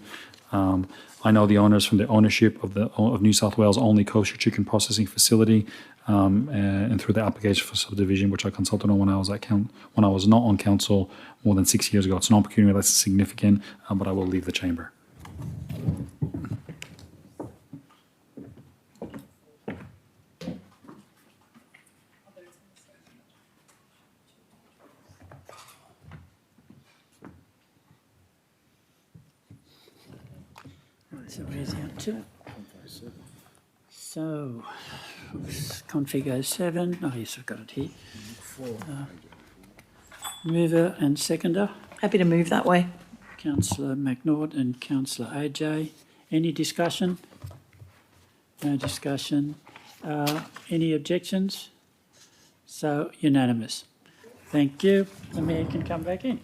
I know the owners from the ownership of New South Wales only kosher chicken processing facility, and through the application for subdivision, which I consulted on when I was not on council more than 6 years ago. It's non-pecuniary, less significant, but I will leave the chamber. So where's out to? So, config 07. Oh, yes, I've got it here. Mover and seconder. Happy to move that way. Councillor McNaught and Councillor AJ. Any discussion? No discussion. Any objections? So unanimous. Thank you. The Mayor can come back in.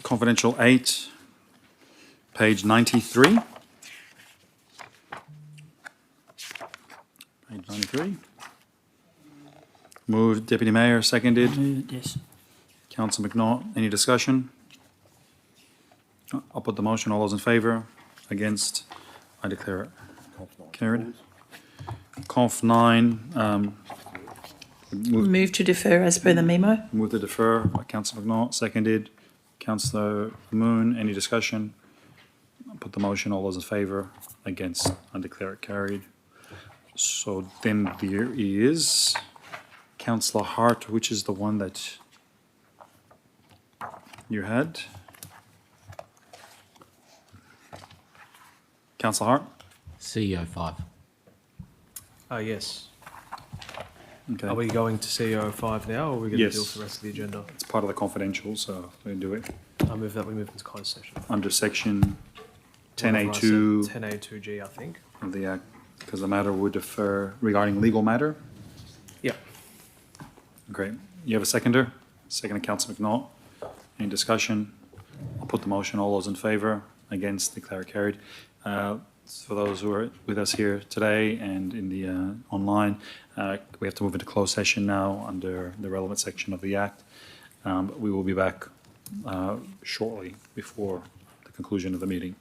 Confidential 8, page 93. Page 93. Moved, Deputy Mayor, seconded. Moved, yes. Councillor McNaught, any discussion? I'll put the motion. All those in favour? Against? I declare it carried. Conf 9. Move to defer as per the memo. Move to defer by Councillor McNaught, seconded. Councillor Moon, any discussion? I'll put the motion. All those in favour? Against? I declare it carried. So then there is Councillor Hart, which is the one that you had. Councillor Hart? CEO 5. Yes. Okay. Are we going to CEO 5 now, or are we going Yes. to deal with the rest of the agenda? It's part of the confidential, so we do it. I move that we move into closed session. Under section 10A2 10A2G, I think. of the Act, because the matter would defer regarding legal matter. Yeah. Great. You have a seconder? Second, Councillor McNaught. Any discussion? I'll put the motion. All those in favour? Against? Declare it carried. For those who are with us here today and in the online, we have to move into closed session now under the relevant section of the Act. But we will be back shortly before the conclusion of the meeting.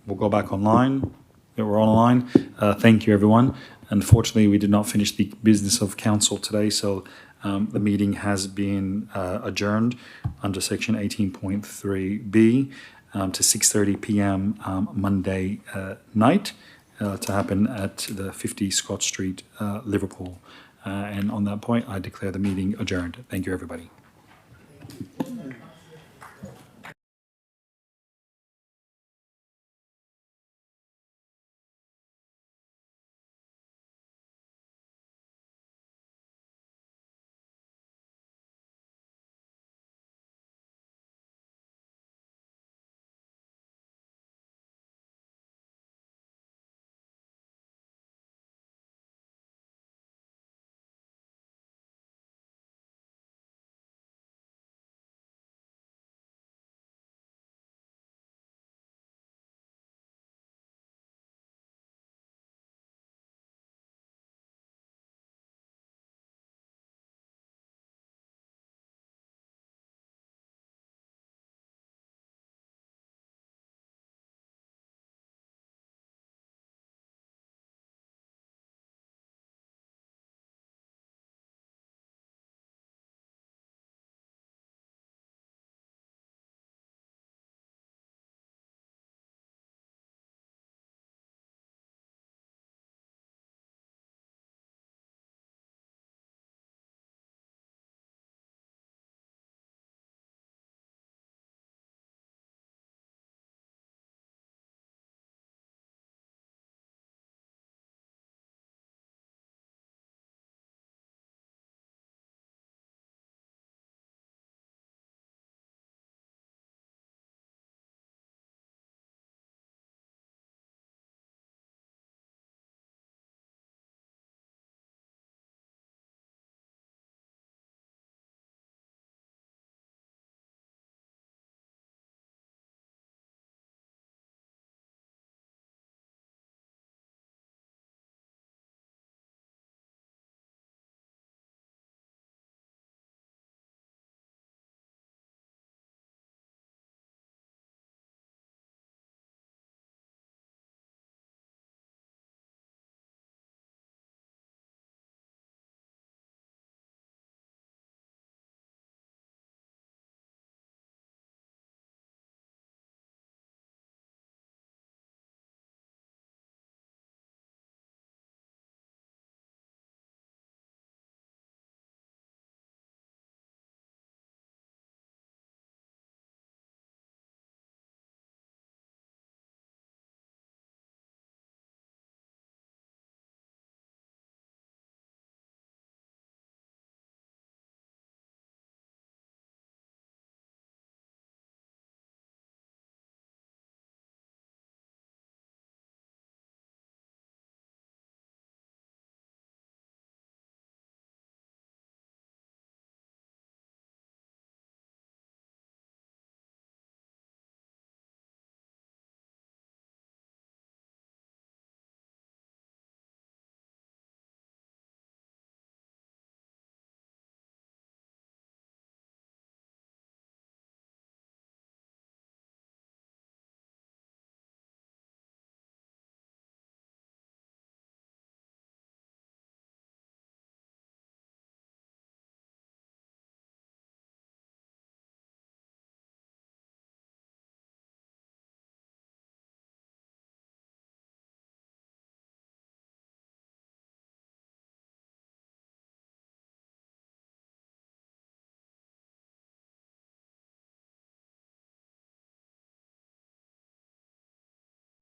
we'll go back online. Yeah, we're online. Thank you, everyone. Unfortunately, we did not finish the business of council today, so the meeting has been adjourned under section 18.3B to 6:30 p.m. Monday night to happen at the 50 Scott Street, Liverpool. And on that point, I declare the meeting adjourned. Thank you, everybody.